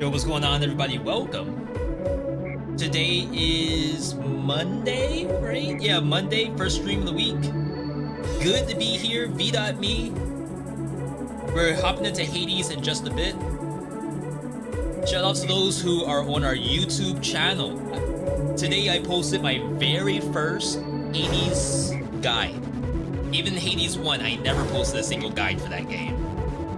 Yo, what's going on, everybody? Welcome. Today is Monday, right? Yeah, Monday, first stream of the week. Good to be here, VeedotVod. We're hopping into Hades in just a bit. Shout out to those who are on our YouTube channel. Today I posted my very first Hades guide. Even Hades 1, I never posted a single guide for that game.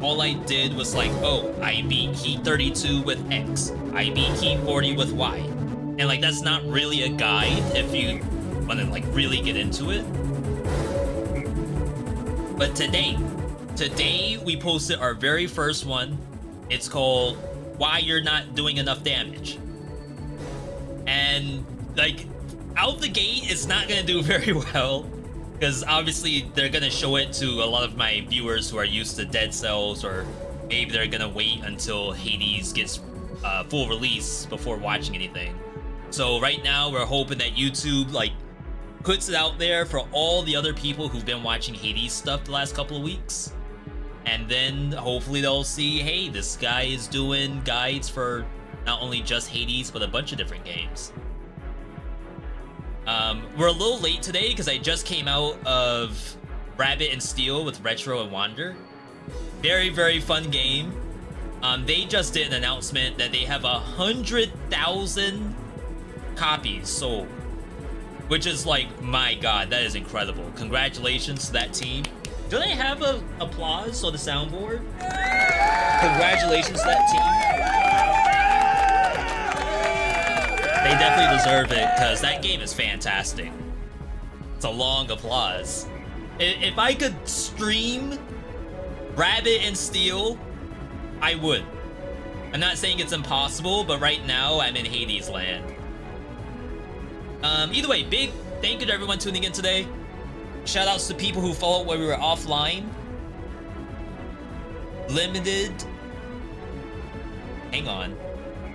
All I did was like, oh, I beat Heat 32 with X. I beat Heat 40 with Y. And like, that's not really a guide if you want to like really get into it. But today we posted our very first one. It's called Why You're Not Doing Enough Damage. And like, out the gate, it's not gonna do very well. Because obviously they're gonna show it to a lot of my viewers who are used to Dead Cells, or maybe they're gonna wait until Hades gets full release before watching anything. So right now we're hoping that YouTube like puts it out there for all the other people who've been watching Hades stuff the last couple of weeks. And then hopefully they'll see, hey, this guy is doing guides for not only just Hades, but a bunch of different games. We're a little late today because I just came out of Rabbit and Steel with Retro and Wander. Very, very fun game. They just did an announcement that they have 100,000 copies sold, which is like, my god, that is incredible. Congratulations to that team. Do they have a applause on the soundboard? Congratulations to that team. They definitely deserve it, because that game is fantastic. It's a long applause. If I could stream Rabbit and Steel, I would. I'm not saying it's impossible, but right now I'm in Hades land. Either way, big thank you to everyone tuning in today. Shout outs to people who followed while we were offline. Limited. Hang on.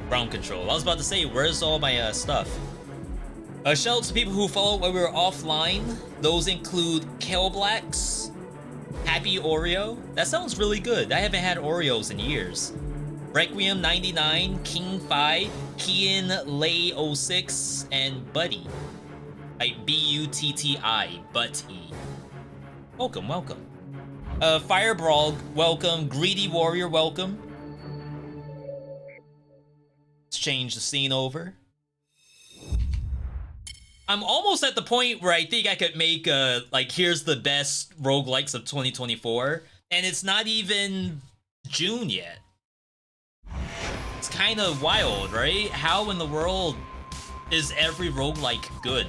Ground control. I was about to say, where's all my stuff? Shout out to people who followed while we were offline. Those include Kale Blacks, Happy Oreo. That sounds really good. I haven't had Oreos in years. Requiem 99, King 5, Kian Lay 06, and Buddy. Like B-U-T-T-I, Butt-E. Welcome, welcome. Fire Brawl, welcome. Greedy Warrior, welcome. Let's change the scene over. I'm almost at the point where I think I could make like, here's the best roguelikes of 2024, and it's not even June yet. It's kind of wild, right? How in the world is every roguelike good?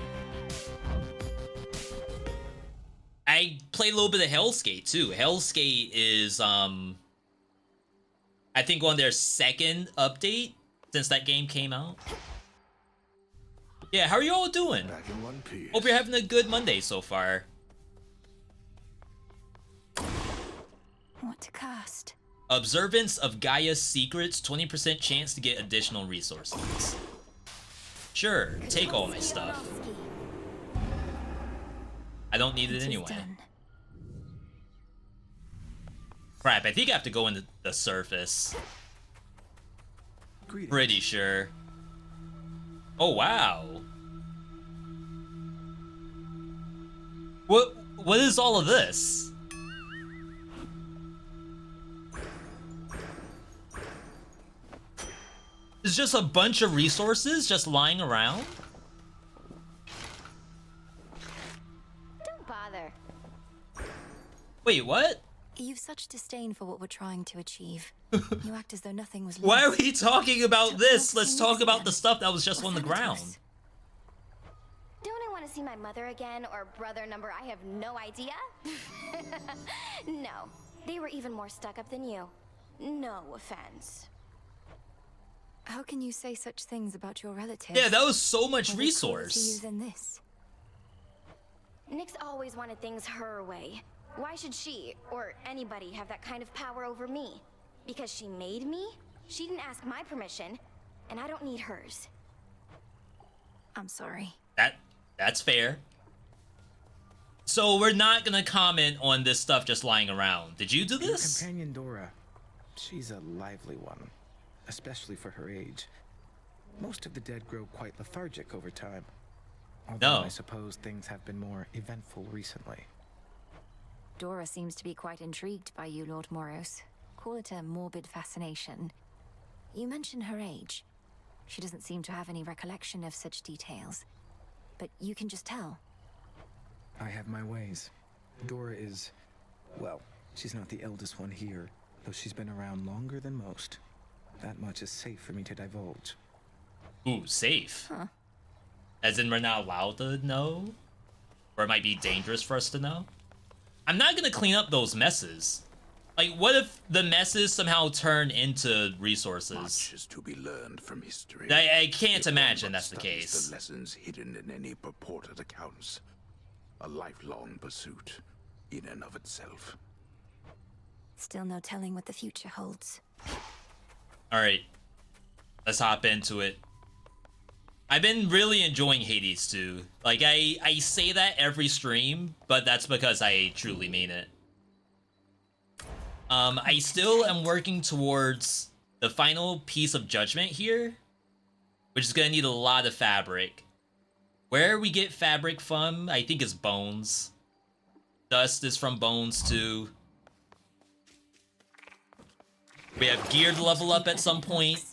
I played a little bit of Hellskate too. Hellskate is I think on their second update since that game came out. Yeah, how are you all doing? Back in one piece. Hope you're having a good Monday so far. What to cast? Observance of Gaia's secrets, 20% chance to get additional resources. Sure, take all my stuff. I don't need it anyway. Crap, I think I have to go into the surface. Pretty sure. Oh wow. What is all of this? It's just a bunch of resources just lying around? Don't bother. Wait, what? You've such disdain for what we're trying to achieve. You act as though nothing was Why are lost. we talking about this? Let's talk about the stuff that was just on the ground. Don't I want to see my mother again, or brother number I have no idea? No, they were even more stuck up than you. No offense. How can you say such things about your relatives? Yeah, that was so much Are they cooler resource. to you than this? Nyx always wanted things her way. Why should she, or anybody, have that kind of power over me? Because she made me? She didn't ask my permission, and I don't need hers. I'm sorry. That's fair. So we're not gonna comment on this stuff just lying around. Did you do Your this? companion Dora, she's a lively one. especially for her age. Most of the dead grow quite lethargic over time. No. Although I suppose things have been more eventful recently. Dora seems to be quite intrigued by you, Lord Moros. Call it a morbid fascination. You mentioned her age. She doesn't seem to have any recollection of such details. But you can just tell. I have my ways. Dora is, well, she's not the eldest one here, though she's been around longer than most. That much is safe for me to divulge. Ooh, safe. Huh. As in we're not allowed to know? Or it might be dangerous for us to know? I'm not gonna clean up those messes. Like, what if the messes somehow turn into resources? Much is to be learned from history. I can't If one imagine but that's the studies case. The lessons hidden in any purported accounts. A lifelong pursuit in and of itself. Still no telling what the future holds. Alright. Let's hop into it. I've been really enjoying Hades too. Like, I say that every stream, but that's because I truly mean it. I still am working towards the final piece of judgment here, which is gonna need a lot of fabric. Where we get fabric from, I think is bones. Dust is from bones too. We have gear to level up at some point.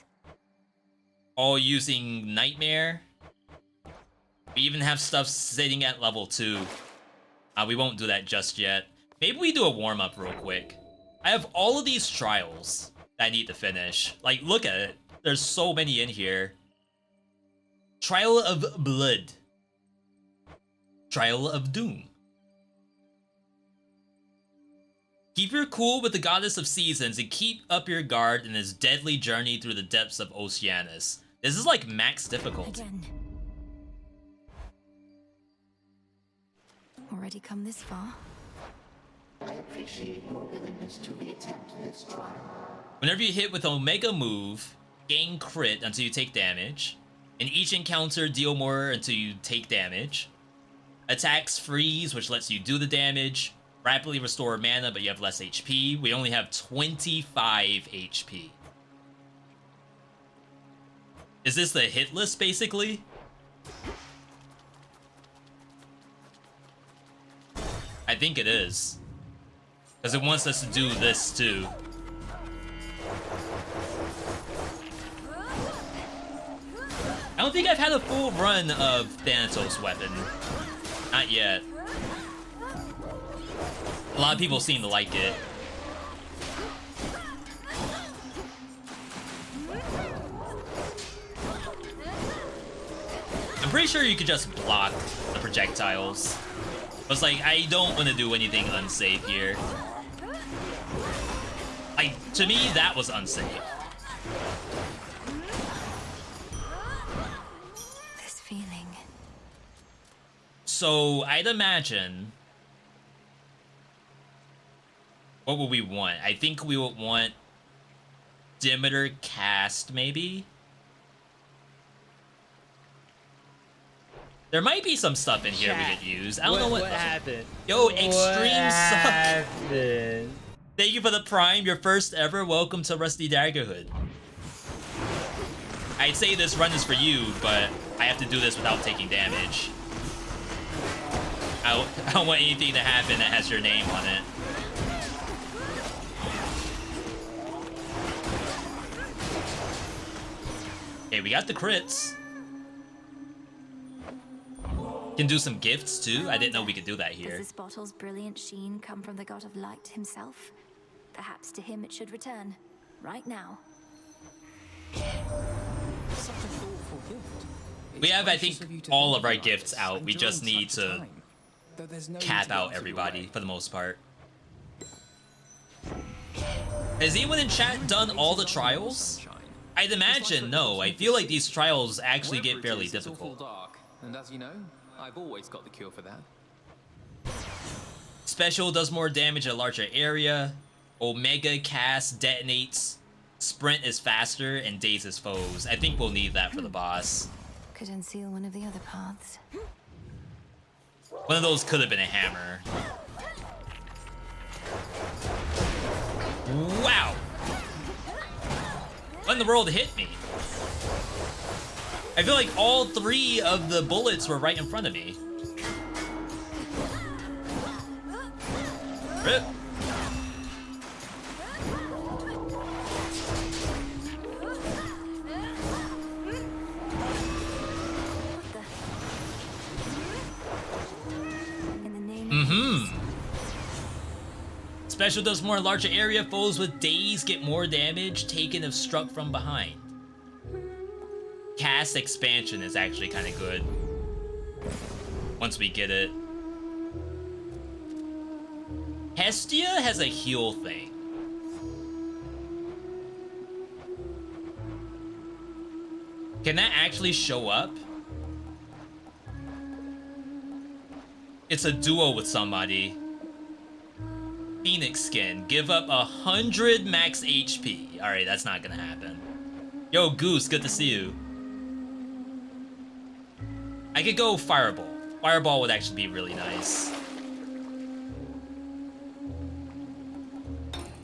All using Nightmare. We even have stuff sitting at level 2. We won't do that just yet. Maybe we do a warm-up real quick. I have all of these trials that I need to finish. Like, look at it. There's so many in here. Trial of Blood. Trial of Doom. Keep your cool with the Goddess of Seasons and keep up your guard in this deadly journey through the depths of Oceanus. This is like max difficulty. Again. Already come this far? I appreciate your willingness to reattempt this trial. Whenever you hit with Omega move, gain crit until you take damage. In each encounter, deal more until you take damage. Attacks freeze, which lets you do the damage. Rapidly restore mana, but you have less HP. We only have 25 HP. Is this the hit list, basically? I think it is. Because it wants us to do this, too. I don't think I've had a full run of Thanatos' weapon. Not yet. A lot of people seem to like it. I'm pretty sure you could just block the projectiles. But it's like, I don't want to do anything unsafe here. Like, to me, that was unsafe. This feeling. So, I'd imagine... What would we want? I think we would want... Demeter cast, maybe? There might be some stuff in here we could use. I don't know what happened. Yo, extreme suck. Happened? Thank you for the prime, your first ever. Welcome to Rusty Daggerhood. I'd say this run is for you, but I have to do this without taking damage. I don't want anything to happen that has your name on it. Okay, we got the crits. Can do some gifts too. I didn't know we could do that Does here. this bottle's brilliant sheen come from the god of light himself? Perhaps to him it should return. Right now. Such a thoughtful gift. We have, I gracious think, of you to all think of our about gifts this out. and We just during need such a to time, though there's no cap need to out answer everybody away. for the most part. Has anyone in chat done all the trials? I'd imagine no. I feel like these trials actually get fairly It's awful difficult. dark, and as you know, I've always got the cure for that. Special does more damage in a larger area. Omega cast detonates. Sprint is faster and dazes foes. I think we'll need that for the boss. Could unseal one of the other paths. One of those could have been a hammer. Wow. What in the world hit me? I feel like all 3 of the bullets were right in front of me. Rip. Special does more in larger area. Foes with daze get more damage taken if struck from behind. Cast expansion is actually kind of good. Once we get it. Hestia has a heal thing. Can that actually show up? It's a duo with somebody. Phoenix skin. Give up 100 max HP. Alright, that's not gonna happen. Yo, Goose, good to see you. I could go Fireball. Fireball would actually be really nice.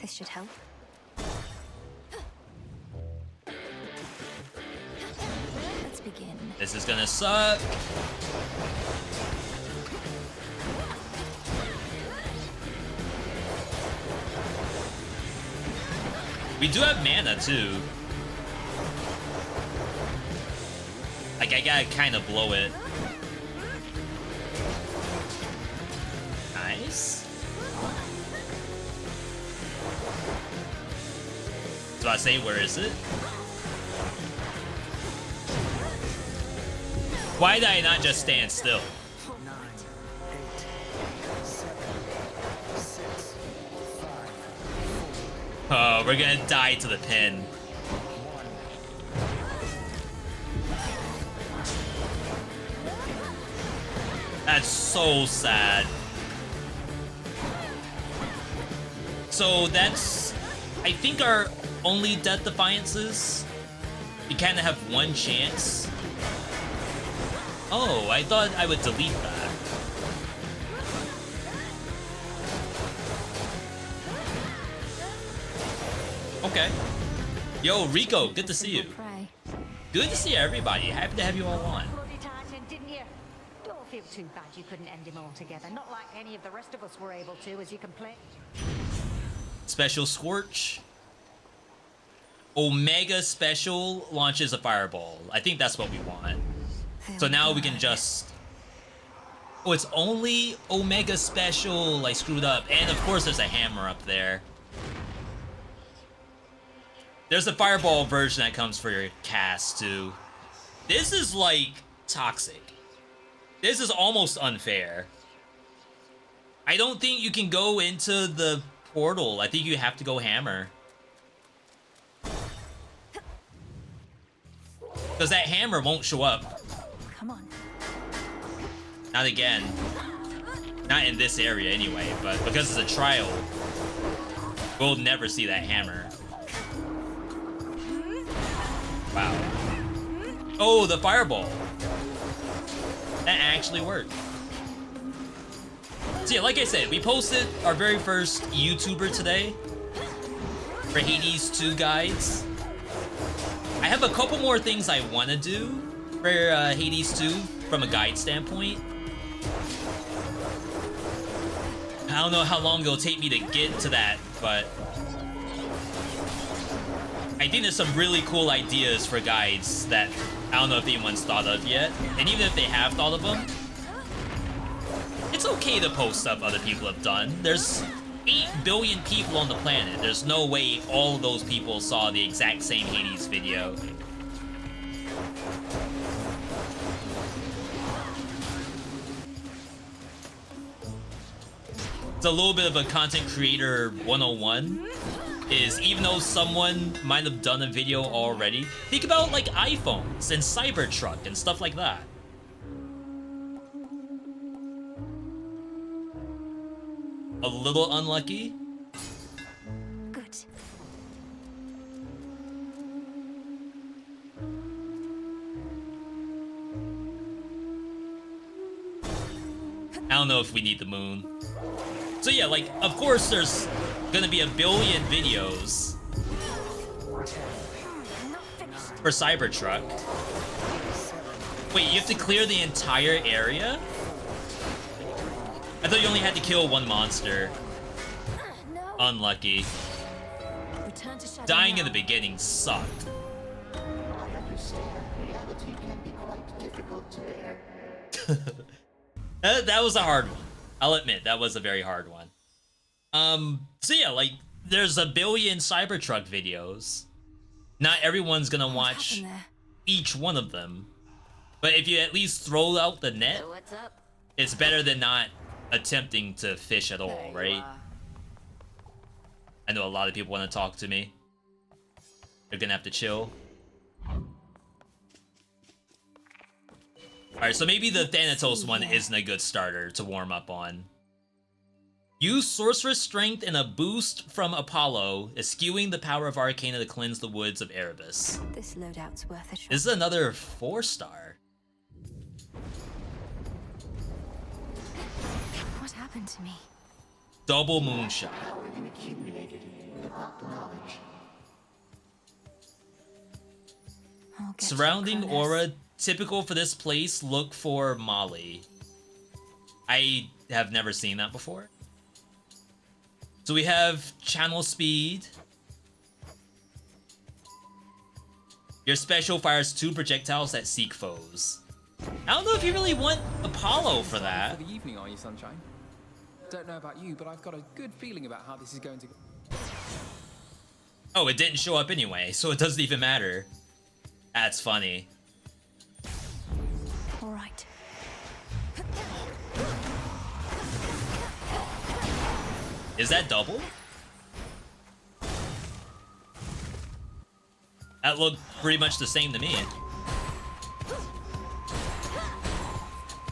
This should help. Let's begin. This is gonna suck. We do have mana too. Like, I gotta kind of blow it. Nice. So I say, where is it? Why did I not just stand still? 9, 8, 7, 6, 5, 4. Oh, we're gonna die to the pin. That's so sad. So that's, I think, our only death defiances. You kind of have one chance. Oh, I thought I would delete that. Okay. Yo, Rico, good to see you. Good to see everybody. Happy to have you all on. Bloody Titan, didn't you? Don't feel too bad you couldn't end him altogether. Not like any of the rest of us were able to, as you complained. Special Scorch. Omega Special launches a fireball. I think that's what we want. So now we can just... Oh, it's only Omega Special. I screwed up. And of course there's a hammer up there. There's a fireball version that comes for your cast too. This is like toxic. This is almost unfair. I don't think you can go into the portal. I think you have to go hammer. Because that hammer won't show up. Come on. Not again. Not in this area anyway, but because it's a trial, we'll never see that hammer. Wow. Oh, the fireball. That actually worked. So yeah, like I said, we posted our very first YouTuber today for Hades 2 guides. I have a couple more things I want to do for Hades 2 from a guide standpoint. I don't know how long it'll take me to get to that, but I think there's some really cool ideas for guides that I don't know if anyone's thought of yet. And even if they have thought of them, it's okay to post stuff other people have done. There's 8 billion people on the planet. There's no way all of those people saw the exact same Hades video. It's a little bit of a content creator 101. Is even though someone might have done a video already, think about like iPhones and Cybertruck and stuff like that. A little unlucky. Good. I don't know if we need the moon. So yeah, like, of course there's gonna be a billion videos. 10, for Cybertruck. Wait, you have to clear the entire area? I thought you only had to kill one monster. No. Unlucky. Return to Shadow Dying in now. the beginning sucked. I understand. Reality can be quite difficult to bear. That was a hard one. I'll admit, that was a very hard one. So yeah, like, there's a billion Cybertruck videos. Not everyone's gonna What watch happened there? each one of them. But if you at least throw out the net, So what's up? it's better than not attempting to fish at all, There you right? are. I know a lot of people want to talk to me. They're gonna have to chill. Alright, so maybe the Thanatos one isn't a good starter to warm up on. Use Sorceress Strength and a boost from Apollo, eschewing the power of Arcana to cleanse the woods of Erebus. This loadout's worth a shot. This is another 4-star. What happened to me? Double moonshot. Power you accumulated without knowledge. I'll get Surrounding you, Cronus. aura, typical for this place, look for Molly. I have never seen that before. So we have channel speed. Your special fires 2 projectiles that seek foes. I don't know if you really want Apollo for that. For the evening, are you, Sunshine? Don't know about you, but I've got a good feeling about how this is going to go. Oh, it didn't show up anyway, so it doesn't even matter. That's funny. All right. Is that double? That looked pretty much the same to me.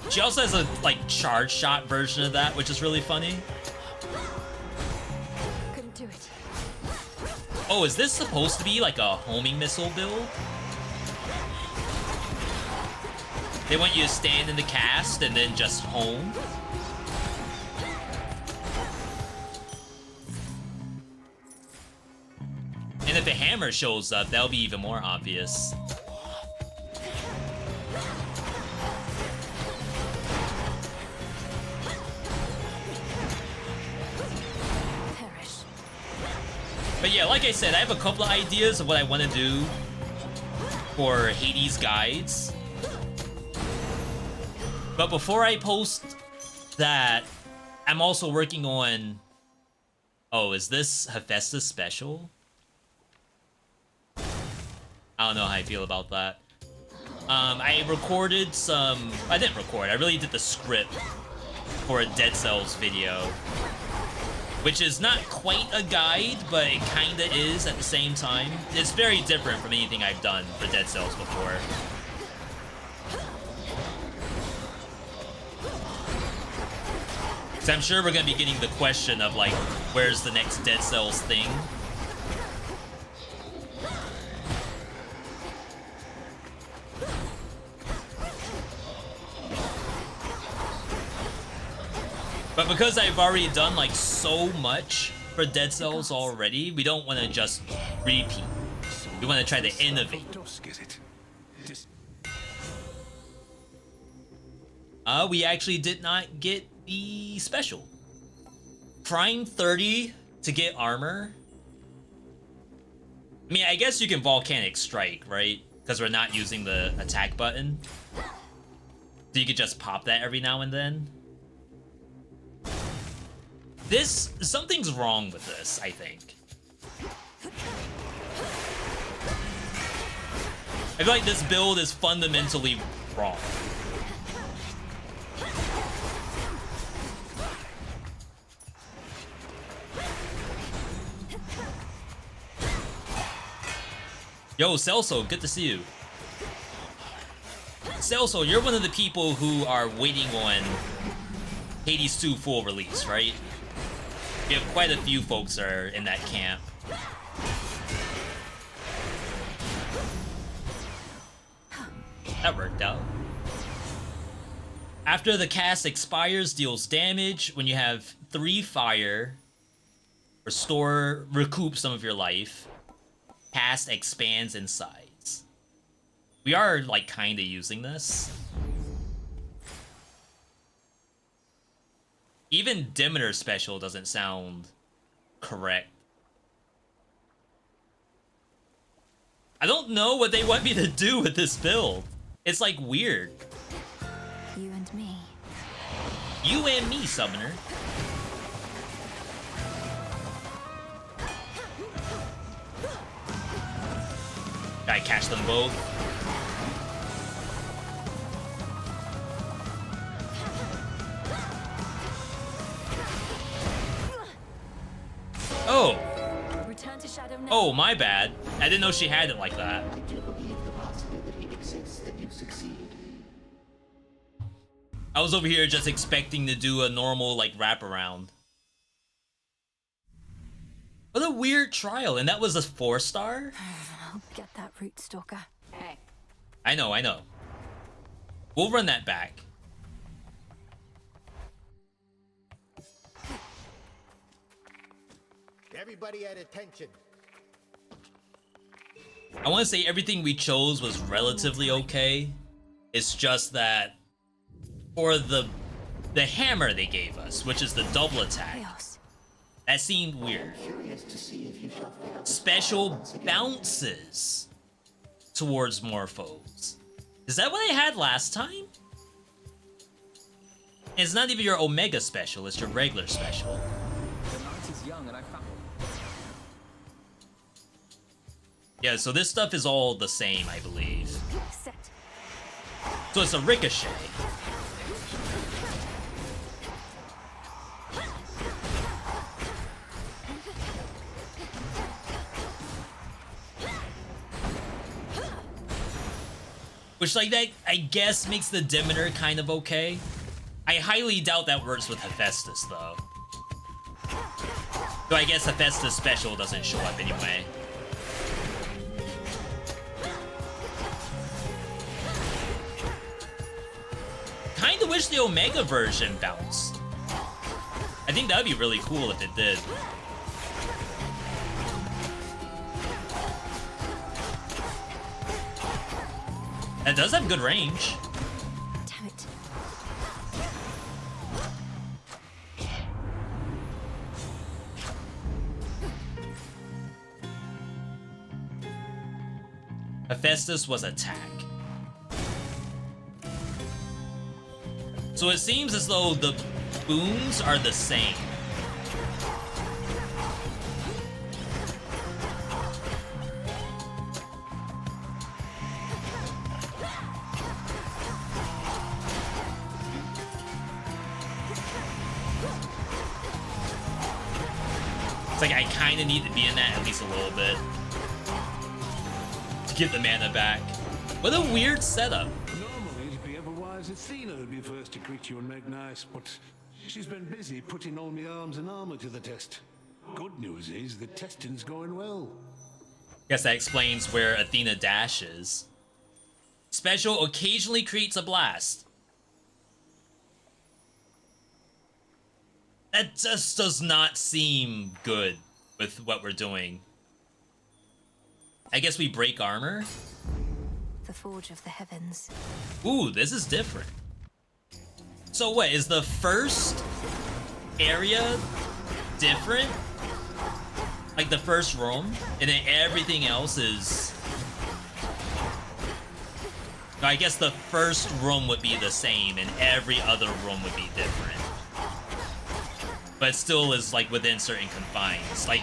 She also has a, like, charge shot version of that, which is really funny. Couldn't do it. Oh, is this supposed to be like a homing missile build? They want you to stand in the cast and then just home? And if the hammer shows up, that'll be even more obvious. Perish. But yeah, like I said, I have a couple of ideas of what I want to do for Hades guides. But before I post that, I'm also working on... Oh, is this Hephaestus special? I don't know how I feel about that. I recorded some... I didn't record, I really did the script for a Dead Cells video. Which is not quite a guide, but it kinda is at the same time. It's very different from anything I've done for Dead Cells before. So I'm sure we're gonna be getting the question of, like, where's the next Dead Cells thing? But because I've already done, like, so much for Dead Cells already, we don't want to just repeat. We want to try to innovate. We actually did not get the special. Prime 30 to get armor. I mean, I guess you can Volcanic Strike, right? Because we're not using the attack button. So you could just pop that every now and then. Something's wrong with this, I think. I feel like this build is fundamentally wrong. Yo, Celso, good to see you. Celso, you're one of the people who are waiting on Hades 2 full release, right? We have quite a few folks that are in that camp. That worked out. After the cast expires, deals damage. When you have 3 fire, recoup some of your life. Cast expands in size. We are, like, kinda using this. Even Demeter special doesn't sound correct. I don't know what they want me to do with this build. It's, like, weird. You and me. You and me, Summoner. Gotta catch them both. Oh. Return to Shadow now. Oh, my bad. I didn't know she had it like that. I do believe the possibility exists that you succeed. I was over here just expecting to do a normal, like, wraparound. What a weird trial, and that was a 4-star? I'll get that root stalker. Hey. I know. We'll run that back. Everybody at attention. I want to say everything we chose was relatively okay. It's just that for the hammer they gave us, which is the double attack, Chaos. that seemed weird. Curious to see if you shall fail. Special bounces towards more foes. Is that what I had last time? It's not even your Omega special, it's your regular special. The night is young and I found... Yeah, so this stuff is all the same, I believe. Set. So it's a ricochet. Which, like, that, I guess, makes the Demeter kind of okay. I highly doubt that works with Hephaestus, though. Though I guess Hephaestus special doesn't show up anyway. Kinda wish the Omega version bounced. I think that would be really cool if it did. That does have good range. Damn it. Hephaestus was attack. So it seems as though the boons are the same. It's like I kind of need to be in that at least a little bit to get the mana back. What a weird setup. Normally, it'd be otherwise Athena would be first to greet you and make nice, but she's been busy putting all my arms and armor to the test. Good news is the testing's going well. Guess that explains where Athena Dash is. Special occasionally creates a blast. That just does not seem good with what we're doing. I guess we break armor? The Forge of the Heavens. Ooh, this is different. So what, is the first area different? Like the first room? And then everything else is... No, I guess the first room would be the same and every other room would be different. But it still is like within certain confines. Like,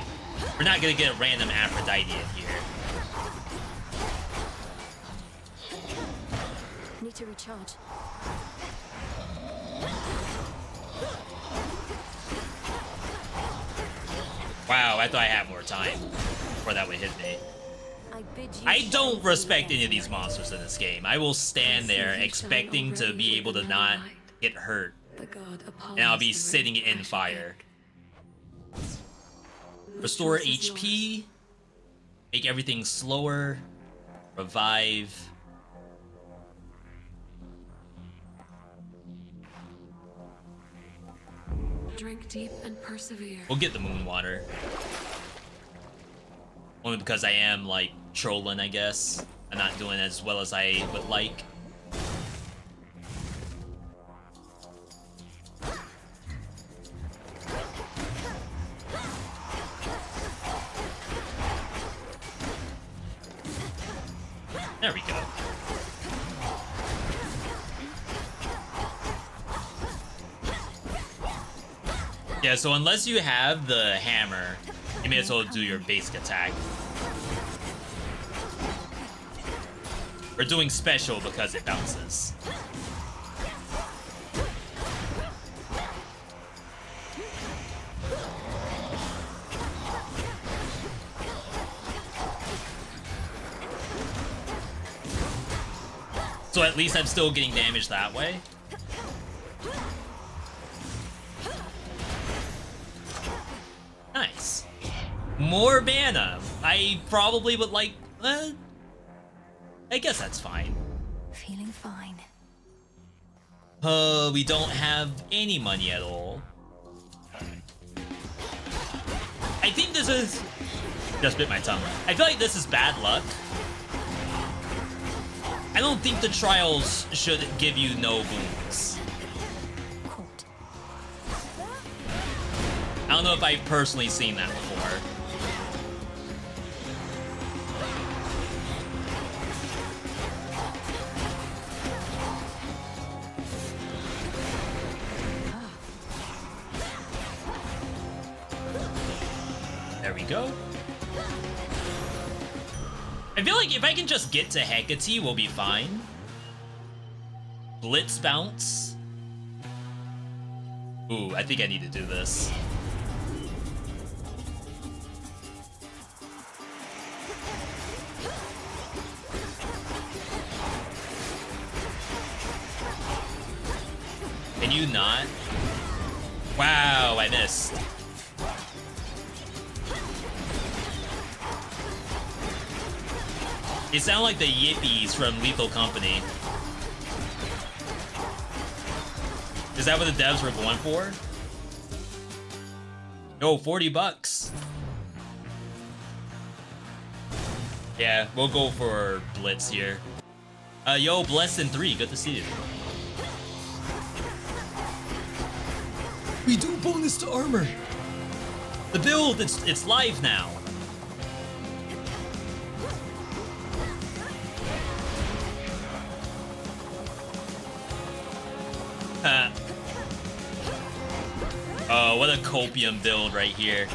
we're not gonna get a random Aphrodite in here. Need to recharge. Wow, I thought I had more time before that would hit me. I bid you I don't shine respect through any of these monsters in this game. I will stand there expecting to be able to not get hurt. And I'll be sitting in fire. Restore HP. Make everything slower. Revive. Drink deep and persevere. We'll get the moon water. Only because I am, like, trolling, I guess. I'm not doing as well as I would like. There we go. Yeah, so unless you have the hammer, you may as well do your basic attack. We're doing special because it bounces. So at least I'm still getting damage that way. Nice. More mana. I probably would like... I guess that's fine. Feeling fine. We don't have any money at all. I think this is... Just bit my tongue. I feel like this is bad luck. I don't think the trials should give you no boons. I don't know if I've personally seen that before. There we go. I feel like if I can just get to Hecate, we'll be fine. Blitz bounce. Ooh, I think I need to do this. Can you not? Wow, I missed. You sound like the Yippies from Lethal Company. Is that what the devs were going for? Yo, 40 bucks. Yeah, we'll go for Blitz here. Yo, Blessed in 3, good to see you. We do bonus to armor. The build, it's live now. Oh, what a copium build right here.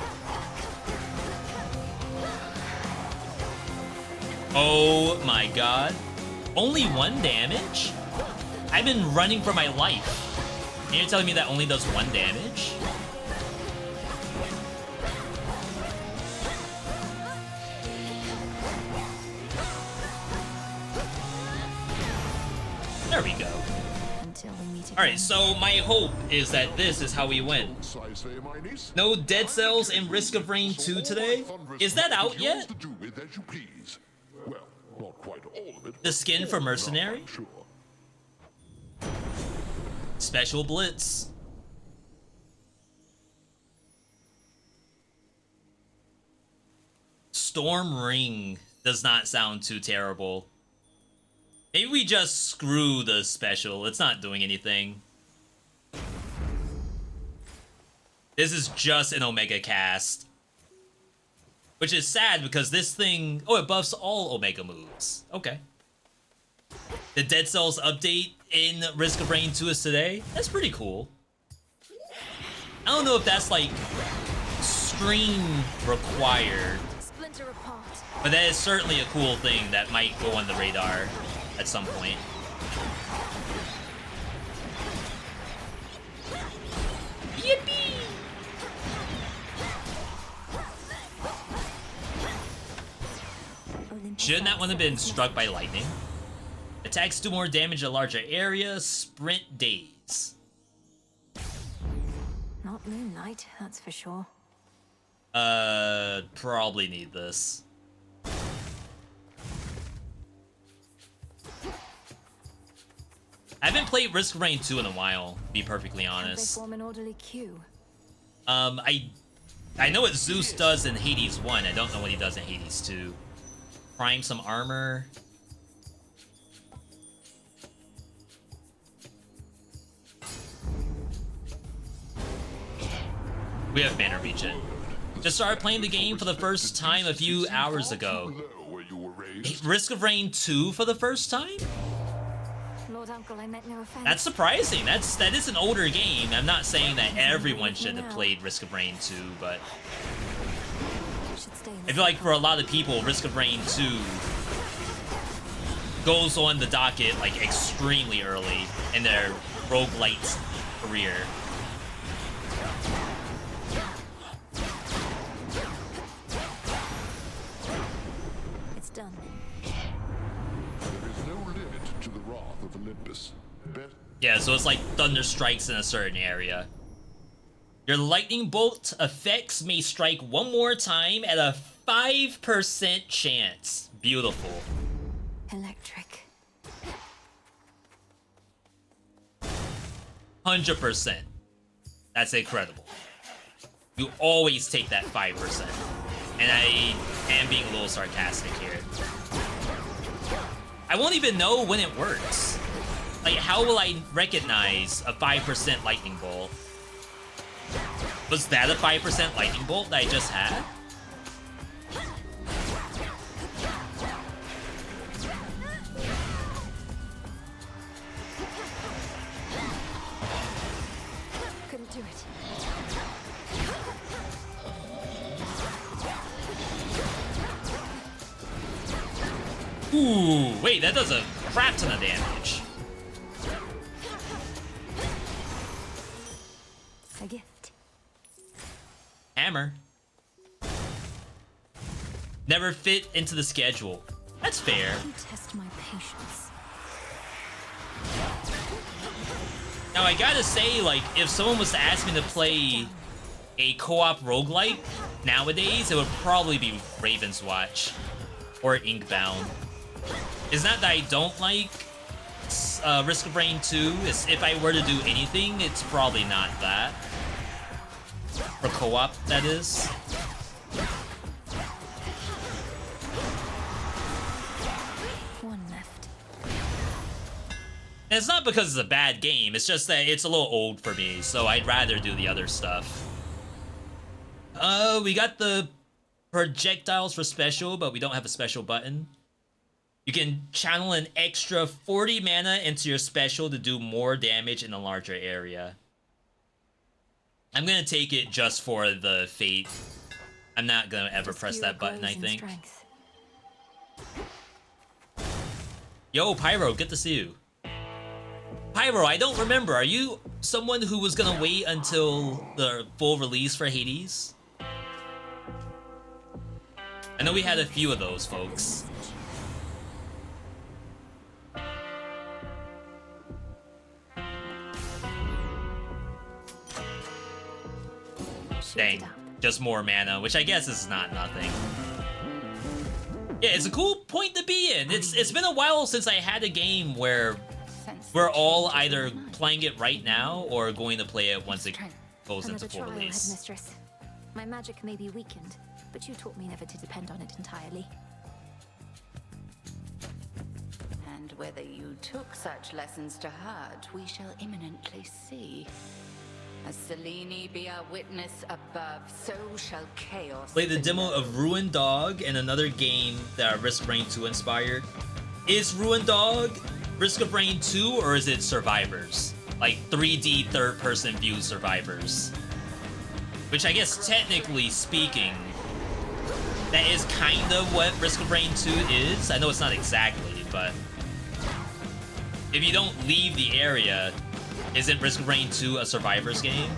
Oh my god. Only 1 damage? I've been running for my life. And you're telling me that only does 1 damage? There we go. Alright, so my hope is that this is how we win. No Dead Cells and Risk of Rain 2 today? Is that out yet? The skin for Mercenary? Special Blitz. Storm Ring does not sound too terrible. Maybe we just screw the special. It's not doing anything. This is just an Omega cast. Which is sad because this thing... Oh, it buffs all Omega moves. Okay. The Dead Cells update in Risk of Rain 2 is today. That's pretty cool. I don't know if that's like stream required. But that is certainly a cool thing that might go on the radar at some point. Yippee! Shouldn't that one have been struck by lightning? Attacks do more damage in a larger area. Sprint days. Not Moonlight, that's for sure. Probably need this. I haven't played Risk of Rain 2 in a while, to be perfectly honest. They form an orderly queue. I know what Zeus does in Hades 1. I don't know what he does in Hades 2. Prime some armor. We have banner regen. Just started playing the game for the first time a few hours ago. Risk of Rain 2 for the first time? Lord Uncle, I meant no offense. That's surprising. That is an older game. I'm not saying that everyone should have played Risk of Rain 2, but I feel like for a lot of people, Risk of Rain 2 goes on the docket like extremely early in their roguelite career. It's done. There is no limit to the wrath of Olympus. Yeah, so it's like thunder strikes in a certain area. Your lightning bolt effects may strike one more time at a 5% chance. Beautiful. Electric. 100%. That's incredible. You always take that 5%. And I am being a little sarcastic here. I won't even know when it works. Like, how will I recognize a 5% lightning bolt? Was that a 5% lightning bolt that I just had? Couldn't do it. Ooh, wait, that does a crap ton of damage. A gift. Hammer. Never fit into the schedule. That's fair. You test my patience. Now, I gotta say, like, if someone was to ask me to play a co-op roguelike nowadays, it would probably be Raven's Watch or Inkbound. It's not that I don't like Risk of Rain 2. It's, if I were to do anything, it's probably not that. For co-op, that is. One left. And it's not because it's a bad game, it's just that it's a little old for me, so I'd rather do the other stuff. We got the projectiles for special, but we don't have a special button. You can channel an extra 40 mana into your special to do more damage in a larger area. I'm gonna take it just for the fate. I'm not gonna ever press that button, I think. Yo, Pyro, good to see you. Pyro, I don't remember. Are you someone who was gonna wait until the full release for Hades? I know we had a few of those, folks. Dang, just more mana, which I guess is not nothing. Yeah, it's a cool point to be in. It's been a while since I had a game where we're all either playing it right now or going to play it once it goes into full release. Headmistress. My magic may be weakened, but you taught me never to depend on it entirely. And whether you took such lessons to heart, we shall imminently see. As SlimyYy be our witness above, so shall chaos. Play the demo of Ruined Dog and another game that Risk of Rain 2 inspired. Is Ruined Dog Risk of Rain 2 or is it Survivors? Like 3D third-person view Survivors. Which I guess technically speaking, that is kind of what Risk of Rain 2 is. I know it's not exactly, but if you don't leave the area, isn't Risk of Rain 2 a Survivors game?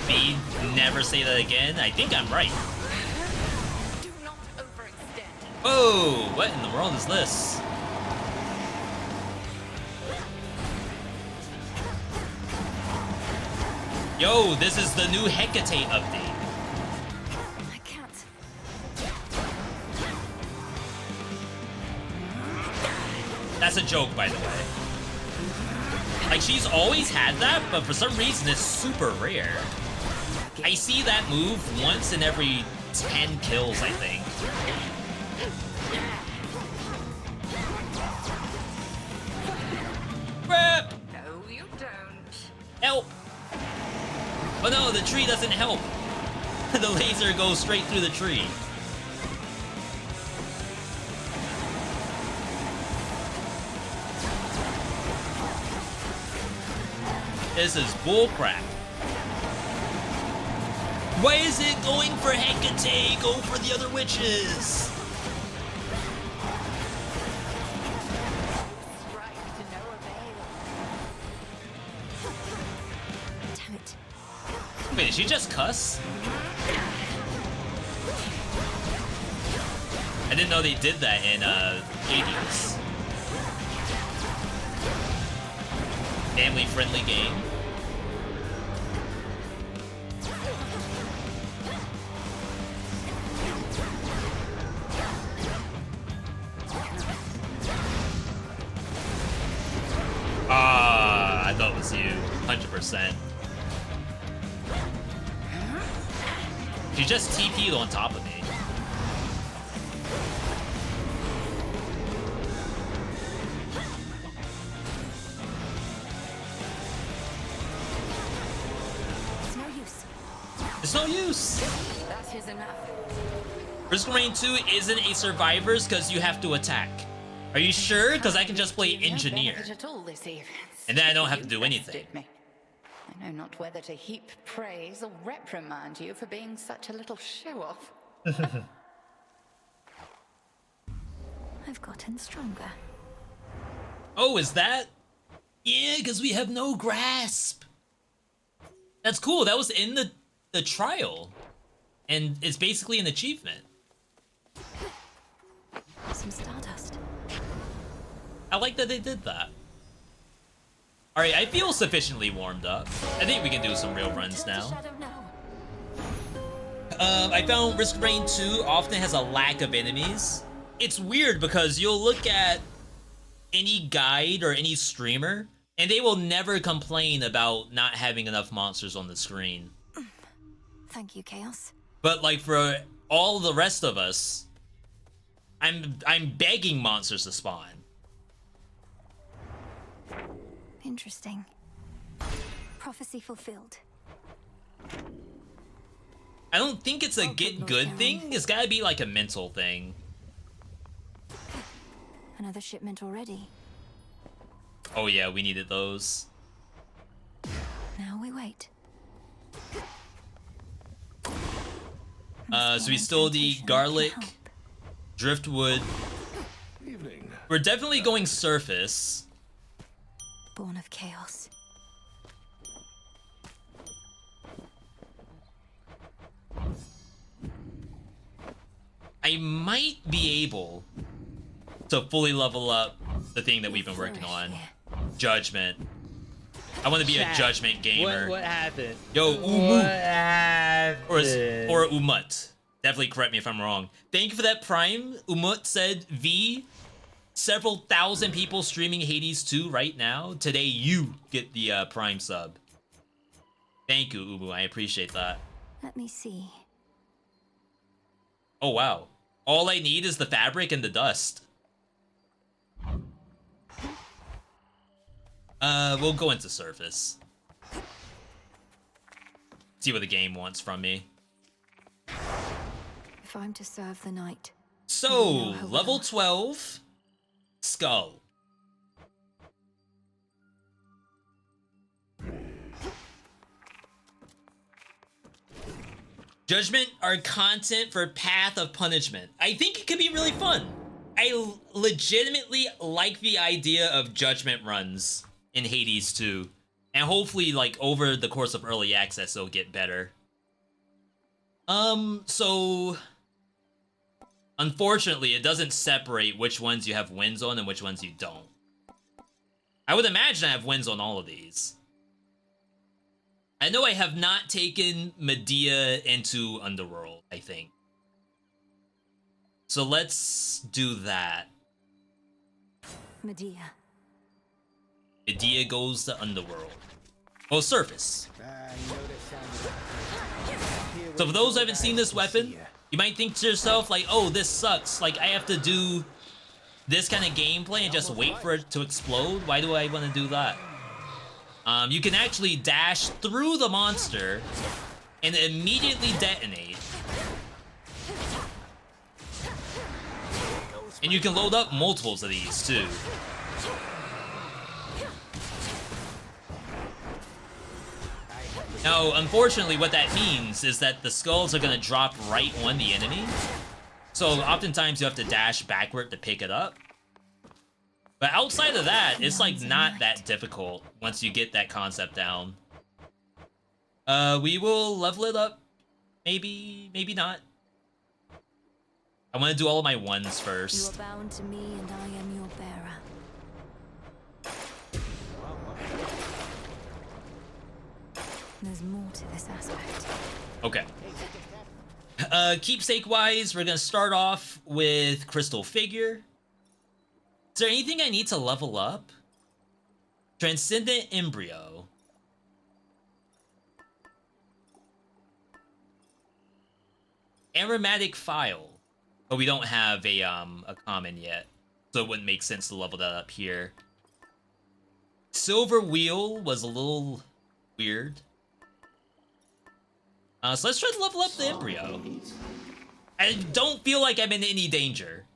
Me, never say that again. I think I'm right. Do not overextend. Whoa, what in the world is this? Yo, this is the new Hecate update. I can't. That's a joke, by the way. Like, she's always had that, but for some reason it's super rare. I see that move once in every 10 kills, I think. Crap! No, you don't. Help! Oh, the tree doesn't help. The laser goes straight through the tree. This is bullcrap. Why is it going for Hecate? Go for the other witches. Damn it. Wait, did she just cuss? I didn't know they did that in Hades. Family-friendly game. Ah, I thought it was you, 100%. She just TP'd on top of me. It's no use. That is enough. Risk of Rain 2 isn't a survivors because you have to attack. Are you sure? Because I can just play engineer. And then I don't have to do anything. I know not whether to heap praise or reprimand you for being such a little show-off. I've gotten stronger. Oh, is that? Yeah, because we have no grasp. That's cool. That was in the trial. And it's basically an achievement. Some stardust. I like that they did that. Alright, I feel sufficiently warmed up. I think we can do some real runs now. I found Risk of Rain 2 often has a lack of enemies. It's weird because you'll look at any guide or any streamer, and they will never complain about not having enough monsters on the screen. Thank you, Chaos. But like for all the rest of us, I'm begging monsters to spawn. Interesting. Prophecy fulfilled. I don't think it's a get good thing. It's gotta be like a mental thing. Another shipment already. Oh yeah, we needed those. Now we wait. So we stole the garlic, driftwood. Evening. We're definitely going surface. Born of chaos. I might be able to fully level up the thing that we've been working on. Judgment. I want to be a judgment gamer. What happened? Yo, Umu. What happened? Or Umut. Definitely correct me if I'm wrong. Thank you for that Prime. Umut said, V, several thousand people streaming Hades 2 right now. Today you get the Prime sub. Thank you, Umu. I appreciate that. Let me see. Oh, wow. All I need is the fabric and the dust. We'll go into surface. See what the game wants from me. If I'm to serve the night. So, level 12, Skull. Judgment are content for Path of Punishment. I think it could be really fun. I legitimately like the idea of judgment runs in Hades 2. And hopefully, like, over the course of early access, it'll get better. So... Unfortunately, it doesn't separate which ones you have wins on and which ones you don't. I would imagine I have wins on all of these. I know I have not taken Medea into Underworld, I think. So let's do that. Medea. Medea goes to Underworld. Oh, Surface. So for those who haven't seen this weapon, you might think to yourself, like, oh, this sucks. Like, I have to do this kind of gameplay and just wait for it to explode? Why do I want to do that? You can actually dash through the monster and immediately detonate. And you can load up multiples of these too. Now, unfortunately, what that means is that the skulls are gonna drop right on the enemy. So oftentimes you have to dash backward to pick it up. But outside of that, it's like not that difficult once you get that concept down. We will level it up. Maybe, maybe not. I want to do all of my ones first. You are bound to me and I am your bearer. There's more to this aspect. Okay. Keepsake-wise, we're gonna start off with Crystal Figure. Is there anything I need to level up? Transcendent Embryo. Aromatic File. But we don't have a common yet, so it wouldn't make sense to level that up here. Silver Wheel was a little weird. So let's try to level up the Embryo. I don't feel like I'm in any danger.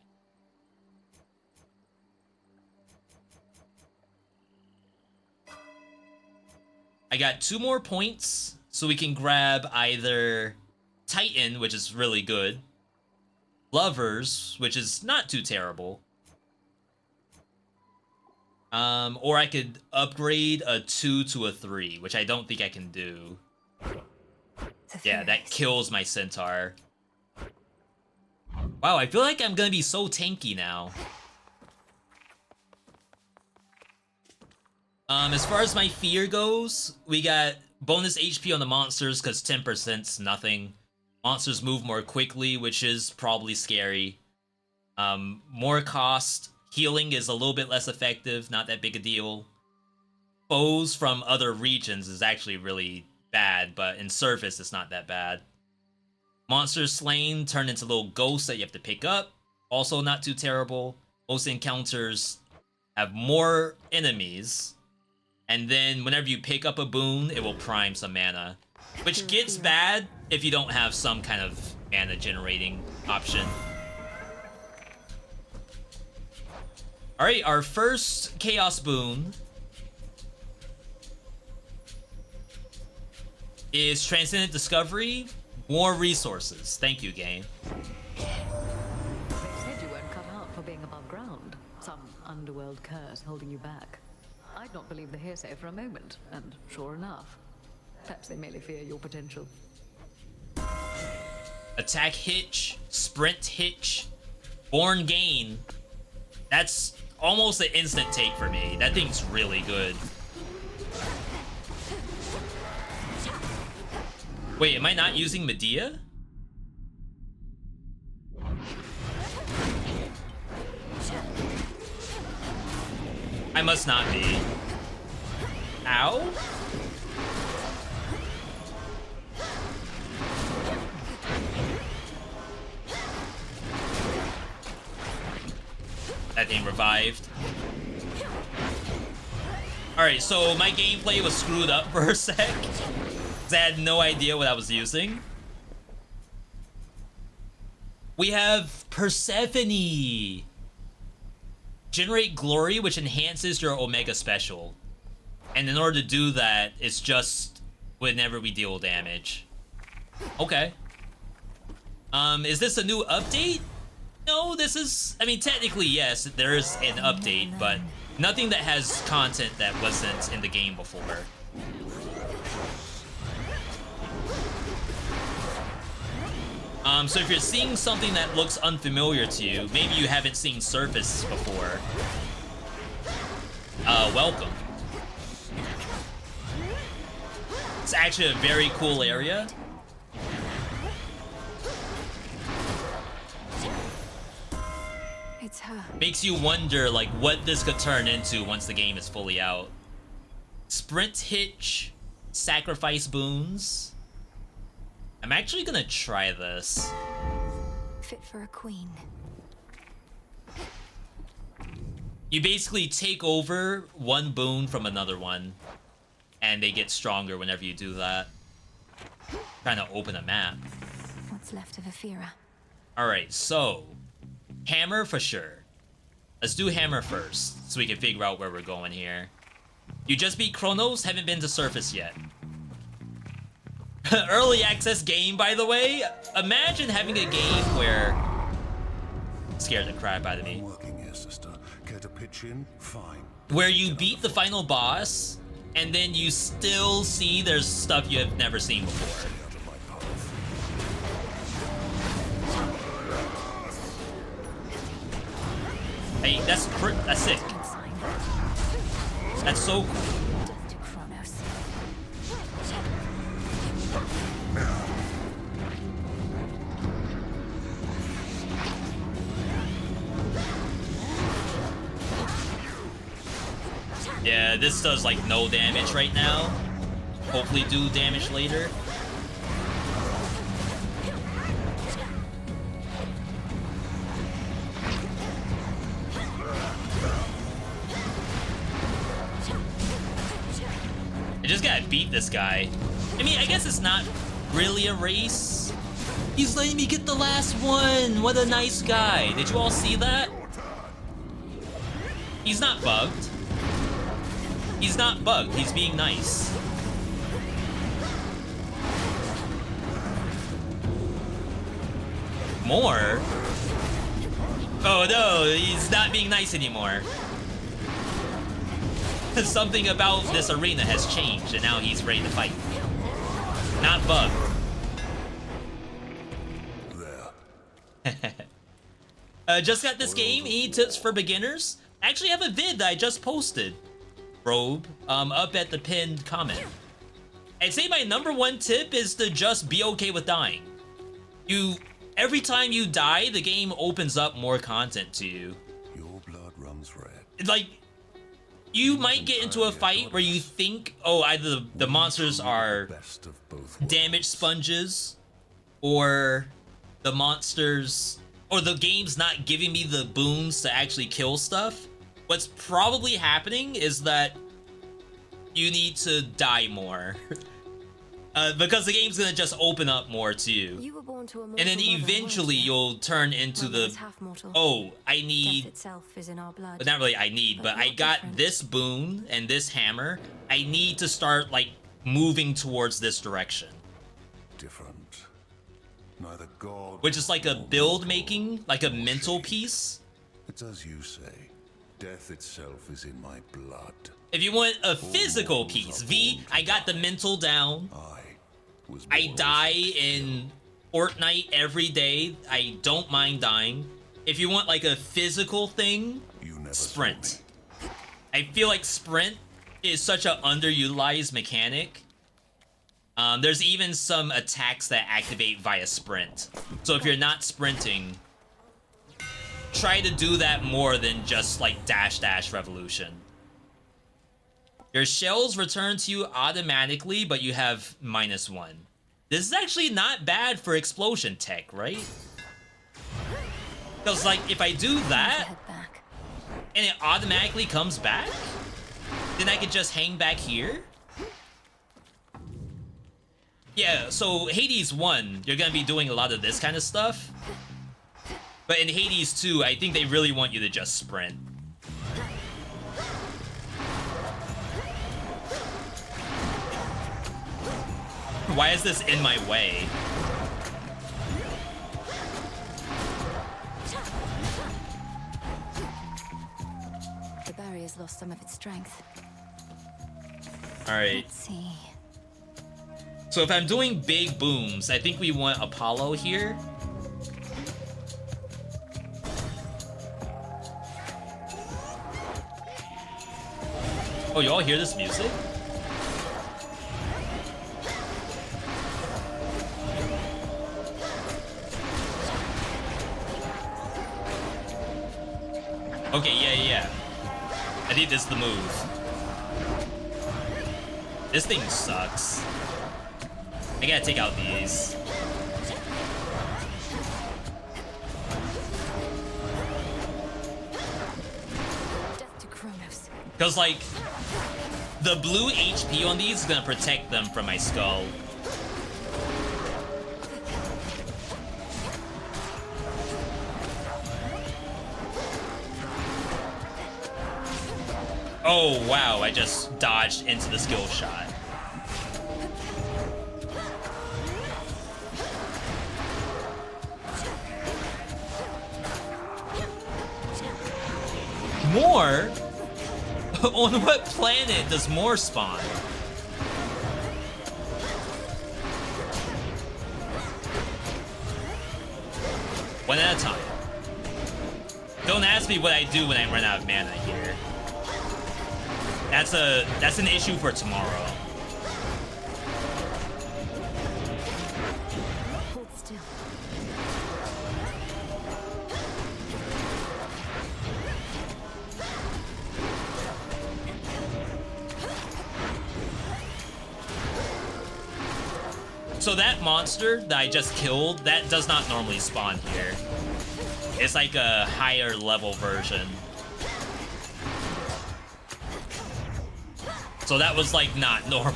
I got 2 more points, so we can grab either Titan, which is really good, Lovers, which is not too terrible, or I could upgrade a 2 to a 3, which I don't think I can do. Yeah, that kills my Centaur. Wow, I feel like I'm gonna be so tanky now. As far as my fear goes, we got bonus HP on the monsters because 10%'s nothing. Monsters move more quickly, which is probably scary. More cost. Healing is a little bit less effective, not that big a deal. Foes from other regions is actually really bad, but in surface it's not that bad. Monsters slain turn into little ghosts that you have to pick up. Also not too terrible. Most encounters have more enemies. And then whenever you pick up a boon, it will prime some mana. Which gets bad if you don't have some kind of mana generating option. Alright, our first Chaos Boon is Transcendent Discovery. More resources. Thank you, game. They said you weren't cut out for being above ground. Some underworld curse holding you back. I'd not believe the hearsay for a moment, and sure enough, perhaps they merely fear your potential. Attack hitch, sprint hitch, born gain. That's almost an instant take for me. That thing's really good. Wait, am I not using Medea? I must not be. Ow? That thing revived. Alright, so my gameplay was screwed up for a sec. Because I had no idea what I was using. We have Persephone. Generate glory, which enhances your Omega special. And in order to do that, it's just whenever we deal damage. Okay. Is this a new update? No, this is... I mean, technically, yes, there is an update, but nothing that has content that wasn't in the game before. So if you're seeing something that looks unfamiliar to you, maybe you haven't seen Surface before, welcome. It's actually a very cool area. It's her. Makes you wonder, like, what this could turn into once the game is fully out. Sprint hitch, sacrifice boons. I'm actually gonna try this. Fit for a queen. You basically take over one boon from another one. and they get stronger whenever you do that. Trying to open a map. What's left of Aphira? Alright, so hammer for sure. Let's do hammer first, so we can figure out where we're going here. You just beat Chronos, haven't been to surface yet. Early access game, by the way. Imagine having a game where... Scared the crap out of me. Working here, sister. Care to pitch in? Fine. Where you beat the final boss, and then you still see there's stuff you have never seen before. Hey, that's sick. That's so cool. Yeah, this does like no damage right now. Hopefully do damage later. I just gotta beat this guy. I mean, I guess it's not really a race. He's letting me get the last one. What a nice guy. Did you all see that? He's not bugged. He's not bugged. He's being nice. More? Oh no, he's not being nice anymore. Something about this arena has changed, and now he's ready to fight. Not bugged. Just got this game. Any tips for beginners? I actually have a vid that I just posted. Robe, up at the pinned comment. I'd say my #1 tip is to just be okay with dying. Every time you die, the game opens up more content to you. Your blood runs red. Like, you might get into a fight where you think, oh, either the monsters are damage sponges, or the monsters, or the game's not giving me the boons to actually kill stuff. What's probably happening is that you need to die more. Because the game's gonna just open up more to you. You were born to a and then eventually you'll turn into the, oh, I need, death itself is in our blood. not really I need, but I got this boon and this hammer. I need to start like moving towards this direction. Different. Neither God. Which is like a build making, like a mental piece. It's as you say. Death itself is in my blood. If you want a physical piece, V, I got the mental down. I die in Fortnite every day. I don't mind dying. If you want like a physical thing, sprint. I feel like sprint is such an underutilized mechanic. There's even some attacks that activate via sprint. So if you're not sprinting, try to do that more than just like dash revolution. Your shells return to you automatically, but you have -1. This is actually not bad for explosion tech, right? Because like if I do that and it automatically comes back, then I could just hang back here. Yeah, so Hades 1, you're gonna be doing a lot of this kind of stuff. But in Hades 2, I think they really want you to just sprint. Why is this in my way? The barrier's lost some of its strength. Alright. Let's see. So if I'm doing big booms, I think we want Apollo here. Oh, you all hear this music? Okay, yeah. I think this is the move. This thing sucks. I gotta take out these. Death to Kronos. Because, like, The blue HP on these is gonna protect them from my skull. Oh wow, I just dodged into the skill shot. More? On what planet does more spawn? One at a time. Don't ask me what I do when I run out of mana here. That's an issue for tomorrow. Hold still. So that monster that I just killed, that does not normally spawn here. It's like a higher level version. So that was like not normal.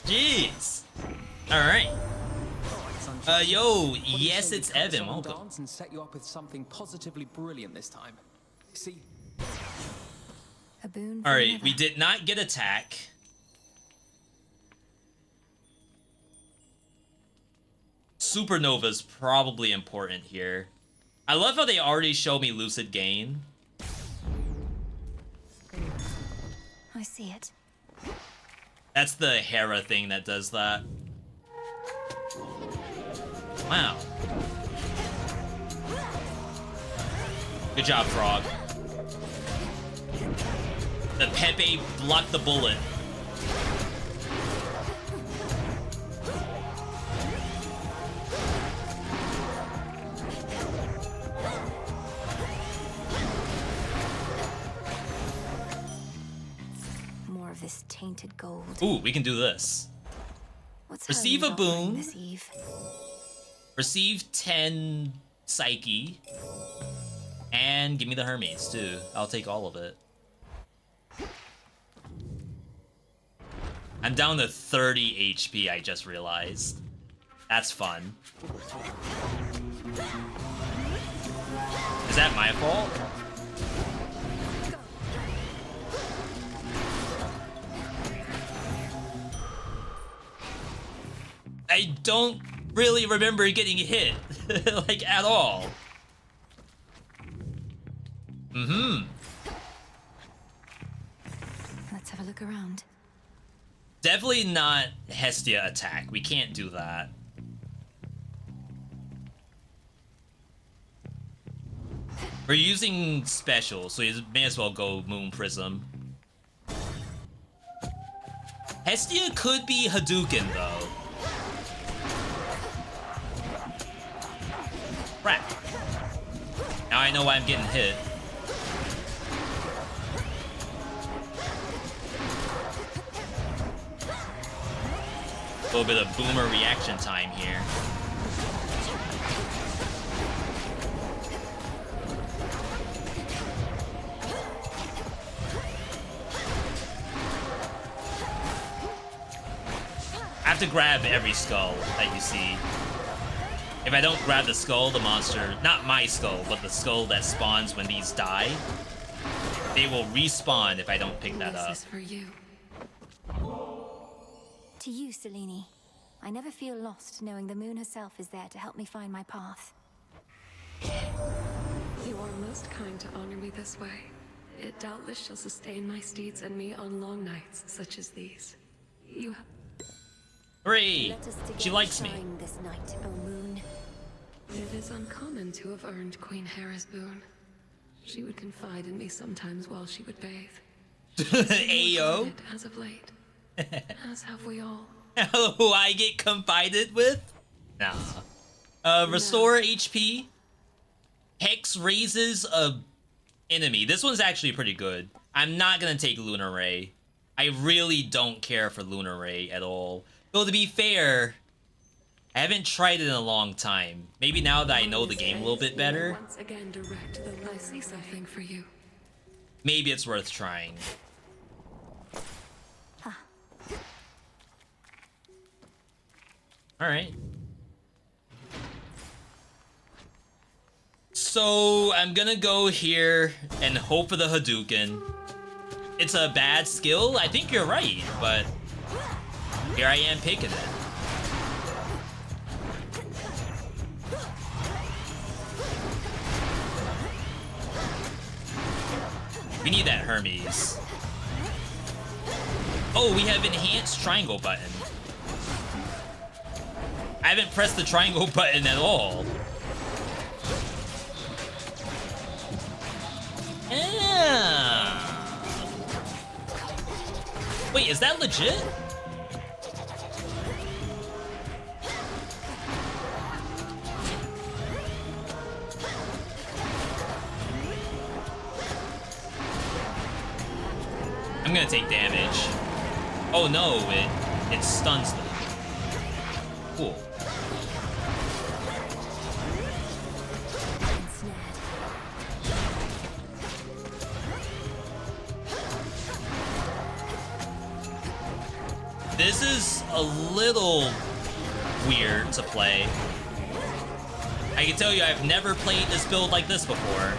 Jeez. All right. Yo, yes, it's Evan. Welcome. Dance and set you up with something positively brilliant this time. See. A boon. All right, we did not get attack. Supernova's probably important here. I love how they already show me Lucid Gain. I see it. That's the Hera thing that does that. Wow. Good job, Frog. The Pepe blocked the bullet. More of this tainted gold. Ooh, we can do this. What's Receive a Hermes offering boon. this eve? Receive 10 Psyche. And give me the Hermes, too. I'll take all of it. I'm down to 30 HP, I just realized. That's fun. Is that my fault? I don't really remember getting hit, like, at all. Let's have a look around. Definitely not Hestia attack. We can't do that. We're using special, so you may as well go Moon Prism. Hestia could be Hadouken, though. Crap. Now I know why I'm getting hit. A little bit of boomer reaction time here. I have to grab every skull that you see. If I don't grab the skull, the monster, not my skull, but the skull that spawns when these die, they will respawn if I don't pick that up. This is for you. To you, Selene. I never feel lost knowing the moon herself is there to help me find my path. You are most kind to honor me this way. It doubtless shall sustain my steeds and me on long nights such as these. You have... Hooray! Let us together She likes me. shine this night, O moon. It is uncommon to have earned Queen Hera's boon. She would confide in me sometimes while she would bathe. Ayo? As of late. As have we all. Who I get confided with? Nah. Restore HP. Hex raises a enemy. This one's actually pretty good. I'm not gonna take Lunar Ray. I really don't care for Lunar Ray at all. Though to be fair, I haven't tried it in a long time. Maybe now that I know the game a little bit better. Once again direct the I see something for you. maybe it's worth trying. All right. So I'm gonna go here and hope for the Hadouken. It's a bad skill. I think you're right, but here I am picking it. We need that Hermes. Oh, we have enhanced triangle button. I haven't pressed the triangle button at all. Yeah. Wait, is that legit? I'm gonna take damage. Oh no, it stuns them. Cool. This is a little weird to play. I can tell you I've never played this build like this before.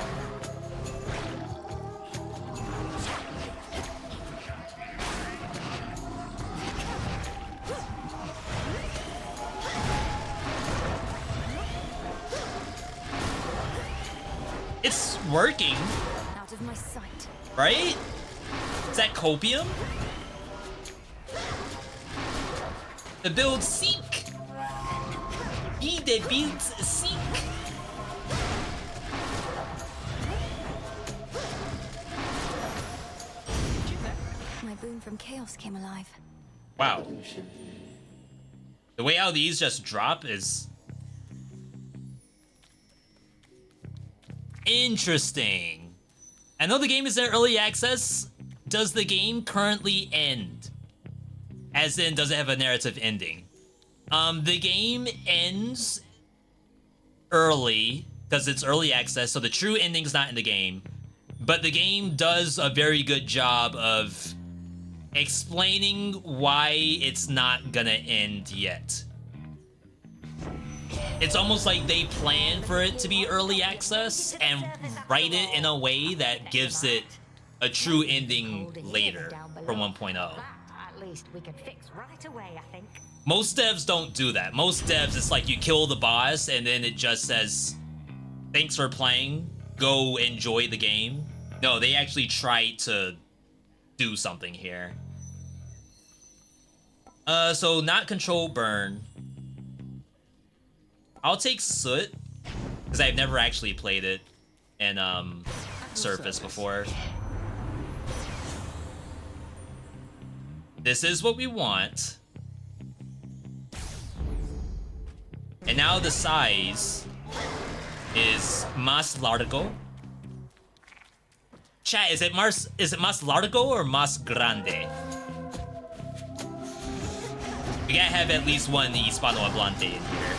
It's working. Out of my sight. Right? Is that copium? The build Seek. Be the builds Seek. My boon from chaos came alive. Wow. The way how these just drop is interesting. I know the game is in early access. Does the game currently end? As in, does it have a narrative ending? The game ends early because it's early access, so the true ending's not in the game. But the game does a very good job of explaining why it's not gonna end yet. It's almost like they plan for it to be early access and write it in a way that gives it a true ending later for 1.0. At least we can fix right away, I think. Most devs don't do that. Most devs, it's like you kill the boss and then it just says, thanks for playing, go enjoy the game. No, they actually try to do something here. So not control burn. I'll take Soot, because I've never actually played it in Surface before. This is what we want. And now the size is más largo. Chat, is it más largo or más grande? We gotta have at least one Hispanohablante in here.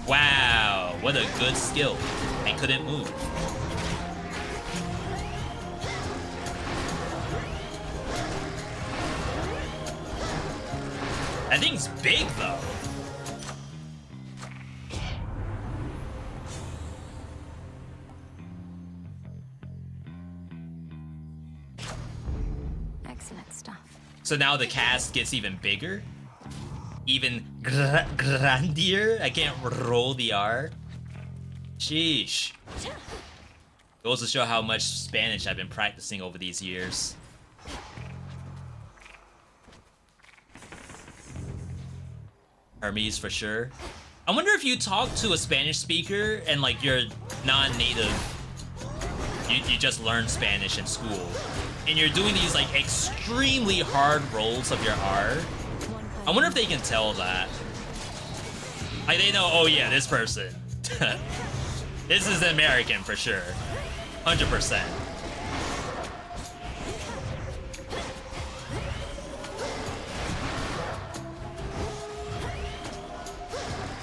Wow, what a good skill. I couldn't move. That thing's big, though. Excellent stuff. So now the cast gets even bigger? Even grandier? I can't roll the R. Sheesh. Goes to show how much Spanish I've been practicing over these years. Hermes for sure. I wonder if you talk to a Spanish speaker and like you're non-native, you just learned Spanish in school, and you're doing these like extremely hard rolls of your R. I wonder if they can tell that. Like they know, oh yeah, this person. This is American for sure. 100%.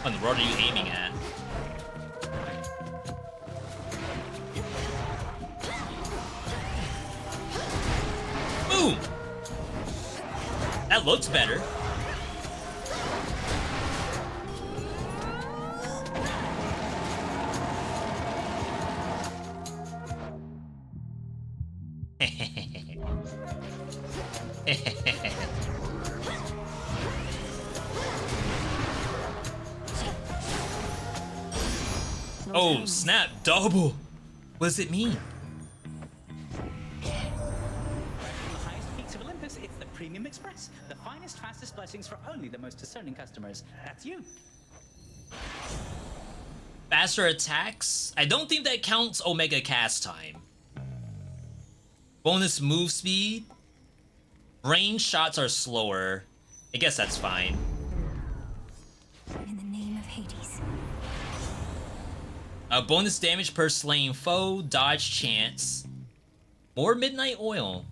What in the world are you aiming at? That looks better. Oh, snap, double. What does it mean? The highest peaks of Olympus, it's the Premium Express. The finest, fastest blessings for only the most discerning customers. That's you. Faster attacks? I don't think that counts Omega cast time. Bonus move speed? Range shots are slower. I guess that's fine. In the name of Hades. Bonus damage per slain foe, dodge chance. More midnight oil.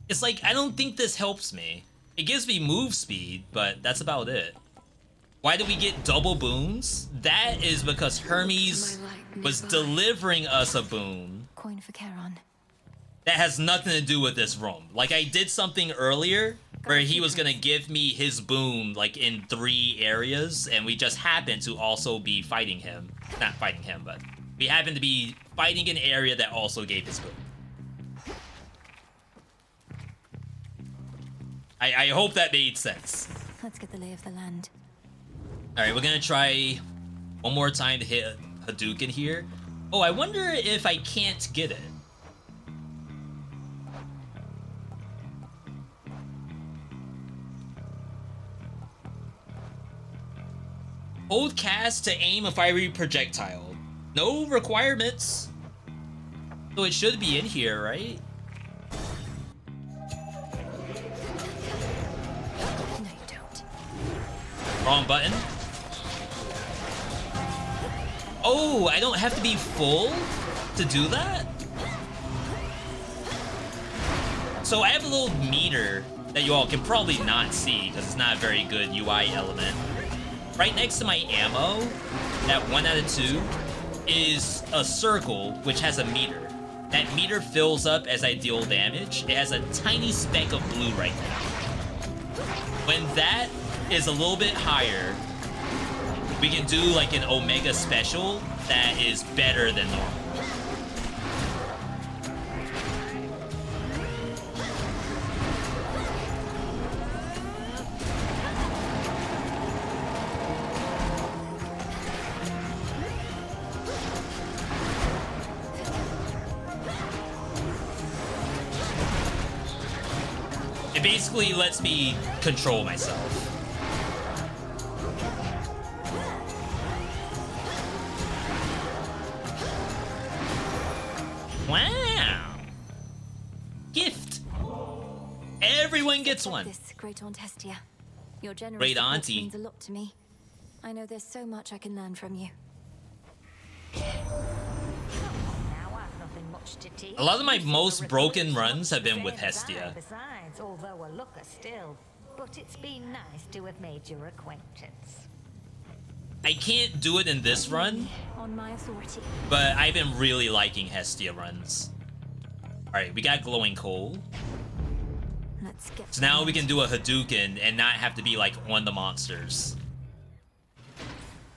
It's like, I don't think this helps me. It gives me move speed, but that's about it. Why did we get double boons? That is because Hermes was delivering us a boon. Coin for Charon. That has nothing to do with this room. Like, I did something earlier where he was gonna give me his boon, like, in 3 areas, and we just happened to also be fighting him. Not fighting him, but we happened to be fighting an area that also gave his boon. I hope that made sense. Let's get the lay of the land. Alright, we're gonna try one more time to hit Hadouken here. Oh, I wonder if I can't get it. Hold cast to aim a fiery projectile. No requirements. So it should be in here, right? No, you don't. Wrong button. Oh, I don't have to be full to do that? So I have a little meter that you all can probably not see because it's not a very good UI element. Right next to my ammo, that 1 out of 2, is a circle which has a meter. That meter fills up as I deal damage. It has a tiny speck of blue right now. When that is a little bit higher, we can do like an Omega special that is better than normal. It basically lets me control myself. Wow! Gift! Everyone gets one. This great Aunt Hestia. Your generous Great support auntie. means a lot to me. I know there's so much I can learn from you. A lot of my most broken runs have been with Hestia. Besides, although a looker still, but it's been nice to have made your acquaintance. I can't do it in this run, On my authority. but I've been really liking Hestia runs. Alright, we got glowing coal. Let's get So now we can do a Hadouken and not have to be like on the monsters.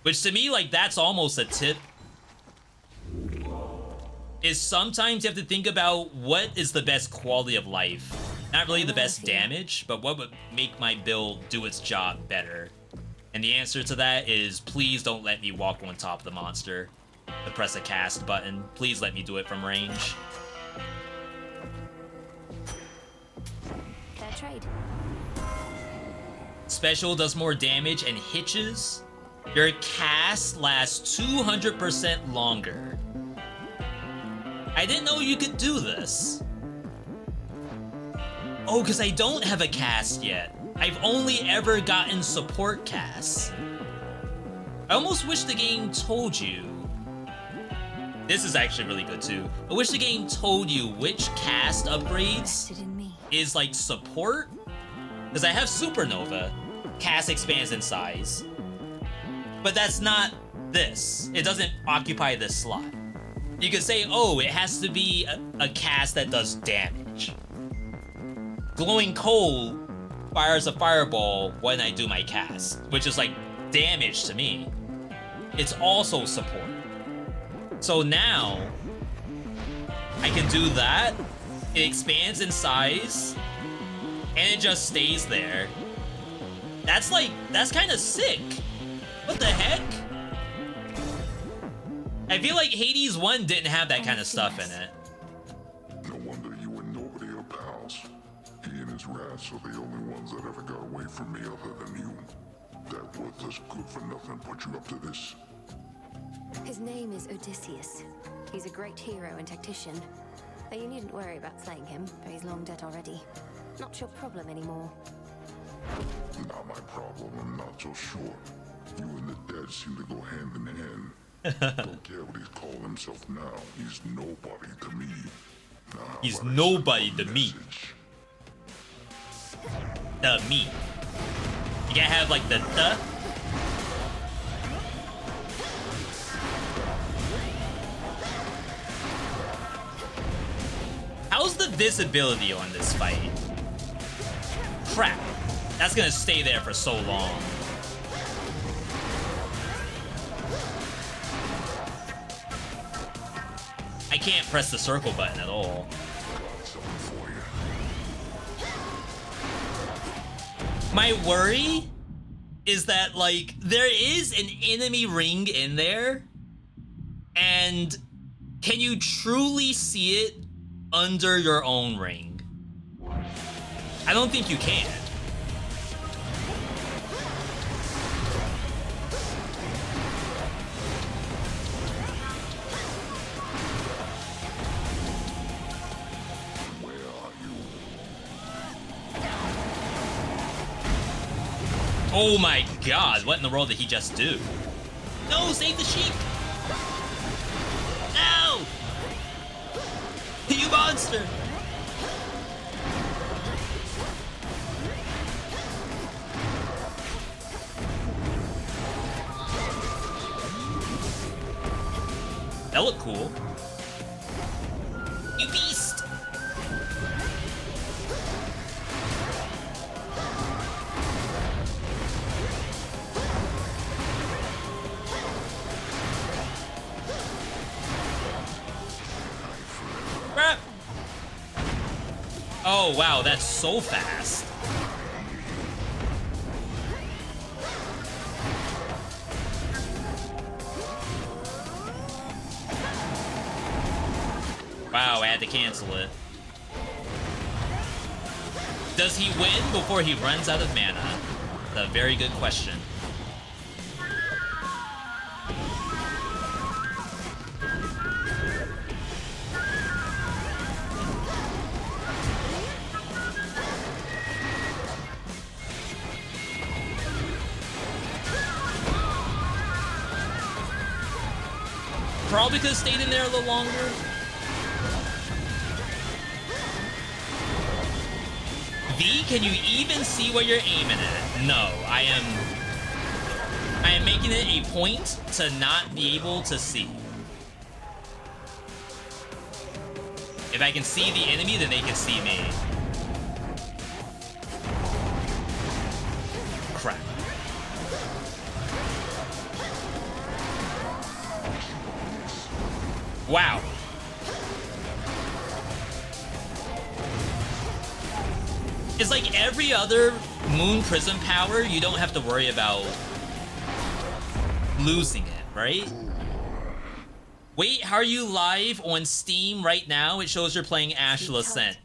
Which to me, like, that's almost a tip. Is sometimes you have to think about what is the best quality of life. Not really the best damage, but what would make my build do its job better. And the answer to that is, please don't let me walk on top of the monster. To press a cast button. Please let me do it from range. Fair trade. Special does more damage and hitches. Your cast lasts 200% longer. I didn't know you could do this. Oh, because I don't have a cast yet. I've only ever gotten support casts. I almost wish the game told you. This is actually really good too. I wish the game told you which cast upgrades is like support. Because I have Supernova. Cast expands in size. But that's not this. It doesn't occupy this slot. You could say, oh, it has to be a cast that does damage. Glowing Coal fires a fireball when I do my cast, which is like damage to me. It's also support. So now I can do that. It expands in size and it just stays there. That's kind of sick. What the heck? I feel like Hades 1 didn't have that kind of stuff in it. No wonder you and nobody are pals. He and his rats are the only ones that ever got away from me other than you. That worthless good for nothing put you up to this. His name is Odysseus. He's a great hero and tactician. But you needn't worry about slaying him, for he's long dead already. Not your problem anymore. Not my problem, I'm not so sure. You and the dead seem to go hand in hand. Don't care what he's calling himself now. He's nobody to me. Now, he's nobody to me. The me. You gotta have like the. How's the visibility on this fight? Crap. That's gonna stay there for so long. I can't press the circle button at all. My worry is that, like, there is an enemy ring in there, and can you truly see it under your own ring? I don't think you can. Oh my god, what in the world did he just do? No, save the sheep! No! You monster! That looked cool. You beast! Crap! Oh wow, that's so fast. Wow, I had to cancel it. Does he win before he runs out of mana? A very good question. Probably could have stayed in there a little longer. V, can you even see what you're aiming at? No, I am making it a point to not be able to see. If I can see the enemy, then they can see me. Crap. Wow. It's like every other Moon Prism power, you don't have to worry about losing it, right? Wait, how are you live on Steam right now? It shows you're playing Astral Ascent.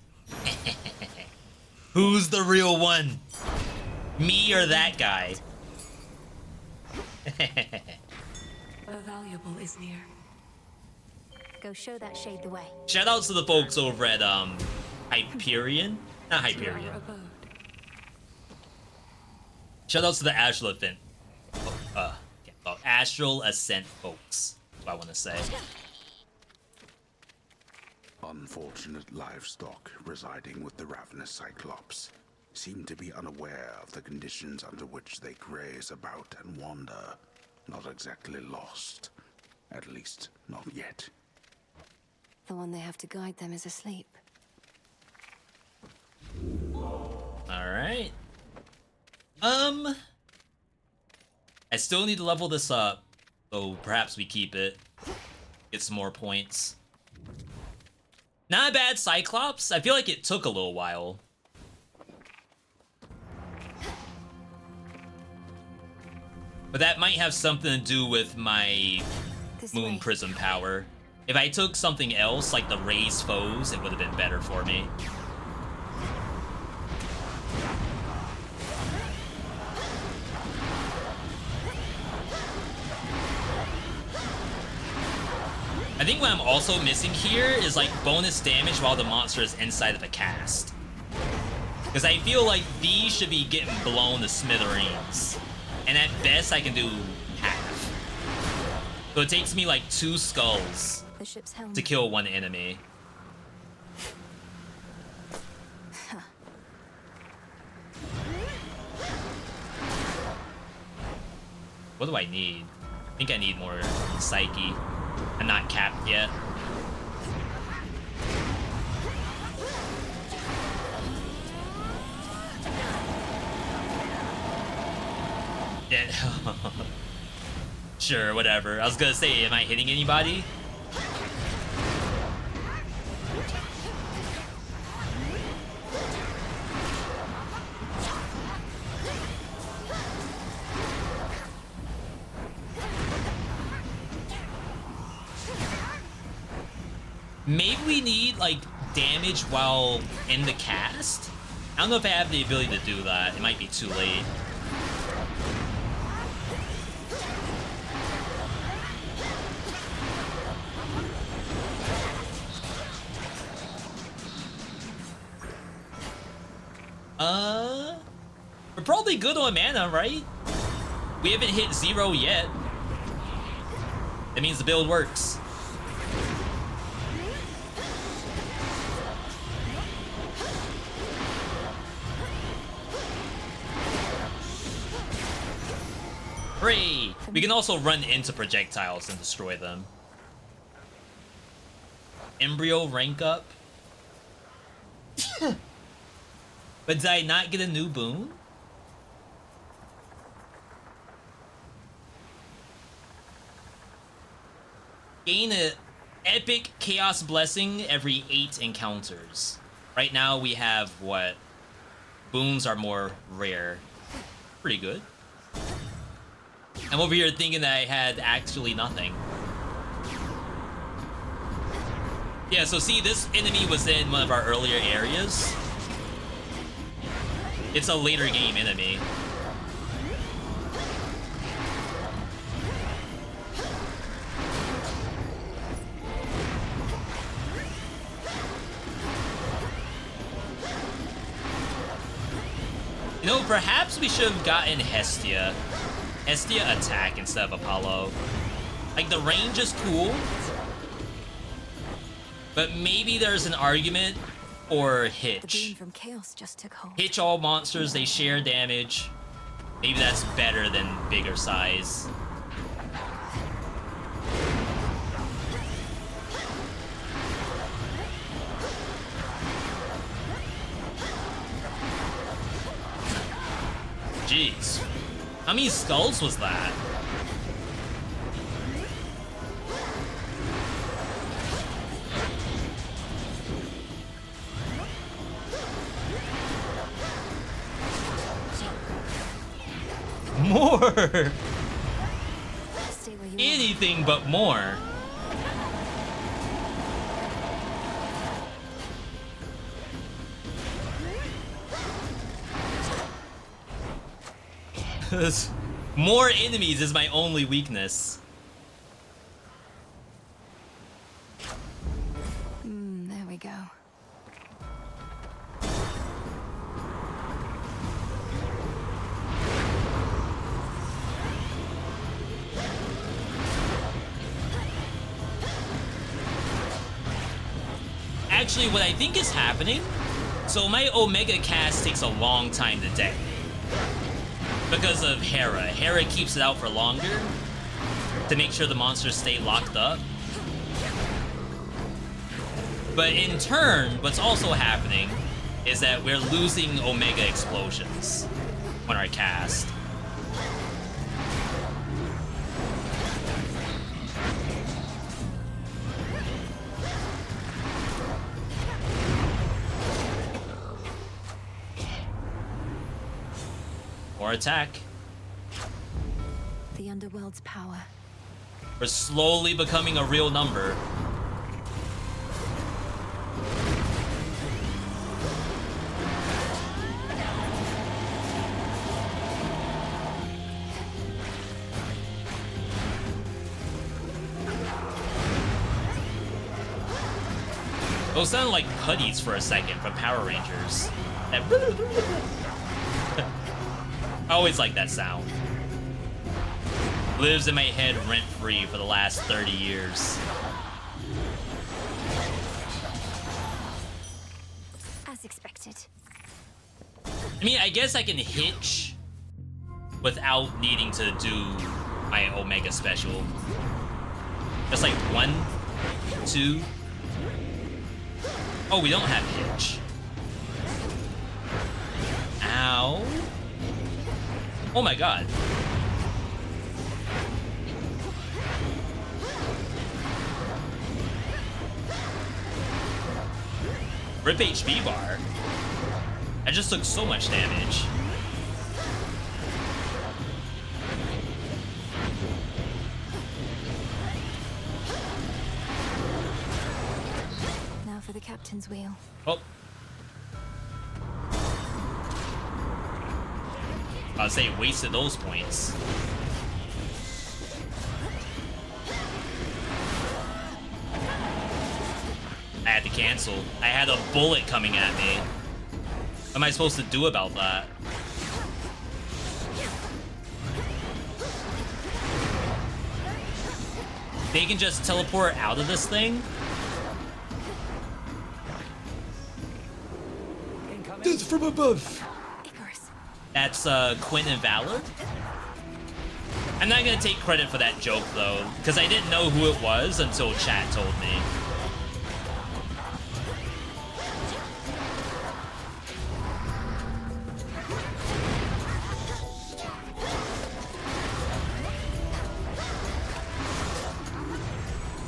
Who's the real one? Me or that guy? The valuable is near. Go show that shade the way. Shout out to the folks over at Hyperion? Not Hyperion. Shout out to the Astral Ascent. Astral Ascent folks. That's what I want to say. Unfortunate livestock residing with the ravenous Cyclops seem to be unaware of the conditions under which they graze about and wander. Not exactly lost. At least, not yet. The one they have to guide them is asleep. Alright. I still need to level this up, so perhaps we keep it. Get some more points. Not a bad Cyclops. I feel like it took a little while. But that might have something to do with my Moon Prism power. If I took something else, like the Raised Foes, it would have been better for me. I think what I'm also missing here is like bonus damage while the monster is inside of a cast. Because I feel like these should be getting blown to smithereens. And at best I can do half. So it takes me like 2 skulls to kill 1 enemy. What do I need? I think I need more Psyche. I'm not capped yet. Yeah. Sure, whatever. I was gonna say, am I hitting anybody? Maybe we need, like, damage while in the cast? I don't know if I have the ability to do that. It might be too late. We're probably good on mana, right? We haven't hit 0 yet. That means the build works. Hooray! We can also run into projectiles and destroy them. Embryo rank up. But did I not get a new boon? Gain an epic chaos blessing every 8 encounters. Right now we have what? Boons are more rare. Pretty good. I'm over here thinking that I had actually nothing. Yeah, so see, this enemy was in one of our earlier areas. It's a later game enemy. You know, perhaps we should have gotten Hestia. Hestia attack instead of Apollo. Like, the range is cool, but maybe there's an argument for Hitch. From chaos just took hold. Hitch all monsters, they share damage. Maybe that's better than bigger size. Jeez. How many skulls was that? More! Anything but more. More enemies is my only weakness. There we go. Actually, what I think is happening, so my Omega cast takes a long time to deck. Because of Hera. Hera keeps it out for longer to make sure the monsters stay locked up. But in turn, what's also happening is that we're losing Omega explosions. when I cast. Or attack. The underworld's power. We're slowly becoming a real number. Those sound like putties for a second from Power Rangers. That I always like that sound. Lives in my head rent-free for the last 30 years. As expected. I mean, I guess I can hitch without needing to do my Omega special. Just like 1, 2. Oh, we don't have hitch. Ow. Oh my god. Rip HP bar. I just took so much damage. Now for the captain's wheel. Oh. I'll say wasted those points. I had to cancel. I had a bullet coming at me. What am I supposed to do about that? They can just teleport out of this thing? Death from above! That's Quinn and Valor? I'm not gonna take credit for that joke though, because I didn't know who it was until chat told me.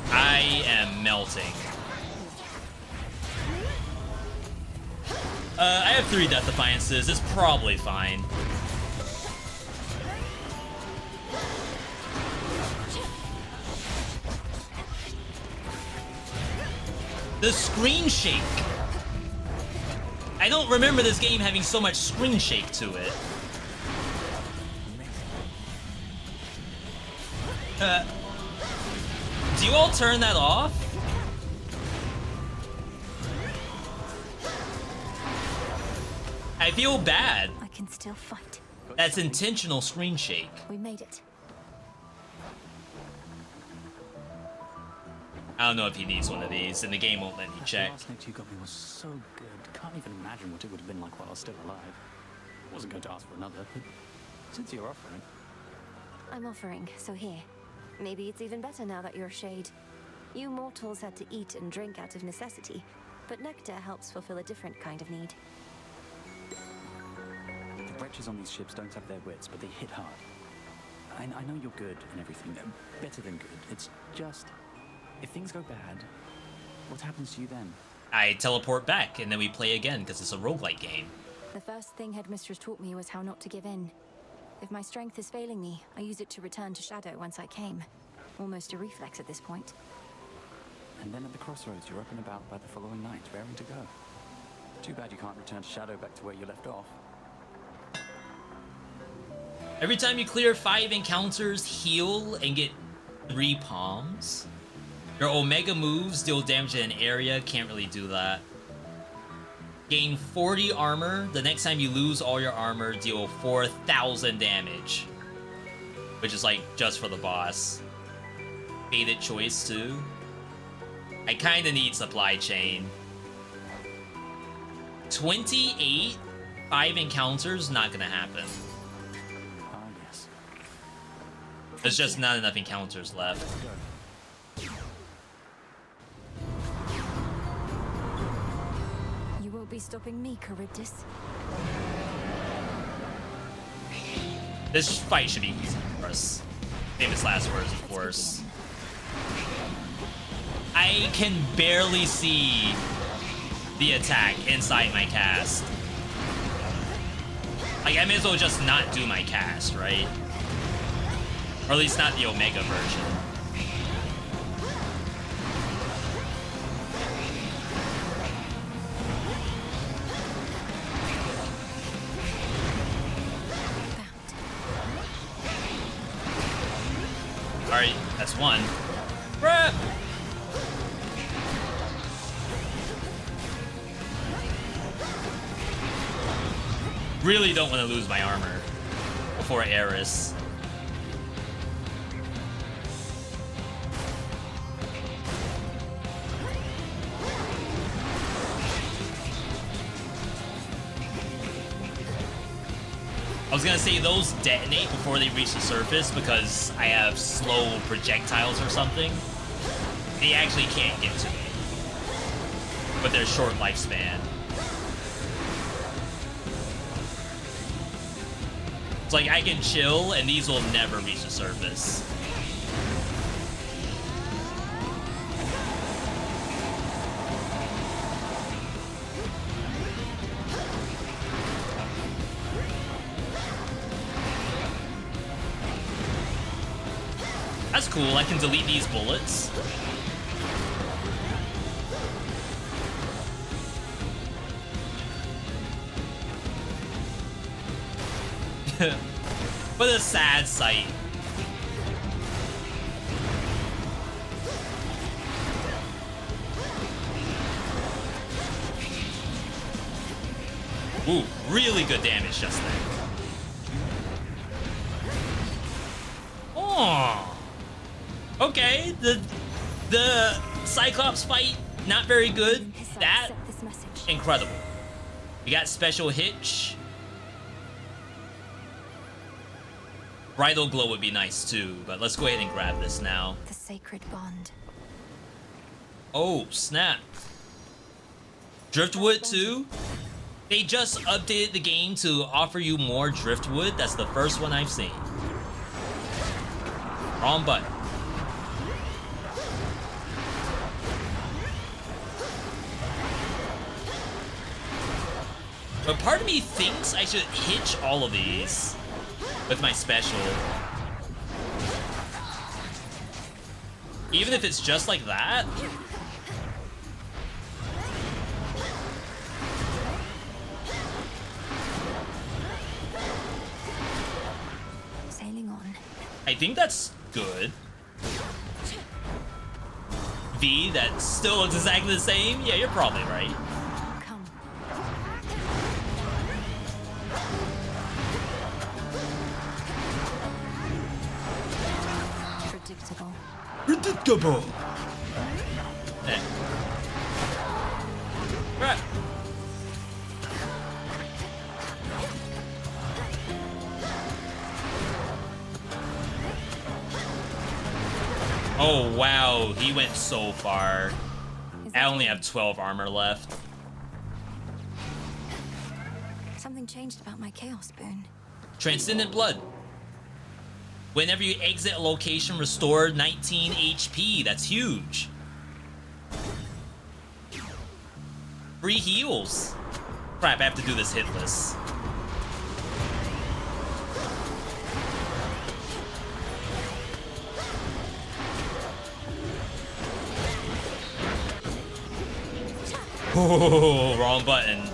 I am melting. I have 3 Death Defiances. It's probably fine. The screen shake. I don't remember this game having so much screen shake to it. Do you all turn that off? I feel bad. I can still fight. That's intentional screen shake. We made it. I don't know if he needs one of these, and the game won't let me check. The last note you got me was so good. Can't even imagine what it would have been like while I was still alive. Wasn't going to ask for another, but since you're offering. I'm offering, so here. Maybe it's even better now that you're a shade. You mortals had to eat and drink out of necessity, but nectar helps fulfill a different kind of need. The wretches on these ships don't have their wits, but they hit hard. I know you're good and everything, better than good. It's just, if things go bad, what happens to you then? I teleport back, and then we play again, because it's a roguelike game. The first thing Headmistress taught me was how not to give in. If my strength is failing me, I use it to return to Shadow whence I came. Almost a reflex at this point. And then at the crossroads, you're up and about by the following night, raring to go. Too bad you can't return Shadow back to where you left off. Every time you clear 5 encounters, heal and get 3 palms. Your Omega moves deal damage in an area, can't really do that. Gain 40 armor. The next time you lose all your armor, deal 4,000 damage. Which is like just for the boss. Fated choice too. I kinda need supply chain. 28? 5 encounters? Not gonna happen. Yes. There's just not enough encounters left. You won't be stopping me, Charybdis. This fight should be easy for us. Famous last words, of course. I can barely see the attack inside my cast. Like, I may as well just not do my cast, right? Or at least not the Omega version. Alright, that's one. Bruh! Really don't want to lose my armor before Eris. I was gonna say those detonate before they reach the surface because I have slow projectiles or something. They actually can't get to me with their short lifespan. It's like I can chill and these will never reach the surface. That's cool, I can delete these bullets. But a sad sight. Ooh, really good damage just then. Oh. Okay, the Cyclops fight, not very good. That, incredible. We got special hitch. Bridal glow would be nice too, but let's go ahead and grab this now. The sacred bond. Oh, snap. Driftwood too? They just updated the game to offer you more driftwood. That's the first one I've seen. Wrong button. But part of me thinks I should hitch all of these with my special. Even if it's just like that. Sailing on. I think that's good. V, that still looks exactly the same? Yeah, you're probably right. Predictable. Hey. Right. Oh wow, he went so far. I only have 12 armor left. Something changed about my chaos boon. Transcendent blood. Whenever you exit a location, restore 19 HP. That's huge. Free heals. Crap, I have to do this hitless. Oh, wrong button.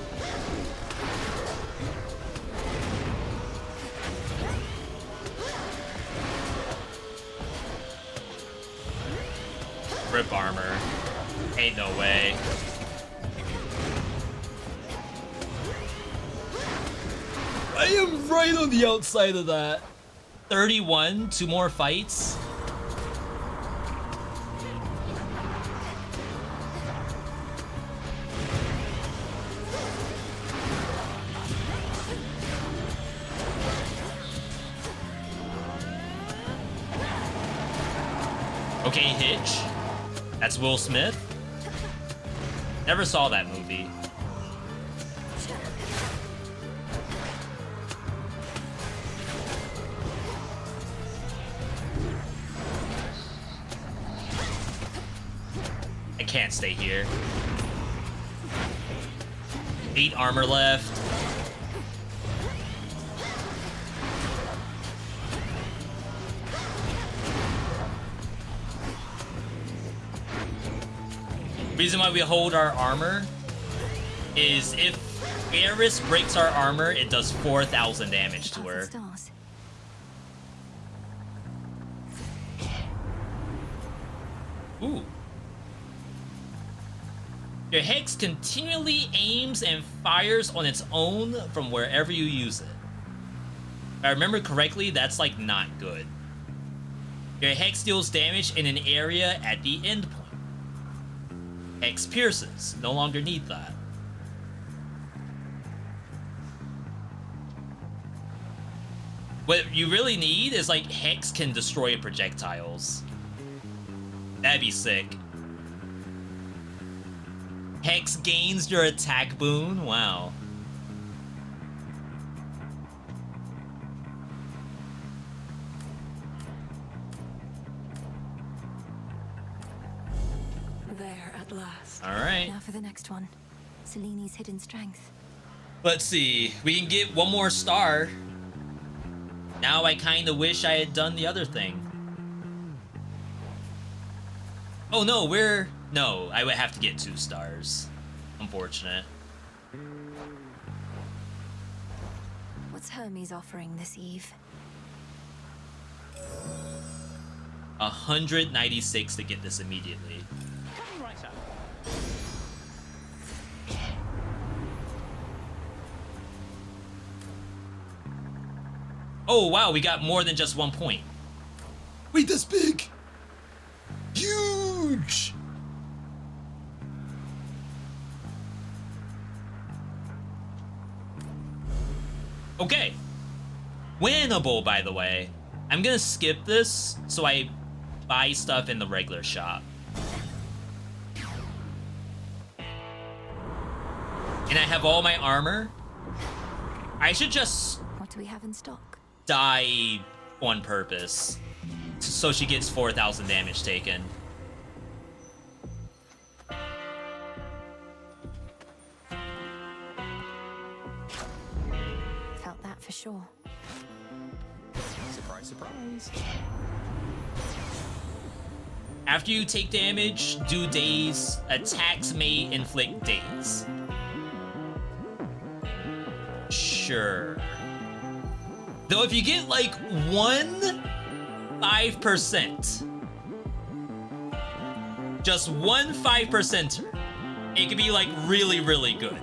Rip armor. Ain't no way. I am right on the outside of that. 31, 2 more fights. Okay, Hitch. That's Will Smith. Never saw that movie. can't stay here. 8 armor left. Reason why we hold our armor is if Eris breaks our armor, it does 4,000 damage to her. Ooh. Your hex continually aims and fires on its own from wherever you use it. If I remember correctly, that's like not good. Your hex deals damage in an area at the end point. Hex pierces. No longer need that. What you really need is like Hex can destroy projectiles. That'd be sick. Hex gains your attack boon. Wow. There at last. All right. Now for the next one. Slimy's hidden strength. Let's see. We can get one more star. Now I kind of wish I had done the other thing. Oh no, no, I would have to get 2 stars. Unfortunate. What's Hermes offering this eve? 196 to get this immediately. Coming right up. Oh wow, we got more than just 1 point. Wait, that's big! Huge! Okay. Winnable, by the way. I'm gonna skip this so I buy stuff in the regular shop. And I have all my armor. I should just What do we have in stock? die on purpose so she gets 4,000 damage taken. Felt that for sure. Surprise, surprise. After you take damage, do daze. Attacks may inflict daze. Sure. Though if you get like 5%, just 5%, it could be like really, really good.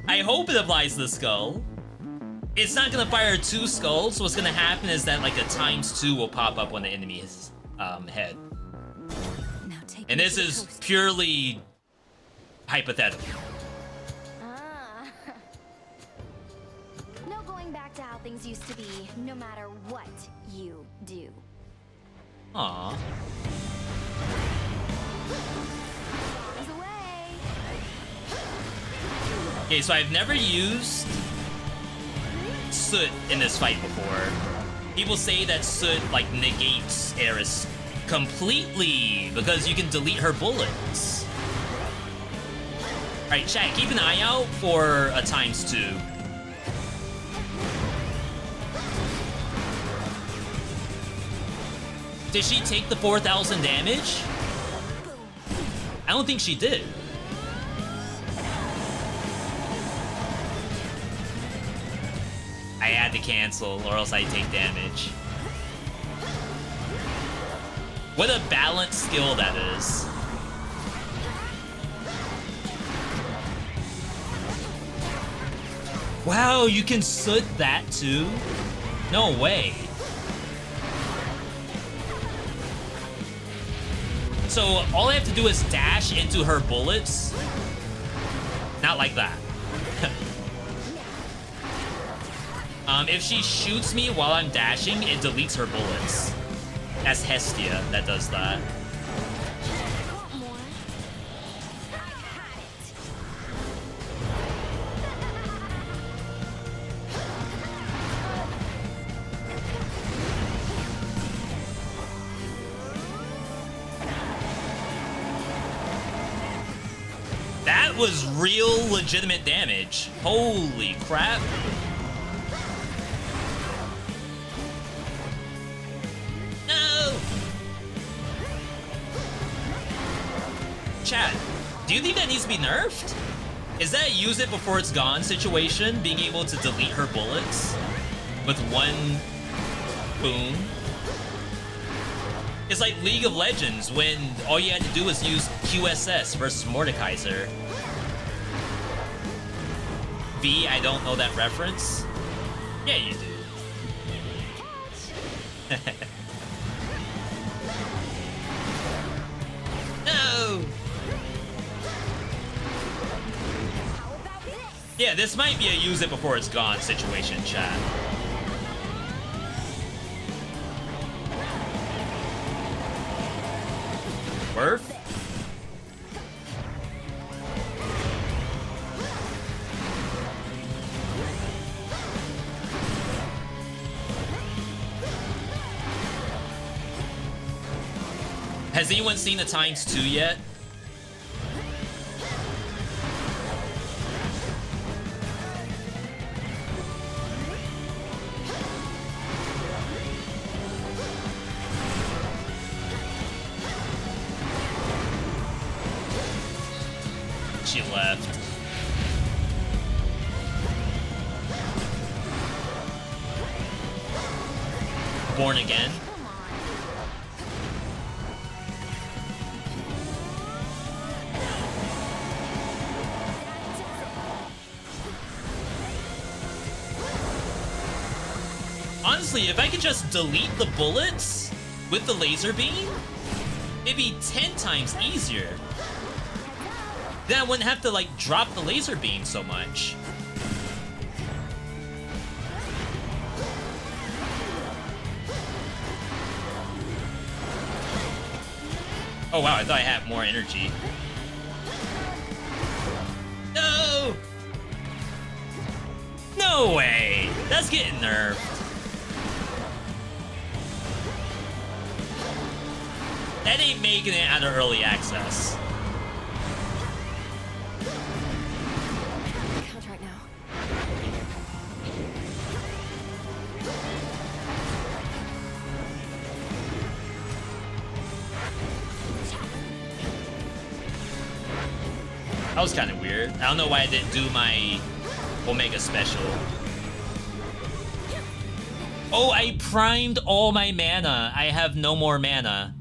I hope it applies to the skull. It's not gonna fire 2 skulls, so what's gonna happen is that like a ×2 will pop up on the enemy's head. And this is purely hypothetical. No going back to how things used to be, no matter what you do. Aww. He's away. Okay, so I've never used Soot in this fight before. People say that Soot like negates Eris completely because you can delete her bullets. Alright, chat, keep an eye out for a ×2. Did she take the 4,000 damage? I don't think she did. I had to cancel or else I'd take damage. What a balanced skill that is. Wow, you can Soot that too? No way. So all I have to do is dash into her bullets. Not like that. If she shoots me while I'm dashing, it deletes her bullets. That's Hestia that does that. That was real legitimate damage. Holy crap. No! Chat, do you think that needs to be nerfed? Is that a use it before it's gone situation? Being able to delete her bullets with one boom? It's like League of Legends when all you had to do was use QSS versus Mordekaiser. V, I don't know that reference. Yeah, you do. No! Yeah, this might be a use it before it's gone situation, chat. Worth? Has anyone seen the ×2 yet? She left. Born again. Honestly, if I could just delete the bullets with the laser beam, it'd be 10 times easier. Then I wouldn't have to, like, drop the laser beam so much. Oh wow, I thought I had more energy. No! No way! That's getting nerfed. That ain't making it out of early access. Count right now. That was kind of weird. I don't know why I didn't do my Omega special. Oh, I primed all my mana. I have no more mana.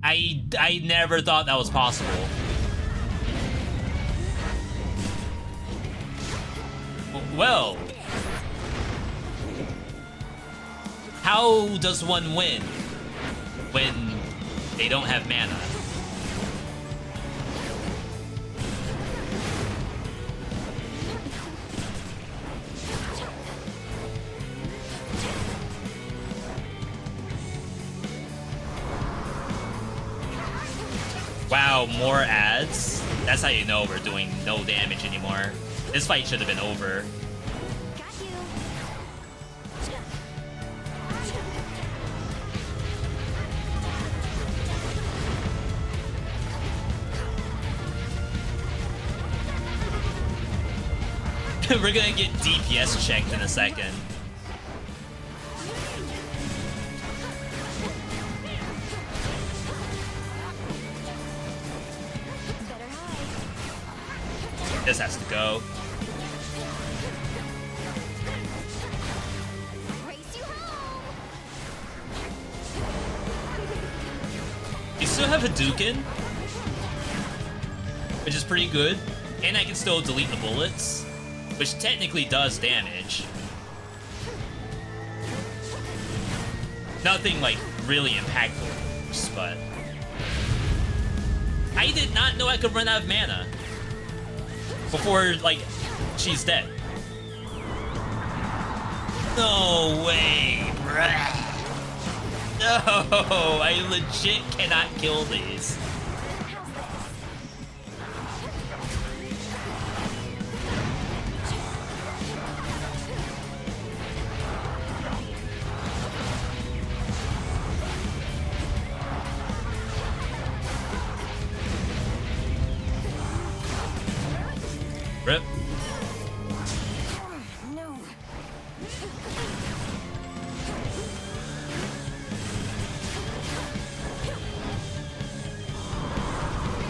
I never thought that was possible. Well, how does one win when they don't have mana? Wow, more ads? That's how you know we're doing no damage anymore. This fight should have been over. We're gonna get DPS checked in a second. This has to go. You still have Hadouken, which is pretty good, and I can still delete the bullets, which technically does damage. Nothing like really impactful, but I did not know I could run out of mana before, like, she's dead. No way, bruh. No, I legit cannot kill these.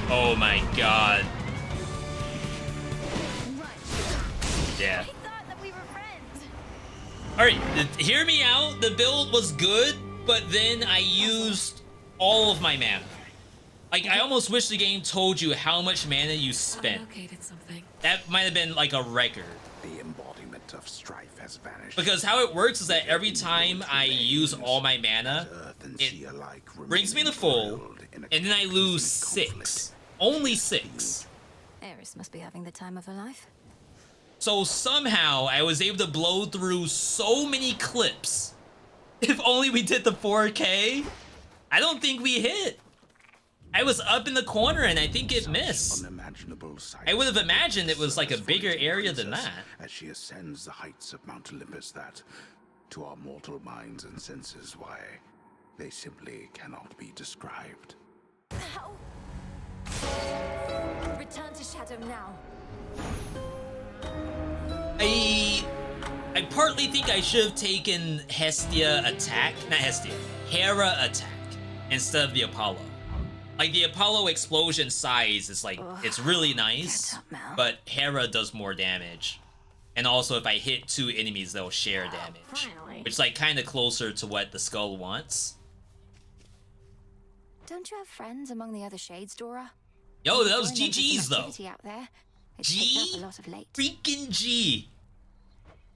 Oh my god. Yeah. Alright, hear me out. The build was good, but then I used all of my mana. Like, I almost wish the game told you how much mana you spent. That might have been like a record. The embodiment of strife has vanished. Because how it works is that every time I use all my mana, it brings me to full, and then I lose 6. Only 6. Eris must be having the time of her life. So somehow I was able to blow through so many clips. If only we did the 4K. I don't think we hit. I was up in the corner and I think it missed. I would have imagined it was like a bigger area than that. As she ascends the heights of Mount Olympus that, to our mortal minds and senses, why, they simply cannot be described. Return to Shadow now. I partly think I should have taken Hestia attack, not Hestia, Hera attack instead of the Apollo. Like the Apollo explosion size is like, it's really nice, but Hera does more damage. And also if I hit 2 enemies, they'll share damage, which is like kind of closer to what the skull wants. Don't you have friends among the other shades, Dora? Yo, that was GG's though. Out there. G? Freaking G.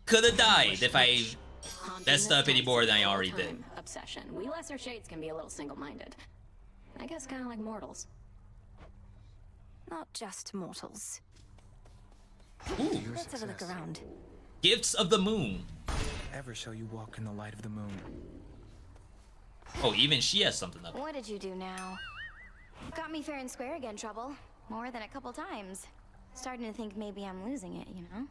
Could have died if I messed up any more than I already did. Obsession. We lesser shades can be a little single-minded. I guess kind of like mortals. Not just mortals. Ooh. Let's have a look around. Gifts of the moon. Ever shall you walk in the light of the moon? Oh, even she has something up. What did you do now? Got me fair and square again, Trouble. More than a couple times. Starting to think maybe I'm losing it, you know?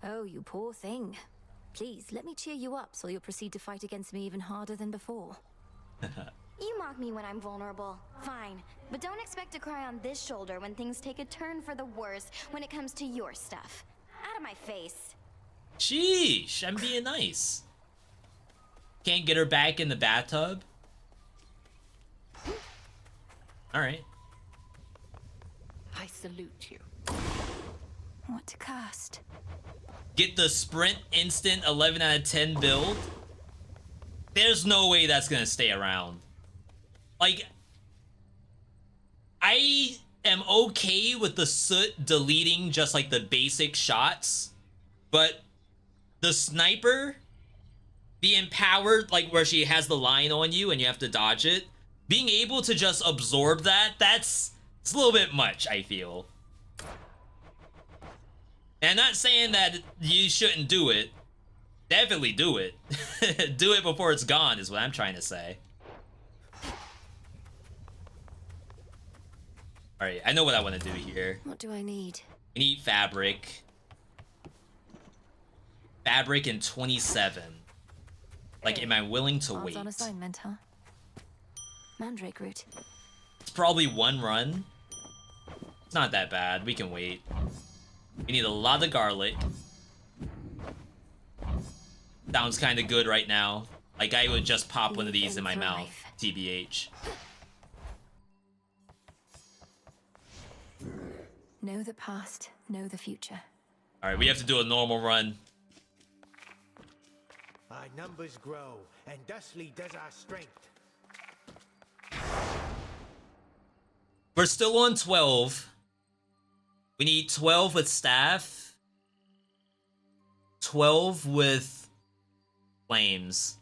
Oh, you poor thing. Please, let me cheer you up so you'll proceed to fight against me even harder than before. You mock me when I'm vulnerable. Fine. But don't expect to cry on this shoulder when things take a turn for the worse when it comes to your stuff. Out of my face. Sheesh, I'm being nice. Can't get her back in the bathtub? Alright. I salute you. What to cast? Get the sprint instant 11 out of 10 build? There's no way that's gonna stay around. Like, I am okay with the soot deleting just like the basic shots, but the sniper being powered, like where she has the line on you and you have to dodge it, being able to just absorb that, it's a little bit much, I feel. And I'm not saying that you shouldn't do it. Definitely do it. Do it before it's gone is what I'm trying to say. Alright, I know what I want to do here. What do I need? We need fabric. Fabric in 27. Like, am I willing to wait? On assignment, huh? Mandrake root. It's probably 1 run. It's not that bad. We can wait. We need a lot of garlic. Sounds kind of good right now. Like I would just pop one of these in my mouth. TBH. Know the past, know the future. Alright, we have to do a normal run. Our numbers grow, and thusly does our strength. We're still on 12. We need 12 with staff. 12 with flames.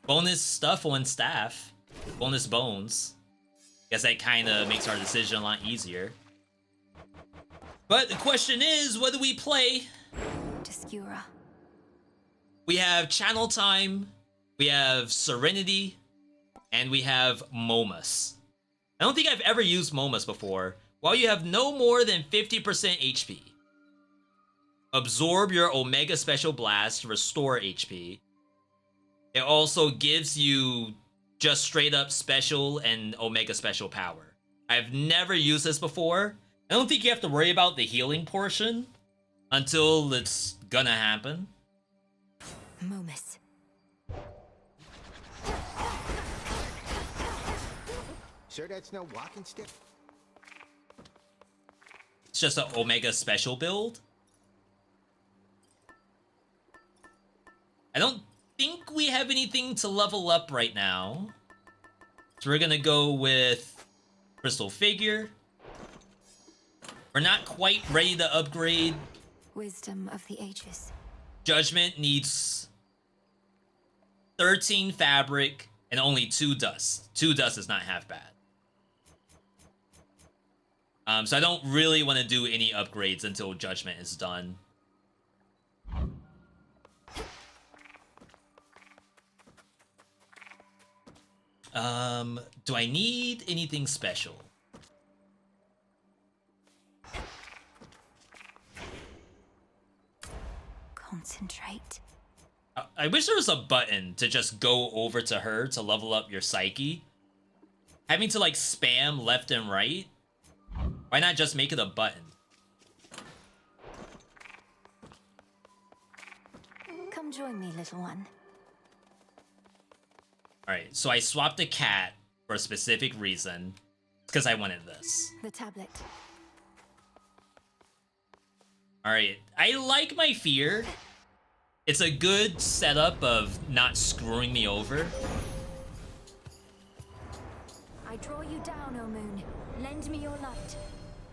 Bonus stuff on staff. Bonus bones. Guess that kind of makes our decision a lot easier. But the question is, what do we play? Discura. We have Channel Time, we have Serenity, and we have Momus. I don't think I've ever used Momus before. While you have no more than 50% HP. Absorb your Omega Special Blast to restore HP. It also gives you just straight up special and Omega Special power. I've never used this before. I don't think you have to worry about the healing portion until it's gonna happen. Momus. Sure that's no walking stick? It's just an Omega special build. I don't think we have anything to level up right now. So we're gonna go with Crystal Figure. We're not quite ready to upgrade. Wisdom of the ages. Judgment needs 13 fabric and only 2 dust. 2 dust is not half bad. So I don't really want to do any upgrades until Judgment is done. Do I need anything special? Concentrate. I wish there was a button to just go over to her to level up your psyche. Having to like spam left and right. Why not just make it a button? Come join me, little one. Alright, so I swapped a cat for a specific reason. Because I wanted this. The tablet. Alright, I like my fear. It's a good setup of not screwing me over. I draw you down, O moon. Lend me your light.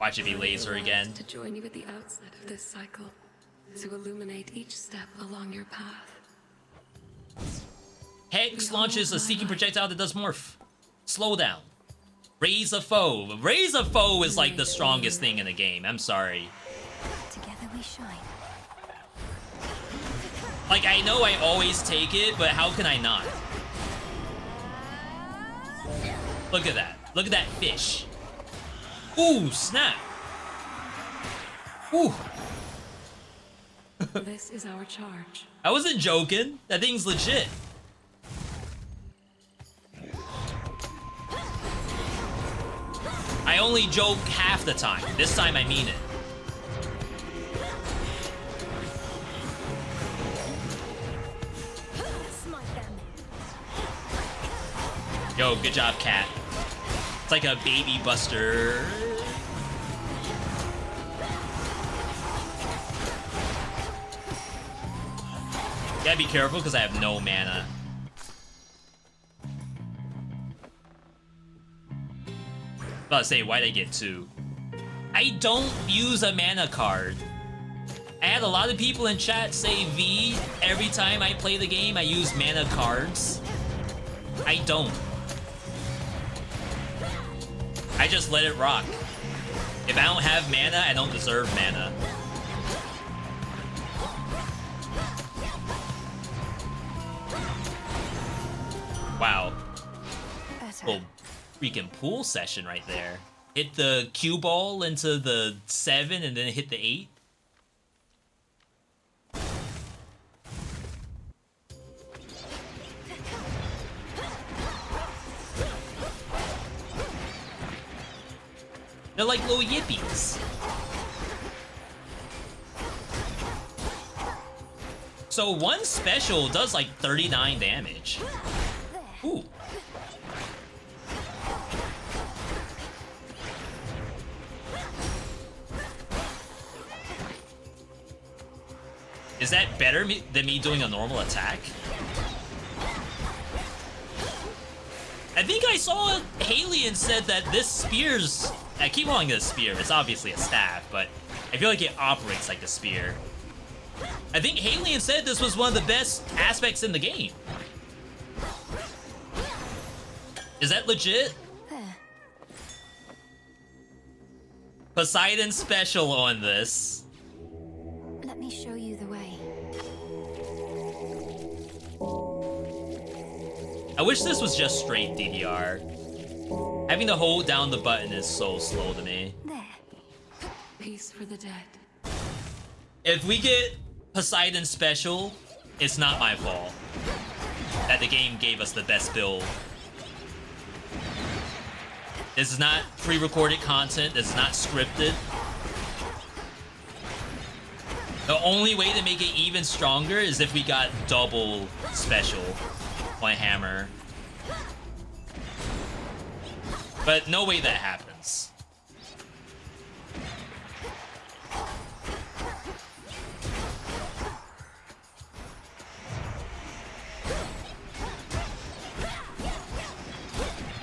Watch it be laser again. To join you at the outset of this cycle, to illuminate each step along your path. Hex launches a seeking projectile that does morph. Slow down. Raise a foe. Raise a foe is like the strongest thing in the game. I'm sorry. Together we shine. Like, I know I always take it, but how can I not? Look at that. Look at that fish. Ooh, snap. Ooh. This is our charge. I wasn't joking. That thing's legit. I only joke half the time. This time I mean it. Yo, good job, cat. It's like a baby buster. Gotta be careful because I have no mana. About to say, why'd I get 2? I don't use a mana card. I had a lot of people in chat say, V, every time I play the game, I use mana cards. I don't. I just let it rock. If I don't have mana, I don't deserve mana. Wow. Little freaking pool session right there. Hit the cue ball into the 7 and then hit the 8. They're like little yippies. So one special does like 39 damage. Ooh. Is that better than me doing a normal attack? I think I saw Haley said that this spear's... I keep calling it a spear. It's obviously a staff, but I feel like it operates like a spear. I think Haley said this was one of the best aspects in the game. Is that legit? Poseidon special on this. Let me show you the way. I wish this was just straight DDR. Having to hold down the button is so slow to me. There. Peace for the dead. If we get Poseidon special, it's not my fault that the game gave us the best build. This is not pre-recorded content. This is not scripted. The only way to make it even stronger is if we got double special on Hammer. But no way that happens.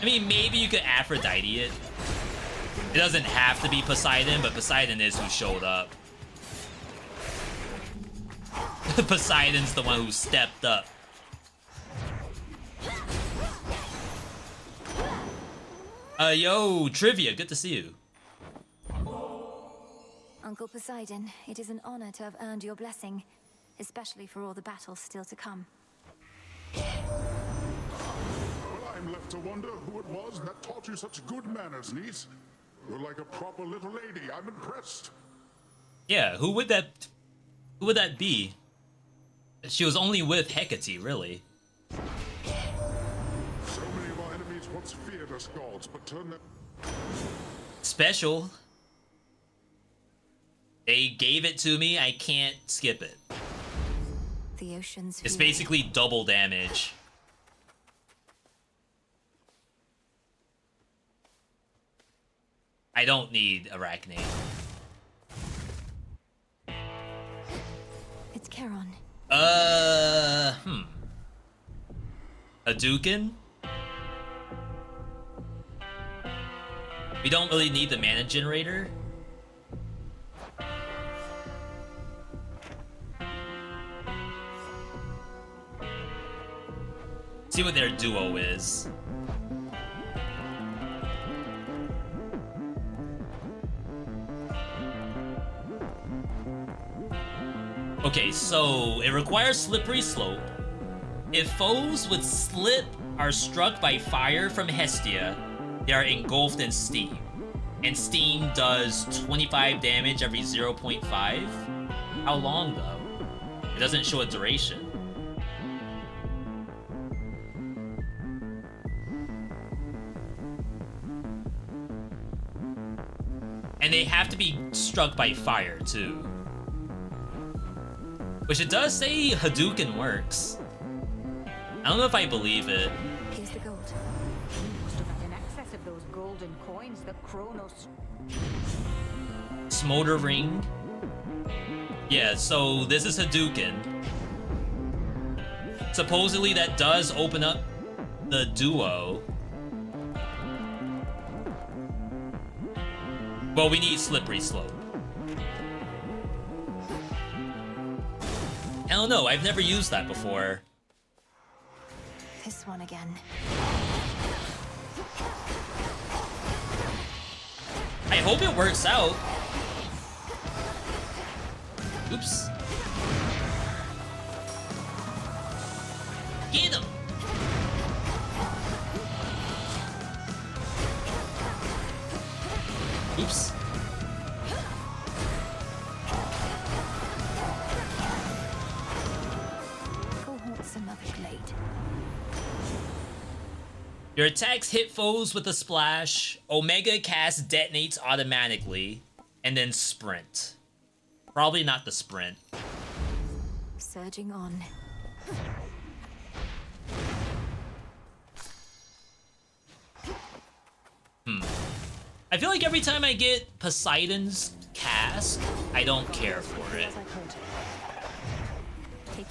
I mean, maybe you could Aphrodite it. It doesn't have to be Poseidon, but Poseidon is who showed up. Poseidon's the one who stepped up. Yo, Trivia, good to see you. Uncle Poseidon, it is an honor to have earned your blessing, especially for all the battles still to come. Well, I'm left to wonder who it was that taught you such good manners, niece. You're like a proper little lady. I'm impressed. Yeah, who would that be? She was only with Hecate, really. So many of our enemies once feared us gods, but turned them... Special. They gave it to me, I can't skip it. The ocean's It's fury. basically double damage. I don't need Arachne. It's Charon. Hadouken? We don't really need the mana generator. See what their duo is. Okay, so it requires Slippery Slope. If foes with Slip are struck by fire from Hestia, they are engulfed in steam. And steam does 25 damage every 0.5. How long, though? It doesn't show a duration. And they have to be struck by fire, too. Which it does say Hadouken works. I don't know if I believe it. Here's the gold. You must have had in excess of those golden coins that Kronos... Smolder Ring. Yeah, so this is Hadouken. Supposedly that does open up the duo. Well, we need Slippery Slope. I don't know, I've never used that before. This one again. I hope it works out. Oops. Get him! Oops. Go haunt some other glade. Your attacks hit foes with a splash. Omega cast detonates automatically. And then sprint. Probably not the sprint. Surging on. I feel like every time I get Poseidon's cast, I don't care for it.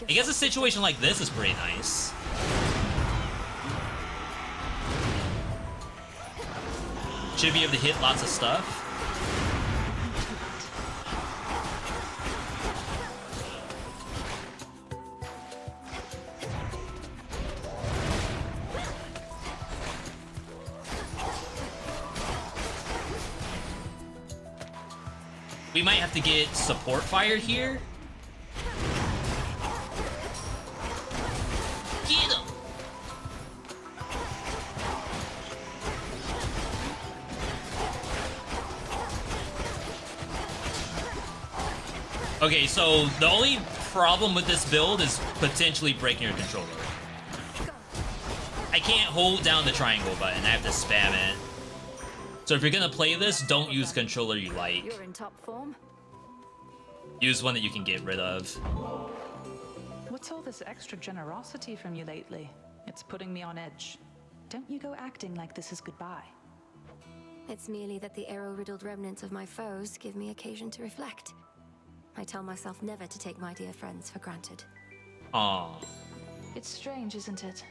I guess a situation like this is pretty nice. Should be able to hit lots of stuff. We might have to get support fire here. Get him! Okay, so the only problem with this build is potentially breaking your controller. I can't hold down the triangle button, I have to spam it. So if you're gonna play this, don't use the controller you like. You're in top form. Use one that you can get rid of. What's all this extra generosity from you lately? It's putting me on edge. Don't you go acting like this is goodbye. It's merely that the arrow-riddled remnants of my foes give me occasion to reflect. I tell myself never to take my dear friends for granted. Aww. It's strange, isn't it?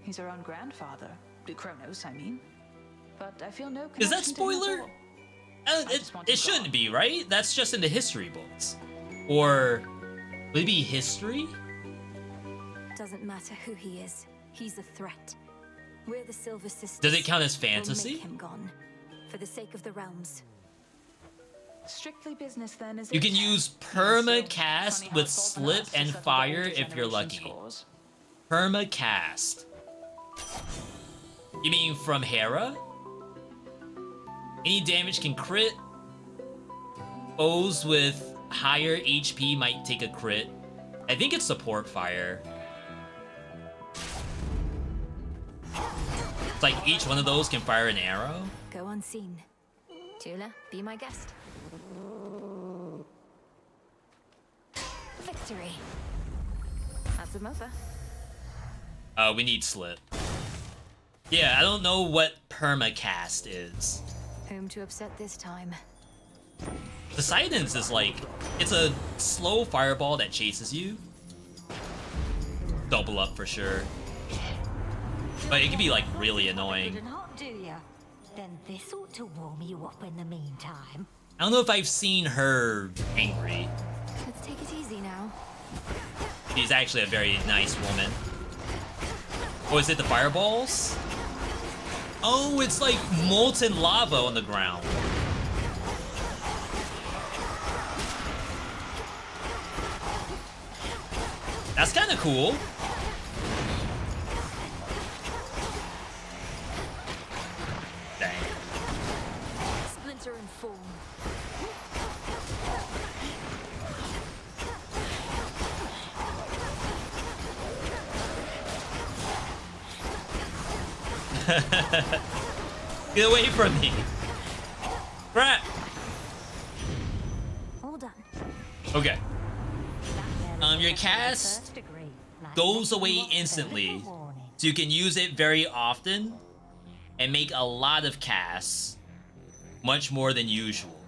He's our own grandfather. Kronos, I mean. But I feel no connection Is that to him spoiler? at all. It shouldn't be, right? That's just in the history books. Or maybe history? Doesn't matter who he is. He's a threat. We're the Silver Sisters. Does it count as We'll fantasy? make him gone. For the sake of the realms. Strictly business then, is You it? can use permacast with slip and fire if you're lucky. Permacast. You mean from Hera? Any damage can crit. Foes with higher HP might take a crit. I think it's support fire. It's like each one of those can fire an arrow. Go unseen. Tula, be my guest. Victory. That's him over. We need slip. Yeah, I don't know what permacast is. Whom to upset this time? Poseidon's is like, it's a slow fireball that chases you. Double up for sure. But it can be like really annoying. Not, do ya? Then this ought to warm you up in the meantime. I don't know if I've seen her angry. Let's take it easy now. She's actually a very nice woman. Oh, is it the fireballs? Oh, it's like molten lava on the ground. That's kind of cool. Dang. Splinter and form. Get away from me. Crap. All done. Okay. Your cast goes away instantly, so you can use it very often and make a lot of casts, much more than usual.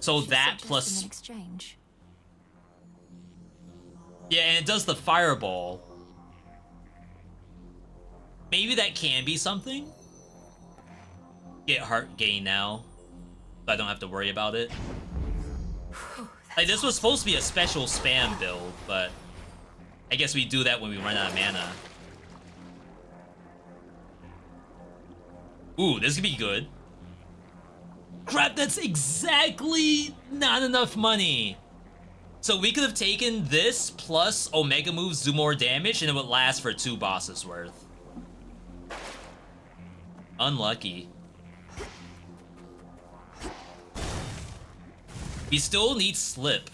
So that plus, An exchange. yeah, and it does the fireball. Maybe that can be something. Get heart gain now, so I don't have to worry about it. Like, this was supposed to be a special spam build, but I guess we do that when we run out of mana. Ooh, this could be good. Crap, that's exactly not enough money. So we could have taken this plus Omega moves do more damage and it would last for 2 bosses worth. Unlucky. We still need slip.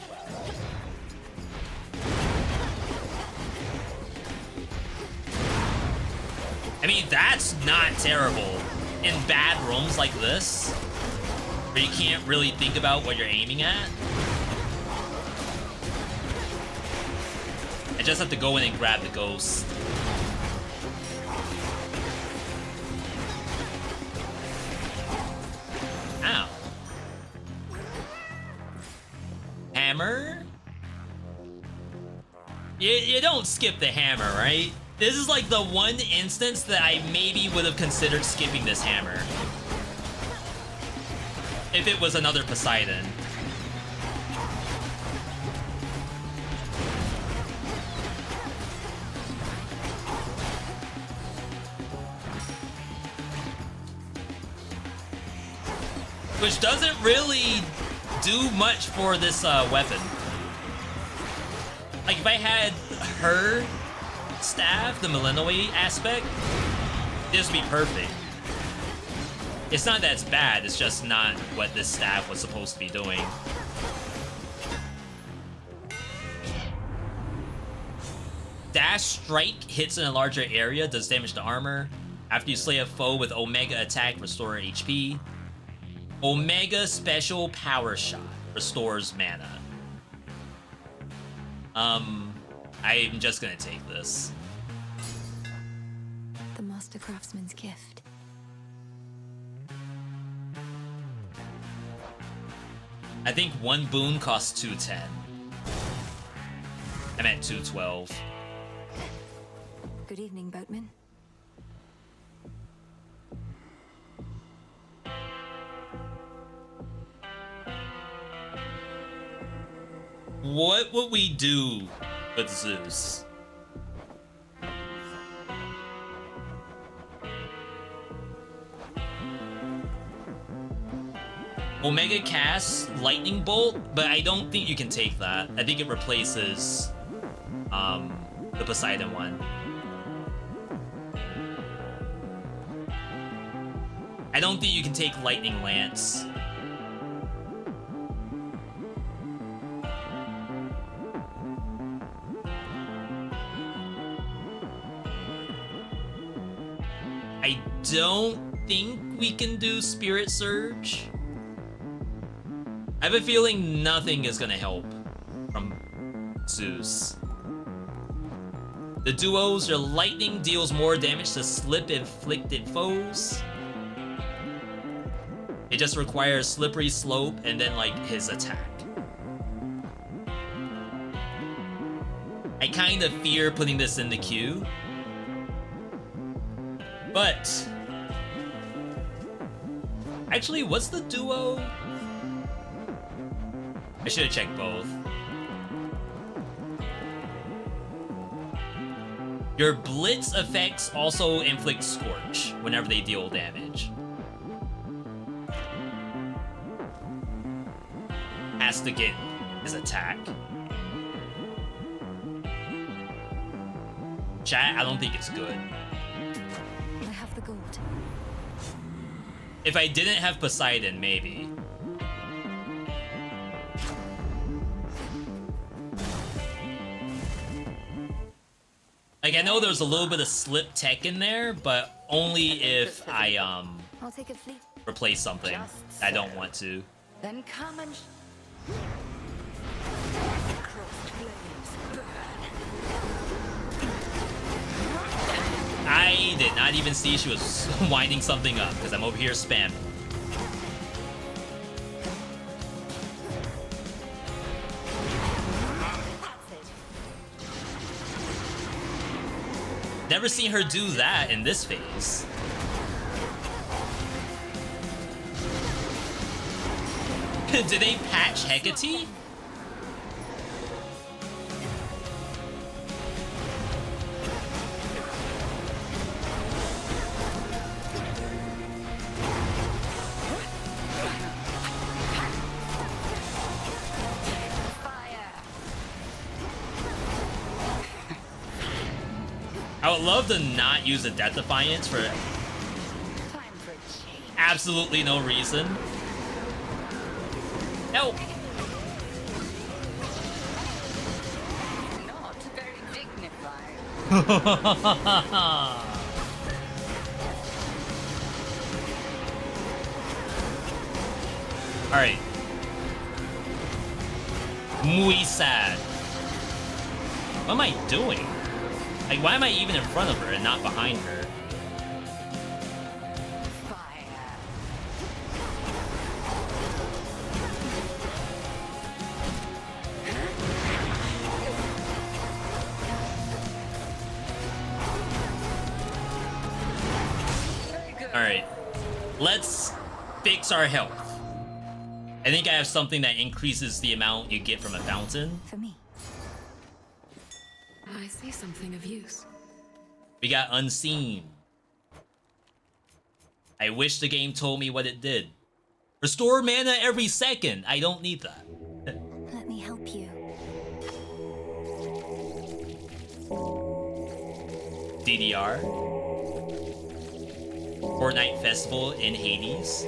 I mean, that's not terrible. In bad rooms like this, where you can't really think about what you're aiming at. I just have to go in and grab the ghost. Ow. Hammer? You don't skip the hammer, right? This is like the one instance that I maybe would have considered skipping this hammer. If it was another Poseidon. Which doesn't really do much for this weapon. Like, if I had her staff, the Millennium aspect, this would be perfect. It's not that it's bad, it's just not what this staff was supposed to be doing. Dash Strike hits in a larger area, does damage to armor. After you slay a foe with Omega Attack, restore HP. Omega Special Power Shot restores mana. I'm just gonna take this. The Master Craftsman's gift. I think one boon costs 210. I meant 212. Good evening, boatman. What would we do with Zeus? Omega casts Lightning Bolt, but I don't think you can take that. I think it replaces the Poseidon one. I don't think you can take Lightning Lance. I don't think we can do Spirit Surge. I have a feeling nothing is gonna help from Zeus. The duos, your lightning deals more damage to slip-inflicted foes. It just requires Slippery Slope and then, like, his attack. I kind of fear putting this in the queue. But... actually, what's the duo? I should have checked both. Your Blitz effects also inflict Scorch whenever they deal damage. Has to get his attack. Chat, I don't think it's good. I have the gold. If I didn't have Poseidon, maybe. Like, I know there's a little bit of slip tech in there, but only if I, I'll take a fleet. replace something I don't want to. Then come and... I did not even see she was winding something up, because I'm over here spamming. Never seen her do that in this phase. Did they patch Hecate? I would love to not use a Death Defiance for absolutely no reason. Help! Not very dignified. Alright. Muy sad. What am I doing? Like, why am I even in front of her and not behind her? Alright. Let's fix our health. I think I have something that increases the amount you get from a fountain. For me. I see something of use. We got Unseen. I wish the game told me what it did. Restore mana every second. I don't need that. Let me help you. DDR. Fortnite Festival in Hades.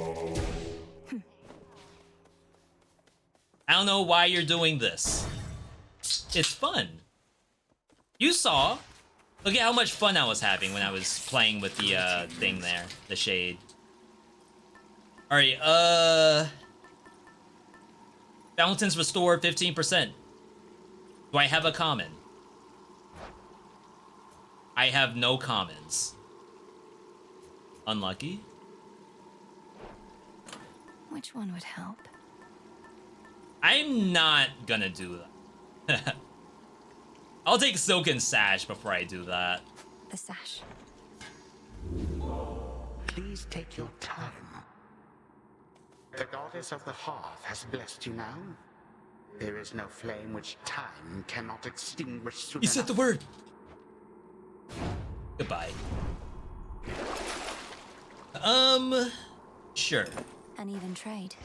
I don't know why you're doing this. It's fun. You saw. Look at how much fun I was having when I was playing with the thing there, the shade. Alright, fountains restore 15%. Do I have a common? I have no commons. Unlucky. Which one would help? I'm not gonna do that. I'll take Silk and Sash before I do that. The sash. Please take your time. The goddess of the hearth has blessed you now. There is no flame which time cannot extinguish soon He said the word. Goodbye. Sure. An even trade.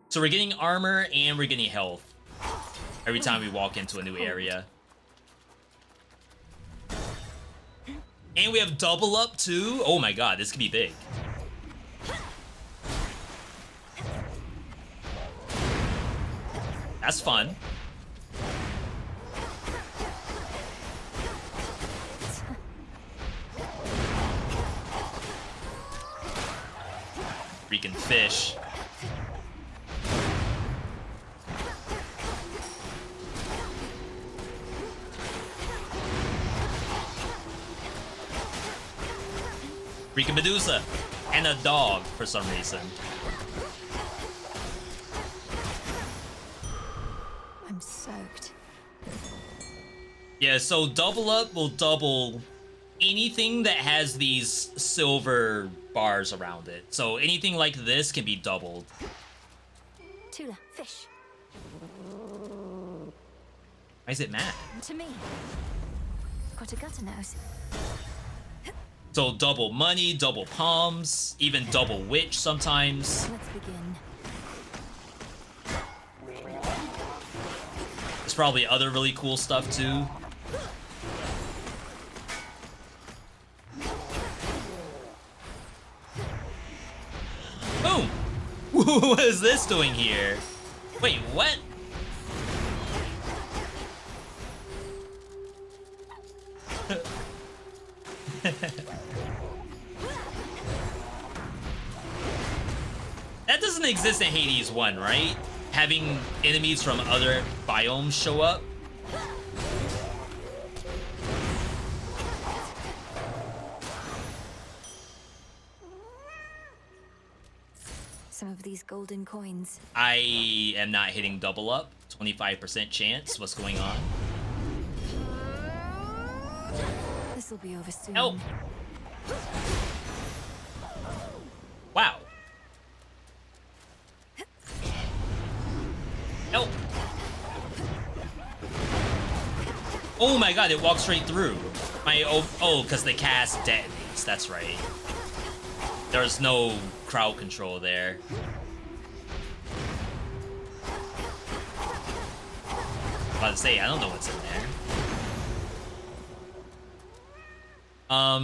So we're getting armor and we're getting health every time we walk into a new area. And we have double up too. Oh my god, this could be big. That's fun. Freaking fish. Freaking Medusa. And a dog for some reason. I'm soaked. Yeah, so double up will double anything that has these silver bars around it. So anything like this can be doubled. Tula, fish. Why is it mad? To me. Got a gutter nose. So double money, double palms, even double witch sometimes. Let's begin. There's probably other really cool stuff too. Boom! What is this doing here? Wait, what? That doesn't exist in Hades 1, right? Having enemies from other biomes show up? Some of these golden coins. I am not hitting double up. 25% chance. What's going on? This'll be over soon. Help! Wow. Help! Oh my god, it walks straight through. Oh, because the cast detonates. That's right. There's no crowd control there. About to say, I don't know what's in there.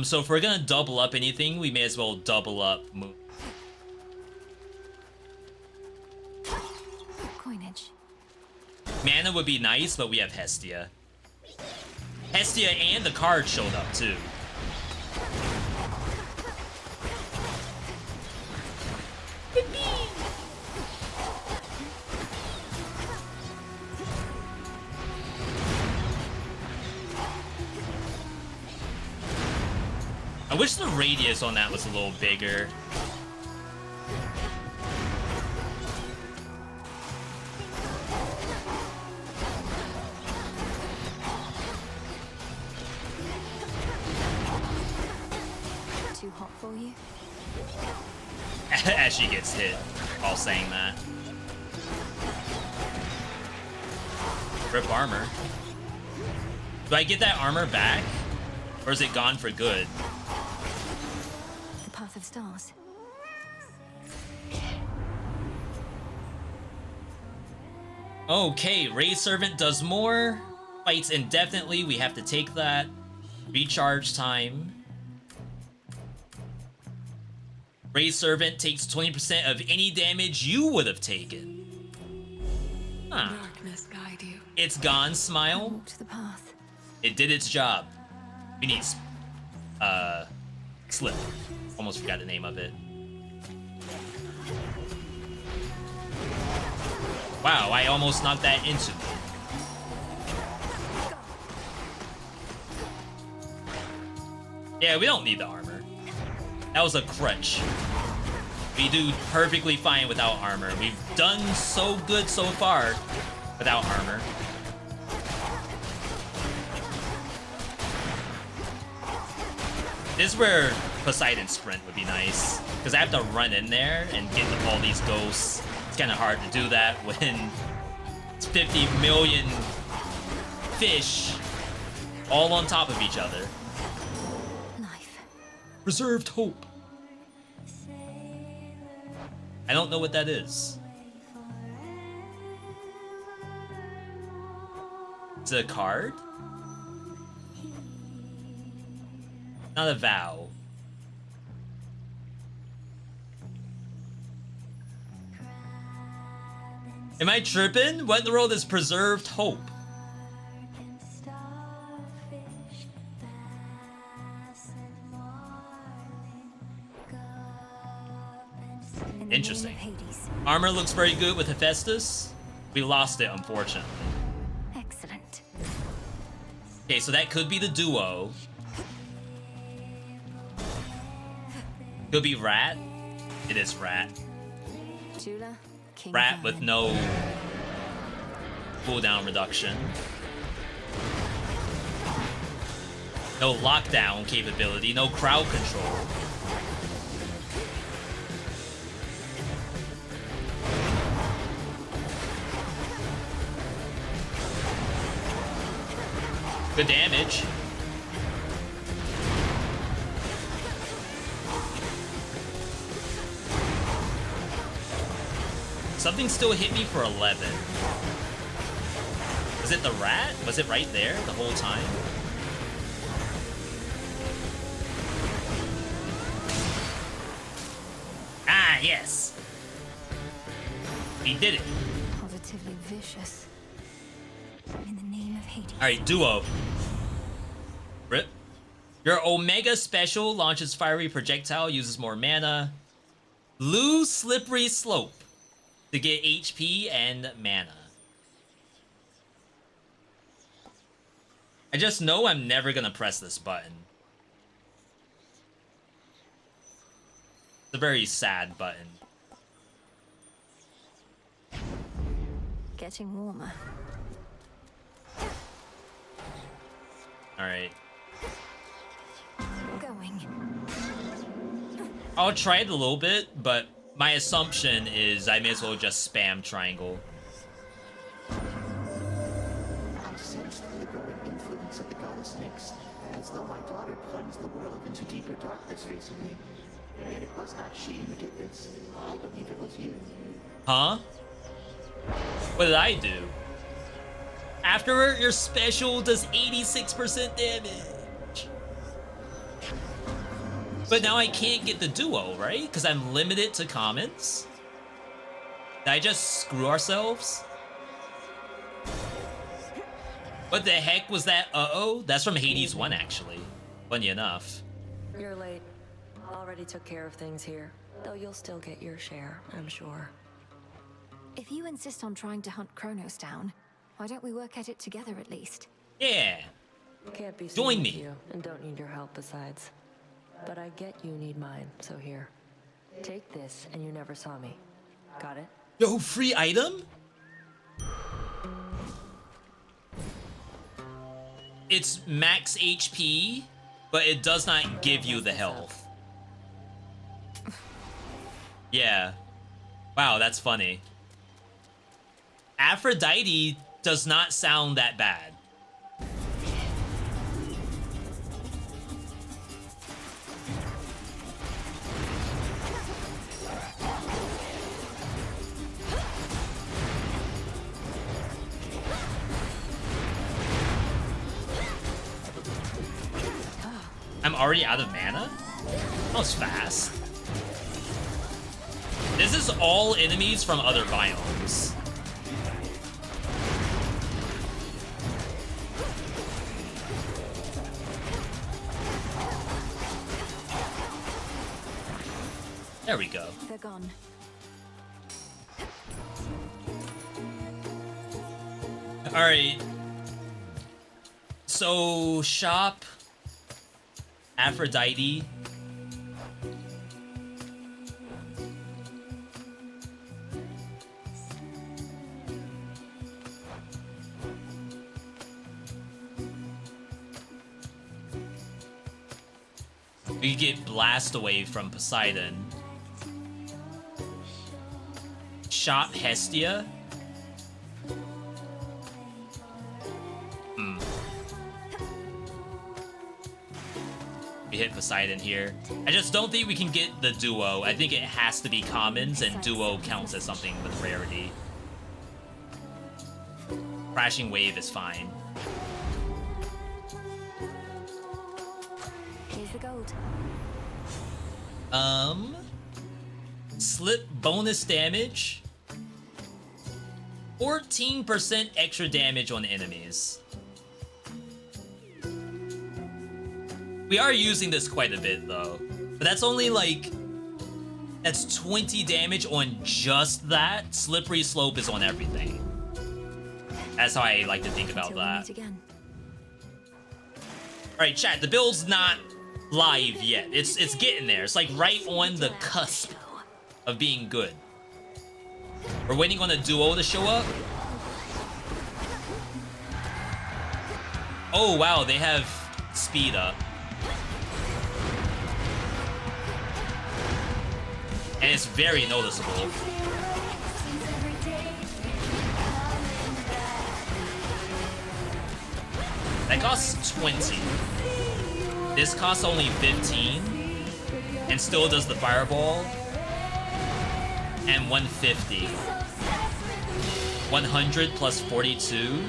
So if we're gonna double up anything, we may as well double up move. Coinage. Mana would be nice, but we have Hestia. Hestia and the card showed up too. I wish the radius on that was a little bigger. Too hot for you? As she gets hit while saying that. Rip armor. Do I get that armor back? Or is it gone for good? The path of stars. Okay, Raid Servant does more. Fights indefinitely, we have to take that. Recharge time. Raid Servant takes 20% of any damage you would have taken. Huh. Darkness guide you. It's gone, Smile. Walk to the path. It did its job. We need Slip. Almost forgot the name of it. Wow, I almost knocked that into me. Yeah, we don't need the armor. That was a crutch. We do perfectly fine without armor. We've done so good so far without armor. This is where Poseidon Sprint would be nice, because I have to run in there and get all these ghosts. It's kind of hard to do that when it's 50 million fish all on top of each other. Life. Preserved hope. I don't know what that is. It's a card? Not a vow. Am I tripping? What in the world is preserved hope? Interesting. Armor looks very good with Hephaestus. We lost it, unfortunately. Excellent. Okay, so that could be the duo. Could be Rat. It is Rat. Jula, King Rat with no cooldown reduction. No lockdown capability, no crowd control. Good damage. Something still hit me for 11. Was it the rat? Was it right there the whole time? Ah, yes. He did it. Positively vicious. In the name of Hades. Alright, duo. Rip. Your Omega special launches fiery projectile, uses more mana. Lose slippery slope to get HP and mana. I just know I'm never gonna press this button. It's a very sad button. Getting warmer. Alright. Going. I'll try it a little bit, but my assumption is I may as well just spam triangle. I sensed the growing influence of the goddess Nyx, as though my daughter plunged the world into deeper darkness recently. And it was not she who did this. I believe it was you. Huh? What did I do? Afterward, your special does 86% damage. But now I can't get the duo, right? Because I'm limited to commons? Did I just screw ourselves? What the heck was that? Uh-oh? That's from Hades 1, actually. Funny enough. You're late. Already took care of things here. Though you'll still get your share, I'm sure. If you insist on trying to hunt Kronos down, why don't we work at it together at least? Yeah. Can't be Join seen me. with you, and don't need your help besides. But I get you need mine, so here. Take this, and you never saw me. Got it? Yo, free item? It's max HP, but it does not give you the health. Yeah. Wow, that's funny. Aphrodite does not sound that bad. I'm already out of mana? That was fast. This is all enemies from other biomes. There we go. They're gone. Alright. So, shop. We get Blast Away from Poseidon. Shot Hestia. We hit Poseidon here. I just don't think we can get the duo. I think it has to be commons, and duo counts as something with rarity. Crashing Wave is fine. Here's the gold. Slip bonus damage. 14% extra damage on enemies. We are using this quite a bit though. But that's only like... That's 20 damage on just that. Slippery Slope is on everything. That's how I like to think about that. Alright, chat, the build's not live yet. It's getting there. It's like right on the cusp of being good. We're waiting on a duo to show up. Oh wow, they have speed up. And it's very noticeable. That costs 20. This costs only 15. And still does the fireball. And 150. 100 plus 42.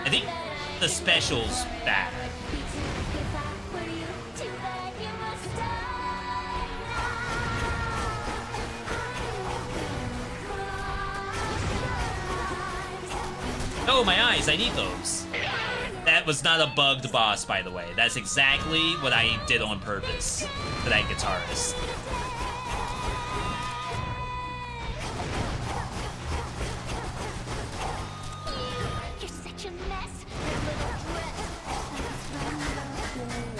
I think the special's bad. Oh, my eyes, I need those. That was not a bugged boss, by the way. That's exactly what I did on purpose for that guitarist. You're such a mess.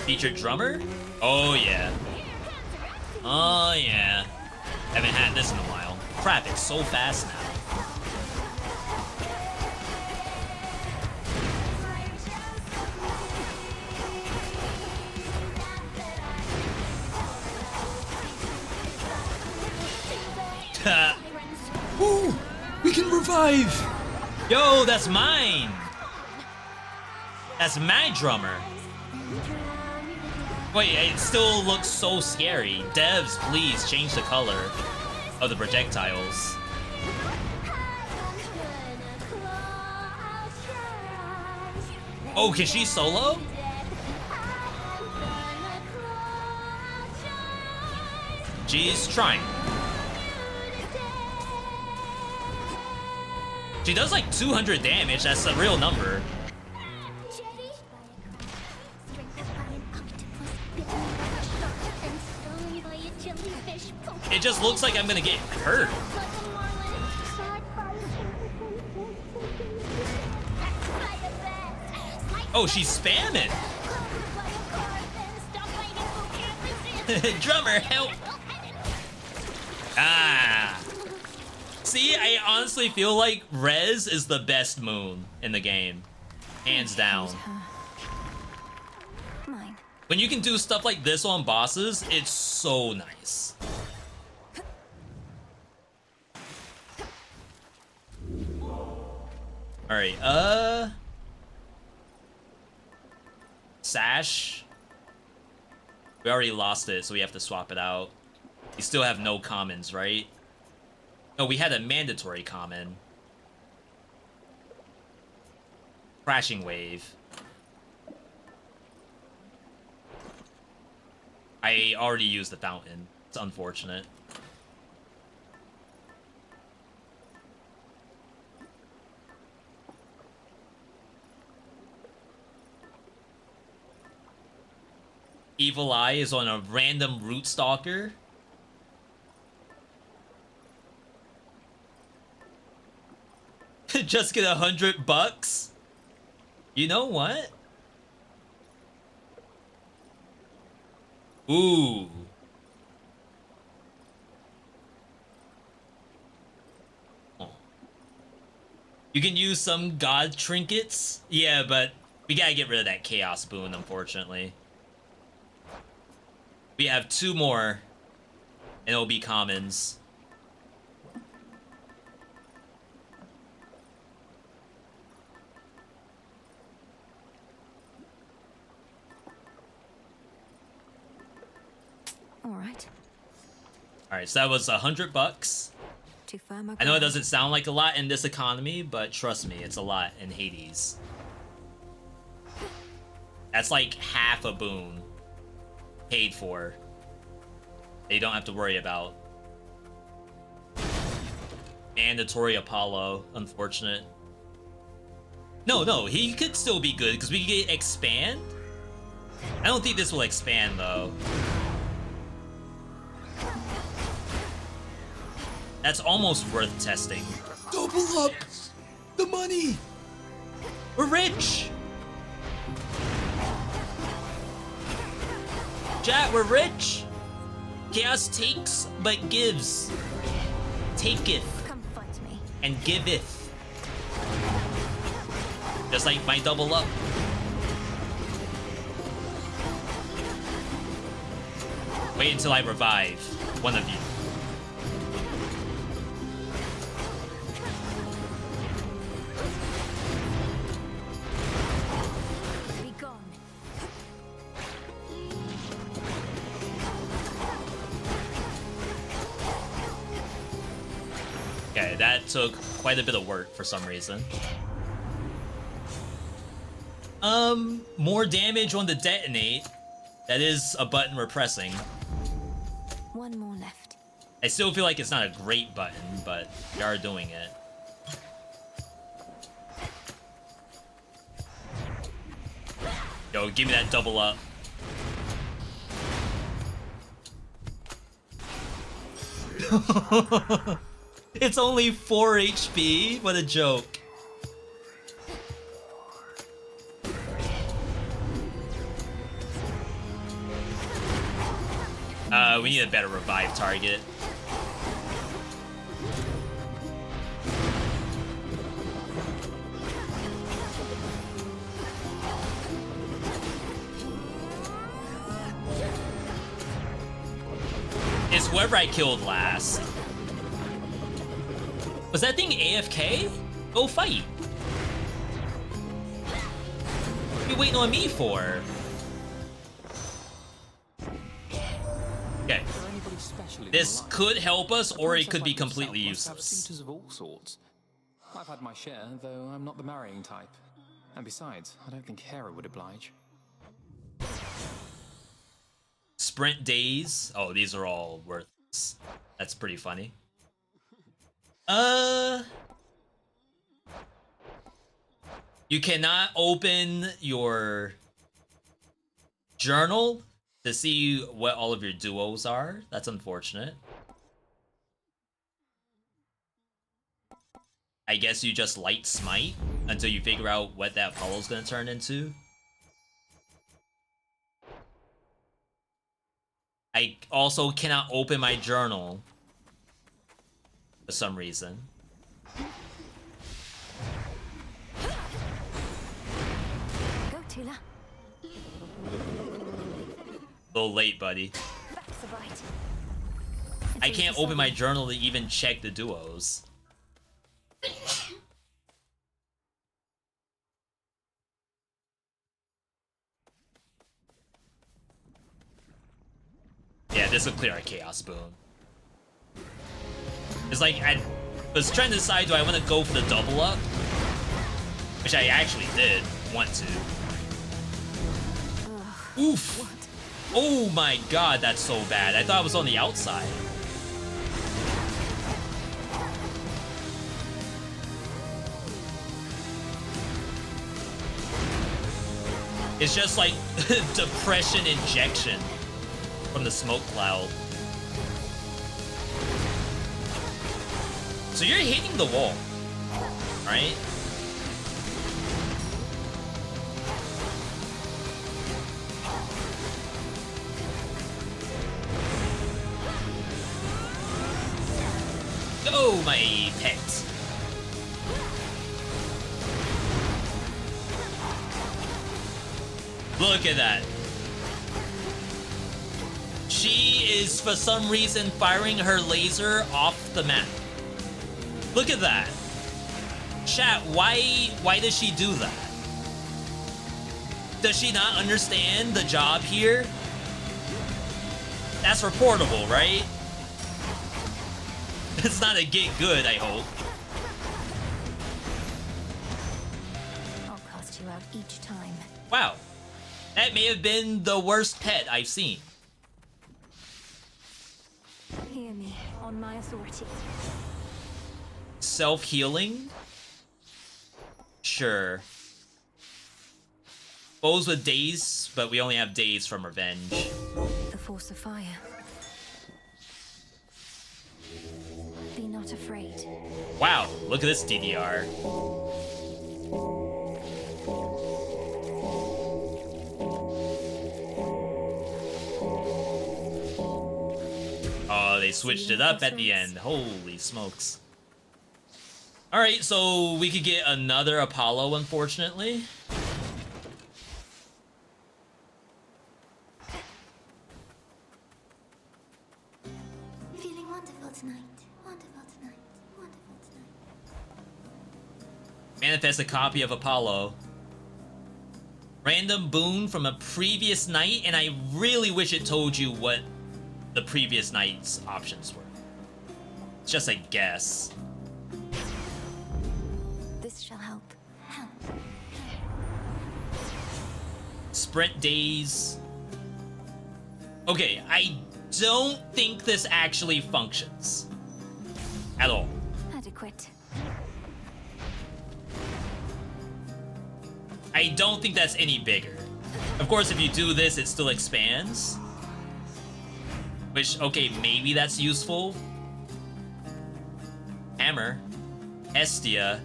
Featured drummer? Oh, yeah. Oh, yeah. Haven't had this in a while. Crap, it's so fast now. Ooh, we can revive! Yo, that's mine! That's my drummer. Wait, it still looks so scary. Devs, please change the color of the projectiles. Oh, can she solo? She's trying. She does like 200 damage, that's a real number. It just looks like I'm gonna get hurt. Oh, she's spamming. Drummer, help. Ah. See, I honestly feel like Rez is the best moon in the game. Hands down. Mine. When you can do stuff like this on bosses, it's so nice. Alright, Sash. We already lost it, so we have to swap it out. We still have no commons, right? No, we had a mandatory common. Crashing Wave. I already used the fountain. It's unfortunate. Evil Eye is on a random Root Stalker. Just get $100? You know what? Ooh. Oh. You can use some god trinkets? Yeah, but we gotta get rid of that chaos boon, unfortunately. We have 2 more, and it'll be commons. All right. All right, so that was $100. To firmer I know it ground. doesn't sound like a lot in this economy, but trust me, it's a lot in Hades. That's like half a boon paid for. They don't have to worry about. Mandatory Apollo, unfortunate. No, he could still be good because we can get expand. I don't think this will expand though. That's almost worth testing. Double up the money. We're rich. Chat, we're rich. Chaos takes but gives. Taketh Confront me. and giveth. Just like my double up. Wait until I revive one of you. Be gone. Okay, that took quite a bit of work for some reason. More damage on the detonate. That is a button we're pressing. One more left. I still feel like it's not a great button, but we are doing it. Yo, give me that double up. It's only 4 HP? What a joke. We need a better revive target. It's whoever I killed last. Was that thing AFK? Go fight. What are you waiting on me for? Okay. This could help us, or it could be completely useless. Suitors of all sorts. I've had my share, though I'm not the marrying type. And besides, I don't think Hera would oblige. Sprint days. Oh, these are all worthless. That's pretty funny. You cannot open your journal to see what all of your duos are. That's unfortunate. I guess you just light smite until you figure out what that Apollo's gonna turn into. I also cannot open my journal for some reason. Go, Tula. A little late, buddy. I can't open my journal to even check the duos. Yeah, this will clear our Chaos Boon. It's like, I was trying to decide, do I want to go for the double up? Which I actually did want to. Oof! What? Oh my god, that's so bad. I thought I was on the outside. It's just like depression injection from the smoke cloud. So you're hitting the wall, right? Go, my pet. Look at that. She is, for some reason, firing her laser off the map. Look at that. Chat, why does she do that? Does she not understand the job here? That's reportable, right? It's not a get good, I hope. I'll cast you out each time. Wow. That may have been the worst pet I've seen. Hear me on my authority. Self-healing? Sure. Foes with days, but we only have days from revenge. The force of fire. Be not afraid. Wow, look at this DDR. Oh, they switched it up at the end. Holy smokes. Alright, so we could get another Apollo, unfortunately. Feeling wonderful tonight. Wonderful tonight. Wonderful tonight. Manifest a copy of Apollo. Random boon from a previous night, and I really wish it told you what the previous night's options were. It's just a guess. This shall help. Help. Sprint days. Okay, I don't think this actually functions. At all. Adequate. I don't think that's any bigger. Of course, if you do this, it still expands. Which, okay, maybe that's useful. Hammer. Hestia.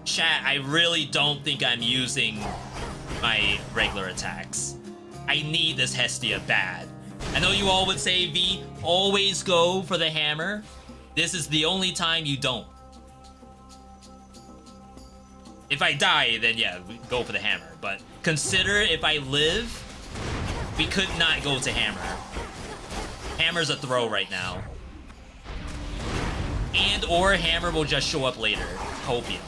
Chat, I really don't think I'm using my regular attacks. I need this Hestia bad. I know you all would say, V, always go for the hammer. This is the only time you don't. If I die, then yeah, we go for the hammer. But consider if I live, we could not go to hammer. Hammer's a throw right now. And or hammer will just show up later. Hopium.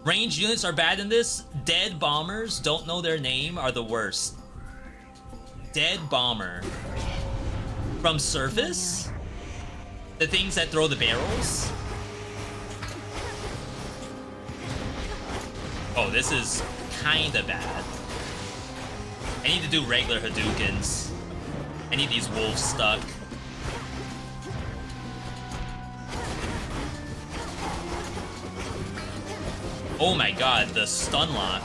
Ranged units are bad in this. Dead bombers, don't know their name, are the worst. Dead bomber. From surface? The things that throw the barrels? Oh, this is kinda bad. I need to do regular Hadoukens. I need these wolves stuck. Oh my god, the stun lock.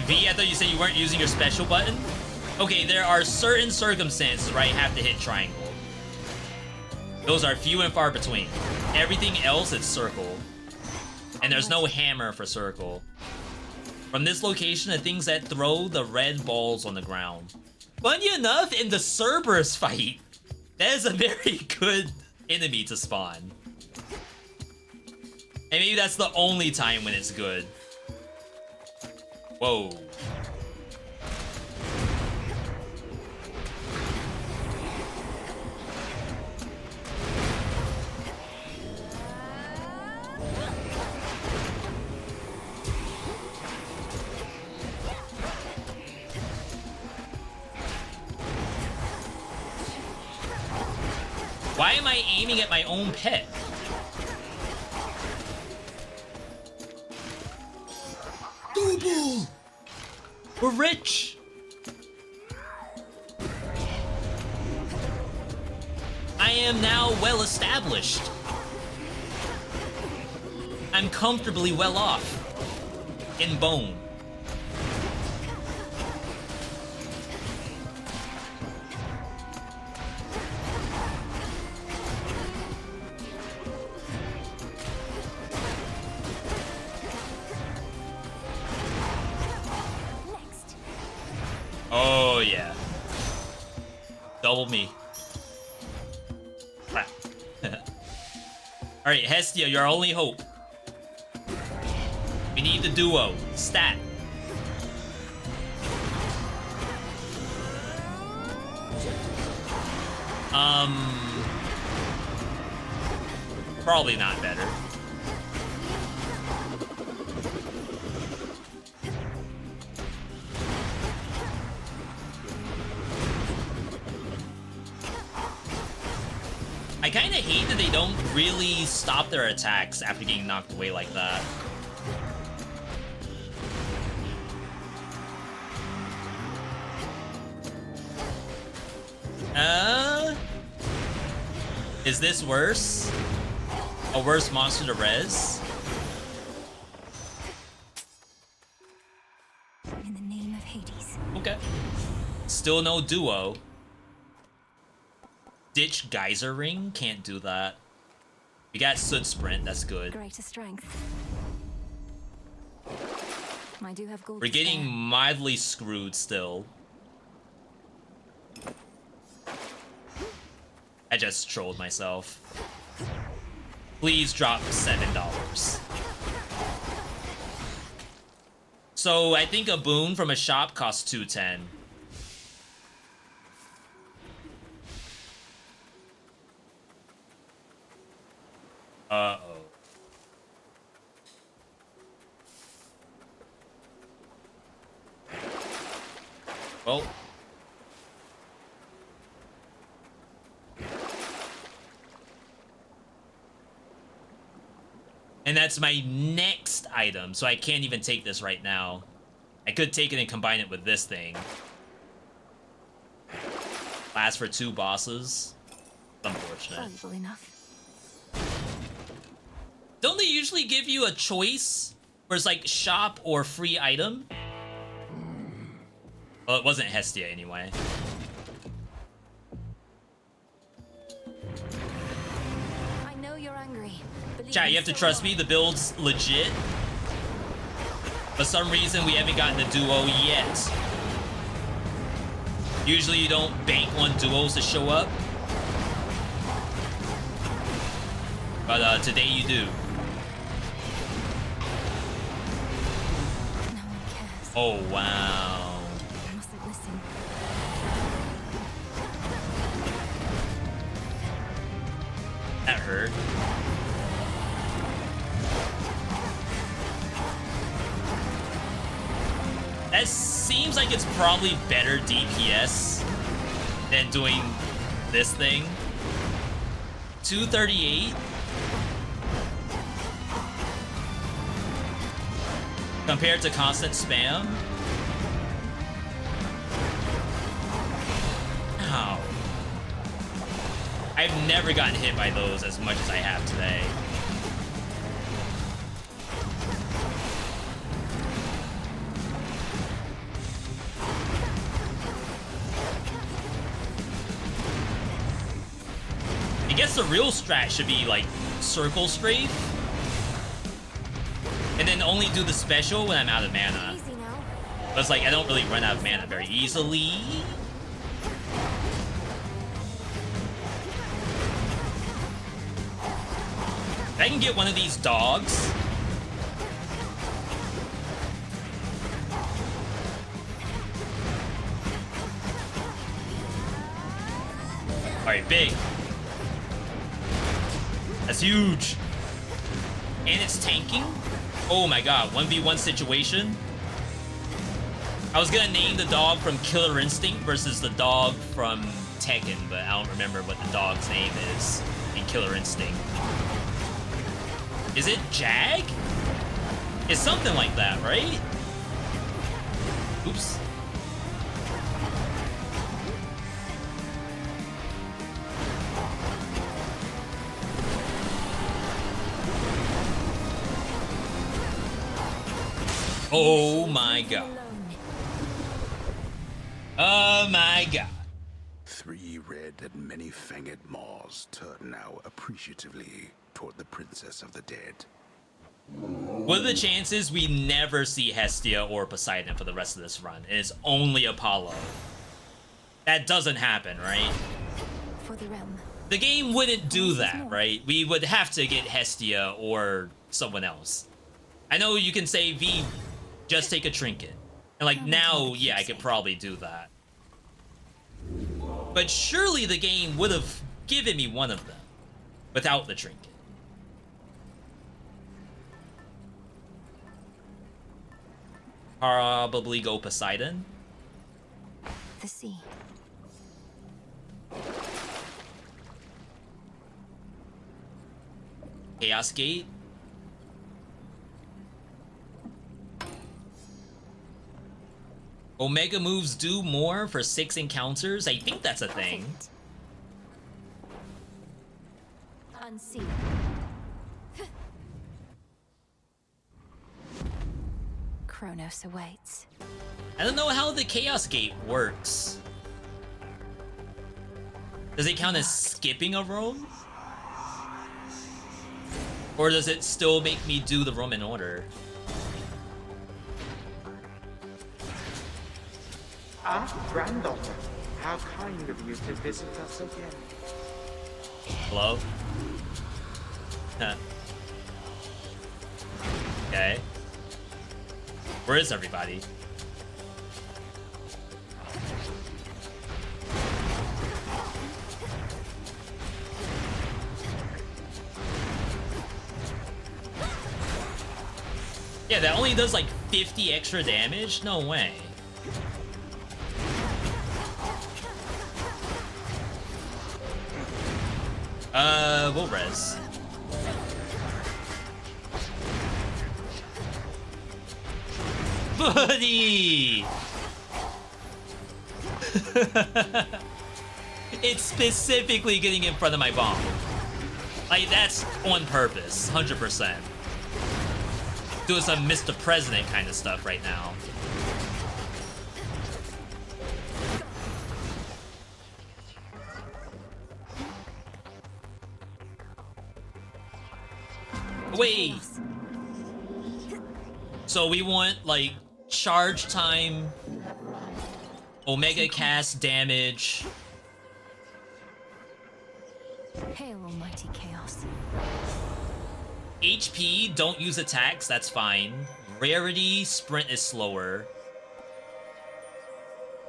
V, I thought you said you weren't using your special button? Okay, there are certain circumstances where I have to hit triangle. Those are few and far between. Everything else, it's circle. And there's no hammer for circle. From this location, the things that throw the red balls on the ground. Funny enough, in the Cerberus fight, that is a very good enemy to spawn. And maybe that's the only time when it's good. Whoa. Why am I aiming at my own pet? Double! We're rich! I am now well established. I'm comfortably well off. In bone. Oh, yeah. Double me. Crap. Alright, Hestia, your only hope. We need the duo. Stat. Probably not better. I kind of hate that they don't really stop their attacks after getting knocked away like that. Is this worse? A worse monster to res? In the name of Hades. Okay. Still no duo. Ditch Geyser Ring? Can't do that. We got Soot Sprint, that's good. Greater strength. I do have gold. We're getting mildly screwed still. I just trolled myself. Please drop $7. So I think a boon from a shop costs $210. Uh-oh. Well. And that's my next item, so I can't even take this right now. I could take it and combine it with this thing. Lasts for 2 bosses. It's unfortunate. Valuable enough. Don't they usually give you a choice where it's like shop or free item? Well, it wasn't Hestia anyway. I know you're angry. Chat, you have to trust me, the build's legit. For some reason, we haven't gotten the duo yet. Usually you don't bank on duos to show up. But today you do. No one cares. Oh, wow. I mustn't listen. That hurt. That seems like it's probably better DPS than doing this thing. 238 compared to constant spam. Ow. I've never gotten hit by those as much as I have today. I guess the real strat should be like circle strafe and then only do the special when I'm out of mana. But it's like I don't really run out of mana very easily. If I can get one of these dogs. Alright, big. That's huge. And it's tanking. Oh my god, 1v1 situation. I was gonna name the dog from Killer Instinct versus the dog from Tekken, but I don't remember what the dog's name is in Killer Instinct. Is it Jag? It's something like that, right? Oops. Oh my god. Oh my god. 3 red and many-fanged maws turn now appreciatively toward the princess of the dead. What are the chances we never see Hestia or Poseidon for the rest of this run? And it's only Apollo. That doesn't happen, right? For the realm. The game wouldn't do that, right? We would have to get Hestia or someone else. I know you can say, V, just take a trinket. And like now, yeah, I could probably do that. But surely the game would have given me one of them without the trinket. Probably go Poseidon. The sea. Chaos Gate. Omega moves do more for 6 encounters. I think that's a thing. Unseen. Kronos awaits. I don't know how the Chaos Gate works. Does it count as skipping a room? Or does it still make me do the room in order? Granddaughter, how kind of you to visit us again. Hello? Huh. Okay. Where is everybody? Yeah, that only does like 50 extra damage? No way. We'll res. Buddy! It's specifically getting in front of my bomb. Like, that's on purpose, 100%. Doing some Mr. President kind of stuff right now. Wait. So we want like charge time, Omega cast damage. Hail, almighty chaos. HP, don't use attacks, that's fine. Rarity, sprint is slower.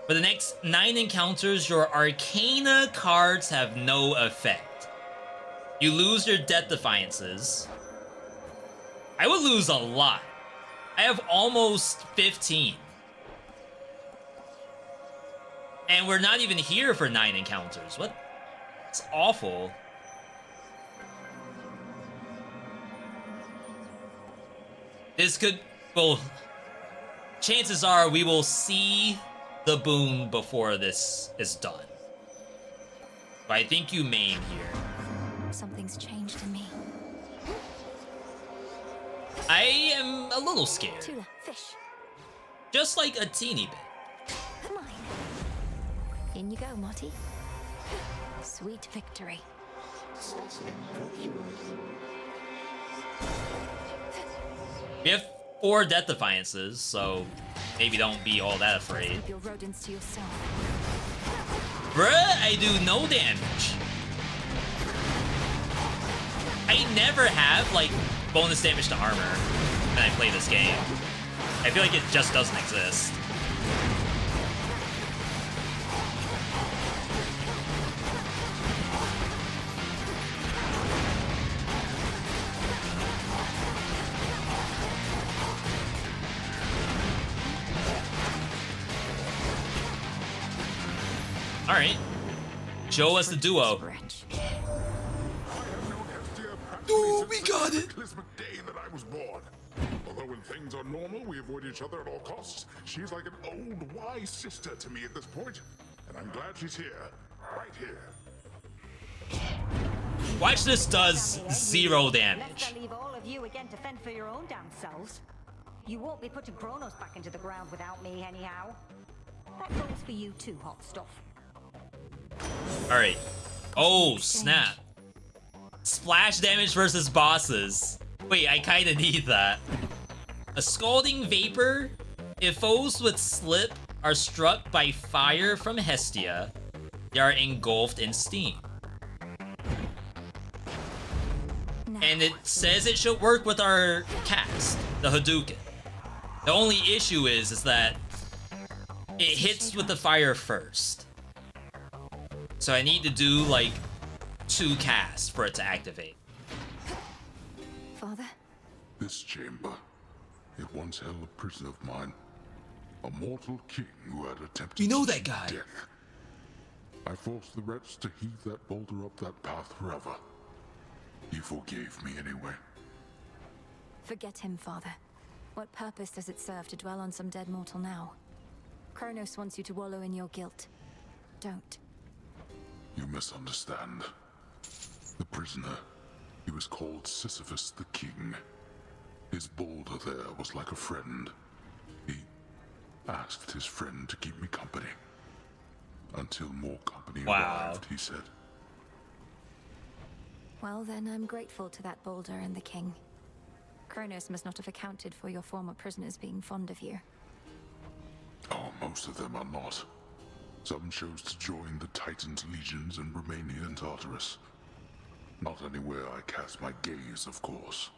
For the next 9 encounters, your Arcana cards have no effect. You lose your Death Defiances. I would lose a lot. I have almost 15. And we're not even here for 9 encounters. What? It's awful. This could... Well, chances are we will see the boon before this is done. But I think you main here. Something's changed in me. I am a little scared. Tula, fish. Just like a teeny bit. Come on. In you go, Marty. Sweet victory. We have 4 Death Defiances, so maybe don't be all that afraid. Keep your rodents to yourself. Bruh, I do no damage. I never have, like, bonus damage to armor when I play this game. I feel like it just doesn't exist. Alright. Show us the duo. Oh, we got it! Day that I was born. Although when things are normal, we avoid each other at all costs, she's like an old, wise sister to me at this point. And I'm glad she's here. Right here. Watch this does 0 damage. Lest I leave all of you again to fend for your own damn selves. You won't be putting Kronos back into the ground without me, anyhow. That goes for you too, hot stuff. Alright. Oh, snap. Splash damage versus bosses. Wait, I kinda need that. A scalding vapor. If foes with slip are struck by fire from Hestia, they are engulfed in steam. And it says it should work with our cast, the Hadouken. The only issue is that it hits with the fire first. So I need to do like 2 casts for it to activate. Father? This chamber, it once held a prisoner of mine. A mortal king who had attempted We know to that guy. death. I forced the wretch to heave that boulder up that path forever. He forgave me anyway. Forget him, Father. What purpose does it serve to dwell on some dead mortal now? Kronos wants you to wallow in your guilt. Don't. You misunderstand. The prisoner, he was called Sisyphus the King. His boulder there was like a friend. He asked his friend to keep me company. Until more company arrived, he said. Well, then I'm grateful to that boulder and the king. Kronos must not have accounted for your former prisoners being fond of you. Oh, most of them are not. Some chose to join the Titan's legions and remain here in Tartarus. Not anywhere I cast my gaze, of course.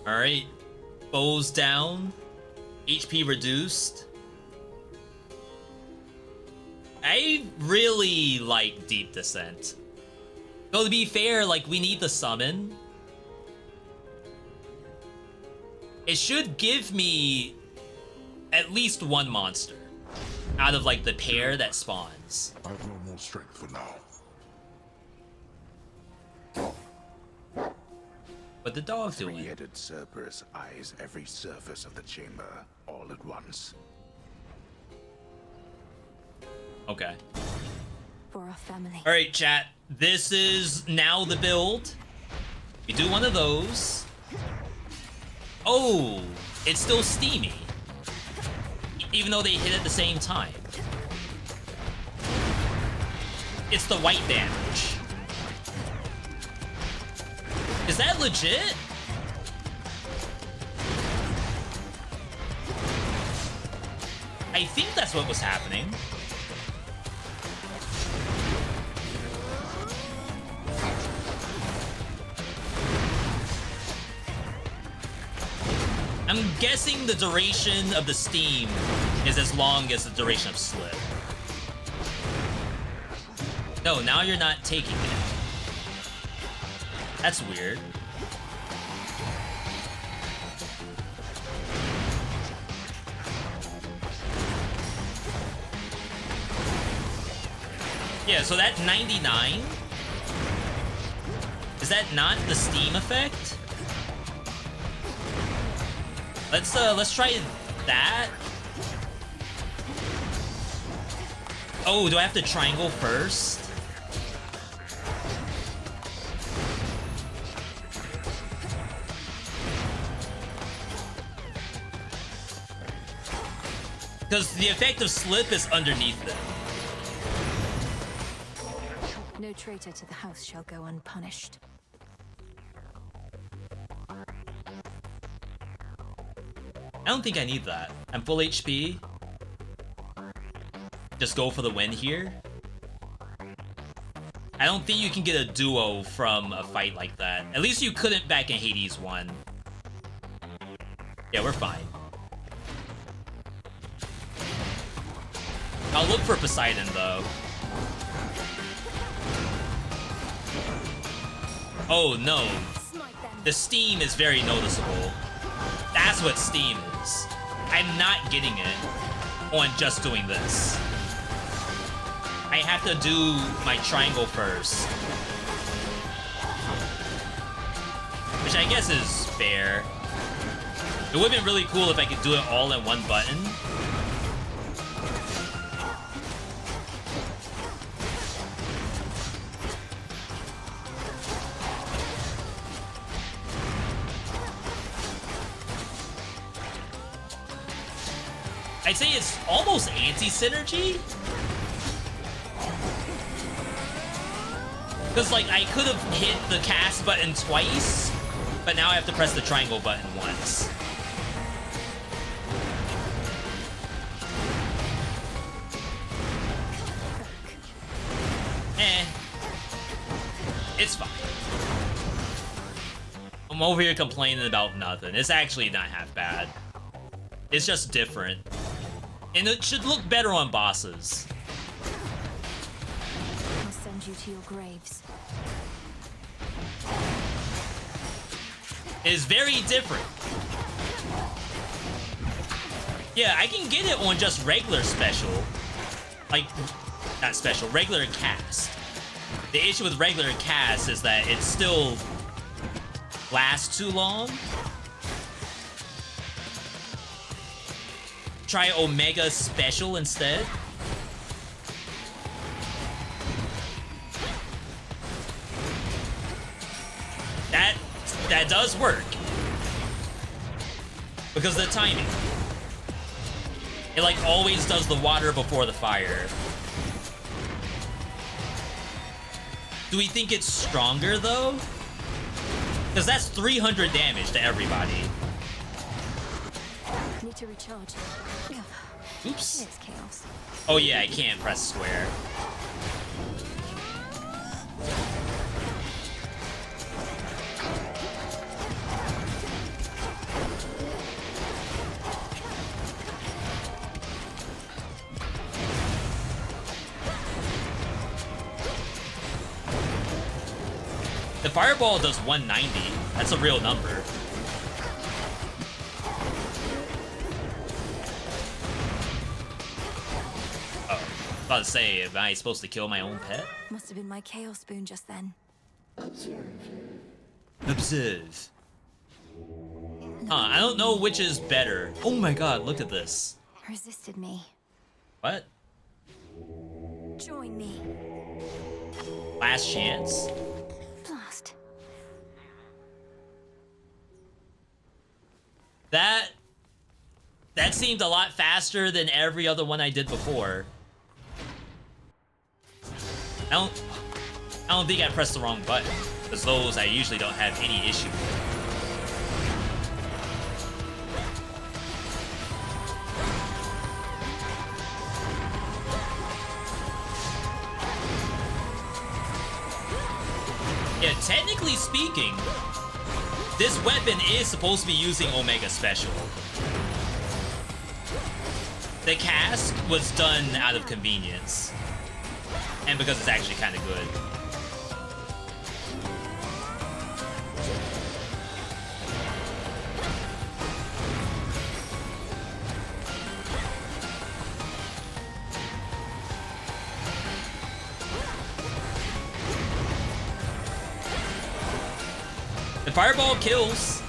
Alright. Bows down. HP reduced. I really like Deep Descent. Though to be fair, like, we need the summon. It should give me at least 1 monster out of like the pair that spawns. I have no more strength for now. What the dog doing? Three-headed Cerberus eyes every surface of the chamber all at once. Okay. For our family. Alright, chat. This is now the build. We do one of those. Oh, it's still steamy. Even though they hit at the same time. It's the white damage. Is that legit? I think that's what was happening. I'm guessing the duration of the steam is as long as the duration of slip. No, now you're not taking it. That's weird. Yeah, so that 99, is that not the steam effect? Let's try that. Oh, do I have to triangle first? Because the effect of slip is underneath them. No traitor to the house shall go unpunished. I don't think I need that. I'm full HP. Just go for the win here. I don't think you can get a duo from a fight like that. At least you couldn't back in Hades 1. Yeah, we're fine. I'll look for Poseidon, though. Oh, no. The steam is very noticeable. That's what steam is. I'm not getting it on just doing this. I have to do my triangle first. Which I guess is fair. It would have been really cool if I could do it all in one button. I'd say it's almost anti-synergy. Because, like, I could have hit the cast button twice, but now I have to press the triangle button once. It's fine. I'm over here complaining about nothing. It's actually not half bad. It's just different. And it should look better on bosses. I'll send you to your graves. It's very different. Yeah, I can get it on just regular special. Like, not special, regular cast. The issue with regular cast is that it still lasts too long. Try Omega Special instead. That does work. Because of the timing. It like always does the water before the fire. Do we think it's stronger though? Because that's 300 damage to everybody. Need to recharge. Oops. It's chaos. Oh yeah, I can't press square. The fireball does 190. That's a real number. Oh, about to say, am I supposed to kill my own pet? Must have been my chaos spoon just then. Observe. I don't know which is better. Oh my god, look at this. Resisted me. What? Join me. Last chance? Blast. That seemed a lot faster than every other one I did before. I don't think I pressed the wrong button, because those I usually don't have any issue with. Yeah, technically speaking, this weapon is supposed to be using Omega Special. The cast was done out of convenience. And because it's actually kind of good. The fireball kills.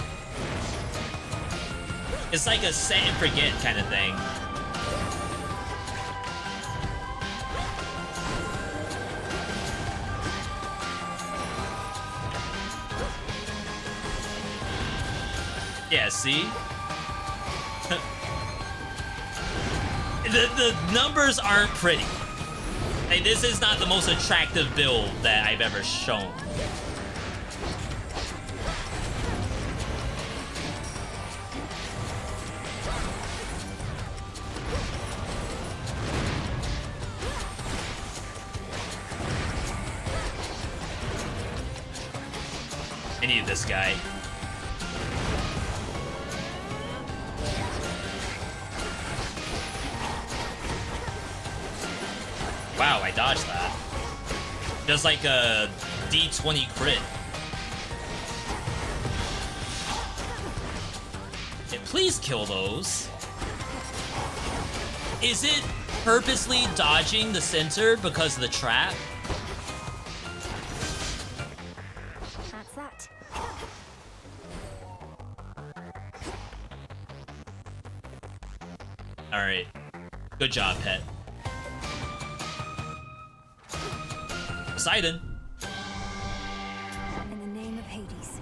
It's like a set and forget kind of thing. Yeah, see? the numbers aren't pretty. Like, this is not the most attractive build that I've ever shown. I need this guy. Wow, I dodged that. Just like a D20 crit. Yeah, please kill those. Is it purposely dodging the center because of the trap? That's that. Alright. Good job, pet. Poseidon. In the name of Hades.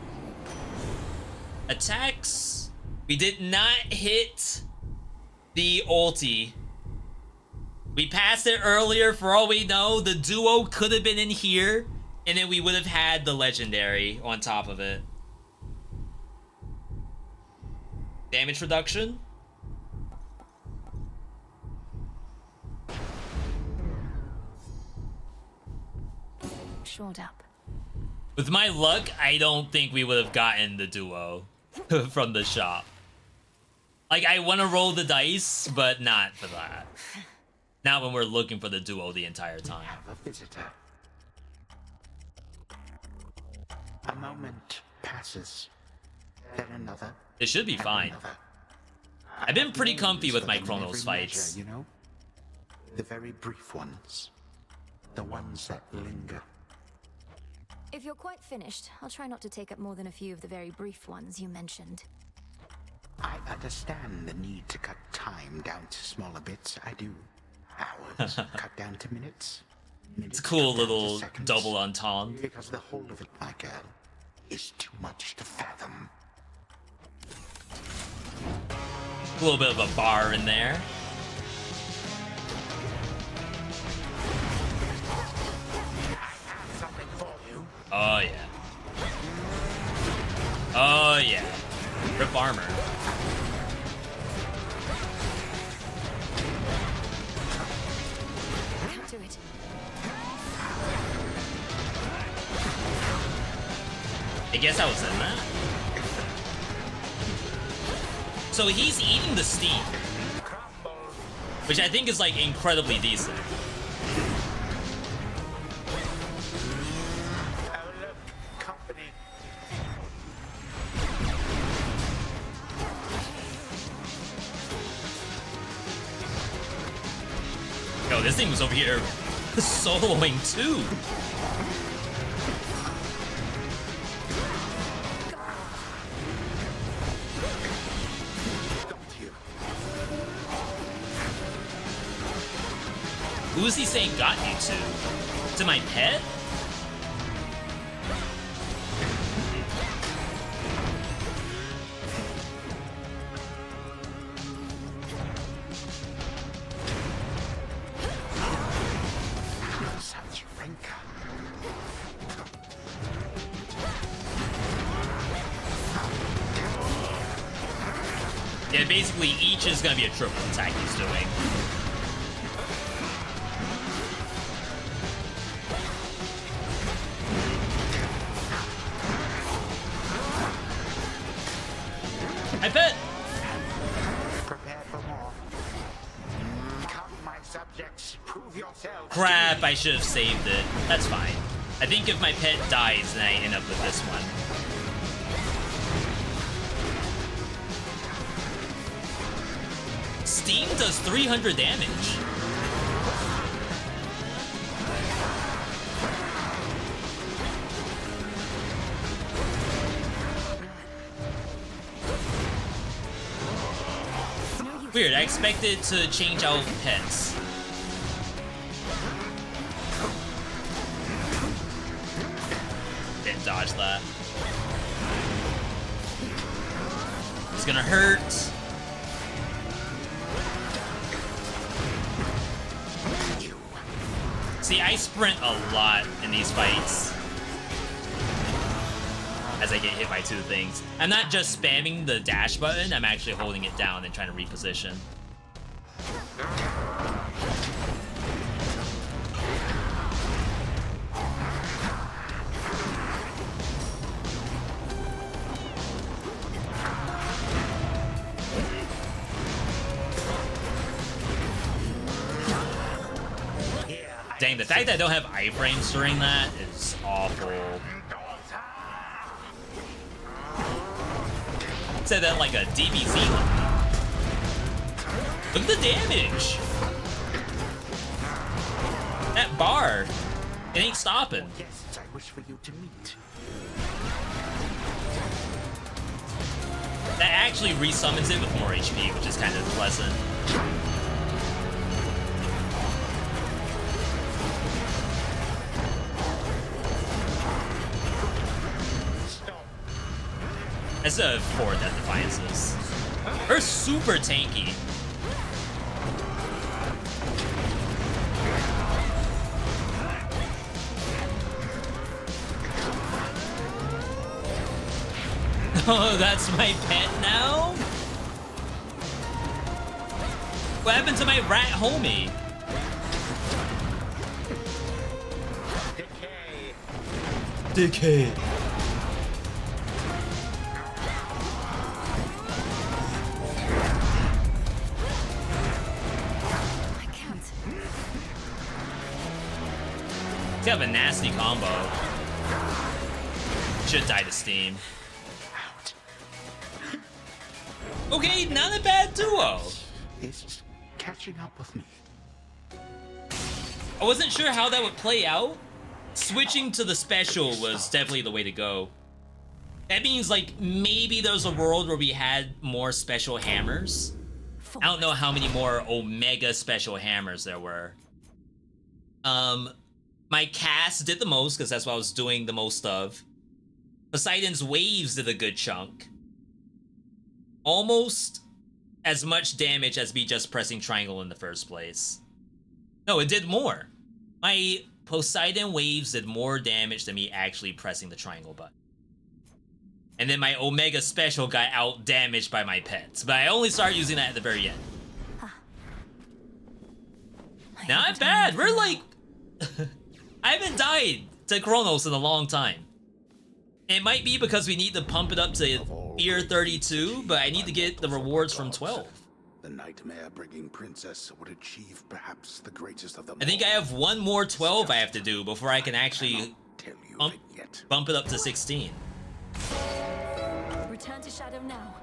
Attacks. We did not hit the ulti. We passed it earlier. For all we know, the duo could have been in here. And then we would have had the legendary on top of it. Damage reduction? Shored up. With my luck, I don't think we would have gotten the duo from the shop. Like, I want to roll the dice, but not for that. Not when we're looking for the duo the entire time. We have a visitor. A moment passes, then another. It should be fine. I've been pretty comfy with my Chronos fights. Measure, you know? The very brief ones. The ones that linger. If you're quite finished, I'll try not to take up more than a few of the very brief ones you mentioned. I understand the need to cut time down to smaller bits. I do. Hours cut down to minutes. It's a cool little double entendre. Because the whole of it, my girl, is too much to fathom. A little bit of a bar in there. Oh yeah. Oh yeah. Rip armor. Can't do it. I guess I was in that. So he's eating the steam, which I think is like incredibly decent. Yo, this thing was over here soloing too. Who is he saying got you to? To my pet? Yeah, basically each is gonna be a triple attack he's doing. I bet. Prepare for more. Come, my subjects, prove yourselves. Crap, I should have saved it. That's fine. I think if my pet dies, then I end up with this one. Steam does 300 damage. Weird, I expected to change out pets. Didn't dodge that. It's gonna hurt. See, I sprint a lot in these fights as I get hit by two things. I'm not just spamming the dash button, I'm actually holding it down and trying to reposition. Dang, the fact that I don't have iframes during that is awful. Said that like a DBZ one. Look at the damage! That bar, it ain't stopping. Yes, I wish for you to meet. That actually resummons it with more HP, which is kind of pleasant. That's a 4 Death Defiances. They're super tanky. Oh, that's my pet now? What happened to my rat homie? Decay. I can't. He's got a nasty combo. Should die to Steam. Okay, not a bad duo. It's catching up with me. I wasn't sure how that would play out. Switching to the special was definitely the way to go. That means, like, maybe there's a world where we had more special hammers. I don't know how many more Omega special hammers there were. My cast did the most, because that's what I was doing the most of. Poseidon's waves did a good chunk. Almost as much damage as me just pressing triangle in the first place. No, it did more. My Poseidon waves did more damage than me actually pressing the triangle button. And then my Omega special got out damaged by my pets, but I only started using that at the very end. Not bad. We're like, I haven't died to Kronos in a long time. It might be because we need to pump it up to tier 32, but I need to get the rewards from 12. The nightmare-bringing princess would achieve perhaps the greatest of them. I think I have one more 12 I have to do before I can actually bump it up to 16. Return to Shadow now.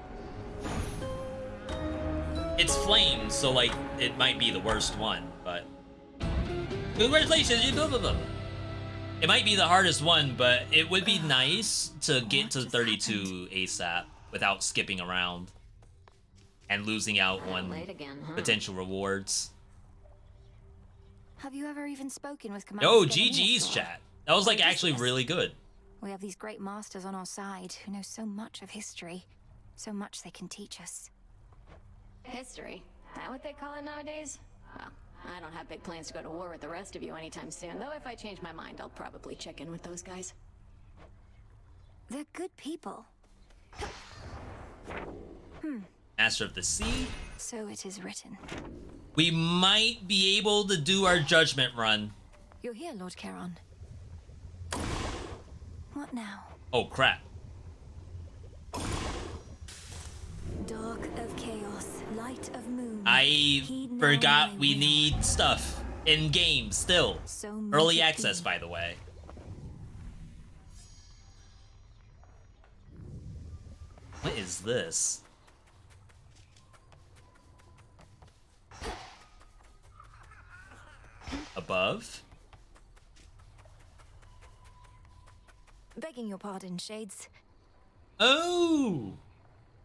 It's flames, so like it might be the worst one, but congratulations, blah, blah, blah. It might be the hardest one, but it would be nice to get to 32 ASAP without skipping around and losing out on potential rewards. Have you ever even spoken with Commander? Yo, GG's chat. That was like actually really good. We have these great masters on our side who know so much of history, so much they can teach us. History? That what they call it nowadays? Well, I don't have big plans to go to war with the rest of you anytime soon, though if I change my mind, I'll probably check in with those guys. They're good people. Master of the Sea. So it is written. We might be able to do our judgment run. You're here, Lord Charon. What now? Oh, crap. Dark of chaos, light of moon. I forgot we need stuff in game still. Early access, by the way. What is this? Above? Begging your pardon, Shades. Oh!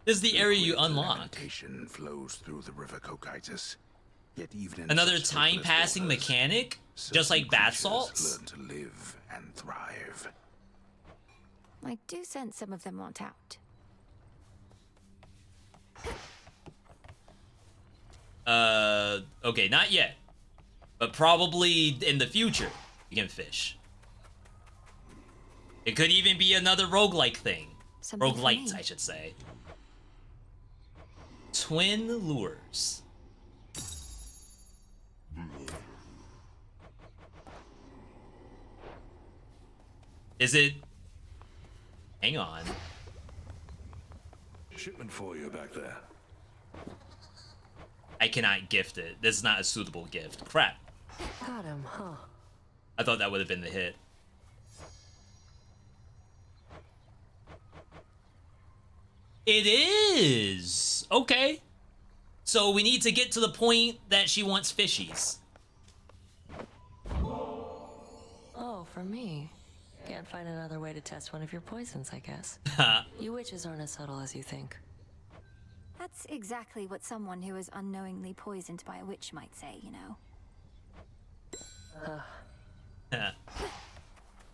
This is the area you unlock. Flows through the river Cocytus. Yet even in another time-passing mechanic? Just like bath salts? Learn to live and thrive. I do sense some of them want out. Okay, not yet. But probably in the future, you can fish. It could even be another roguelike thing. Roguelites, I should say. Twin lures. Is it... Hang on. Shipment for you back there. I cannot gift it. This is not a suitable gift. Crap. Got him, huh? I thought that would have been the hit. It is! Okay. So we need to get to the point that she wants fishies. Oh, for me. Can't find another way to test one of your poisons, I guess. You witches aren't as subtle as you think. That's exactly what someone who is unknowingly poisoned by a witch might say, you know.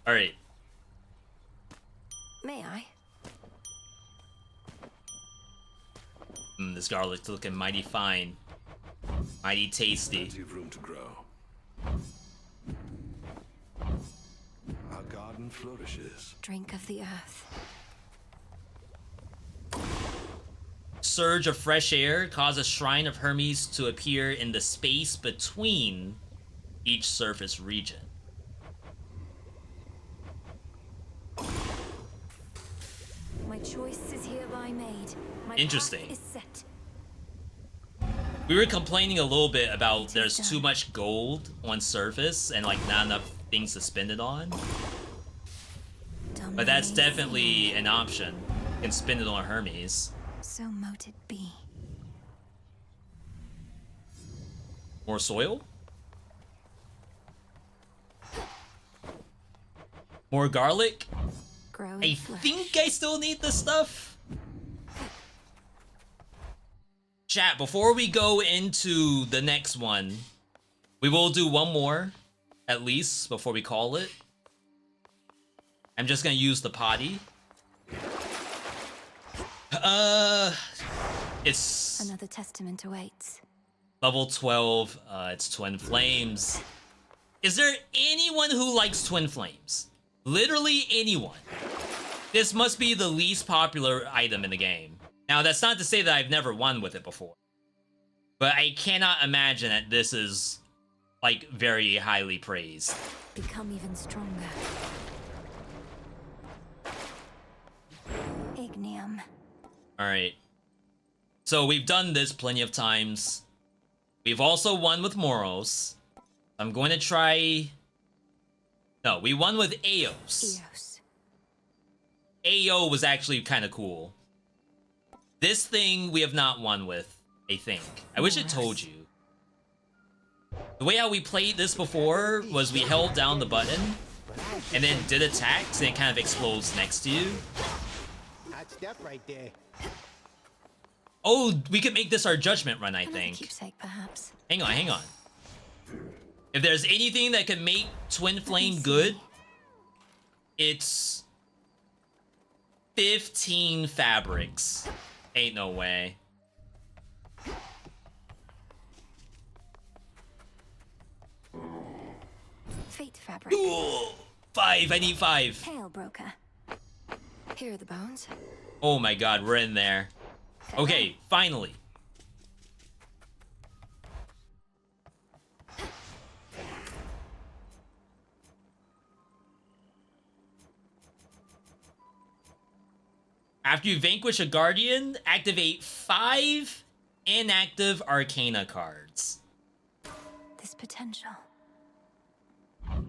Alright. May I? This garlic's looking mighty fine. Mighty tasty. Plenty of room to grow. Our garden flourishes. Drink of the earth. surge of fresh air cause a shrine of Hermes to appear in the space between each surface region. My choice is hereby made. My Interesting. path is set. We were complaining a little bit about there's too much gold on surface and like not enough things to spend it on. But that's definitely an option. You can spend it on Hermes. So mote it be. More soil? More garlic? I think I still need this stuff. Chat, before we go into the next one, we will do one more, at least, before we call it. I'm just gonna use the potty. It's Another testament awaits. level 12, it's Twin Flames. Is there anyone who likes Twin Flames? Literally anyone. This must be the least popular item in the game. Now, that's not to say that I've never won with it before. But I cannot imagine that this is, like, very highly praised. Become even stronger. Ignium. Alright. So we've done this plenty of times. We've also won with Moros. I'm going to try... No, we won with Eos. AO was actually kind of cool. This thing we have not won with, I think. I wish it told you. The way how we played this before was we held down the button and then did attacks and it kind of explodes next to you. Hot stuff right there. Oh, we could make this our judgment run, I think. Keepsake, perhaps. Hang on, hang on. If there's anything that can make Twin Flame good, it's 15 fabrics. Ain't no way. Fate fabric. Ooh, 5. I need 5. Hail broker. Here are the bones. Oh my god, we're in there. Okay, finally. After you vanquish a guardian, activate 5 inactive Arcana cards. This potential.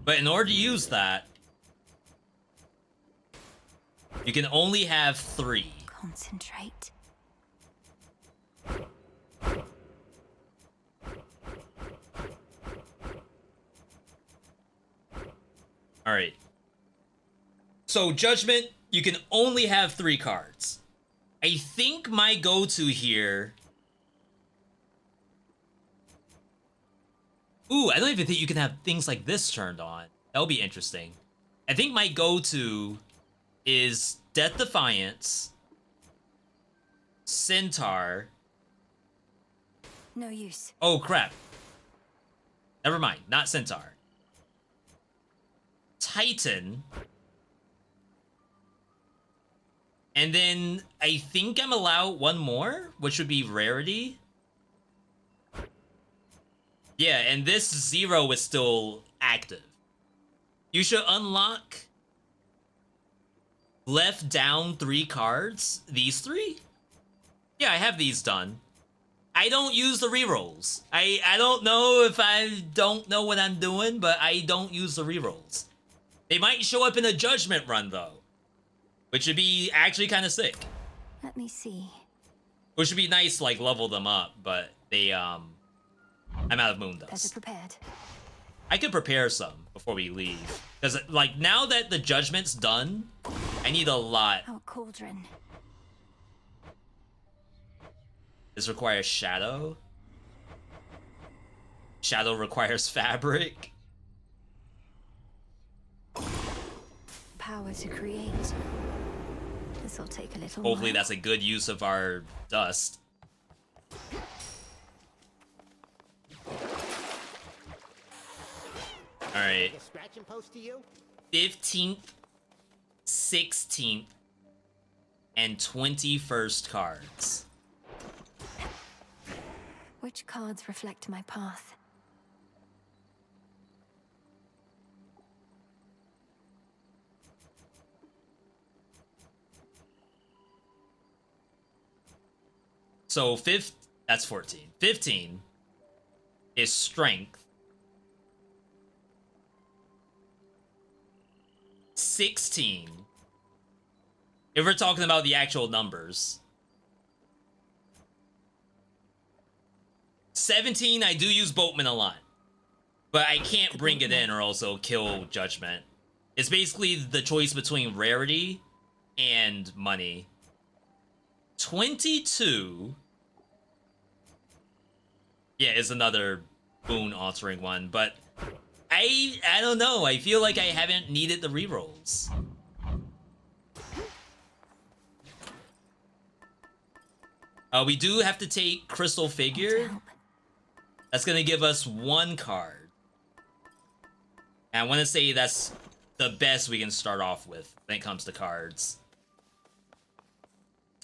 But in order to use that, you can only have 3. Concentrate. Alright. So, Judgment, you can only have 3 cards. I think my go-to here... Ooh, I don't even think you can have things like this turned on. That'll be interesting. I think my go-to is Death Defiance, Centaur. No use. Oh, crap. Never mind, not Centaur. Titan. And then I think I'm allowed one more, which would be Rarity. Yeah, and this 0 is still active. You should unlock left down 3 cards. These 3? Yeah, I have these done. I don't use the rerolls. I don't know if I don't know what I'm doing, but I don't use the rerolls. They might show up in a judgment run, though. Which would be actually kind of sick. Let me see. Which would be nice to, like, level them up, but they, I'm out of moon dust. Better prepared. I could prepare some before we leave. Because, like, now that the judgment's done, I need a lot. Our cauldron. This requires shadow. Shadow requires fabric. Power to create. This will take a little Hopefully while. that's a good use of our dust. Alright. 15th, 16th, and 21st cards. Which cards reflect my path? So that's 14. 15 is strength. 16. If we're talking about the actual numbers. 17, I do use Boatman a lot. But I can't bring it in or else it'll kill Judgment. It's basically the choice between rarity and money. 22. Yeah, is another boon altering one, but I don't know. I feel like I haven't needed the rerolls. We do have to take Crystal Figure. That's gonna give us 1 card. And I want to say that's the best we can start off with when it comes to cards.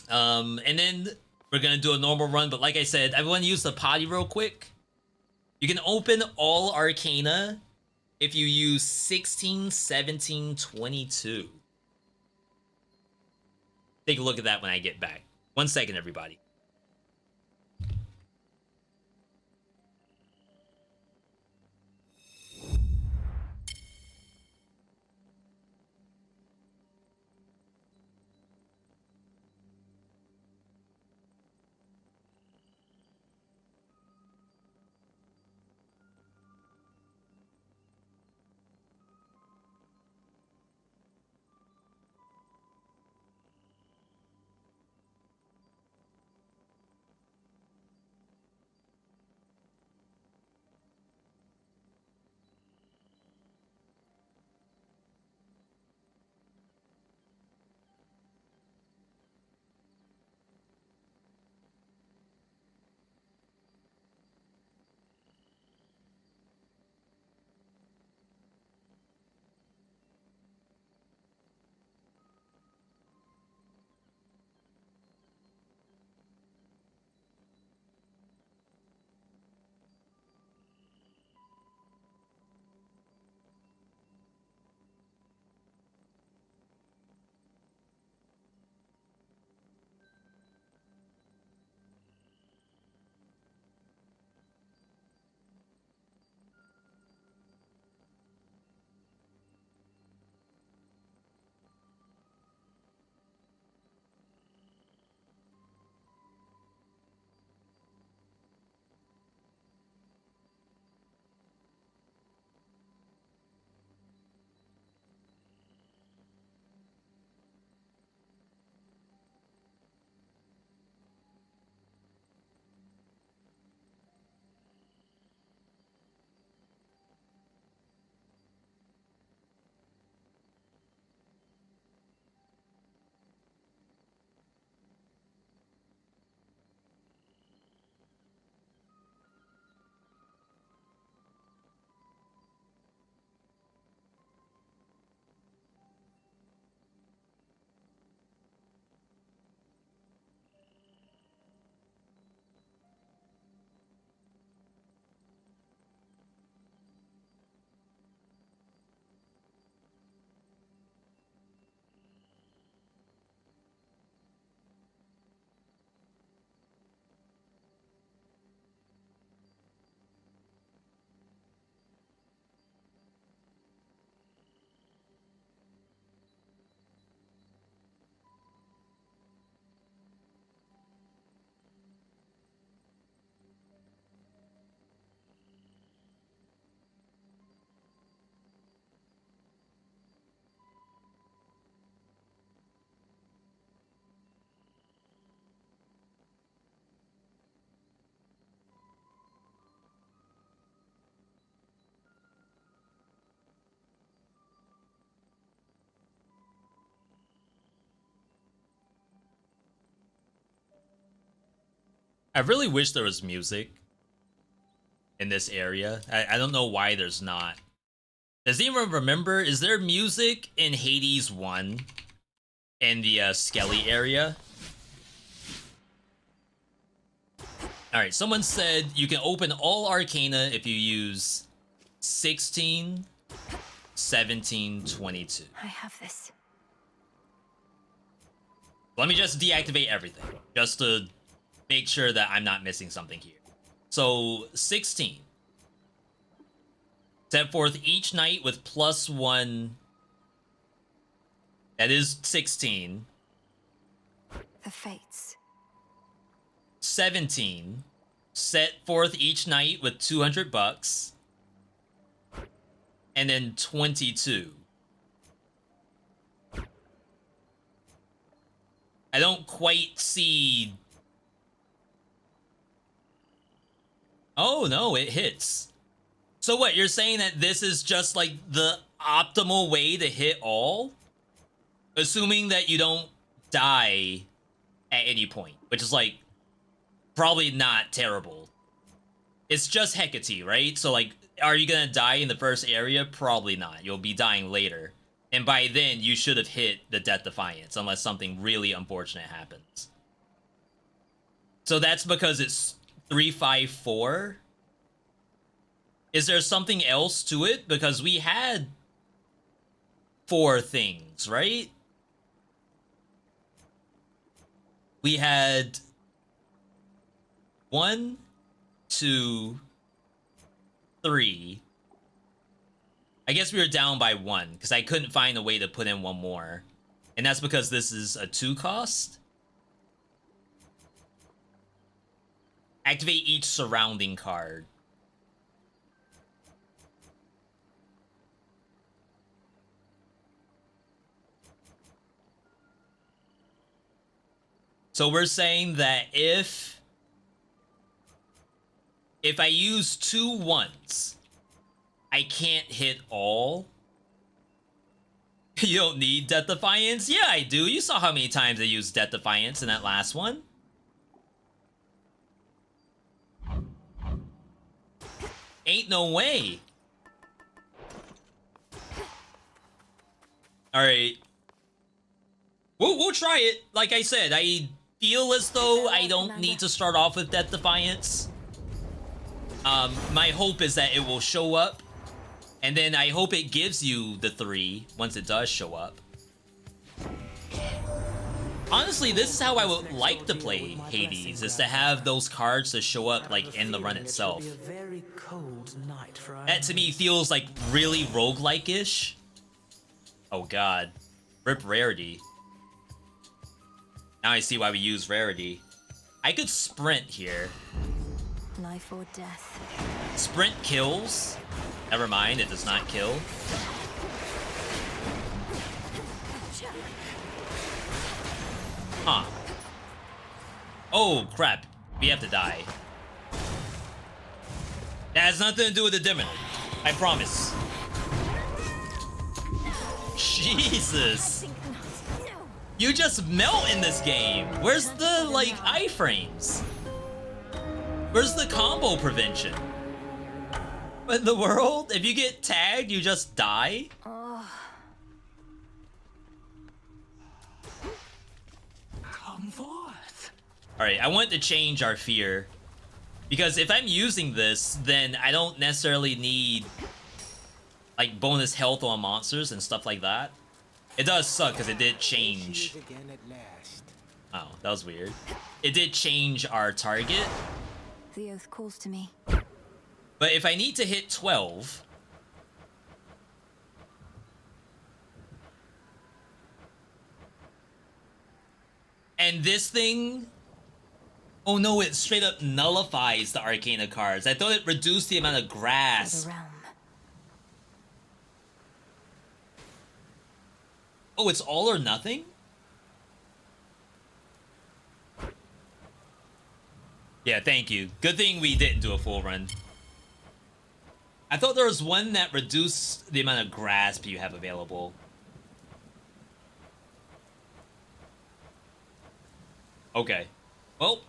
And then we're gonna do a normal run, but like I said, I want to use the potty real quick. You can open all Arcana if you use 16, 17, 22. Take a look at that when I get back. 1 second, everybody. I really wish there was music in this area. I don't know why there's not. Does anyone remember? Is there music in Hades 1 in the Skelly area? Alright, someone said you can open all Arcana if you use 16, 17, 22. I have this. Let me just deactivate everything, just to make sure that I'm not missing something here. So, 16. Set forth each night with +1. That is 16. The fates. 17. Set forth each night with $200. And then 22. I don't quite see... Oh, no, it hits. So what, you're saying that this is just, like, the optimal way to hit all? Assuming that you don't die at any point, which is, like, probably not terrible. It's just Hecate, right? So, like, are you gonna die in the first area? Probably not. You'll be dying later. And by then, you should have hit the Death Defiance, unless something really unfortunate happens. So that's because it's 354. Is there something else to it? Because we had 4 things, right? We had 1, 2, 3. I guess we were down by 1 because I couldn't find a way to put in 1 more. And that's because this is a 2 cost. Activate each surrounding card. So we're saying that if I use 2 once, I can't hit all. You don't need Death Defiance? Yeah, I do. You saw how many times I used Death Defiance in that last one. Ain't no way. Alright. We'll try it. Like I said, I feel as though I don't need to start off with Death Defiance. My hope is that it will show up. And then I hope it gives you the 3 once it does show up. Honestly, this is how I would like to play Hades, is to have those cards to show up like in the run itself. That to me feels like really roguelike-ish. Oh god. Rip Rarity. Now I see why we use Rarity. I could sprint here. Life or death. Sprint kills. Never mind, it does not kill. Huh. Oh, crap. We have to die. That has nothing to do with the demon. I promise. Jesus. You just melt in this game. Where's the, like, iframes? Where's the combo prevention? What in the world? If you get tagged, you just die? Come forth. Alright, I want to change our fear. Because if I'm using this, then I don't necessarily need like bonus health on monsters and stuff like that. It does suck because it did change. Oh, that was weird. It did change our target. The oath calls to me. But if I need to hit 12... And this thing... Oh no, it straight up nullifies the Arcana cards. I thought it reduced the amount of grass. Oh, it's all or nothing? Yeah, thank you. Good thing we didn't do a full run. I thought there was one that reduced the amount of grasp you have available. Okay. Well,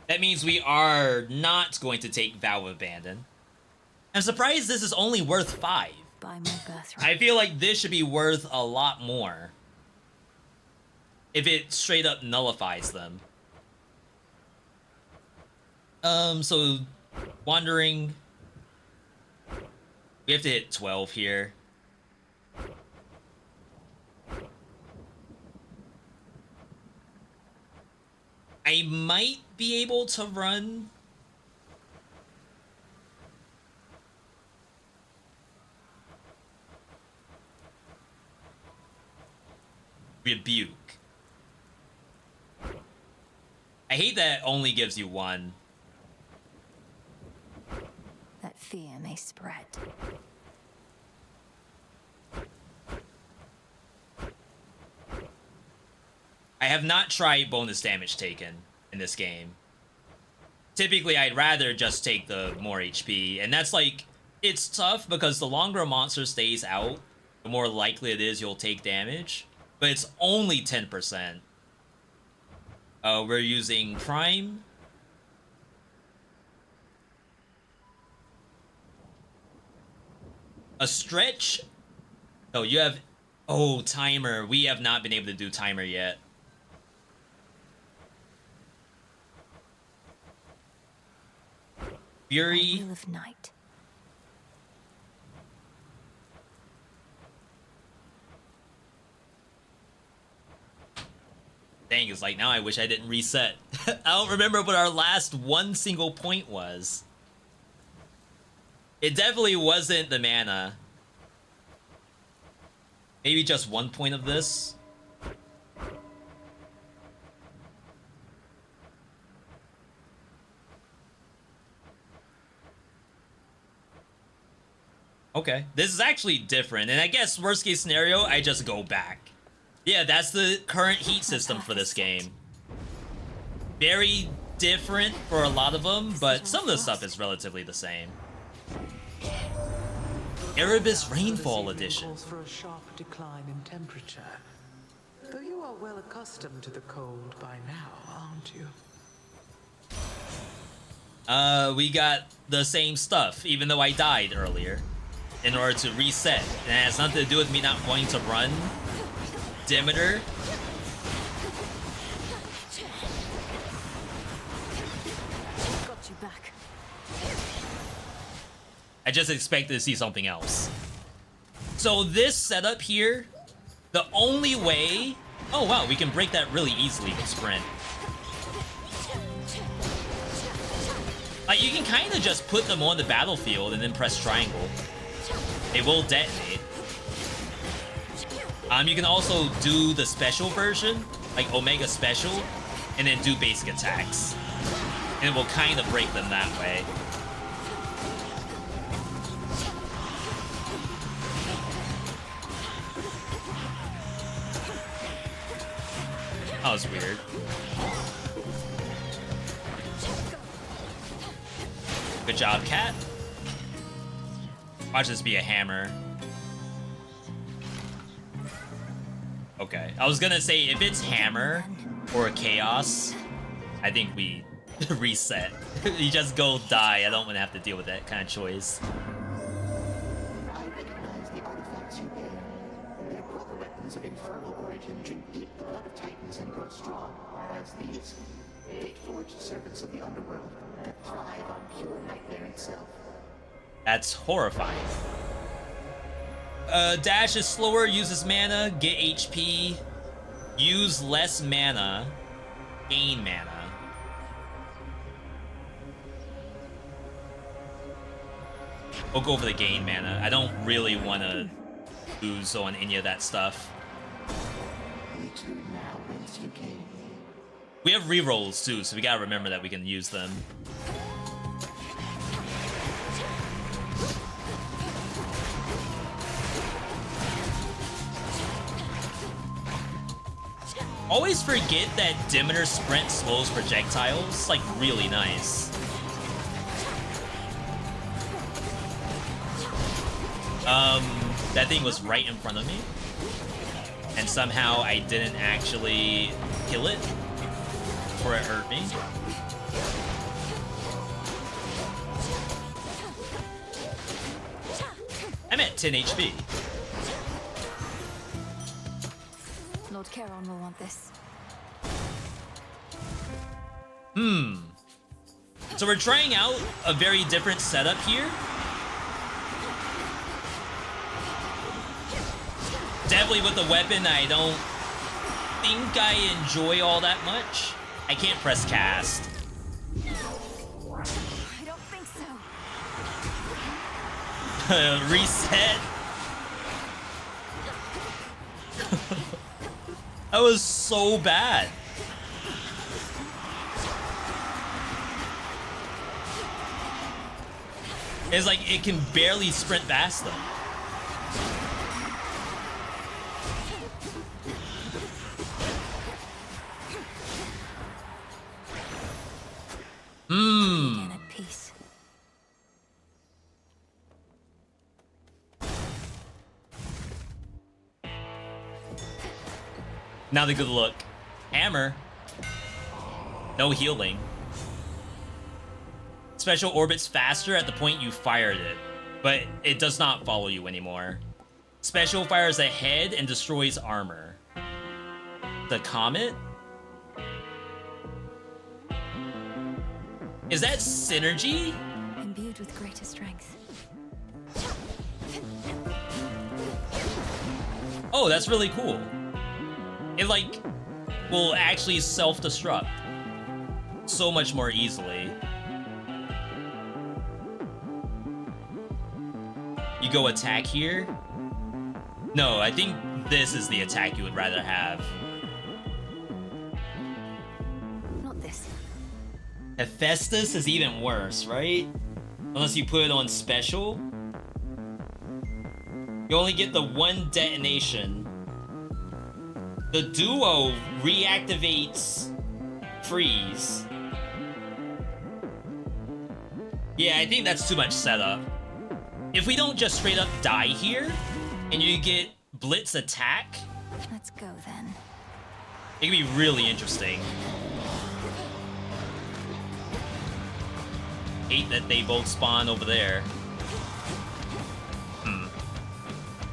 that means we are not going to take Vow of Abandon. I'm surprised this is only worth 5. By my birthright. I feel like this should be worth a lot more. If it straight up nullifies them. So wandering. We have to hit 12 here. I might be able to run. Rebuke. I hate that it only gives you one. That fear may spread. I have not tried bonus damage taken in this game. Typically, I'd rather just take the more HP, and that's like, it's tough because the longer a monster stays out, the more likely it is you'll take damage, but it's only 10%. We're using Prime. A stretch? Oh, you have... Oh, timer. We have not been able to do timer yet. Fury. Wheel of Night. Dang, it's like now I wish I didn't reset. I don't remember what our last one single point was. It definitely wasn't the mana. Maybe just 1 point of this. Okay, this is actually different, and I guess worst case scenario, I just go back. Yeah, that's the current heat system for this game. Very different for a lot of them, but some of the stuff is relatively the same. Erebus Rainfall Edition. Calls for a sharp decline in temperature. Though you are well accustomed to the cold by now, aren't you? We got the same stuff, even though I died earlier, in order to reset. And it has nothing to do with me not wanting to run Demeter. Got you back. I just expected to see something else. So this setup here, the only way... Oh wow, we can break that really easily with Sprint. Like, you can kind of just put them on the battlefield and then press triangle. They will detonate. You can also do the special version, like Omega Special, and then do basic attacks. And it will kind of break them that way. That was weird. Good job, Cat. Watch this be a hammer. Okay, I was gonna say, if it's hammer or chaos, I think we reset. You just go die. I don't want to have to deal with that kind of choice. I recognize the artifacts you bear. Their brother weapons of infernal origin drink deep blood of titans and grow strong, as these fate-forged servants of the underworld that thrive on pure nightmare itself. That's horrifying. Dash is slower, uses mana, get HP, use less mana, gain mana. We'll go for the gain mana. I don't really want to lose on any of that stuff. We have rerolls too, so we gotta remember that we can use them. Always forget that Demeter Sprint slows projectiles. It's like really nice. That thing was right in front of me, and somehow I didn't actually kill it before it hurt me. I'm at 10 HP. Lord Charon will want this. So we're trying out a very different setup here. Definitely with a weapon I don't think I enjoy all that much. I can't press cast. I don't think so. Reset. That was so bad. It's like it can barely sprint past them. Again at peace. Now the good look. Hammer. No healing. Special orbits faster at the point you fired it, but it does not follow you anymore. Special fires ahead and destroys armor. The comet? Is that synergy? Imbued with greater strength. Oh, that's really cool. It like will actually self-destruct so much more easily. You go attack here? No, I think this is the attack you would rather have. Not this. Hephaestus is even worse, right? Unless you put it on special. You only get the one detonation. The duo reactivates freeze. Yeah, I think that's too much setup. If we don't just straight up die here, and you get blitz attack, Let's go then. it could be really interesting. Hate that they both spawn over there.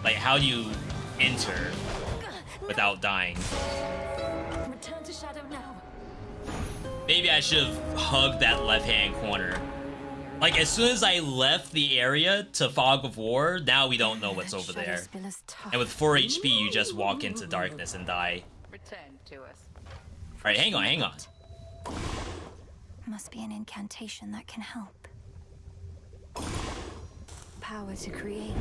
Like, how do you enter without dying? Return to shadow now. Maybe I should have hugged that left-hand corner. Like, as soon as I left the area to Fog of War, now we don't know what's over there. And with 4 HP, you just walk into darkness and die. Return to us. Alright, hang on, hang on. Must be an incantation that can help. Power to create.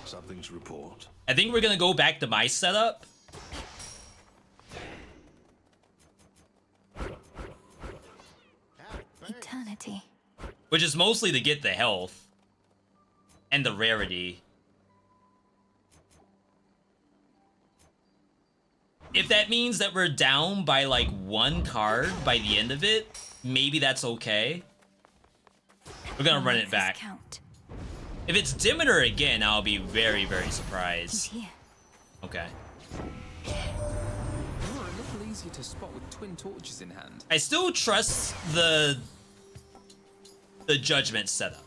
Something to report. I think we're gonna go back to my setup. Eternity. Which is mostly to get the health. And the rarity. If that means that we're down by like 1 card by the end of it, maybe that's okay. We're gonna run it back. If it's Demeter again, I'll be very, very surprised. Okay. You're a little easier to spot with twin torches in hand. I still trust the judgment setup.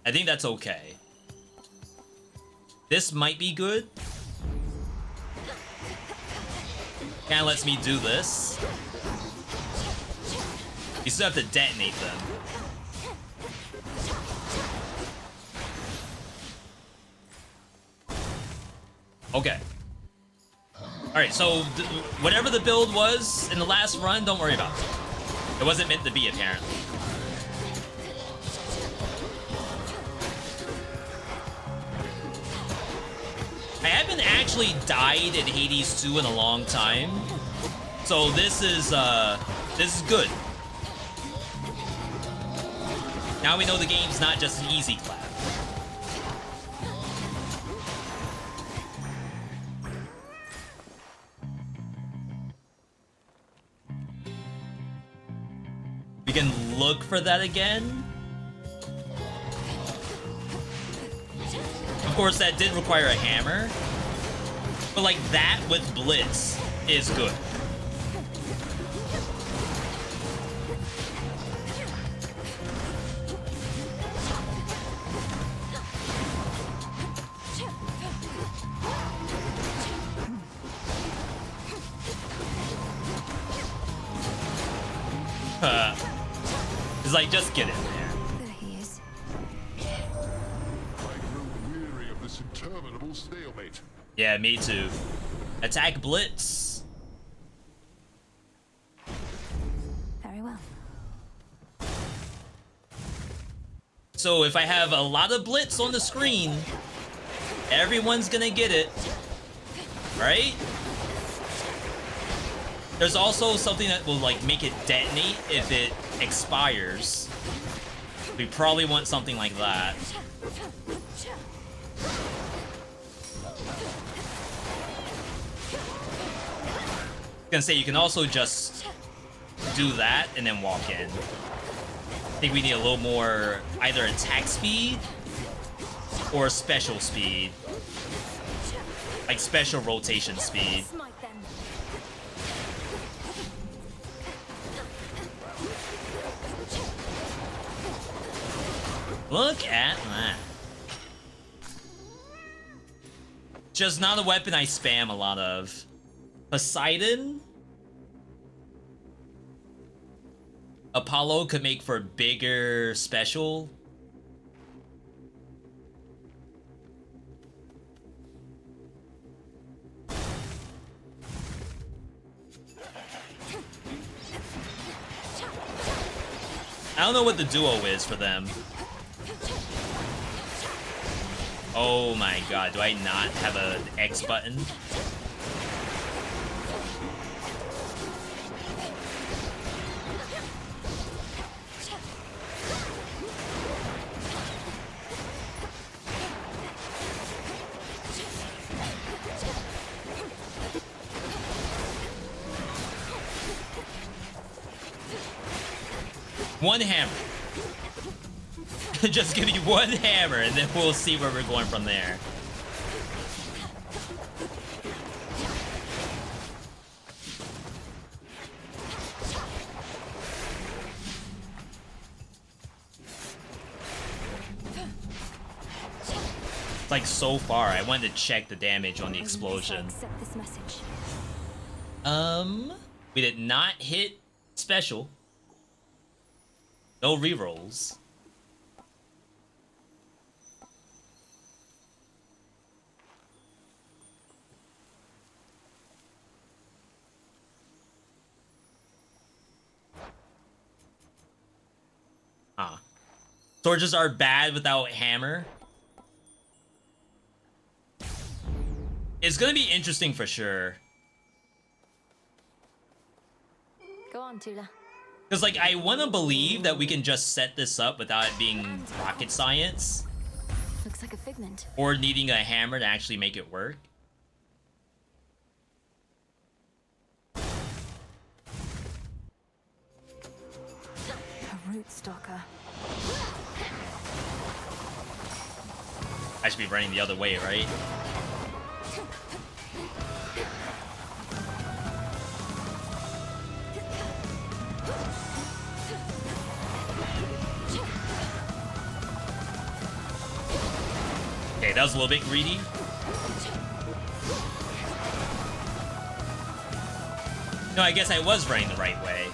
I think that's okay. This might be good. Kinda lets me do this. You still have to detonate them. Okay. Alright, so whatever the build was in the last run, don't worry about it. It wasn't meant to be, apparently. I haven't actually died in Hades 2 in a long time. So this is good. Now we know the game's not just an easy clap. We can look for that again. Of course, that did require a hammer. But like that with Blitz is good. like, just get in there. There he is. I grow weary of this interminable stalemate. Yeah, me too. Attack Blitz. Very well. So if I have a lot of Blitz on the screen, everyone's gonna get it, right? There's also something that will like make it detonate if it expires. We probably want something like that. I was gonna say, you can also just do that and then walk in. I think we need a little more either attack speed or special speed. Like special rotation speed. Look at that. Just not a weapon I spam a lot of. Poseidon? Apollo could make for bigger special. I don't know what the duo is for them. Oh my god, do I not have an X button? One hammer. Just give me one hammer and then we'll see where we're going from there. It's like so far. I wanted to check the damage on the explosion. We did not hit special. No rerolls. Ah. Torches are bad without hammer. It's gonna be interesting for sure. Go on, Tula. Because, like, I want to believe that we can just set this up without it being rocket science. Looks like a figment. Or needing a hammer to actually make it work. A root stalker. I should be running the other way, right? Okay, that was a little bit greedy. No, I guess I was running the right way.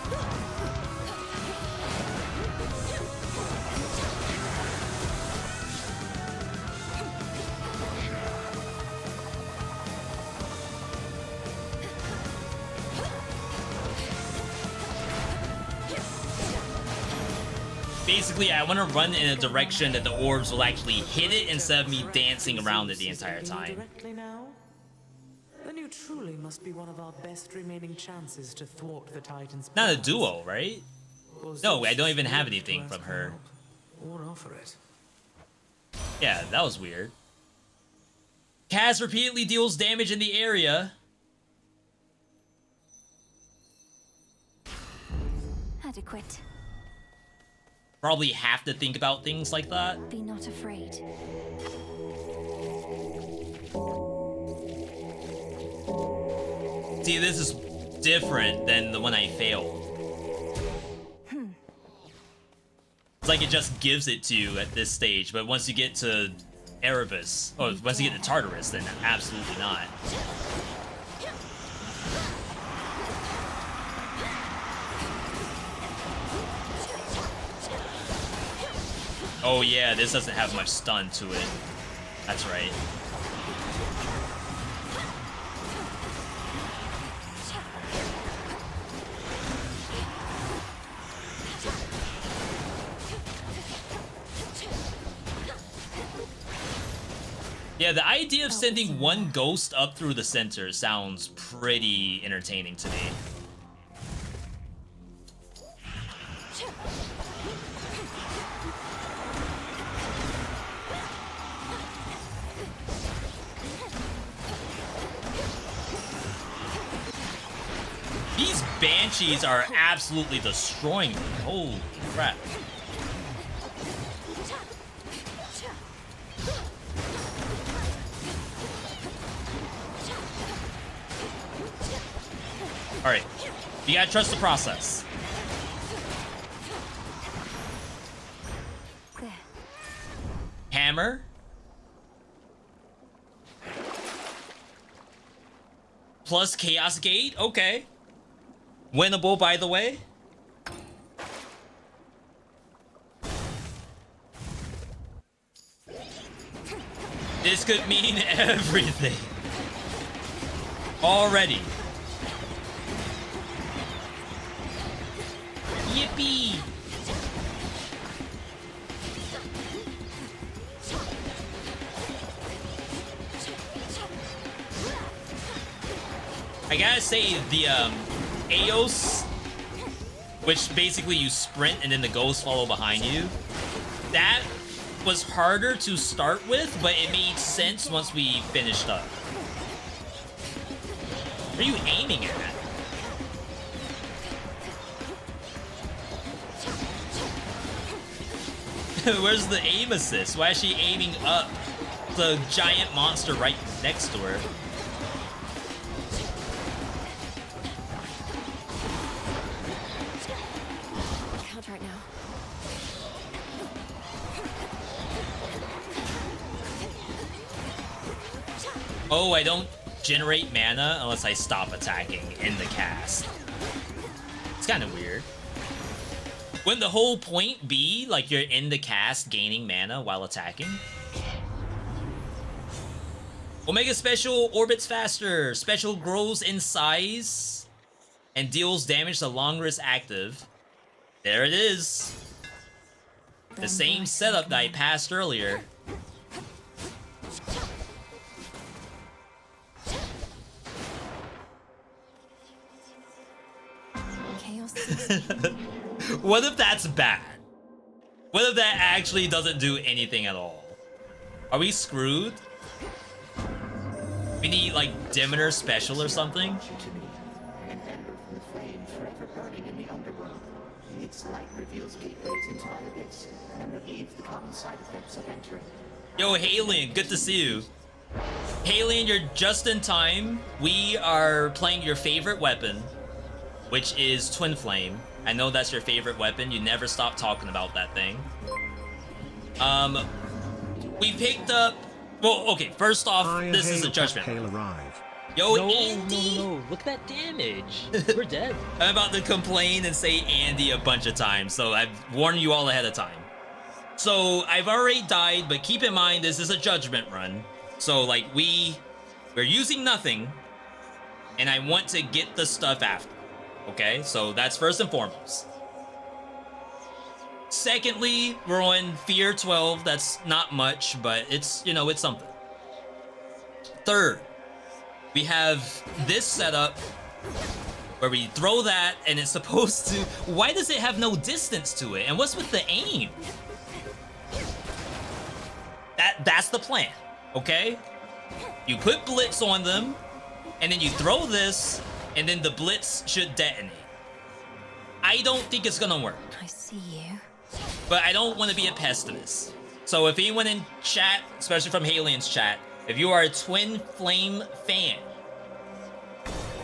Basically, I want to run in a direction that the orbs will actually hit it instead of me dancing around it the entire time. Directly now? Then you truly must be one of our best remaining chances to thwart the Titan's Not a plans. duo, right? No, I don't even have anything from her. Or offer it. Yeah, that was weird. Kaz repeatedly deals damage in the area. Adequate. Probably have to think about things like that. Be not afraid. See, this is different than the one I failed. It's like it just gives it to you at this stage, but once you get to Erebus, or once you get to Tartarus, then absolutely not. Oh yeah, this doesn't have much stun to it. That's right. Yeah, the idea of sending one ghost up through the center sounds pretty entertaining to me. These banshees are absolutely destroying me. Holy crap. Alright, you gotta trust the process. Hammer. Plus Chaos Gate, okay. Winnable, by the way. This could mean everything. Already. Yippee! I gotta say, the Eos, which basically you sprint and then the ghosts follow behind you, that was harder to start with, but it made sense once we finished up. What are you aiming at? Where's the aim assist? Why is she aiming up the giant monster right next to her? Can't right now. Oh, I don't generate mana unless I stop attacking in the cast. It's kind of weird. Wouldn't the whole point be, like, you're in the cast gaining mana while attacking? Omega Special orbits faster. Special grows in size and deals damage the longer it's active. There it is. The same setup that I passed earlier. What if that's bad? What if that actually doesn't do anything at all? Are we screwed? We need like Demeter Special or something? An ember from the flame forever burning in the underworld. Its light reveals gateways into the abyss and relieves the common side effects of entering. Yo, Halion, good to see you. Halion, you're just in time. We are playing your favorite weapon, which is Twin Flame. I know that's your favorite weapon. You never stop talking about that thing. We picked up... Well, okay, first off, this is a judgment. Yo, no, Andy! No, look at that damage. We're dead. I'm about to complain and say Andy a bunch of times, so I've warned you all ahead of time. So, I've already died, but keep in mind, this is a judgment run. So, like, we're using nothing, and I want to get the stuff after. Okay, so that's first and foremost. Secondly, we're on Fear 12. That's not much, but it's, you know, it's something. Third, we have this setup where we throw that and it's supposed to... Why does it have no distance to it? And what's with the aim? That's the plan, okay? You put Blitz on them, and then you throw this, and then the Blitz should detonate. I don't think it's gonna work. I see you. But I don't want to be a pest to this. So if anyone in chat, especially from Halion's chat, if you are a Twin Flame fan,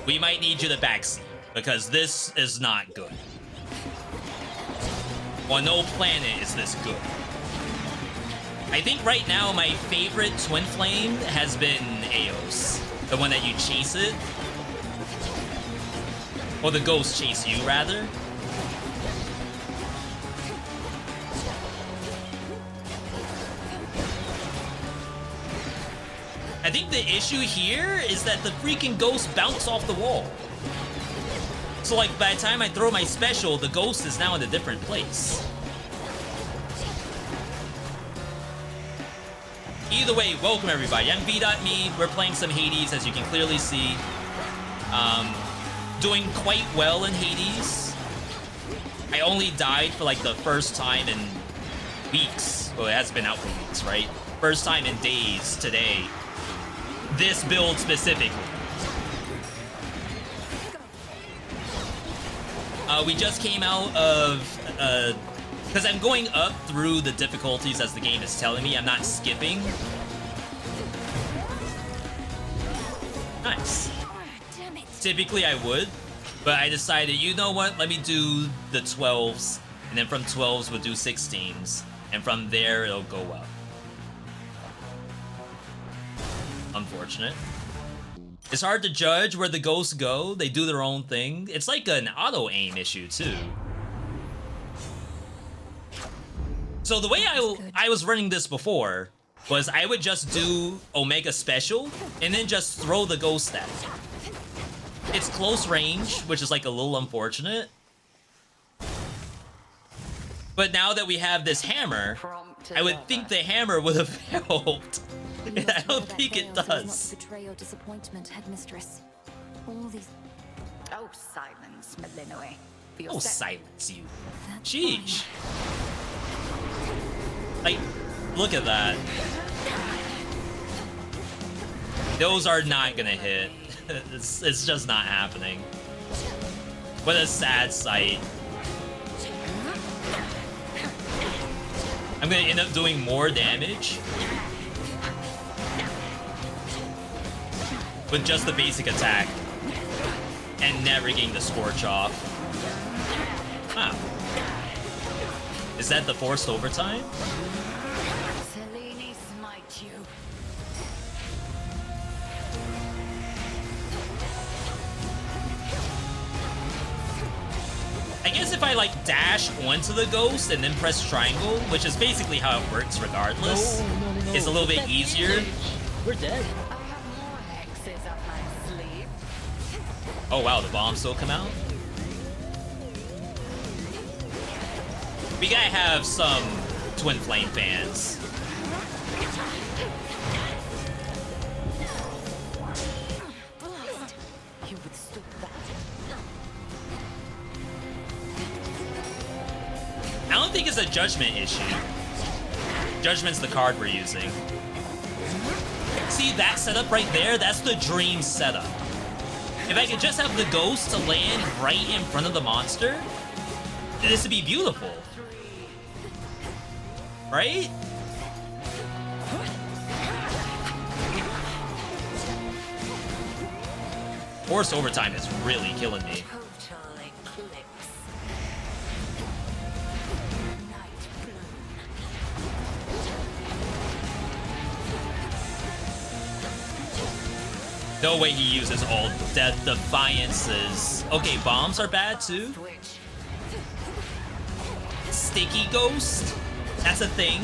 we might need you to backseat, because this is not good. On no planet is this good. I think right now my favorite Twin Flame has been Eos. The one that you chase it. Or the ghosts chase you, rather. I think the issue here is that the freaking ghosts bounce off the wall. So like by the time I throw my special, the ghost is now in a different place. Either way, welcome everybody. I'm VeedotVod. We're playing some Hades, as you can clearly see. Doing quite well in Hades. I only died for like the first time in weeks. Well, it has been out for weeks, right? First time in days today. This build specifically. We just came out of, because I'm going up through the difficulties as the game is telling me. I'm not skipping. Nice. Typically I would, but I decided, you know what? Let me do the 12s, and then from 12s we'll do 16s, and from there it'll go up. Unfortunate. It's hard to judge where the ghosts go. They do their own thing. It's like an auto-aim issue, too. So the way I was running this before was I would just do Omega Special and then just throw the ghost at it. It's close range, which is like a little unfortunate. But now that we have this hammer, I would think the hammer would have helped. And I don't think it does. Betray or disappointment, headmistress. All these. Oh, silence, SlimyYy. Oh, silence you. Sheesh. Like, look at that. Those are not gonna hit. It's just not happening. What a sad sight. I'm gonna end up doing more damage with just the basic attack and never getting the scorch off. Wow. Is that the forced overtime? Selene, smite you. I guess if I like dash onto the ghost and then press triangle, which is basically how it works regardless, no. it's a little bit easier. We're dead. Oh wow, the bombs still come out? We gotta have some Twin Flame fans. I don't think it's a judgment issue. Judgment's the card we're using. See that setup right there? That's the dream setup. If I could just have the ghost to land right in front of the monster, this would be beautiful. Right? Forced overtime is really killing me. No way he uses all Death Defiances. Okay, bombs are bad too. Sticky Ghost? That's a thing.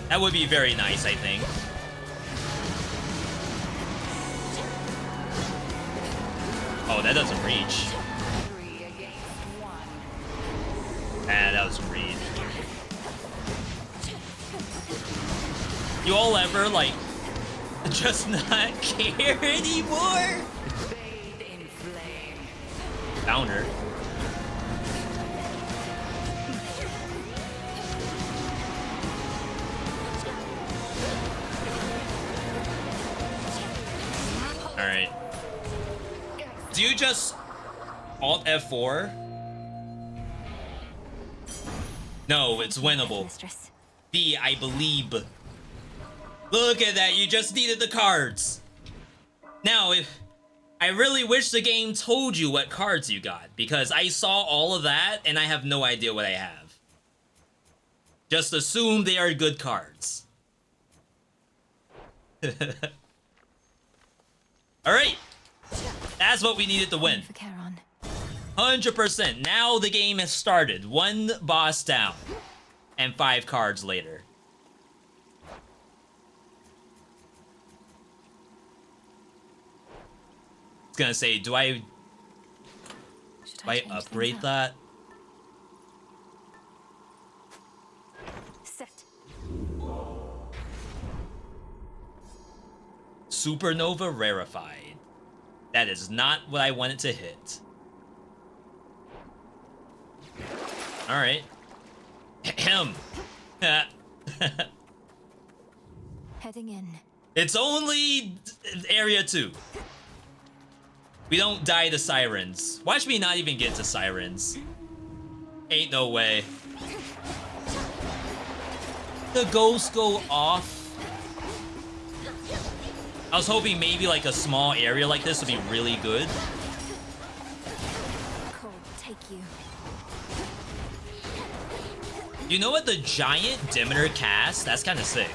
That would be very nice, I think. Oh, that doesn't reach. Ah, that was a read. You all ever, like, just not care anymore? Found her. Alright. Do you just Alt F4? No, it's winnable. B, I believe. Look at that, you just needed the cards. Now, if I really wish the game told you what cards you got, because I saw all of that and I have no idea what I have. Just assume they are good cards. Alright. That's what we needed to win. 100%. Now the game has started. One boss down. And 5 cards later. It's gonna say, do I upgrade that? Set. Supernova rarefied. That is not what I wanted to hit. Alright. Ahem. Heading in. It's only area 2. We don't die to sirens. Watch me not even get to sirens. Ain't no way. The ghosts go off. I was hoping maybe like a small area like this would be really good. Cold, take you. You know what? The giant Demeter cast? That's kind of sick.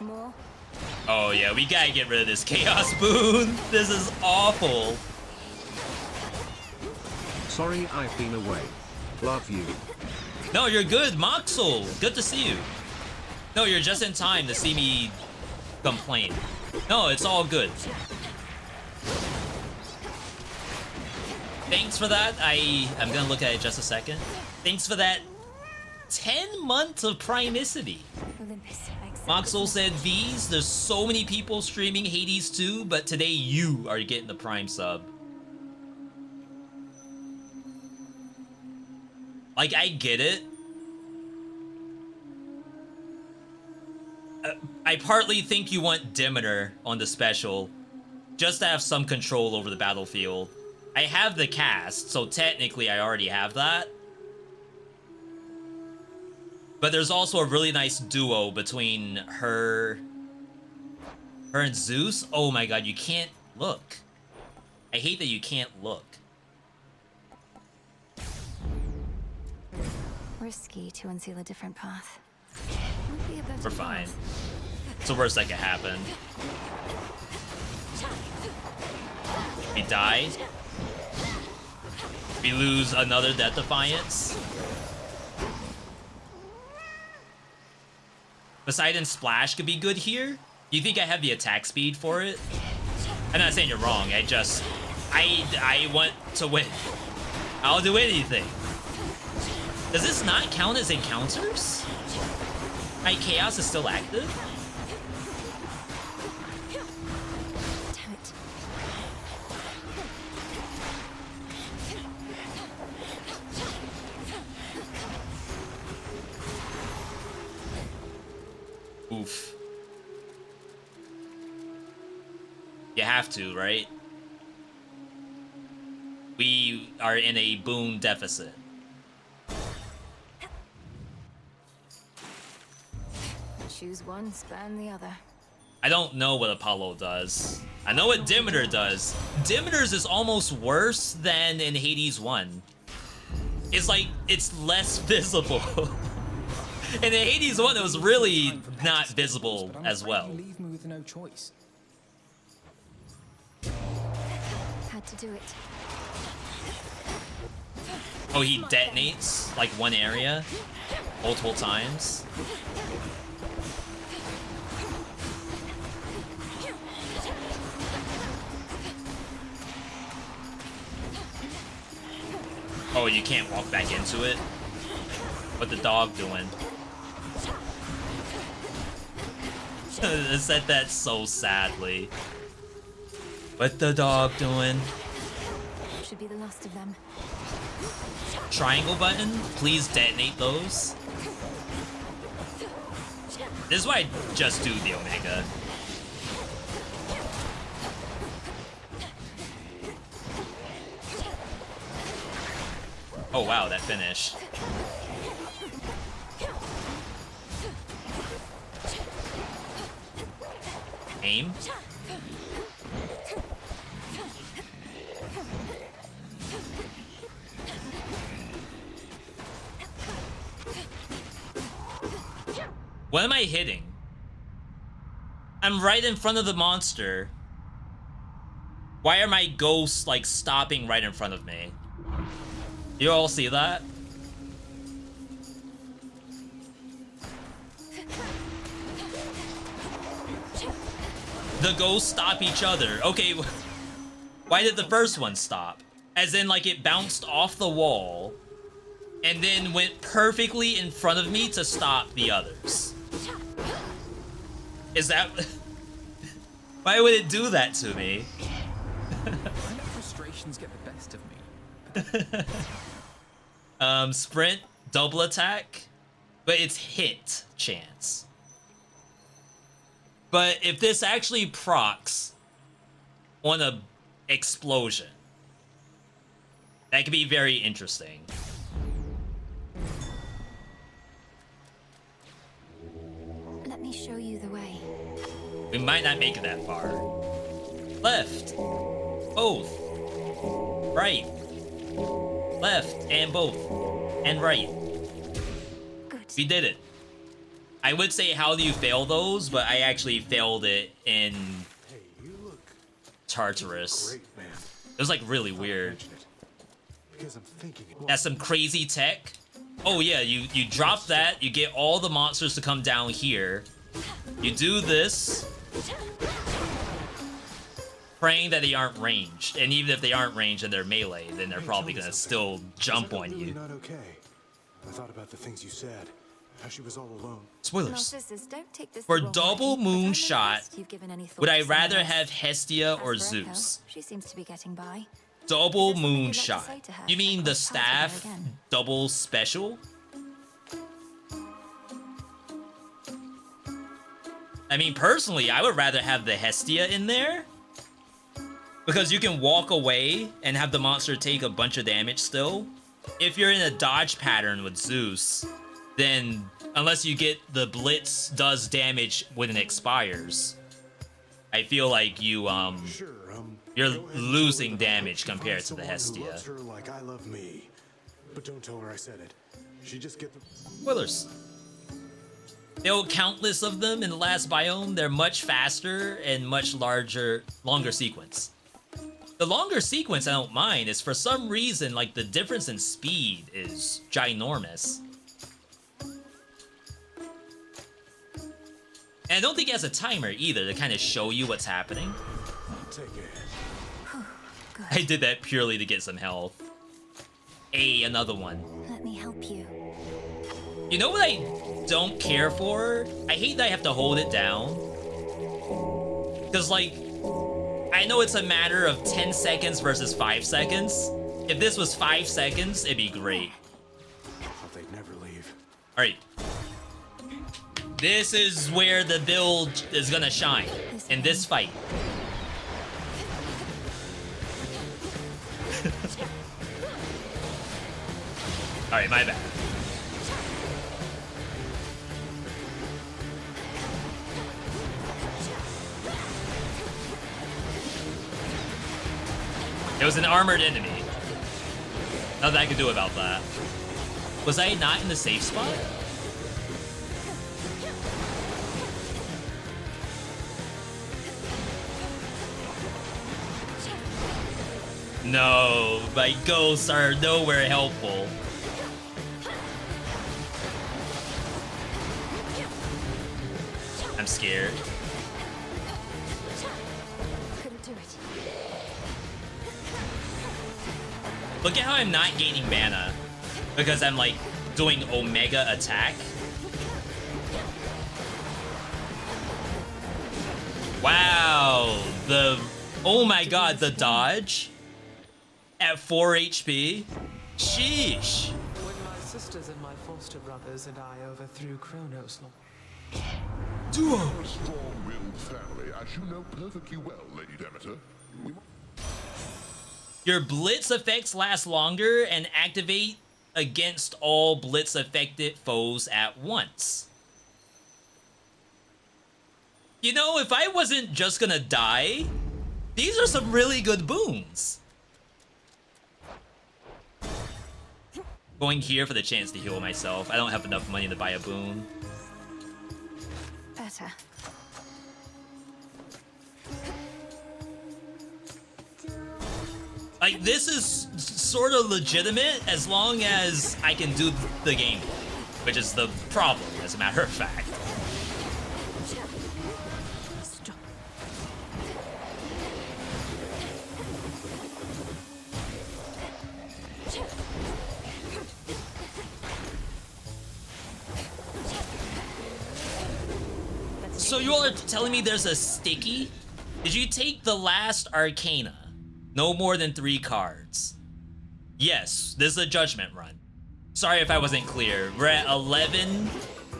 More. Oh yeah, we gotta get rid of this Chaos Boon. This is awful. Sorry I've been away. Love you. No, you're good, Moxel. Good to see you. No, you're just in time to see me complain. No, it's all good. Thanks for that. I'm gonna look at it just a second. Thanks for that 10 months of primicity. Moxel said, V's, there's so many people streaming Hades 2, but today you are getting the prime sub. Like, I get it. I partly think you want Demeter on the special, just to have some control over the battlefield. I have the cast, so technically I already have that. But there's also a really nice duo between her and Zeus. Oh my god, you can't look. I hate that you can't look. Risky to unseal a different path. Would be a better We're fine. path. It's the worst that could happen. We die. We lose another Death Defiance. Poseidon Splash could be good here. Do you think I have the attack speed for it? I'm not saying you're wrong. I want to win. I'll do anything. Does this not count as encounters? My chaos is still active? Damn it. Oof. You have to, right? We are in a boon deficit. Choose one, spurn the other. I don't know what Apollo does. I know what Demeter does. Demeter's is almost worse than in Hades 1. It's like, it's less visible. And in Hades 1, it was really not visible as well. Leave me with no choice. Had to do it. Oh, he detonates like one area multiple times. Oh, you can't walk back into it? What the dog doing? I said that so sadly. What the dog doing? Should be the last of them. Triangle button? Please detonate those. This is why I just do the Omega. Oh wow, that finish. Aim. What am I hitting? I'm right in front of the monster. Why are my ghosts, like, stopping right in front of me? You all see that? The ghosts stop each other. Okay, why did the first one stop? As in, like, it bounced off the wall and then went perfectly in front of me to stop the others. Is that... Why would it do that to me? I know frustrations get the best of me. Sprint, double attack, but it's hit chance. But if this actually procs on a explosion, that could be very interesting. Let me show you the way. We might not make it that far. Left, both, right, left, and both, and right. Good. We did it. I would say, how do you fail those? But I actually failed it in Tartarus. It was like really weird. That's some crazy tech. Oh yeah, you drop that, you get all the monsters to come down here. You do this, praying that they aren't ranged. And even if they aren't ranged and they're melee, then they're probably gonna still jump on you. Not okay. I thought about the things you said. How she was all alone. Spoilers. Narcissus, don't take this For the wrong double way, but I moon know shot, best you've given any thought would I to someone rather else. have Hestia or As for Echo, Zeus? she seems to be getting by. Double moon like to shot. say to her You mean if I the cross paths with her staff again? double special? I mean, personally, I would rather have the Hestia in there. Because you can walk away and have the monster take a bunch of damage still. If you're in a dodge pattern with Zeus, then unless you get the Blitz does damage when it expires, I feel like you're losing damage compared to the Hestia. Loves her like I love me. But don't tell her I said it. She just get the Spoilers. There were countless of them in the last biome. They're much faster and much longer sequence. The longer sequence I don't mind is for some reason, like, the difference in speed is ginormous. And I don't think it has a timer either to kind of show you what's happening. take it. I did that purely to get some health. Another one. Let me help you. You know what I don't care for? I hate that I have to hold it down. Because, like, I know it's a matter of 10 seconds versus 5 seconds. If this was 5 seconds, it'd be great. Thought they'd never leave. Alright. This is where the build is gonna shine. In this fight. Alright, my bad. It was an armored enemy. Nothing I could do about that. Was I not in the safe spot? No, my ghosts are nowhere helpful. I'm scared. Couldn't do it. Look at how I'm not gaining mana. Because I'm, like, doing Omega attack. Wow. Oh my god, the dodge. At 4 HP. Sheesh. When my sisters and my foster brothers and I overthrew Kronos. Duo. A strong-willed family, as you know perfectly well, Lady Demeter. Your Blitz effects last longer and activate against all Blitz-affected foes at once. You know, if I wasn't just gonna die, these are some really good boons. Going here for the chance to heal myself. I don't have enough money to buy a boon. better. Like, this is sort of legitimate as long as I can do the gameplay, which is the problem, as a matter of fact. So you all are telling me there's a sticky? Did you take the last Arcana? No more than 3 cards. Yes, this is a judgment run. Sorry if I wasn't clear. We're at 11,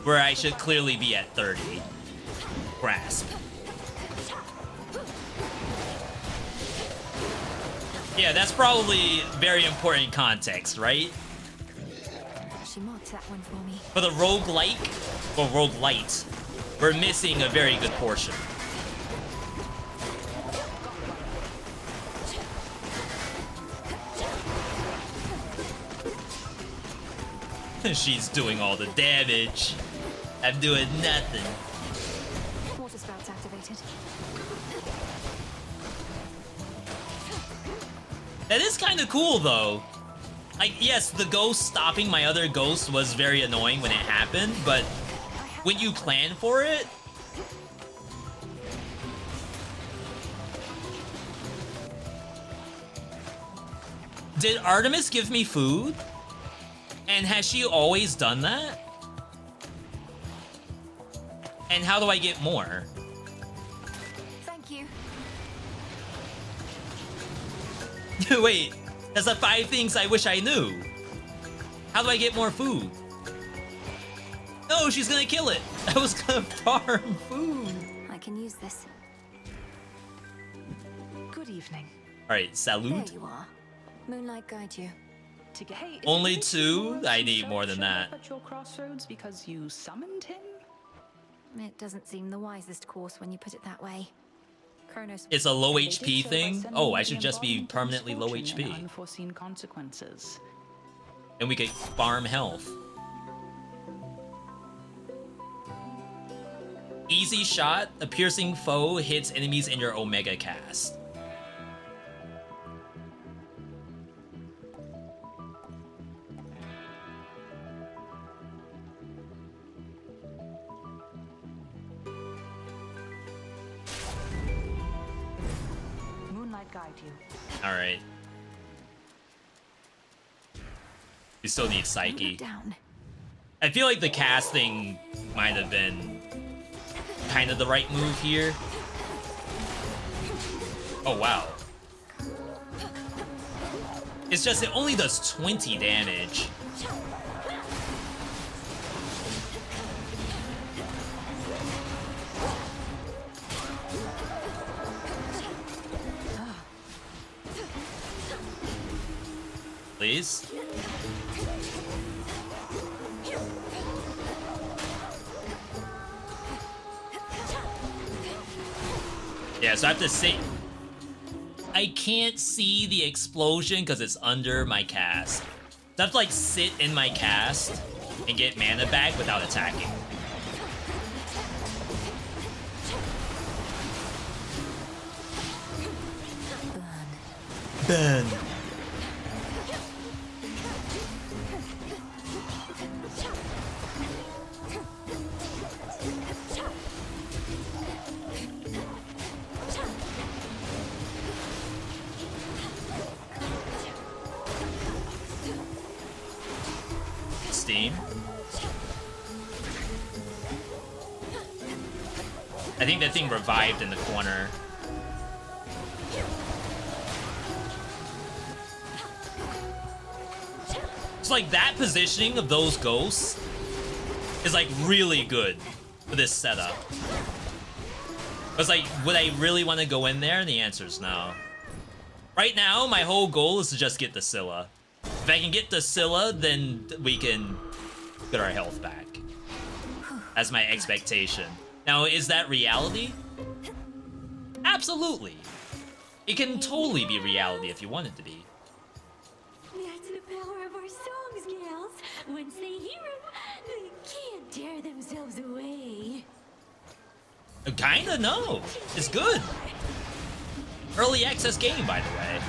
where I should clearly be at 30. Grasp. Yeah, that's probably very important context, right? She marked that one for me. For the roguelike, or roguelite, we're missing a very good portion. She's doing all the damage. I'm doing nothing. Water spout's activated. That is kind of cool, though. Like, yes, the ghost stopping my other ghost was very annoying when it happened, but when you plan for it... Did Artemis give me food? And has she always done that? And how do I get more? Thank you. Wait, that's the 5 things I wish I knew. How do I get more food? No, she's gonna kill it. I was gonna farm food. I can use this. Good evening. Alright, salute. There you are. Moonlight guide you. Hey, Only 2? I need more than that. At your crossroads because you summoned him? It doesn't seem the wisest course when you put it that way. Kronos. It's a low HP thing? Oh, I should just be permanently low HP. Unforeseen consequences. And we could farm health. Easy shot. A piercing foe hits enemies in your Omega cast. Guide you. All right. We still need Psyche. I feel like the casting might have been kind of the right move here. Oh, wow. It's just it only does 20 damage. Please. Yeah, so I have to say, I can't see the explosion because it's under my cast. So I have to like sit in my cast and get mana back without attacking. Burn. Steam. I think that thing revived in the corner. It's like that positioning of those ghosts is like really good for this setup. It's like, would I really want to go in there? And the answer is no. Right now, my whole goal is to just get the Scylla. If I can get the Scylla, then we can get our health back. That's my expectation. Now, is that reality? Absolutely. It can totally be reality if you want it to be. That's the power of our songs, gals. Once they hear them, they can't tear themselves away. Kinda, no. It's good. Early access game, by the way.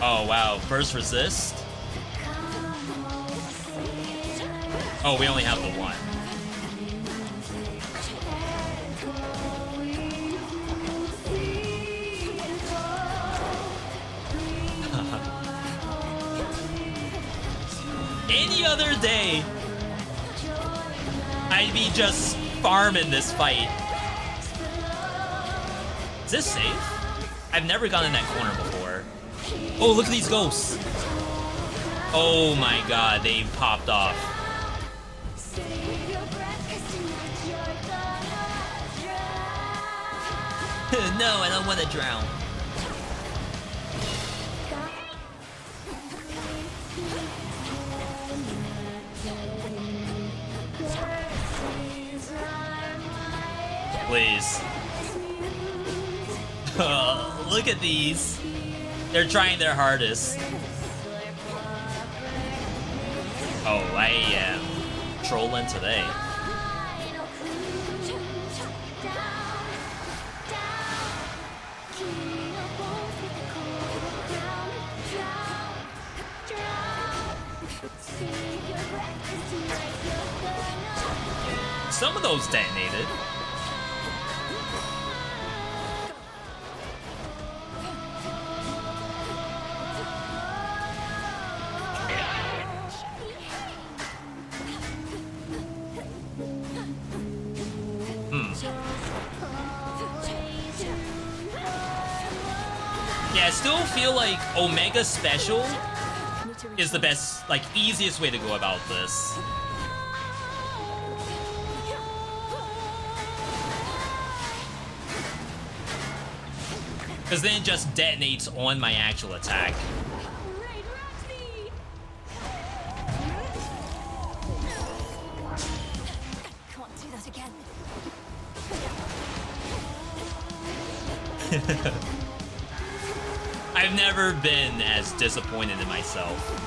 Oh, wow. First resist? Oh, we only have the one. Any other day, I'd be just farming this fight. Is this safe? I've never gone in that corner before. Oh, look at these ghosts. Oh my god, they popped off. No, I don't want to drown. Please. Oh, look at these. They're trying their hardest. Oh, I am trolling today. Some of those detonated. Yeah, I still feel like Omega Special is the best, like, easiest way to go about this. Because then it just detonates on my actual attack. Can't do that again. I've never been as disappointed in myself.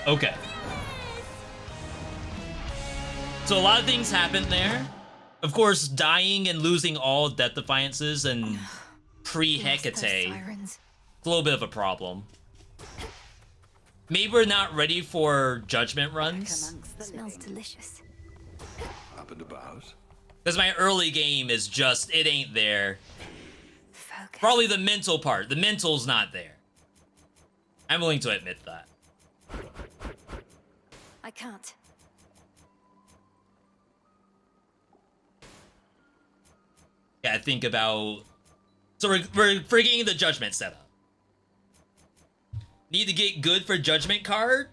Okay. So a lot of things happened there. Of course, dying and losing all Death Defiances and pre-Hecate. It's a little bit of a problem. Maybe we're not ready for judgment runs. Smells delicious. Up and about. Because my early game is just, it ain't there. Probably the mental part. The mental's not there. I'm willing to admit that. I can't. Yeah, think about... So we're forgetting the judgment setup. Need to get good for judgment card?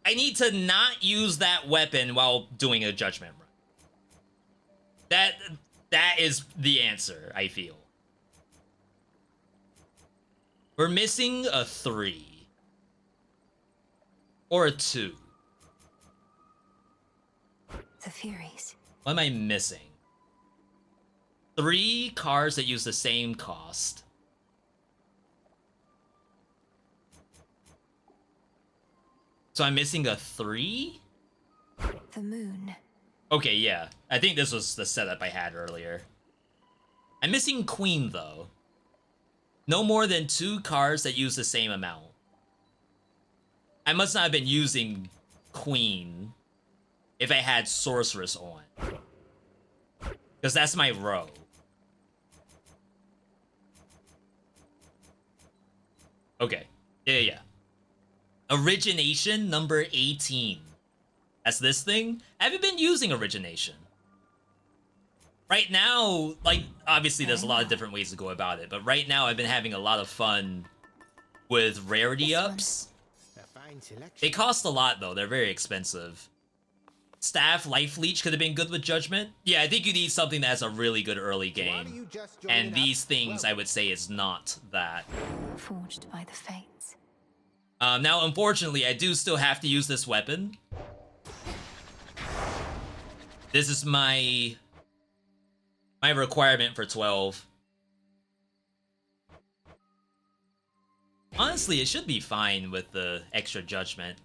I need to not use that weapon while doing a judgment run. That is the answer, I feel. We're missing a 3. Or a 2. The Furies. What am I missing? 3 cards that use the same cost. So I'm missing a 3? The Moon. Okay, yeah. I think this was the setup I had earlier. I'm missing Queen, though. No more than 2 cards that use the same amount. I must not have been using Queen if I had Sorceress on. Because that's my row. Okay. Yeah. Origination number 18. That's this thing? I haven't been using Origination. Right now, like, obviously there's a lot of different ways to go about it, but right now I've been having a lot of fun with rarity ups. They cost a lot, though. They're very expensive. Staff Life Leech could have been good with Judgment. Yeah, I think you need something that has a really good early game. And these things, I would say, is not that. Forged by the Fates. Now, unfortunately, I do still have to use this weapon. This is my requirement for 12. Honestly, it should be fine with the extra judgment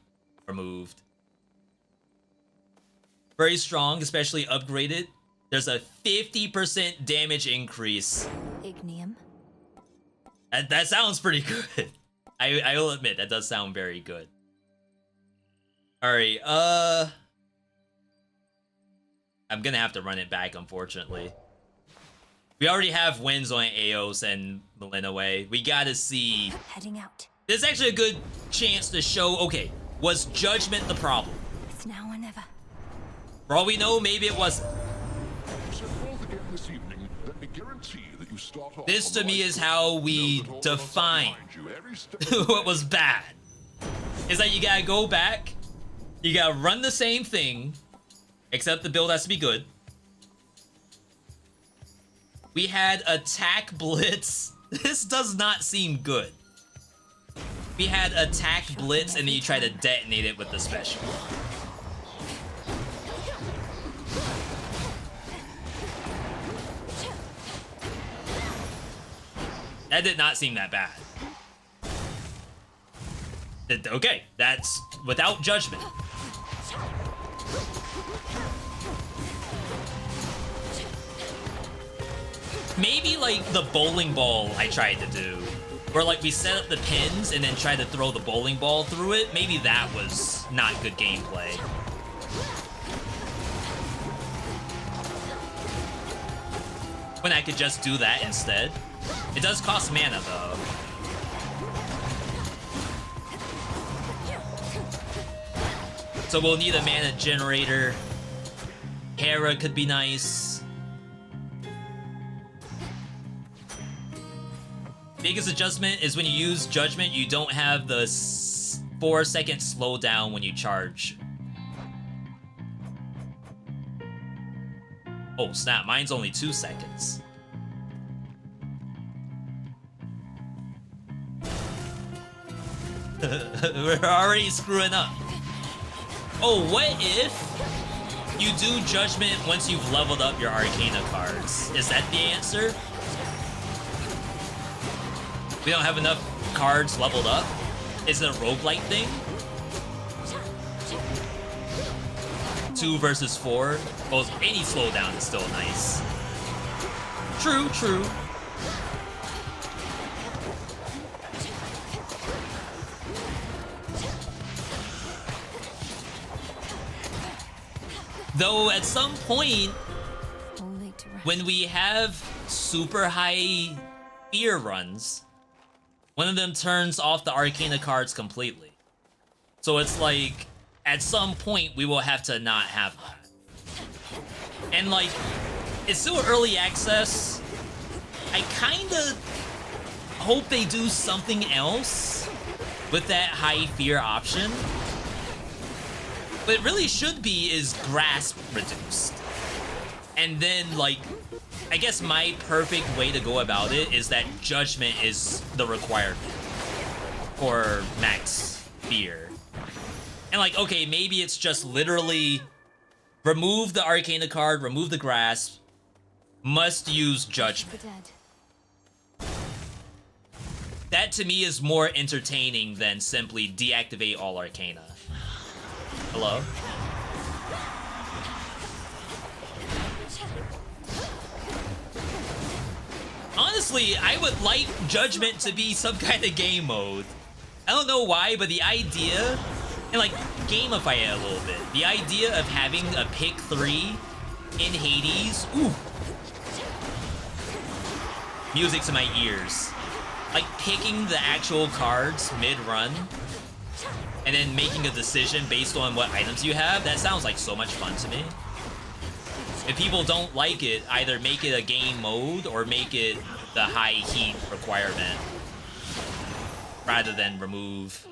removed. Very strong, especially upgraded. There's a 50% damage increase. Ignium. That sounds pretty good. I will admit, that does sound very good. Alright, I'm gonna have to run it back, unfortunately. We already have wins on Eos and Malinaway. We gotta see. Heading out. There's actually a good chance to show, okay, was judgment the problem? It's now or never. For all we know, maybe it wasn't. This to me is how we define what was bad. Is that you gotta go back, you gotta run the same thing, except the build has to be good. We had attack blitz. This does not seem good. We had attack blitz and then you try to detonate it with the special. That did not seem that bad. Okay, that's without judgment. Maybe like the bowling ball I tried to do, where like we set up the pins and then try to throw the bowling ball through it. Maybe that was not good gameplay. When I could just do that instead. It does cost mana though. So we'll need a mana generator. Hera could be nice. Biggest adjustment is when you use Judgment, you don't have the 4-second slowdown when you charge. Oh snap, mine's only 2 seconds. We're already screwing up. Oh, what if you do Judgment once you've leveled up your Arcana cards? Is that the answer? We don't have enough cards leveled up? Is it a roguelike thing? 2 versus 4? Well, any slowdown is still nice. True, true. Though at some point, when we have super high fear runs, one of them turns off the Arcana cards completely. So it's like, at some point, we will have to not have that. And like, it's still early access. I kinda hope they do something else with that high fear option. What it really should be is grasp reduced. And then like, I guess my perfect way to go about it is that Judgment is the requirement for max fear. And like, okay, maybe it's just literally remove the Arcana card, remove the grasp, must use Judgment. That to me is more entertaining than simply deactivate all Arcana. Hello? Honestly, I would like Judgment to be some kind of game mode. I don't know why, but the idea, and like gamify it a little bit. The idea of having a pick 3 in Hades, ooh. Music to my ears. Like picking the actual cards mid-run and then making a decision based on what items you have, that sounds like so much fun to me. If people don't like it, either make it a game mode or make it the high heat requirement rather than remove.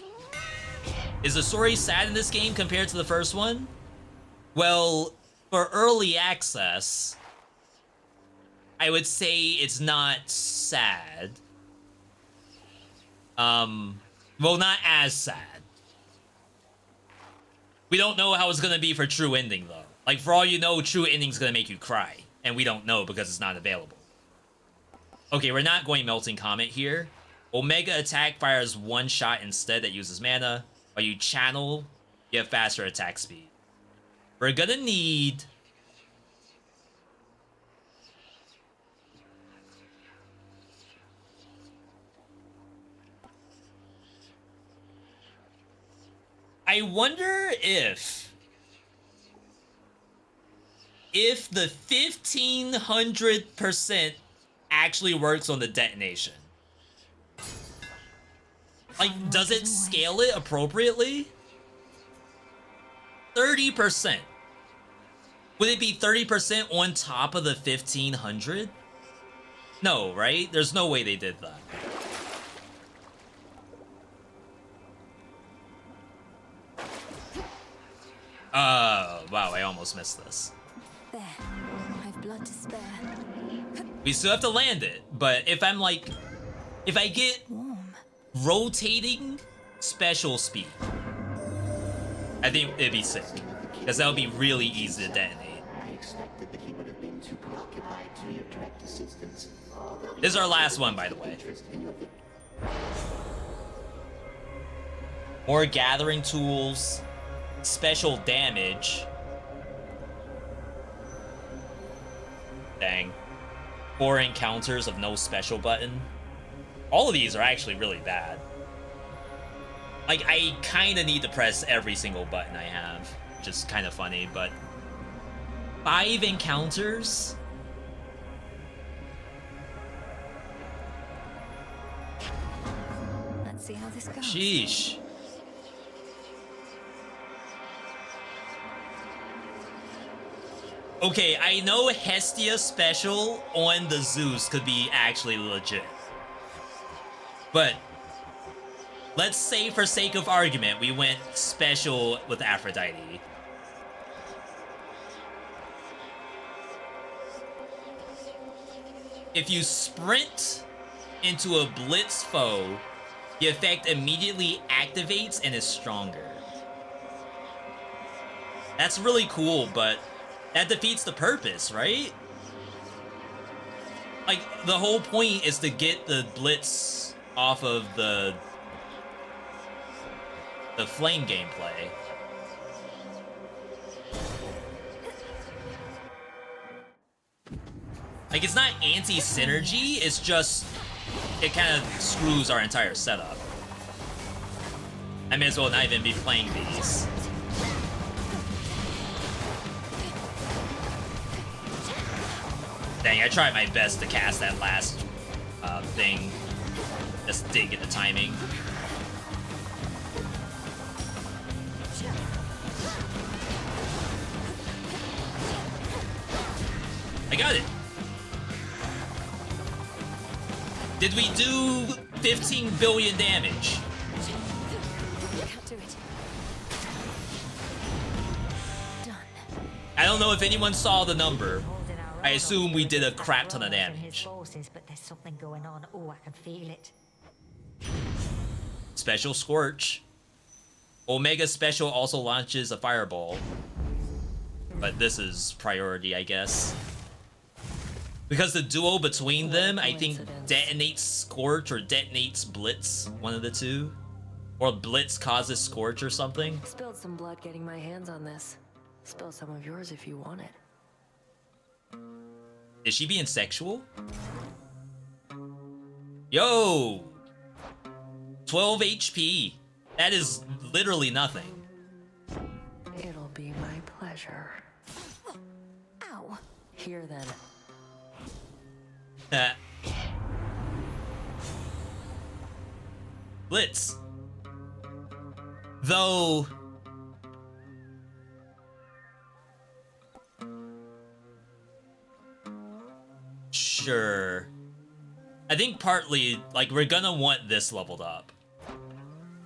Is the story sad in this game compared to the first one? Well, for early access, I would say it's not sad. Well, not as sad. We don't know how it's gonna be for true ending though. Like for all you know, true ending's gonna make you cry, and we don't know because it's not available. Okay, we're not going Melting Comet here, Omega attack fires one shot instead that uses mana. While you channel, you have faster attack speed. We're gonna need... I wonder if the 1500% actually works on the detonation. Like, does it scale it appropriately? 30%. Would it be 30% on top of the 1500? No, right? There's no way they did that. Wow, I almost missed this. There. I've blood to spare. We still have to land it, but if I'm like... If I get rotating special speed, I think it'd be sick. Because that would be really easy to detonate. I expected that he would have been too preoccupied to be of direct assistance. This is our last one, by the way. More gathering tools, special damage. Dang. 4 encounters of no special button. All of these are actually really bad. Like, I kind of need to press every single button I have, which is kind of funny, but 5 encounters? Let's see how this goes. Sheesh. Okay, I know Hestia special on the Zeus could be actually legit. But let's say for sake of argument, we went special with Aphrodite. If you sprint into a blitz foe, the effect immediately activates and is stronger. That's really cool, but that defeats the purpose, right? Like, the whole point is to get the blitz off of the flame gameplay. Like, it's not anti-synergy, it's just it kind of screws our entire setup. I may as well not even be playing these. Dang, I tried my best to cast that last thing. Just didn't get the timing. I got it. Did we do 15 billion damage? Can't do it. Done. I don't know if anyone saw the number. I assume we did a crap ton of damage. Forces, but there's something going on. Oh, I can feel it. Special Scorch. Omega Special also launches a fireball. But this is priority, I guess. Because the duo between them, I think, detonates Scorch or detonates Blitz. One of the two. Or Blitz causes Scorch or something. Spilled some blood getting my hands on this. Spill some of yours if you want it. Is she being sexual? Yo! 12 HP. That is literally nothing. It'll be my pleasure. Ow. Here then. Blitz. Though... Sure. I think partly, like, we're gonna want this leveled up.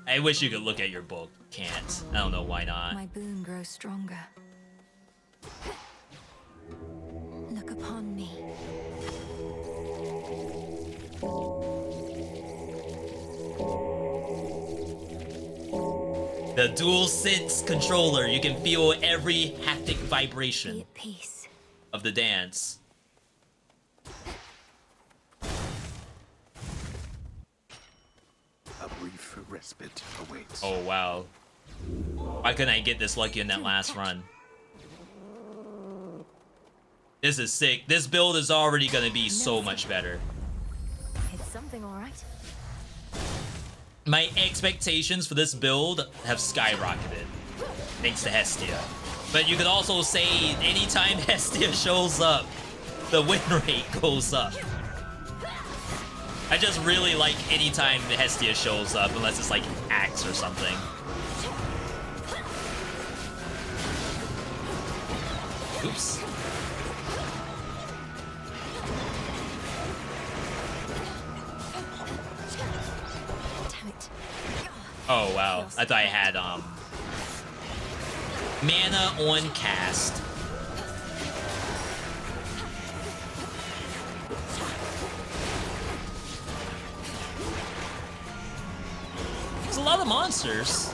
I wish you could look at your book. Can't. I don't know why not. My boon grows stronger. Look upon me. The DualSense controller, you can feel every haptic vibration of the dance. respite awaits. Oh wow. Why couldn't I get this lucky in that last run? This is sick. This build is already gonna be so much better. It's something, all right. My expectations for this build have skyrocketed thanks to Hestia. But you could also say anytime Hestia shows up, the win rate goes up. I just really like anytime the Hestia shows up, unless it's like Axe or something. Oops. Oh wow, I thought I had mana on cast. It's a lot of monsters.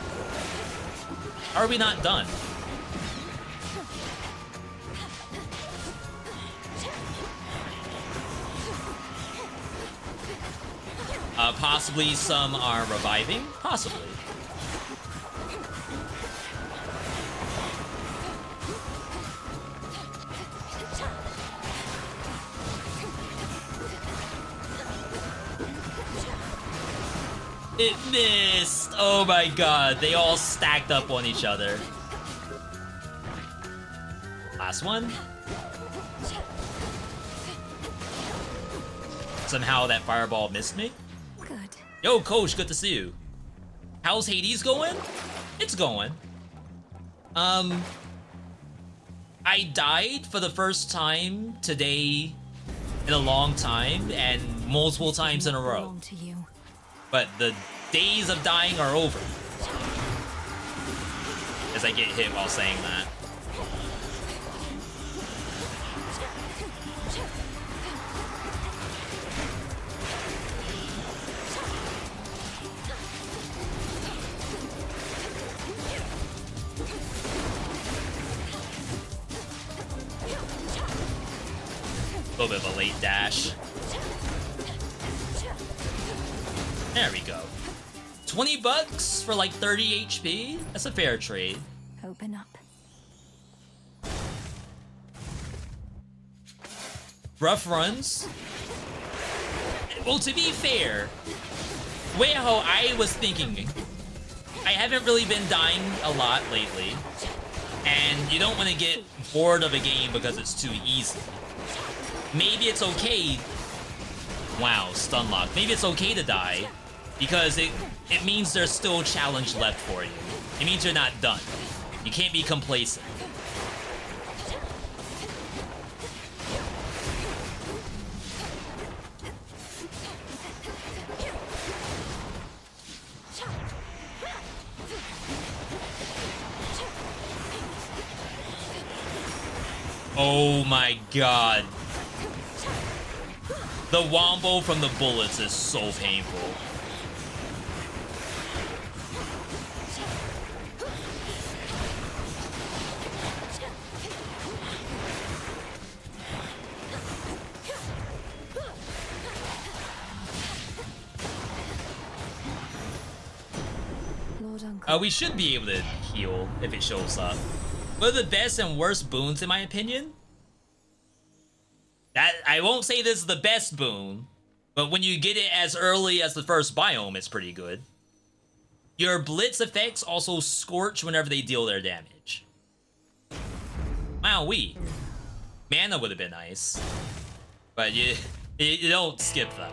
How are we not done? Possibly some are reviving? Possibly. It missed! Oh my god, they all stacked up on each other. Last one. Somehow that fireball missed me. Good. Yo, Coach, good to see you. How's Hades going? It's going. I died for the first time today in a long time and multiple times in a row. But the days of dying are over. As I get hit while saying that. A little bit of a late dash. There we go. 20 bucks for like 30 HP? That's a fair trade. Open up. Rough runs. Well, to be fair, way how I was thinking, I haven't really been dying a lot lately. And you don't want to get bored of a game because it's too easy. Maybe it's okay. Wow, stun lock. Maybe it's okay to die because it means there's still a challenge left for you. It means you're not done. You can't be complacent. Oh my god. The wombo from the bullets is so painful. We should be able to heal if it shows up. What are the best and worst boons in my opinion? That I won't say this is the best boon, but when you get it as early as the first biome, it's pretty good. Your blitz effects also scorch whenever they deal their damage. Wowee. Mana would have been nice, but you don't skip that.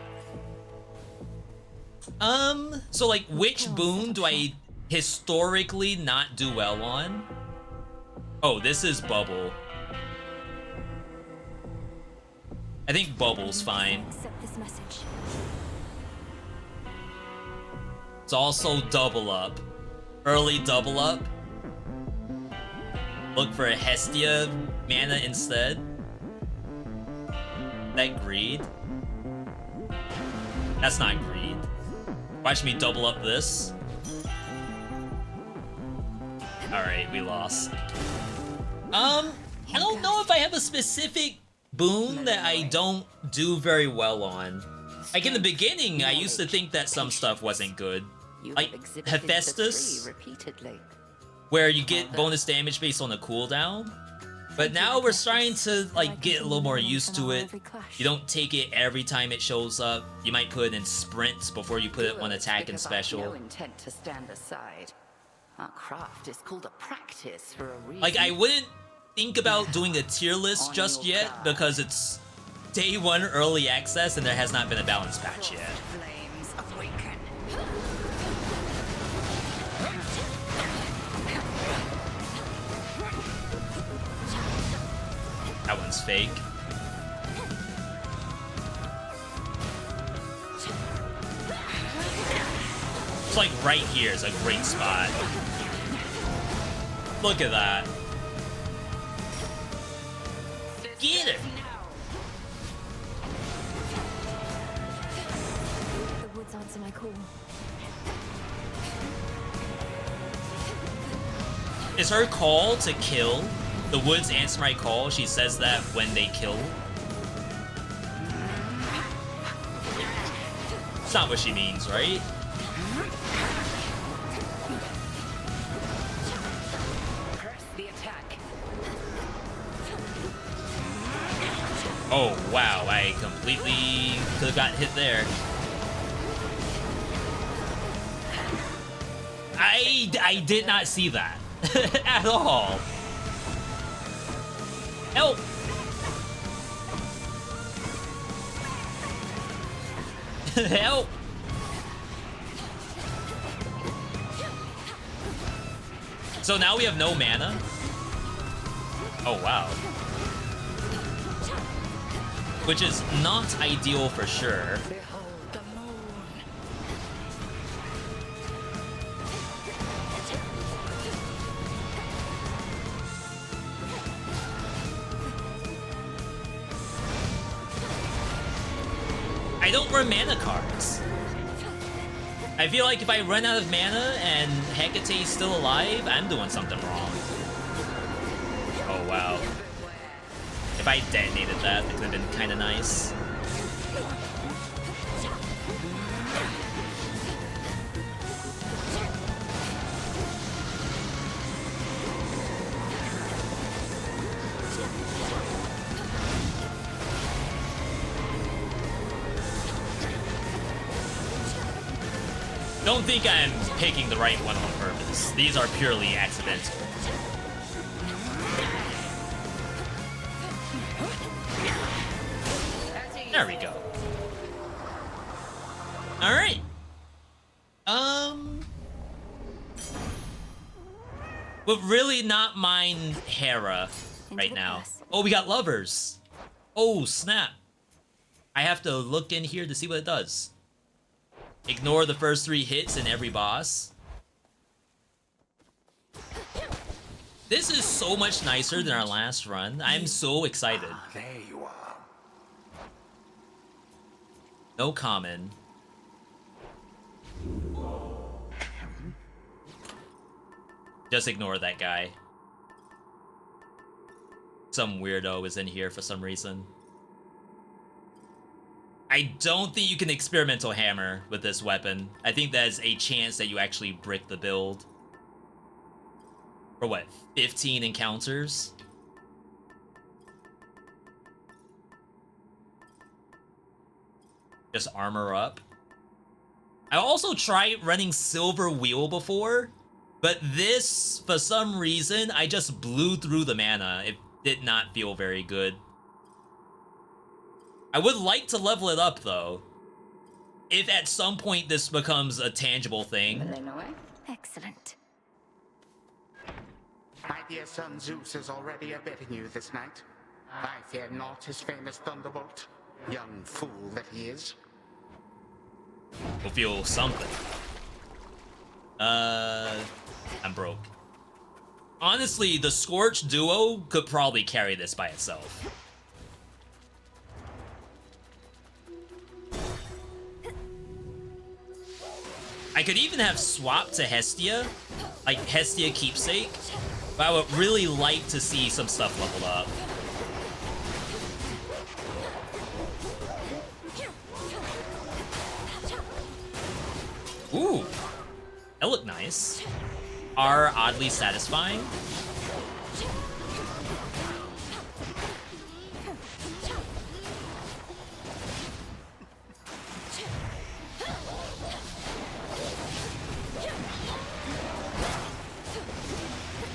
So like which boon do I historically not do well on? Oh, this is Bubble. I think Bubble's fine. It's also double up. Early double up. Look for a Hestia mana instead. That greed? That's not greed. Watch me double up this. Alright, we lost. I don't know if I have a specific boon that I don't do very well on. Like in the beginning, I used to think that some stuff wasn't good. You like have exhibited the Hephaestus, three repeatedly. where you get bonus damage based on the cooldown. But now we're starting to like get a little more used to it. You don't take it every time it shows up. You might put it in sprints before you put it on attack and special. No intent to stand aside. Our craft is called a practice for a reason. Like, I wouldn't think about doing a tier list just yet because it's day 1 early access and there has not been a balance patch yet. Flames awaken. That one's fake. It's like right here is a great spot. Look at that. Get it! The woods answer my call. Is her call to kill? The woods answer my call. She says that when they kill. It's not what she means, right? The attack. Oh, wow. I completely could have got hit there. I did not see that at all. Help! Help! So now we have no mana? Oh, wow. Which is not ideal for sure. I don't run mana cards. I feel like if I run out of mana and Hecate's still alive, I'm doing something wrong. Oh wow. If I detonated that, it could have been kind of nice. Don't think I'm picking the right one on purpose. These are purely accidental. There we go. Alright. Would really not mind Hera right now. Oh, we got lovers. Oh, snap. I have to look in here to see what it does. Ignore the first 3 hits in every boss. This is so much nicer than our last run. I'm so excited. There you are. No common. Just ignore that guy. Some weirdo is in here for some reason. I don't think you can experimental hammer with this weapon. I think there's a chance that you actually brick the build. For what, 15 encounters? Just armor up. I also tried running Silver Wheel before, but this, for some reason, I just blew through the mana. It did not feel very good. I would like to level it up, though. If at some point this becomes a tangible thing. Excellent. My dear son Zeus is already abetting you this night. I fear not his famous thunderbolt, young fool that he is. We'll feel something. I'm broke. Honestly, the Scorch duo could probably carry this by itself. I could even have swapped to Hestia, like Hestia Keepsake, but I would really like to see some stuff leveled up. Ooh, That look nice. Are oddly satisfying.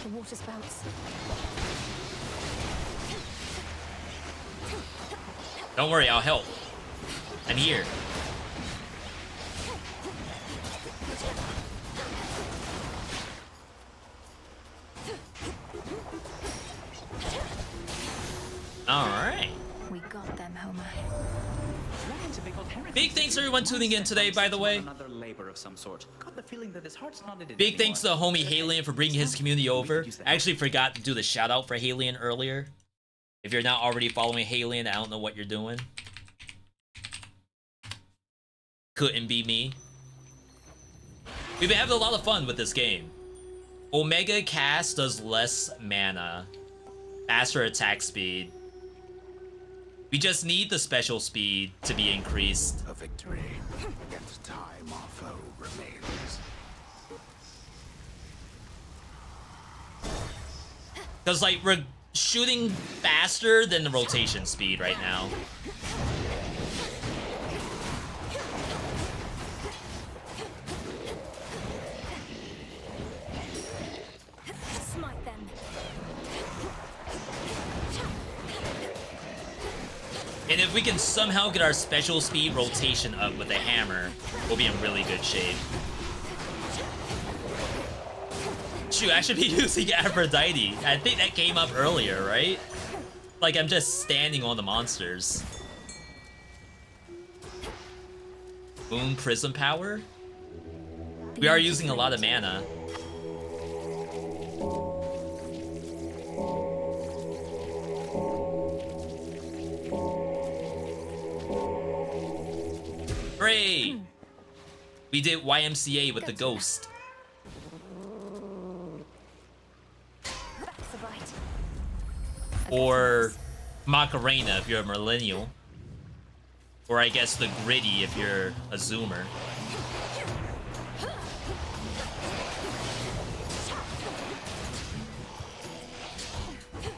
The water spouts. Don't worry, I'll help. I'm here. Alright. We got them, Homer. Big thanks to everyone tuning in today, by the way. Another labor of some sort. Got the feeling that his heart's not in it Big thanks to the homie Halian for bringing his community over. I actually forgot to do the shout out for Halian earlier. If you're not already following Halian, I don't know what you're doing. Couldn't be me. We've been having a lot of fun with this game. Omega cast does less mana, faster attack speed. We just need the special speed to be increased. A victory against time our foe remains. Cause like we're shooting faster than the rotation speed right now. Smite them. And if we can somehow get our special speed rotation up with a hammer, we'll be in really good shape. Shoot, I should be using Aphrodite. I think that came up earlier, right? Like I'm just standing on the monsters. Moon Prism Power? We are using a lot of mana. Hooray! We did YMCA with the ghost. Or Macarena if you're a millennial. Or I guess the Gritty if you're a zoomer.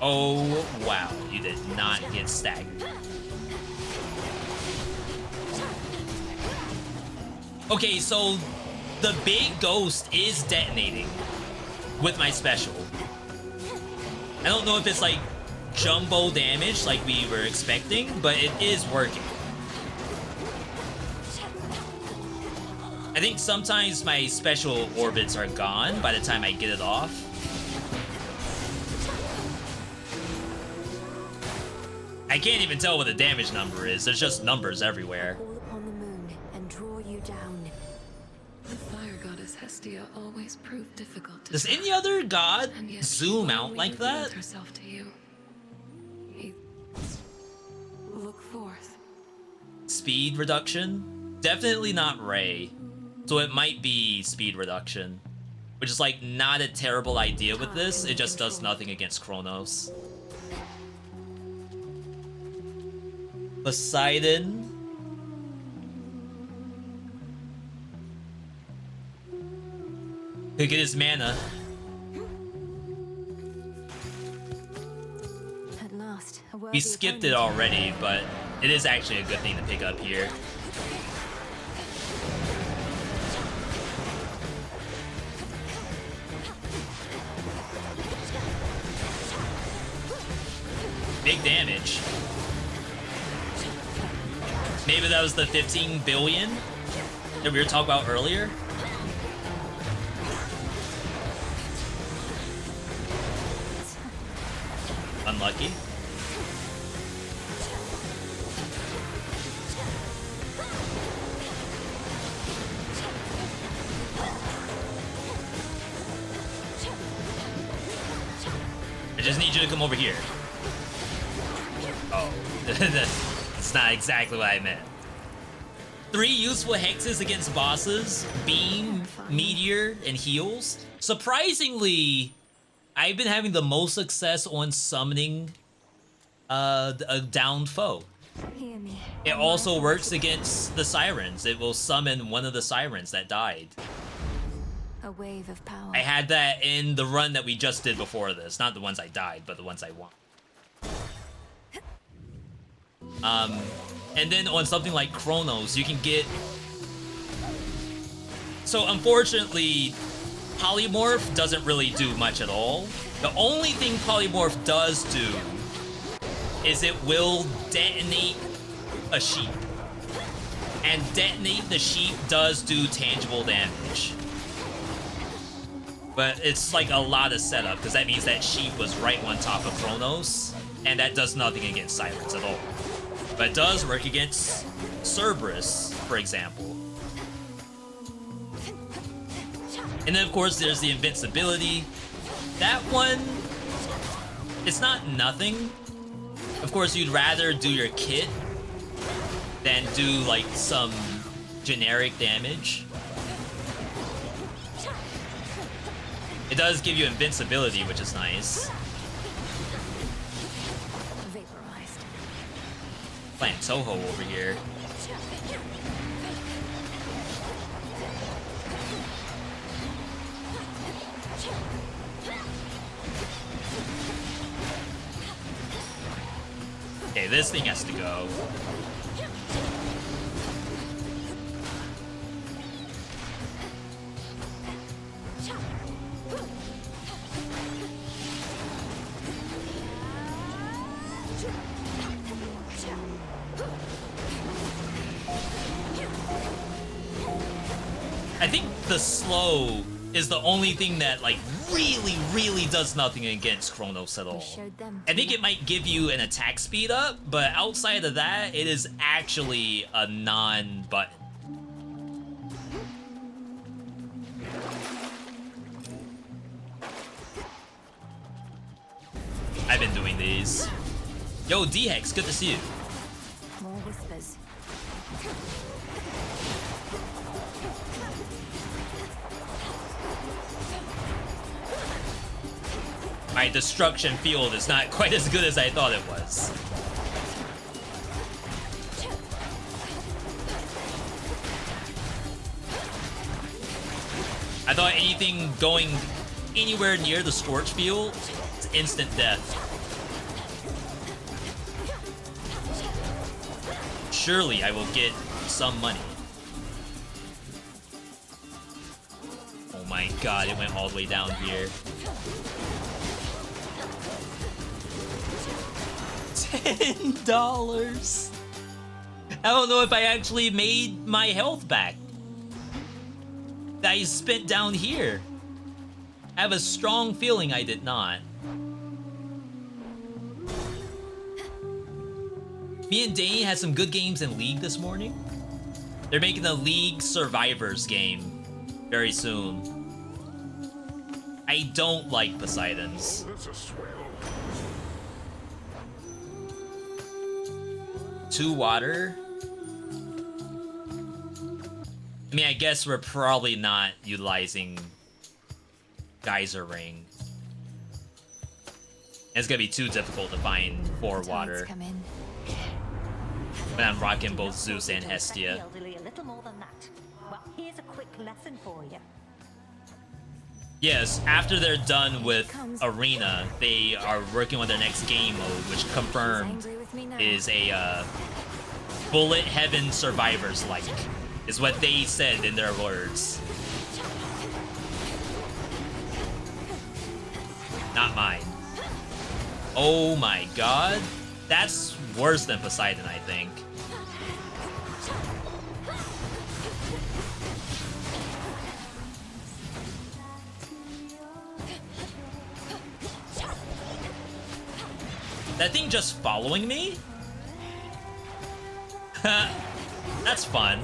Oh wow, you did not get staggered. Okay, so the big ghost is detonating with my special. I don't know if it's like jumbo damage like we were expecting, but it is working. I think sometimes my special orbits are gone by the time I get it off. I can't even tell what the damage number is. There's just numbers everywhere. Call upon the moon and draw you down. The fire goddess Hestia always proved difficult to Does trap, any other god and yet zoom she out only like revealed that? herself to you. Look forth. Speed reduction? Definitely not Ray. So it might be speed reduction. Which is like not a terrible idea with this. It just does nothing against Kronos. Poseidon. Could get his mana. At last, a We worthy skipped it opponent. already, but it is actually a good thing to pick up here. Big damage. Maybe that was the 15 billion that we were talking about earlier. Unlucky. I just need you to come over here. Oh, that's not exactly what I meant. 3 useful hexes against bosses, Beam, Meteor, and Heals. Surprisingly, I've been having the most success on summoning a downed foe. Hear me. It also works against the sirens. It will summon one of the sirens that died. A wave of power. I had that in the run that we just did before this. Not the ones I died, but the ones I won. And then on something like Chronos, you can get... So unfortunately, Polymorph doesn't really do much at all. The only thing Polymorph does do is it will detonate a sheep. And detonate the sheep does do tangible damage. But it's like a lot of setup, because that means that sheep was right on top of Chronos, and that does nothing against Silence at all. But it does work against Cerberus, for example. And then of course there's the invincibility. That one, it's not nothing. Of course you'd rather do your kit than do like some generic damage. It does give you invincibility, which is nice. Vaporized. Playing Toho over here. Okay, this thing has to go. I think the slow is the only thing that like really does nothing against Chronos at all. I think it might give you an attack speed up, but outside of that, it is actually a non-button. I've been doing these. Yo, D-Hex, good to see you. More whispers. My destruction field is not quite as good as I thought it was. I thought anything going anywhere near the Scorch field is instant death. Surely I will get some money. Oh my god, it went all the way down here. $10. I don't know if I actually made my health back that I spent down here. I have a strong feeling I did not. Me and Dane had some good games in League this morning. They're making a League Survivors game very soon. I don't like Poseidons. Two water? I mean, I guess we're probably not utilizing Geyser Ring. It's gonna be too difficult to find 4 water. But I'm rocking both Zeus and Hestia. A little more than that. Well, here's a quick lesson for you. Yes, after they're done with Arena, they are working on their next game mode, which confirmed is a Bullet Heaven Survivors-like, is what they said in their words. Not mine. Oh my god. That's worse than Poseidon, I think. That thing just following me? That's fun.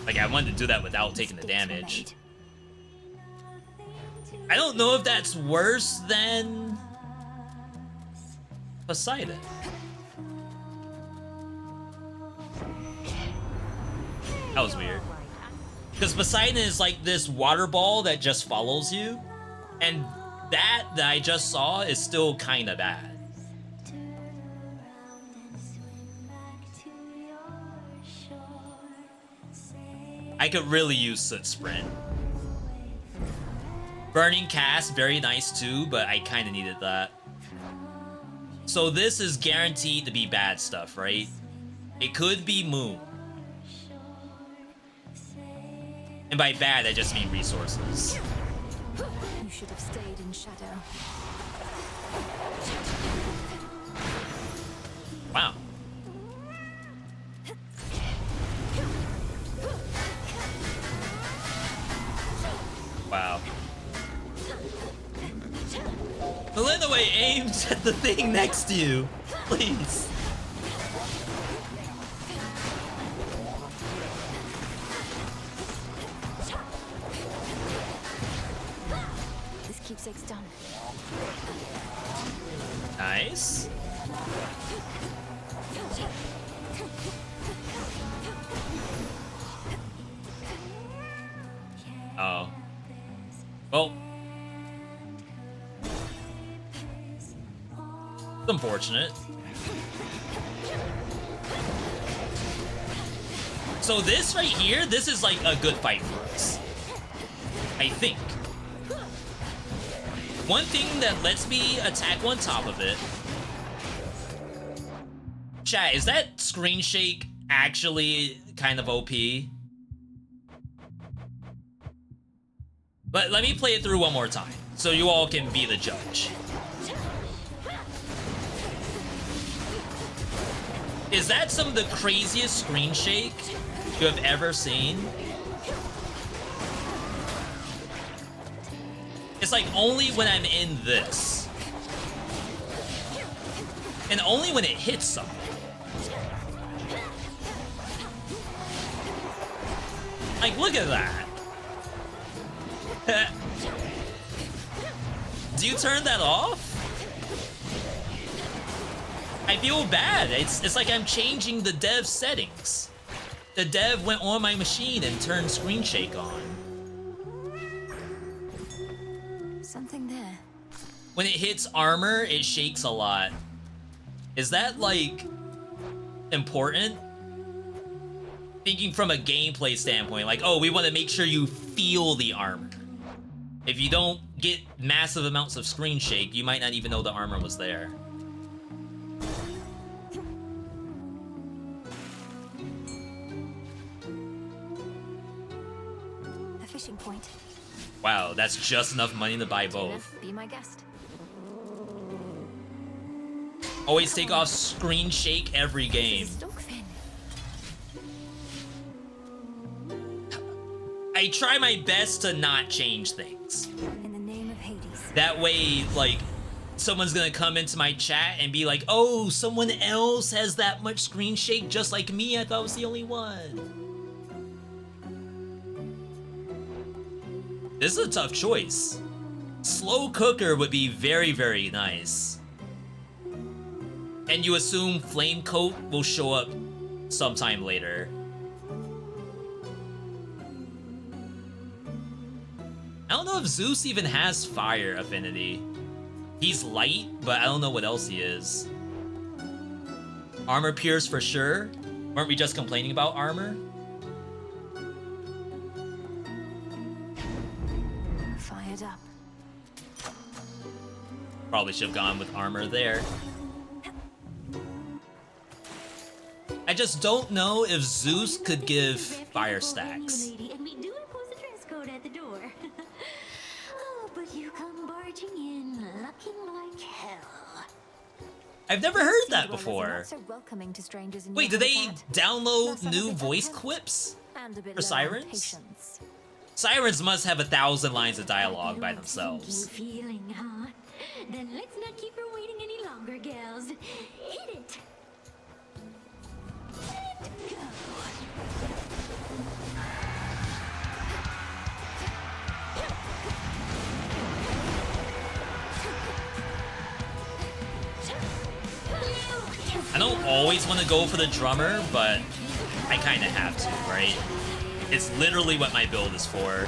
Like, I wanted to do that without taking the damage. I don't know if that's worse than Poseidon. That was weird. Because Poseidon is like this water ball that just follows you. And that I just saw is still kind of bad. I could really use Soot Sprint. Burning Cast, very nice too, but I kind of needed that. So this is guaranteed to be bad stuff, right? It could be Moon. And by bad, I just mean resources. You should have stayed in shadow. Wow. Wow. Melinaway aims at the thing next to you. Please. This keepsake's done. Nice. Oh. Well. It's unfortunate. So this right here, this is like a good fight for us. I think. One thing that lets me attack on top of it. Chat, is that screen shake actually kind of OP? But let me play it through one more time, so you all can be the judge. Is that some of the craziest screen shake you have ever seen? It's like only when I'm in this. And only when it hits something. Like, look at that. Do you turn that off? I feel bad. It's like I'm changing the dev settings. The dev went on my machine and turned screen shake on. Something there. When it hits armor, it shakes a lot. Is that, like, important? Thinking from a gameplay standpoint, like, oh, we want to make sure you feel the armor. If you don't get massive amounts of screen shake, you might not even know the armor was there. A fishing point. Wow, that's just enough money to buy both. Be my guest. Always take off screen shake every game. I try my best to not change things. In the name of Hades. That way, like, someone's gonna come into my chat and be like, oh, someone else has that much screen shake just like me. I thought I was the only one. This is a tough choice. Slow cooker would be very, very nice. And you assume flame coat will show up sometime later. I don't know if Zeus even has fire affinity. He's light, but I don't know what else he is. Armor pierce for sure. Weren't we just complaining about armor? Fired up. Probably should have gone with armor there. I just don't know if Zeus could give fire stacks. And we do impose a dress code at the door. Oh, but you come barging in, looking like hell. I've never heard that before. Not so welcoming to strangers in Wait, your did they habitat. download new voice clips And a bit for low on sirens? patience. Sirens must have 1,000 lines of dialogue by You themselves. feeling, huh? Then let's not keep her waiting any longer, gals. Hit it. Let go. I don't always want to go for the drummer, but I kind of have to, right? It's literally what my build is for.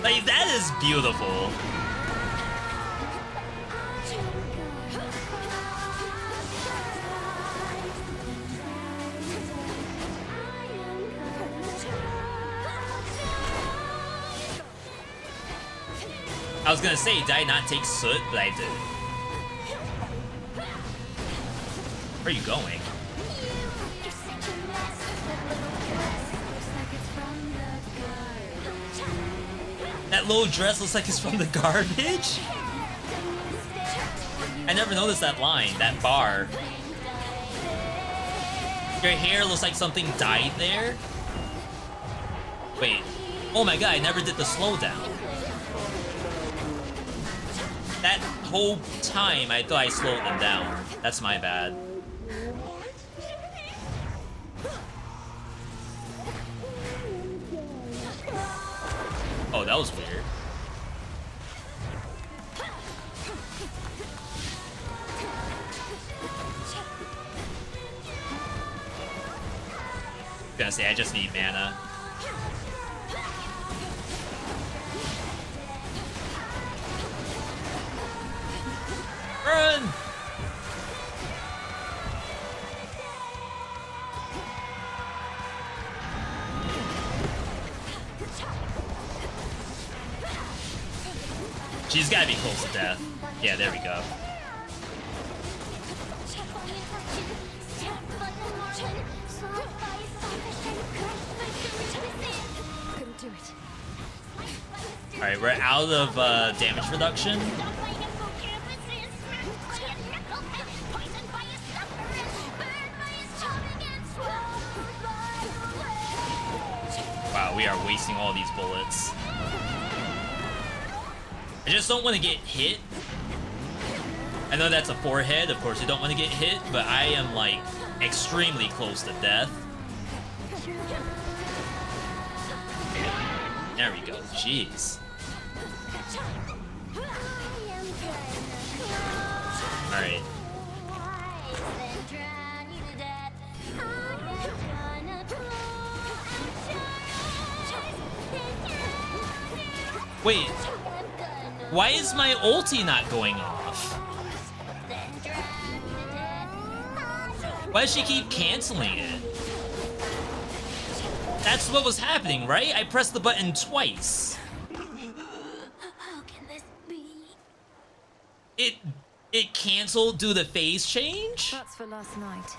Like, that is beautiful. I was gonna say, did I not take soot? But I did. Where are you going? That little dress looks like it's from the garbage? I never noticed that line, that bar. Your hair looks like something dyed there? Wait. Oh my god, I never did the slowdown. That whole time, I thought I slowed them down. That's my bad. Oh, that was weird. Gonna say, I just need mana. Run! She's gotta be close to death. Yeah, there we go. Alright, we're out of damage reduction. Wow, we are wasting all these bullets. I just don't want to get hit. I know that's a forehead, of course you don't want to get hit, but I am like extremely close to death. There we go, jeez. Alright. Wait, why is my ulti not going off? Why does she keep canceling it? That's what was happening, right? I pressed the button twice. How can this be? It canceled due to phase change? That's for last night.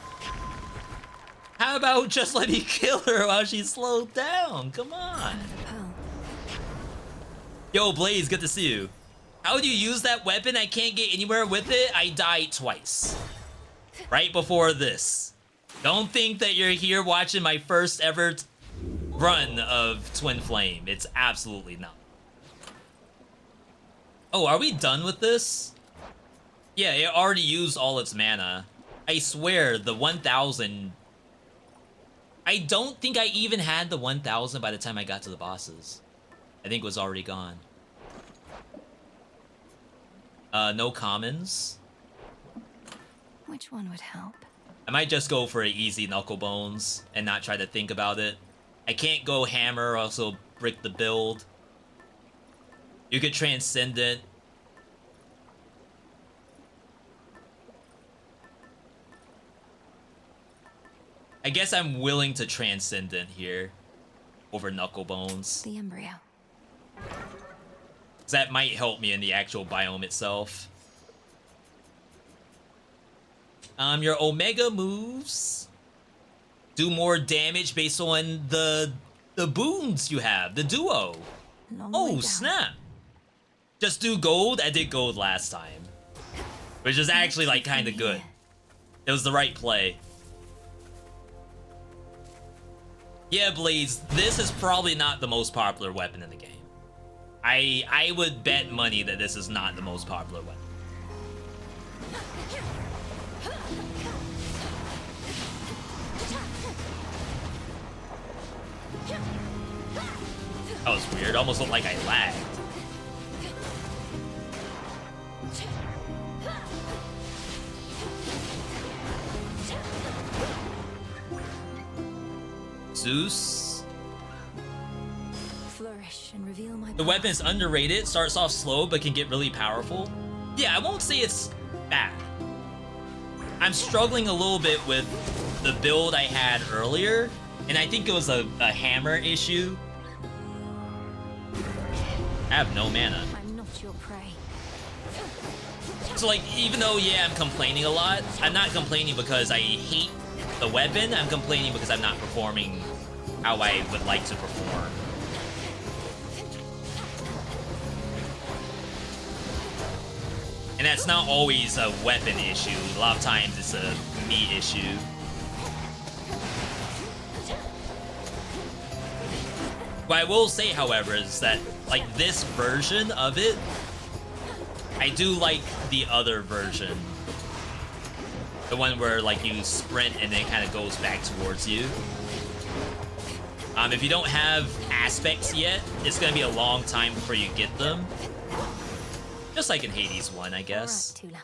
How about just let me kill her while she slowed down? Come on. Yo, Blaze, good to see you. How do you use that weapon? I can't get anywhere with it. I died twice. Right before this. Don't think that you're here watching my first ever run of Twin Flame. It's absolutely not. Oh, are we done with this? Yeah, it already used all its mana. I swear, the 1000... I don't think I even had the 1000 by the time I got to the bosses. I think it was already gone. No commons. Which one would help? I might just go for an easy knuckle bones and not try to think about it. I can't go hammer or also brick the build. You could transcendent. I guess I'm willing to transcendent here over knuckle bones. The embryo. That might help me in the actual biome itself. Your Omega moves do more damage based on the boons you have, the duo. Oh, snap. Just do gold? I did gold last time. Which is actually like kind of good. It was the right play. Yeah, Blaze, this is probably not the most popular weapon in the game. I would bet money that this is not the most popular weapon. That was weird. Almost looked like I lagged. Zeus. Flourish and reveal my The weapon is underrated. Starts off slow but can get really powerful. Yeah, I won't say it's bad. I'm struggling a little bit with the build I had earlier, and I think it was a hammer issue. I have no mana. I'm not your prey. So like, even though, yeah, I'm complaining a lot, I'm not complaining because I hate the weapon. I'm complaining because I'm not performing how I would like to perform. And that's not always a weapon issue. A lot of times it's a me issue. What I will say, however, is that, like, this version of it, I do like the other version. The one where, like, you sprint and then it kind of goes back towards you. If you don't have aspects yet, it's gonna be a long time before you get them. Just like in Hades 1, I guess. All right,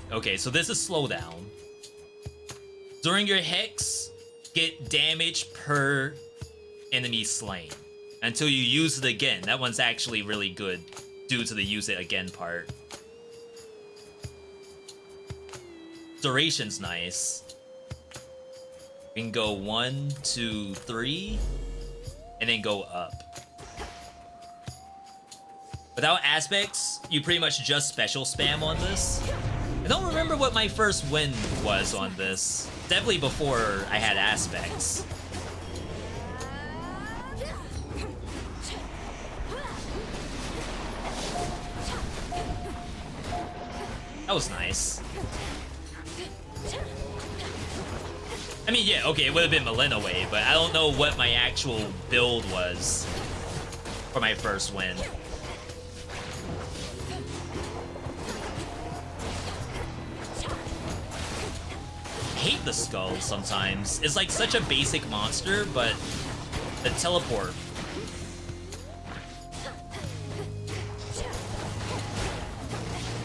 Tula. Okay, so this is slowdown. During your Hex, get damage per enemy slain until you use it again. That one's actually really good due to the use it again part. Duration's nice. We can go 1, 2, 3, and then go up. Without aspects, you pretty much just special spam on this. I don't remember what my first win was on this. Definitely before I had aspects. That was nice. I mean, yeah, okay, it would have been Millennia Wave, but I don't know what my actual build was for my first win. I hate the skull sometimes. It's like such a basic monster, but the teleport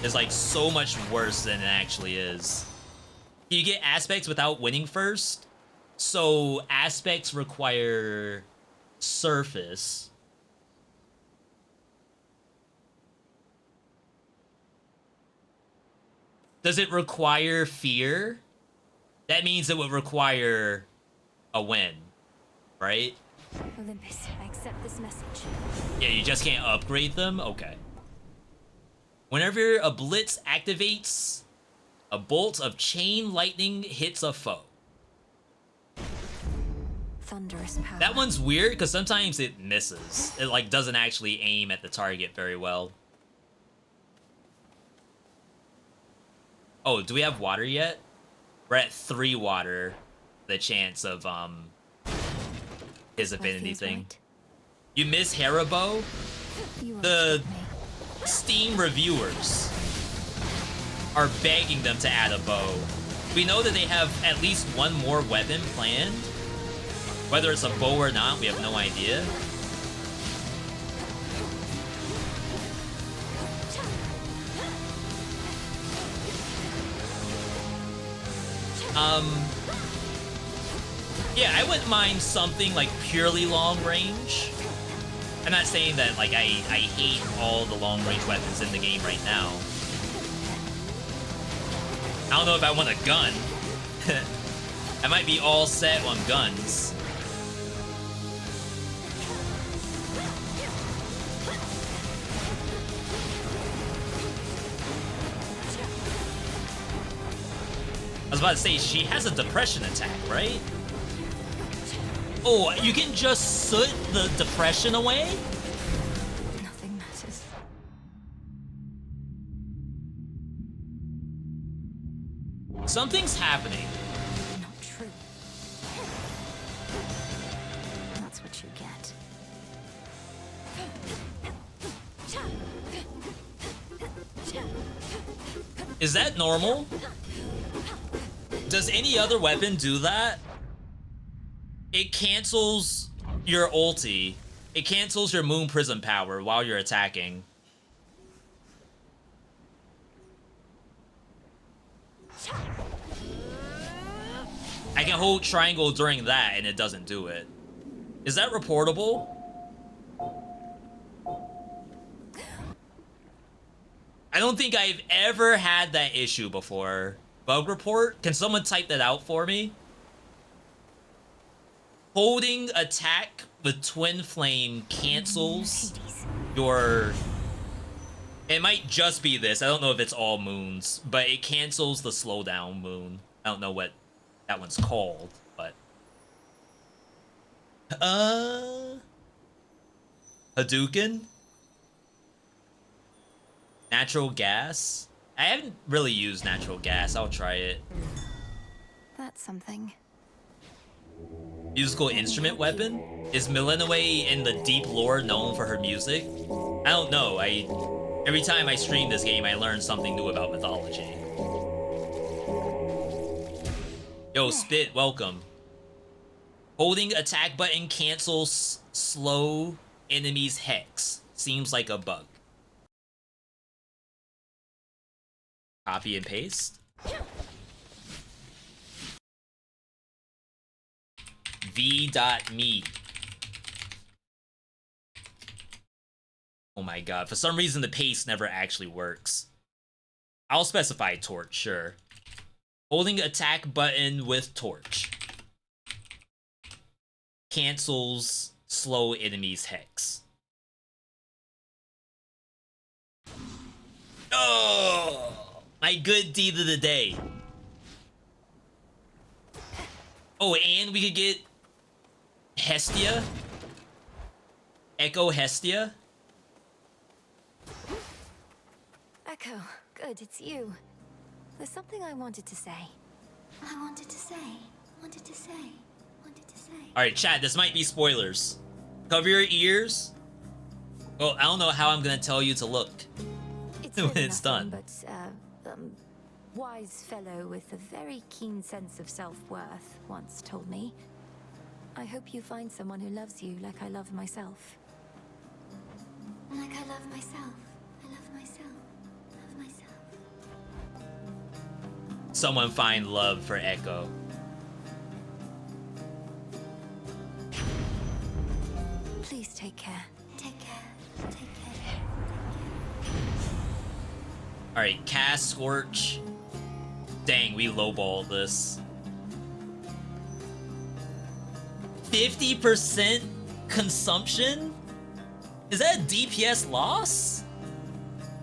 is like so much worse than it actually is. You get aspects without winning first, so aspects require surface. Does it require fear? That means it would require a win, right? Olympus, I accept this message. Yeah, you just can't upgrade them? Okay. Whenever a blitz activates, a bolt of chain lightning hits a foe. Thunderous power. That one's weird because sometimes it misses. It like doesn't actually aim at the target very well. Oh, do we have water yet? We're at 3 water. The chance of his affinity thing. Right. You miss Haribo? The Steam reviewers are begging them to add a bow. We know that they have at least one more weapon planned. Whether it's a bow or not, we have no idea. Yeah, I wouldn't mind something like purely long range. I'm not saying that like I hate all the long range weapons in the game right now. I don't know if I want a gun. I might be all set on guns. I was about to say, she has a depression attack, right? Oh, you can just soot the depression away? Nothing matters. Something's happening. Not true. That's what you get. Is that normal? Does any other weapon do that? It cancels your ulti. It cancels your Moon Prism power while you're attacking. I can hold triangle during that and it doesn't do it. Is that reportable? I don't think I've ever had that issue before. Bug report? Can someone type that out for me? Holding attack with Twin Flame cancels your... It might just be this. I don't know if it's all moons, but it cancels the slowdown moon. I don't know what that one's called, but... Hadouken? Natural gas? I haven't really used natural gas. I'll try it. That's something. Musical instrument weapon? Is Millennium in the deep lore known for her music? I don't know. Every time I stream this game, I learn something new about mythology. Yo, Spit, welcome. Holding attack button cancels slow enemies hex. Seems like a bug. Copy and paste. V.me. Oh my god, for some reason the paste never actually works. I'll specify torch, sure. Holding attack button with torch. Cancels slow enemies hex. Oh, my good deed of the day. Oh, and we could get Hestia. Echo Hestia. Echo, good, it's you. There's something I wanted to say. wanted to say. Alright, chat, this might be spoilers. Cover your ears. Well, I don't know how I'm gonna tell you to look when it's done. But, wise fellow with a very keen sense of self-worth once told me, I hope you find someone who loves you like I love myself. Like I love myself. I love myself. Love myself. Someone find love for Echo. Please take care. Take care. Take care. Alright, cast Scorch. Dang, we lowballed this. 50% consumption? Is that a DPS loss?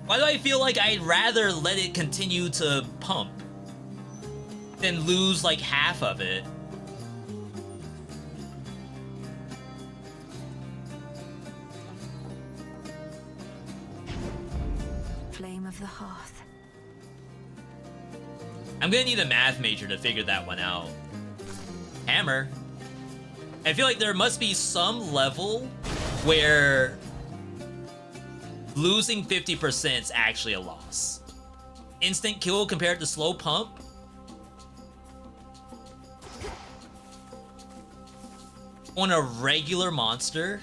Why do I feel like I'd rather let it continue to pump than lose like half of it? Flame of the Hearth. I'm gonna need a math major to figure that one out. Hammer. I feel like there must be some level where losing 50% is actually a loss. Instant kill compared to slow pump? On a regular monster?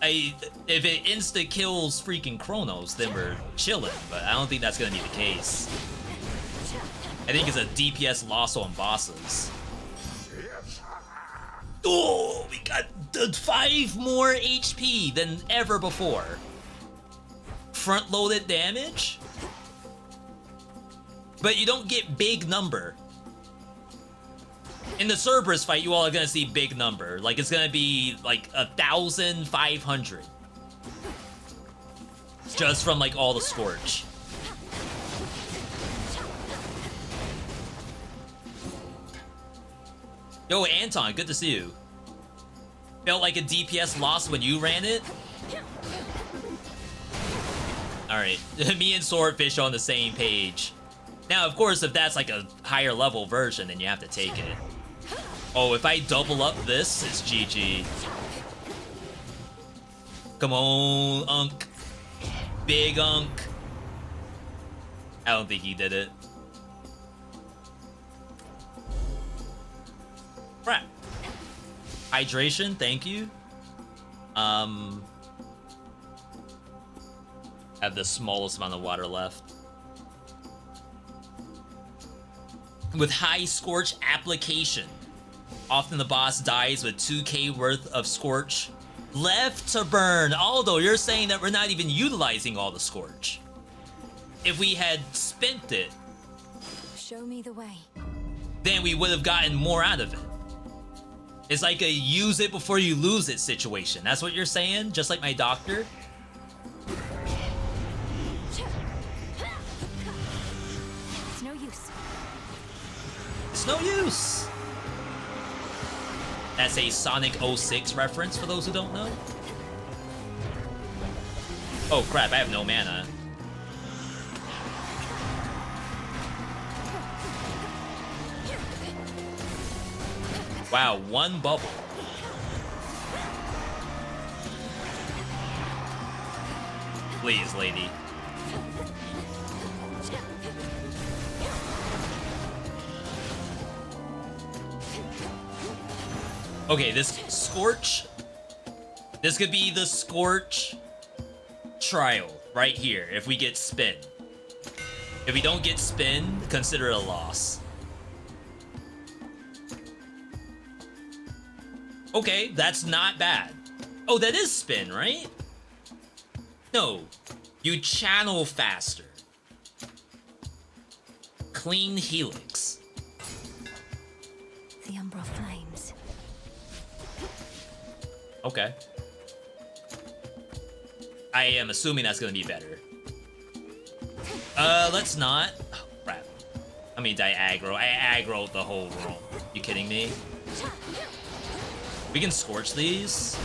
If it insta kills freaking Chronos, then we're chilling, but I don't think that's gonna be the case. I think it's a DPS loss on bosses. Oh, we got 5 more HP than ever before. Front-loaded damage? But you don't get big number. In the Cerberus fight, you all are gonna see big number. Like, it's gonna be like 1,500. Just from like all the Scorch. Yo, Anton, good to see you. Felt like a DPS loss when you ran it? Alright, me and Swordfish on the same page. Now, of course, if that's like a higher level version, then you have to take it. Oh, if I double up this, it's GG. Come on, Unk. Big Unk. I don't think he did it. Crap. Hydration, thank you. Have the smallest amount of water left. With high Scorch application, often the boss dies with 2k worth of Scorch left to burn. Although you're saying that we're not even utilizing all the Scorch. If we had spent it, Show me the way. then we would have gotten more out of it. It's like a use it before you lose it situation. That's what you're saying? Just like my doctor? It's no use. It's no use. That's a Sonic 06 reference for those who don't know. Oh crap, I have no mana. Wow, one bubble. Please, lady. Okay, this Scorch. This could be the Scorch trial right here if we get spin. If we don't get spin, consider it a loss. Okay, that's not bad. Oh, that is spin, right? No, you channel faster. Clean Helix. The Umbral Flames. Okay. I am assuming that's gonna be better. Let's not. Oh, crap. I mean, I aggroed the whole room. You kidding me? We can Scorch these.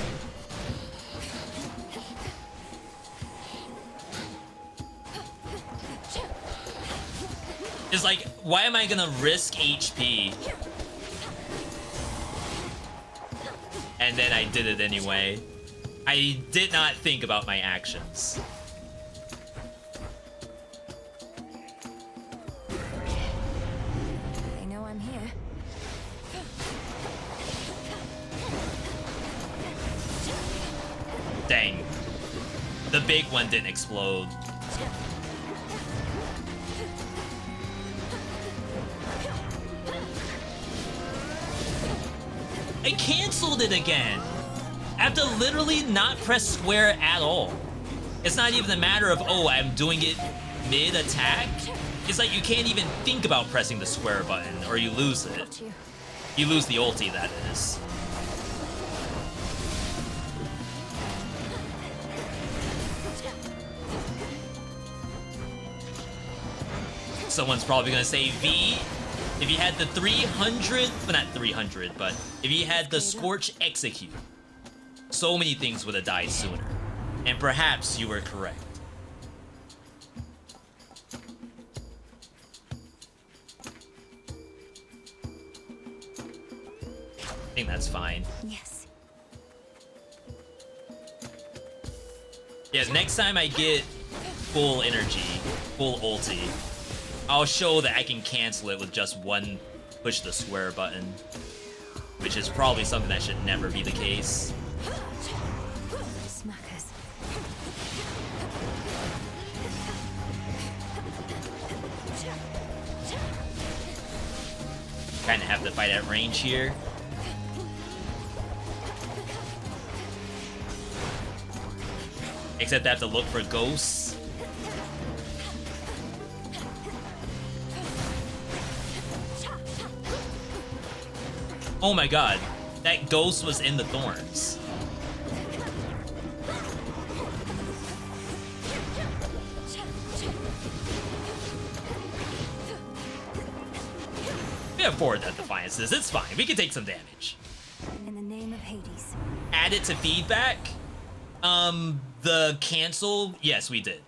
It's like, why am I gonna risk HP? And then I did it anyway. I did not think about my actions. They know I'm here. Dang. The big one didn't explode. I canceled it again. I have to literally not press square at all. It's not even a matter of, oh, I'm doing it mid-attack. It's like you can't even think about pressing the square button or you lose it. You lose the ulti, that is. Someone's probably gonna say, V, if you had the 300, well not 300, but if you had the Scorch execute, so many things would have died sooner. And perhaps you were correct. I think that's fine. Yes. Yeah, next time I get full energy, full ulti, I'll show that I can cancel it with just one push the square button, which is probably something that should never be the case. Smackers. Kind of have to fight at range here. Except I have to look for ghosts. Oh my god, that ghost was in the thorns. We have 4 Death Defiances, it's fine, we can take some damage. In the name of Hades. Add it to feedback? The cancel, yes we did.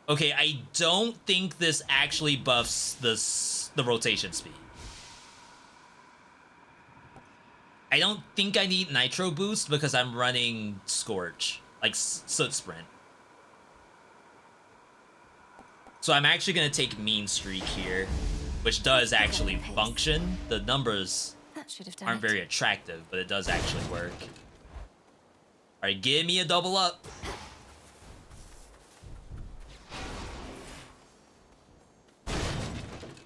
Okay, I don't think this actually buffs the rotation speed. I don't think I need Nitro Boost because I'm running Scorch, like Soot Sprint. So I'm actually gonna take mean streak here, which does actually function. The numbers That should have done aren't it. very attractive, but it does actually work. Alright, give me a double up.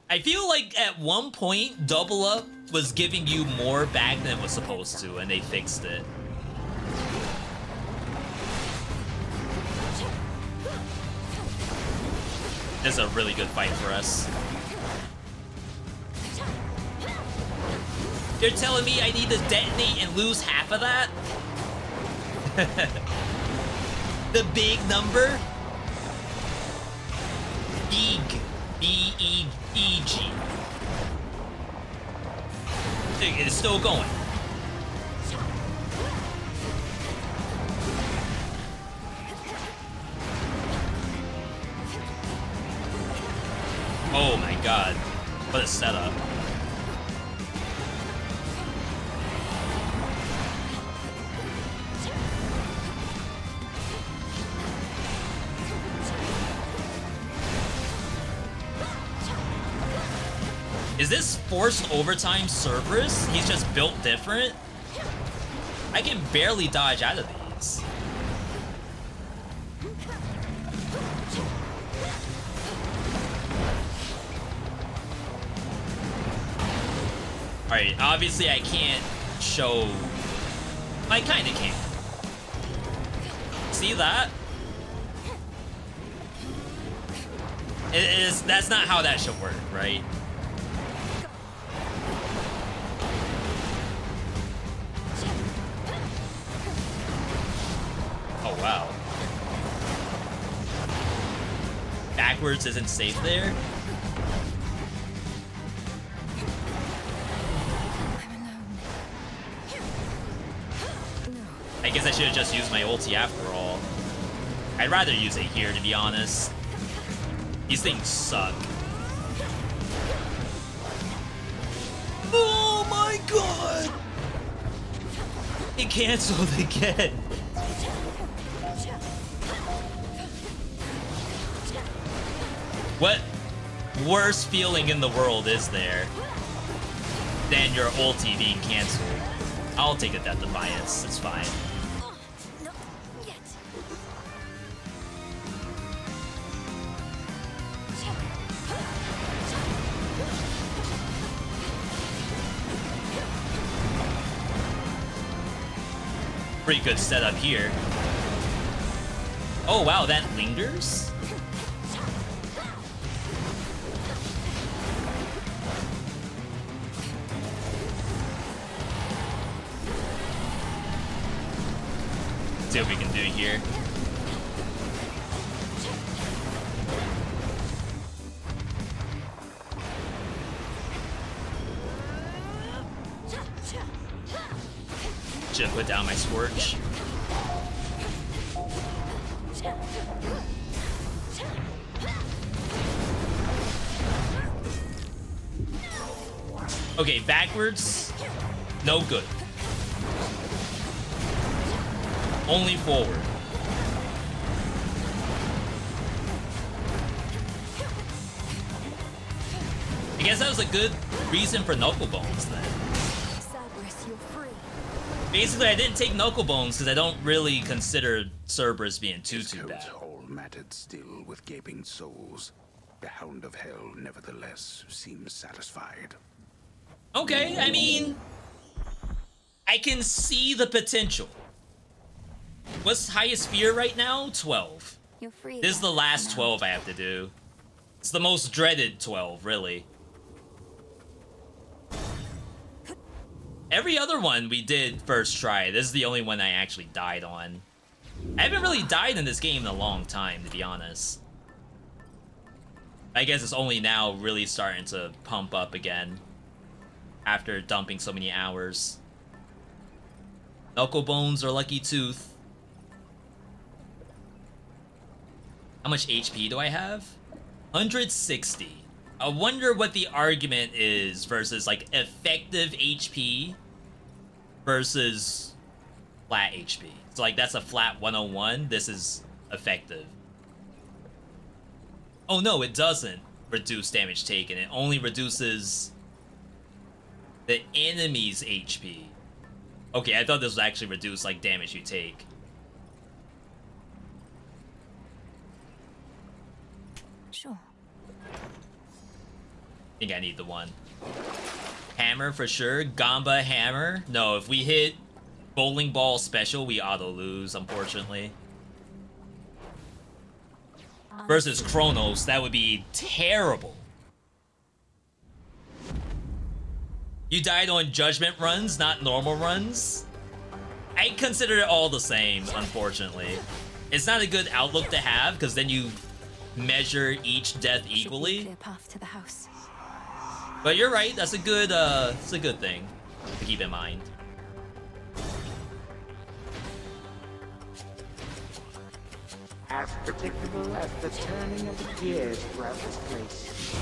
I feel like at one point, double up was giving you more back than it was supposed to, and they fixed it. This is a really good fight for us. You're telling me I need to detonate and lose half of that? The big number? Big. B-E-E-G. It's still going. Oh my god. What a setup. Is this forced overtime Cerberus? He's just built different? I can barely dodge out of these. Alright, obviously I can't show... I kinda can. See that? That's not how that should work, right? Oh, wow. Backwards isn't safe there? I guess I should have just used my ulti after all. I'd rather use it here, to be honest. These things suck. Oh my god! It canceled again. What worse feeling in the world is there than your ulti being canceled? I'll take a Death Defiance, it's fine. Pretty good setup here. Oh wow, that lingers? Let's see what we can do here. Should put down my Scorch. Okay, backwards, no good. Only forward. I guess that was a good reason for Knuckle Bones then. Basically, I didn't take Knuckle Bones because I don't really consider Cerberus being too bad. All mattered still with gaping souls. The Hound of Hell, nevertheless, seems satisfied. Okay, I mean, I can see the potential. What's highest fear right now? 12. You're free. This is the last 12 I have to do. It's the most dreaded 12, really. Every other one we did first try. This is the only one I actually died on. I haven't really died in this game in a long time, to be honest. I guess it's only now really starting to pump up again after dumping so many hours. Knuckle Bones or Lucky Tooth. How much HP do I have? 160. I wonder what the argument is versus like effective HP versus flat HP. So like that's a flat 101. This is effective. Oh no, it doesn't reduce damage taken. It only reduces the enemy's HP. Okay, I thought this was actually reduce like damage you take. Sure. I think I need the one. Hammer for sure. Gamba hammer. No, if we hit bowling ball special, we auto lose, unfortunately. Versus Chronos, that would be terrible. You died on judgment runs, not normal runs? I consider it all the same, unfortunately. It's not a good outlook to have, because then you measure each death equally. Clear path to the house. But you're right, that's a good thing to keep in mind. As predictable as the turning of the gears throughout this place.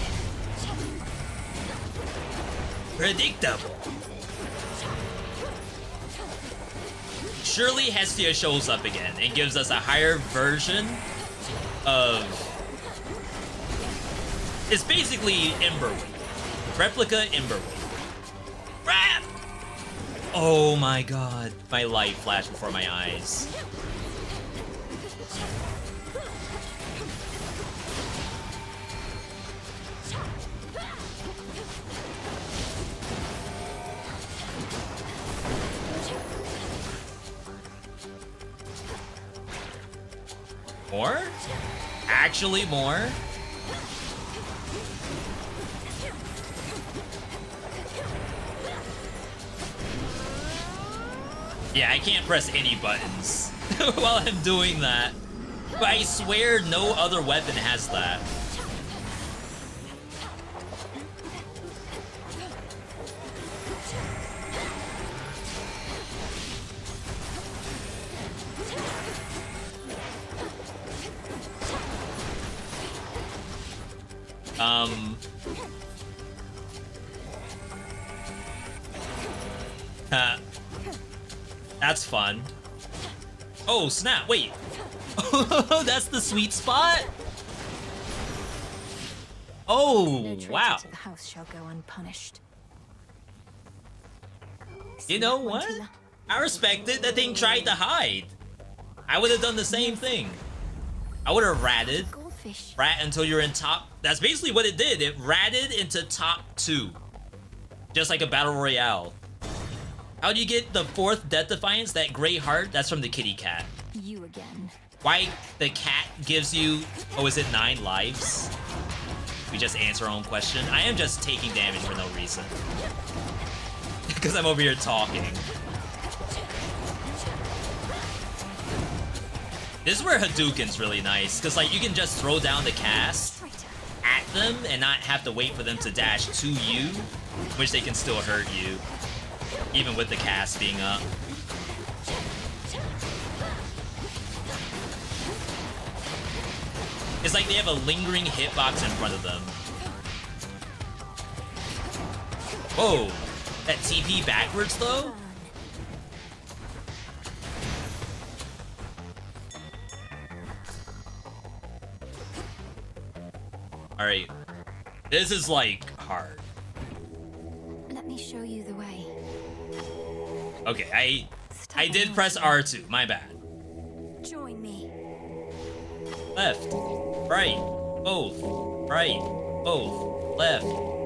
Predictable. Surely Hestia shows up again and gives us a higher version of... It's basically Emberwing. Replica Emberwing. Rap! Oh my god. My light flashed before my eyes. More? Actually more? Yeah, I can't press any buttons while I'm doing that. But I swear no other weapon has that. That's fun. Oh, snap, wait. That's the sweet spot? Oh, wow. The house shall go unpunished. You know what? I respect it. That thing tried to hide. I would have done the same thing. I would have ratted. Rat until you're in top. That's basically what it did. It ratted into top 2. Just like a battle royale. How do you get the 4th Death Defiance? That gray heart? That's from the kitty cat. You again. Why the cat gives you... Oh, is it 9 lives? We just answer our own question. I am just taking damage for no reason. Because I'm over here talking. This is where Hadouken's really nice. Because, like, you can just throw down the cast at them and not have to wait for them to dash to you. Which they can still hurt you. Even with the cast being up. It's like they have a lingering hitbox in front of them. Whoa! That TP backwards though? Alright. This is like hard. Let me show you the way. Okay, I did press R2, my bad. Join me. Left, right, both, right, both, left,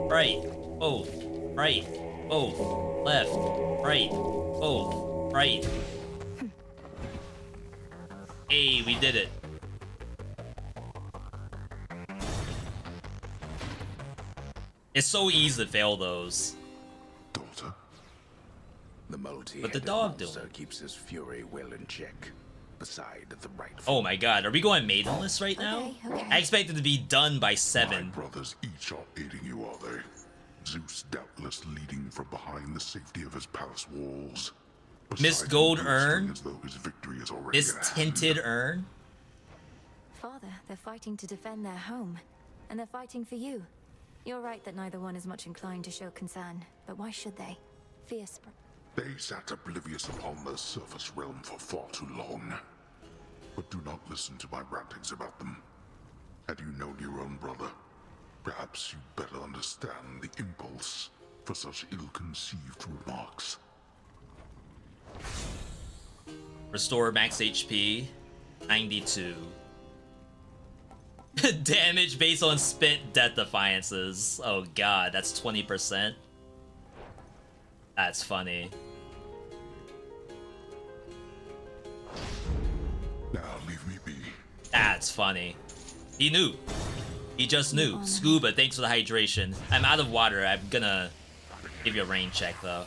right, both, right, both, left, right, both, right. Hey, we did it. It's so easy to fail those. Daughter? The What the dog doing? keeps his fury well in check. Beside the right. Oh my god, are we going maidenless right now? I expected to be done by 7. My brothers each are aiding you, are they? Zeus doubtless leading from behind the safety of his palace walls. Miss Gold Urn? As though his victory is already Miss at hand. Tinted Urn? Father, they're fighting to defend their home. And they're fighting for you. You're right that neither one is much inclined to show concern. But why should they? Fierce. They sat oblivious upon the surface realm for far too long. But do not listen to my rantings about them. Had you known your own brother, perhaps you'd better understand the impulse for such ill-conceived remarks. Restore max HP, 92. Damage based on spent death defiances. Oh god, that's 20%. That's funny. Now leave me be. That's funny. He knew. He just knew. Scuba, thanks for the hydration. I'm out of water. I'm gonna give you a rain check though.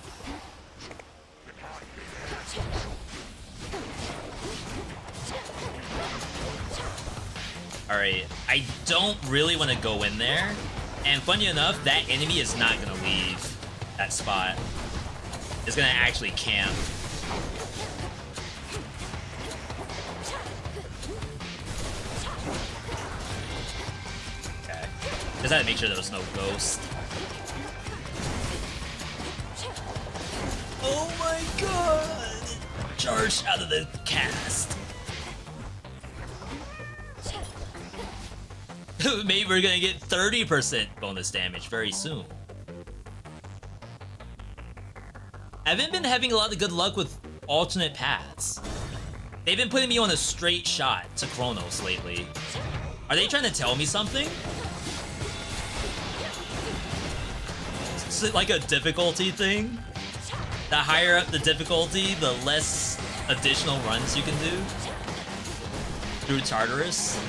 Alright, I don't really want to go in there. And funny enough, that enemy is not gonna leave that spot. It's gonna actually camp. Okay. Just had to make sure there was no ghost. Oh my god! Charged out of the cast. Maybe we're gonna get 30% bonus damage very soon. I haven't been having a lot of good luck with alternate paths. They've been putting me on a straight shot to Kronos lately. Are they trying to tell me something? Is it like a difficulty thing? The higher up the difficulty, the less additional runs you can do through Tartarus.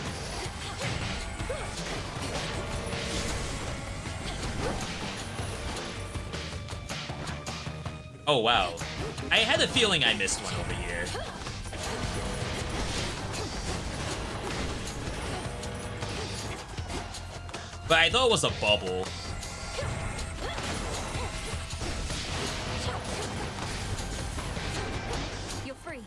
Oh wow. I had a feeling I missed one over here. But I thought it was a bubble. You're free.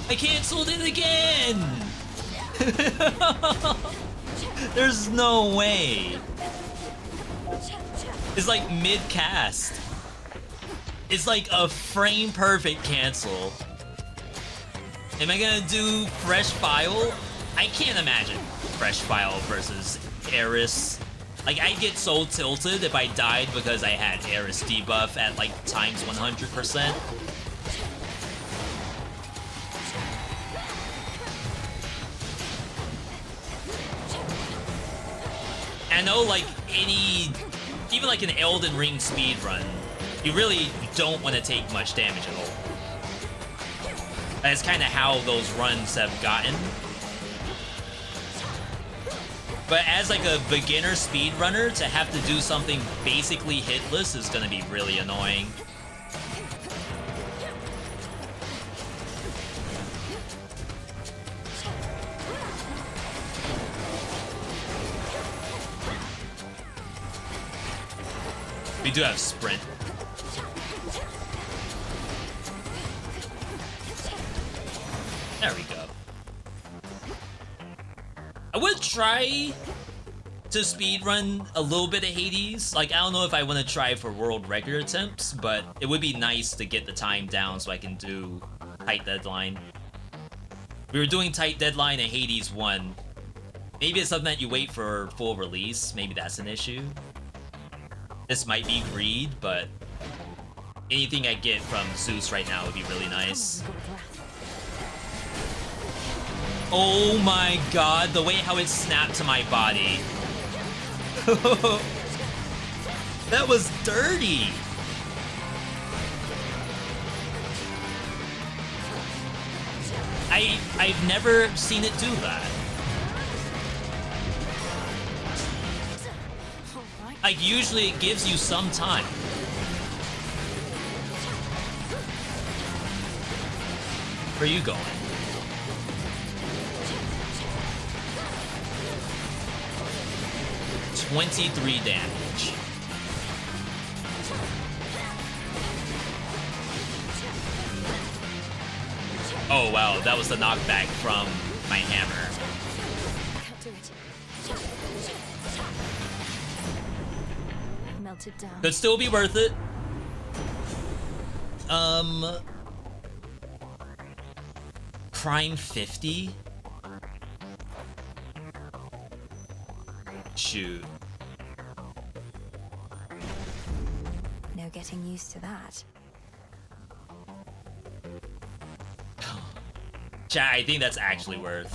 I canceled it again! There's no way. It's like mid-cast. It's like a frame perfect cancel. Am I gonna do fresh file? I can't imagine fresh file versus Eris. Like, I'd get so tilted if I died because I had Eris debuff at like times 100%. I know, like, even like an Elden Ring speedrun, you really don't want to take much damage at all. That's kind of how those runs have gotten. But as like a beginner speedrunner, to have to do something basically hitless is gonna be really annoying. We do have sprint. There we go. I would try to speedrun a little bit of Hades. Like, I don't know if I want to try for world record attempts, but it would be nice to get the time down so I can do tight deadline. We were doing tight deadline in Hades 1. Maybe it's something that you wait for full release. Maybe that's an issue. This might be greed, but anything I get from Zeus right now would be really nice. Oh my god, the way how it snapped to my body. That was dirty. I've never seen it do that. Like, usually it gives you some time. Where are you going? $23 damage. Oh wow, that was the knockback from my hammer. Can't do it. Melted down. Could still be worth it. Crime 50? Shoot. No getting used to that. Chat, I think that's actually worth.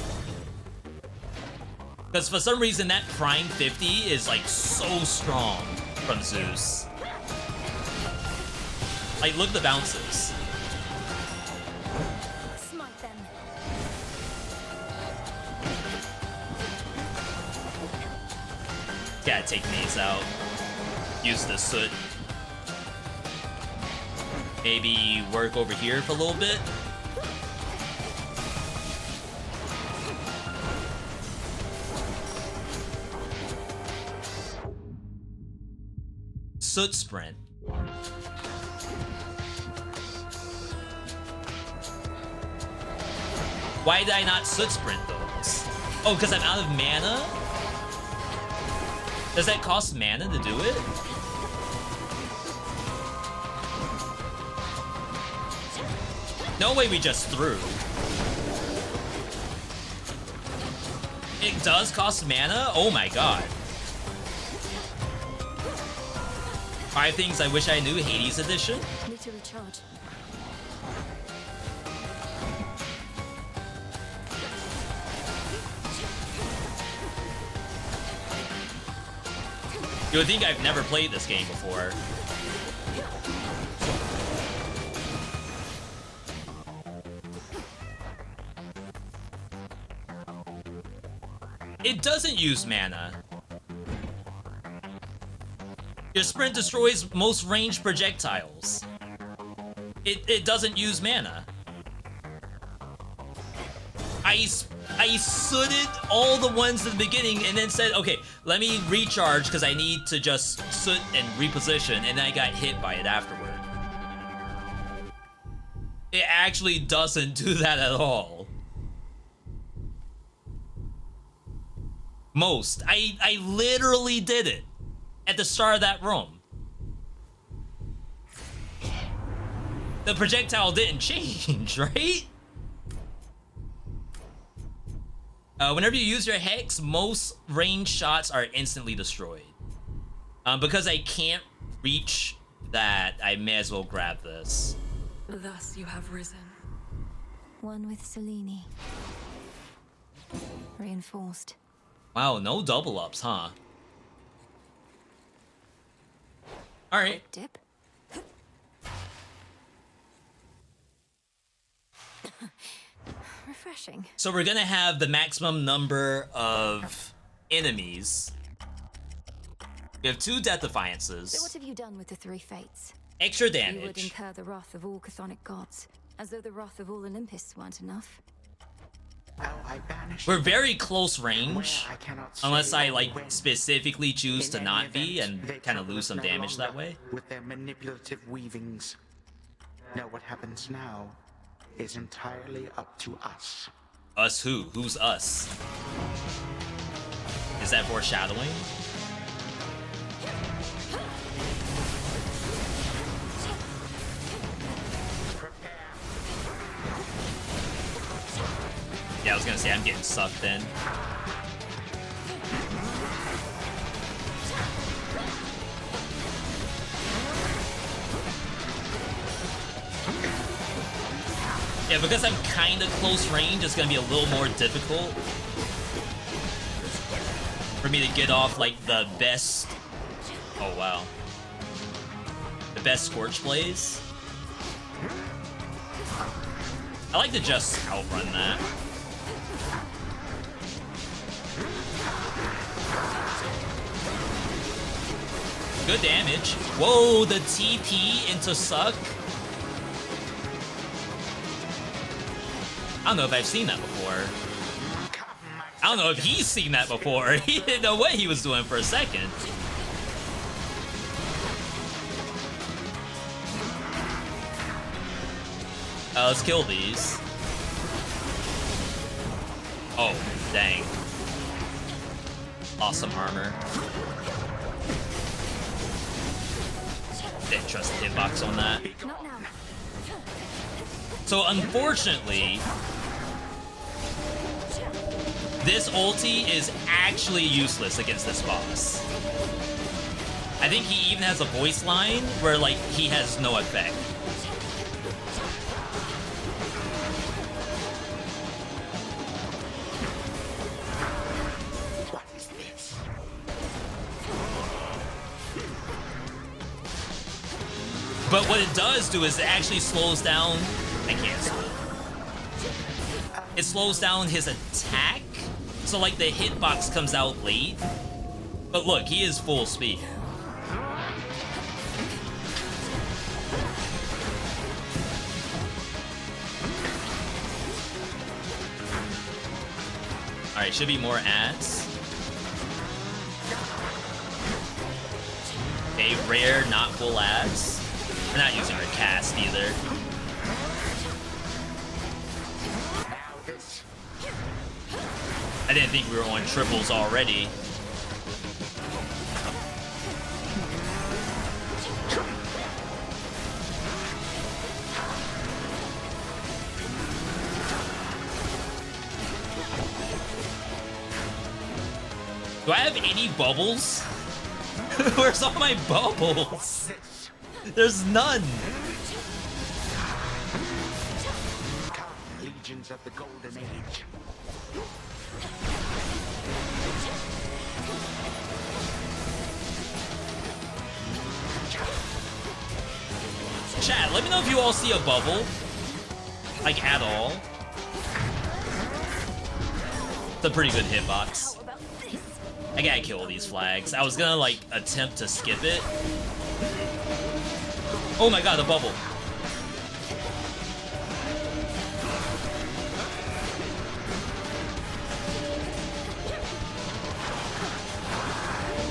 Because for some reason that Prime 50 is like so strong from Zeus. Like, look at the bounces. Smite them. Gotta take these out. Use the soot. Maybe work over here for a little bit. Soot sprint. Why did I not soot sprint those? Oh, because I'm out of mana? Does that cost mana to do it? No way we just threw. It does cost mana? Oh my god. 5 things I wish I knew, Hades edition. Need to recharge. You would think I've never played this game before. It doesn't use mana. Your sprint destroys most ranged projectiles. It doesn't use mana. I sooted all the ones at the beginning and then said, okay, let me recharge because I need to just soot and reposition, and then I got hit by it afterward. It actually doesn't do that at all. Most. I literally did it at the start of that room. The projectile didn't change, right? Whenever you use your Hex, most ranged shots are instantly destroyed. Because I can't reach that, I may as well grab this. Thus you have risen. One with Selene. Reinforced. Wow, no double ups, huh? Alright. Dip. Refreshing. So we're gonna have the maximum number of enemies. We have 2 Death Defiances. So what have you done with the 3 fates? Extra You would damage. incur the wrath of all chthonic gods, as though the wrath of all Olympus weren't enough. We're very close range, I cannot unless I say like when. specifically choose to In not any be event, and they kind of trouble lose us some no damage that longer way. With their manipulative weavings. Now what happens now is entirely up to us. Us who? Who's us? Is that foreshadowing? Yeah, I was gonna say I'm getting sucked in. Yeah, because I'm kind of close range, it's gonna be a little more difficult for me to get off like the best. Oh wow, the best Scorch Blaze. I like to just outrun that. Good damage. Whoa, the TP into suck. I don't know if I've seen that before. I don't know if he's seen that before. He didn't know what he was doing for a second. Let's kill these. Oh, dang. Awesome armor. Didn't trust the hitbox on that. Not now. So unfortunately, this ulti is actually useless against this boss. I think he even has a voice line where like he has no effect. What is this? But what it does do is it actually slows down. I can't see. It slows down his attack. So like the hitbox comes out late. But look, he is full speed. Alright, should be more ads. Okay, rare, not full ads. We're not using our cast either. I didn't think we were on triples already. Do I have any bubbles? Where's all my bubbles? There's none. Legions of the Golden Age. Chat, let me know if you all see a bubble. Like, at all. It's a pretty good hitbox. I gotta kill these flags. I was gonna, like, attempt to skip it. Oh my god, the bubble.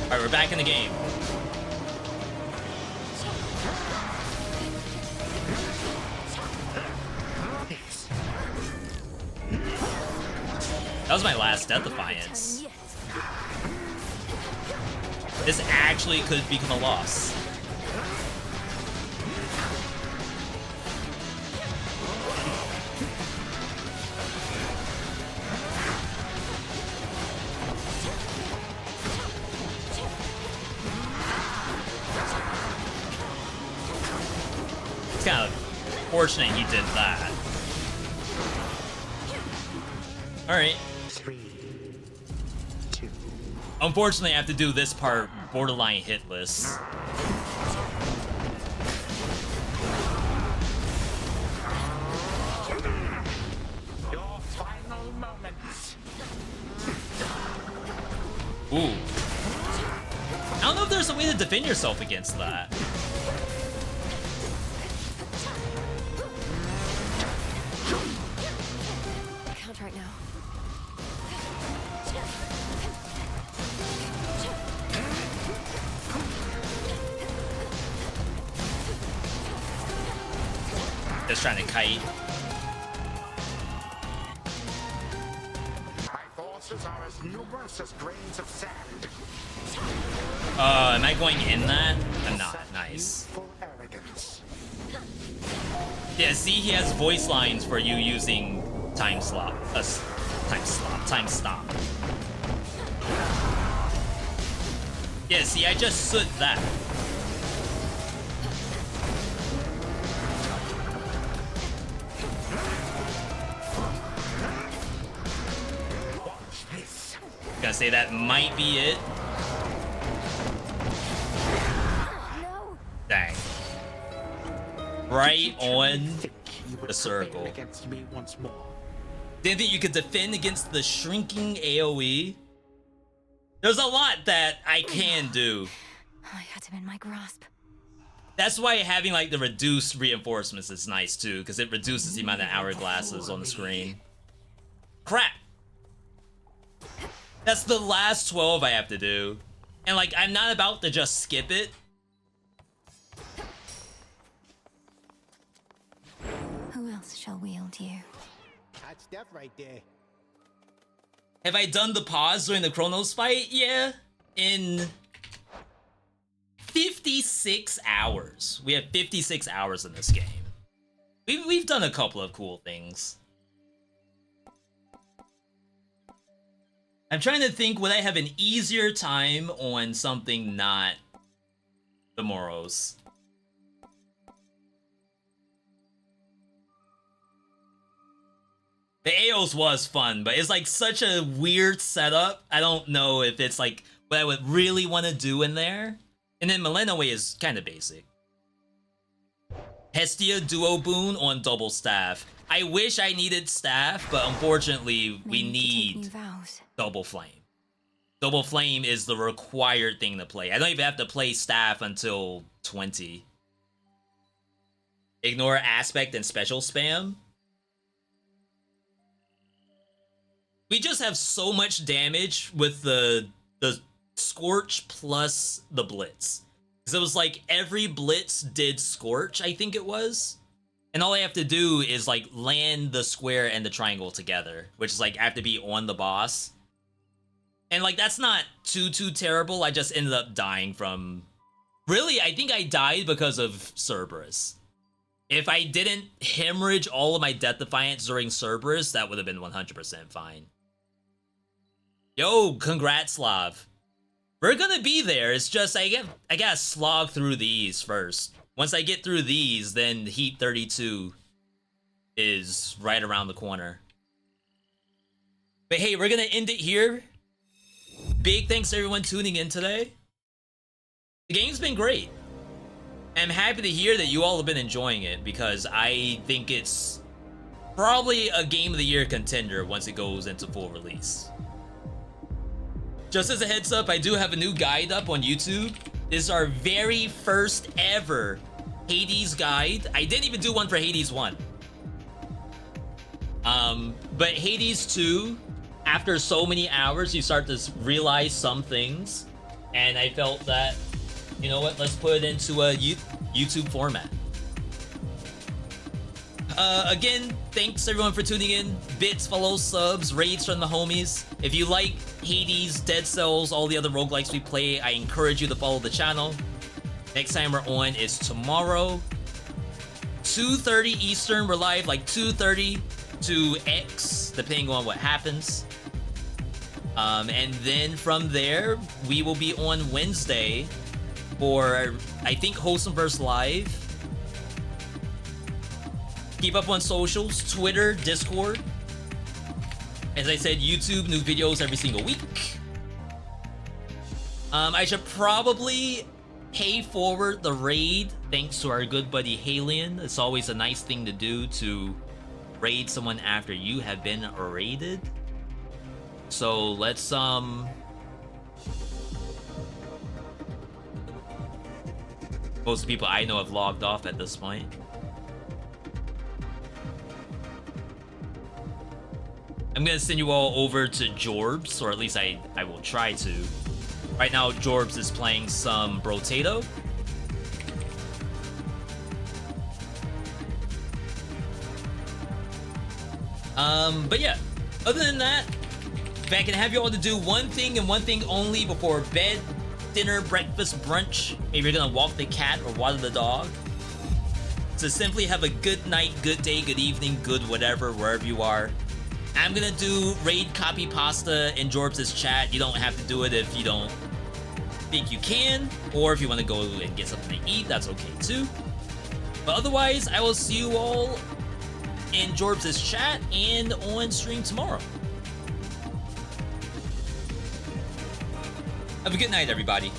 Alright, we're back in the game. That was my last Death Defiance. This actually could become a loss. It's kind of fortunate he did that. Alright. Unfortunately, I have to do this part borderline hitless. Your final moments. Ooh. I don't know if there's a way to defend yourself against that. Can't right now. Just trying to kite. My forces are as numerous as grains of sand. Am I going in that? I'm not. Nice. For arrogance. Yeah, see, he has voice lines for you using time stop. Time stop. Yeah, see, I just soot that. Gonna say that might be it. Dang. Right on the circle. Against me once more. Didn't think you could defend against the shrinking AoE? There's a lot that I can do. I had him in my grasp. That's why having like the reduced reinforcements is nice too, because it reduces the amount of hourglasses on the screen. Crap! That's the last 12 I have to do. And like, I'm not about to just skip it. Who else shall wield you? That's death right there. Have I done the pause during the Chronos fight? Yeah. In 56 hours. We have 56 hours in this game. We've done a couple of cool things. I'm trying to think, would I have an easier time on something not the Moros? The Aos was fun, but it's like such a weird setup. I don't know if it's like what I would really want to do in there. And then Millennium is kind of basic. Hestia Duo Boon on double staff. I wish I needed staff, but unfortunately we need double flame. Double flame is the required thing to play. I don't even have to play staff until 20. Ignore aspect and special spam. We just have so much damage with the Scorch plus the Blitz. Because it was like every Blitz did Scorch, I think it was. And all I have to do is like land the square and the triangle together. Which is like I have to be on the boss. And like that's not too terrible. I just ended up dying from... Really, I think I died because of Cerberus. If I didn't hemorrhage all of my Death Defiance during Cerberus, that would have been 100% fine. Yo, congrats, Slav. We're gonna be there. It's just I gotta slog through these first. Once I get through these, then Heat 32 is right around the corner. But hey, we're gonna end it here. Big thanks to everyone tuning in today. The game's been great. I'm happy to hear that you all have been enjoying it because I think it's probably a Game of the Year contender once it goes into full release. Just as a heads up, I do have a new guide up on YouTube. This is our very first ever Hades guide. I didn't even do one for Hades 1. But Hades 2, after so many hours, you start to realize some things. And I felt that, you know what, let's put it into a YouTube format. Again, thanks everyone for tuning in. Bits, follows, subs, raids from the homies. If you like Hades, Dead Cells, all the other roguelikes we play, I encourage you to follow the channel. Next time we're on is tomorrow, 2:30 Eastern. We're live like 2:30 to X, depending on what happens. And then from there, we will be on Wednesday for, I think, Wholesome Verse Live. Keep up on socials, Twitter, Discord. As I said, YouTube, new videos every single week. I should probably pay forward the raid thanks to our good buddy Halion. It's always a nice thing to do to raid someone after you have been raided. So let's most of the people I know have logged off at this point. I'm gonna send you all over to Jorbs, or at least I will try to. Right now, Jorbs is playing some Brotato. But yeah, other than that, if I can have you all to do one thing and one thing only before bed, dinner, breakfast, brunch, maybe you're gonna walk the cat or water the dog, to simply have a good night, good day, good evening, good whatever, wherever you are. I'm gonna do raid copy pasta in Jorbs' chat. You don't have to do it if you don't think you can, or if you want to go and get something to eat, that's okay too. But otherwise, I will see you all in Jorbs' chat and on stream tomorrow. Have a good night, everybody.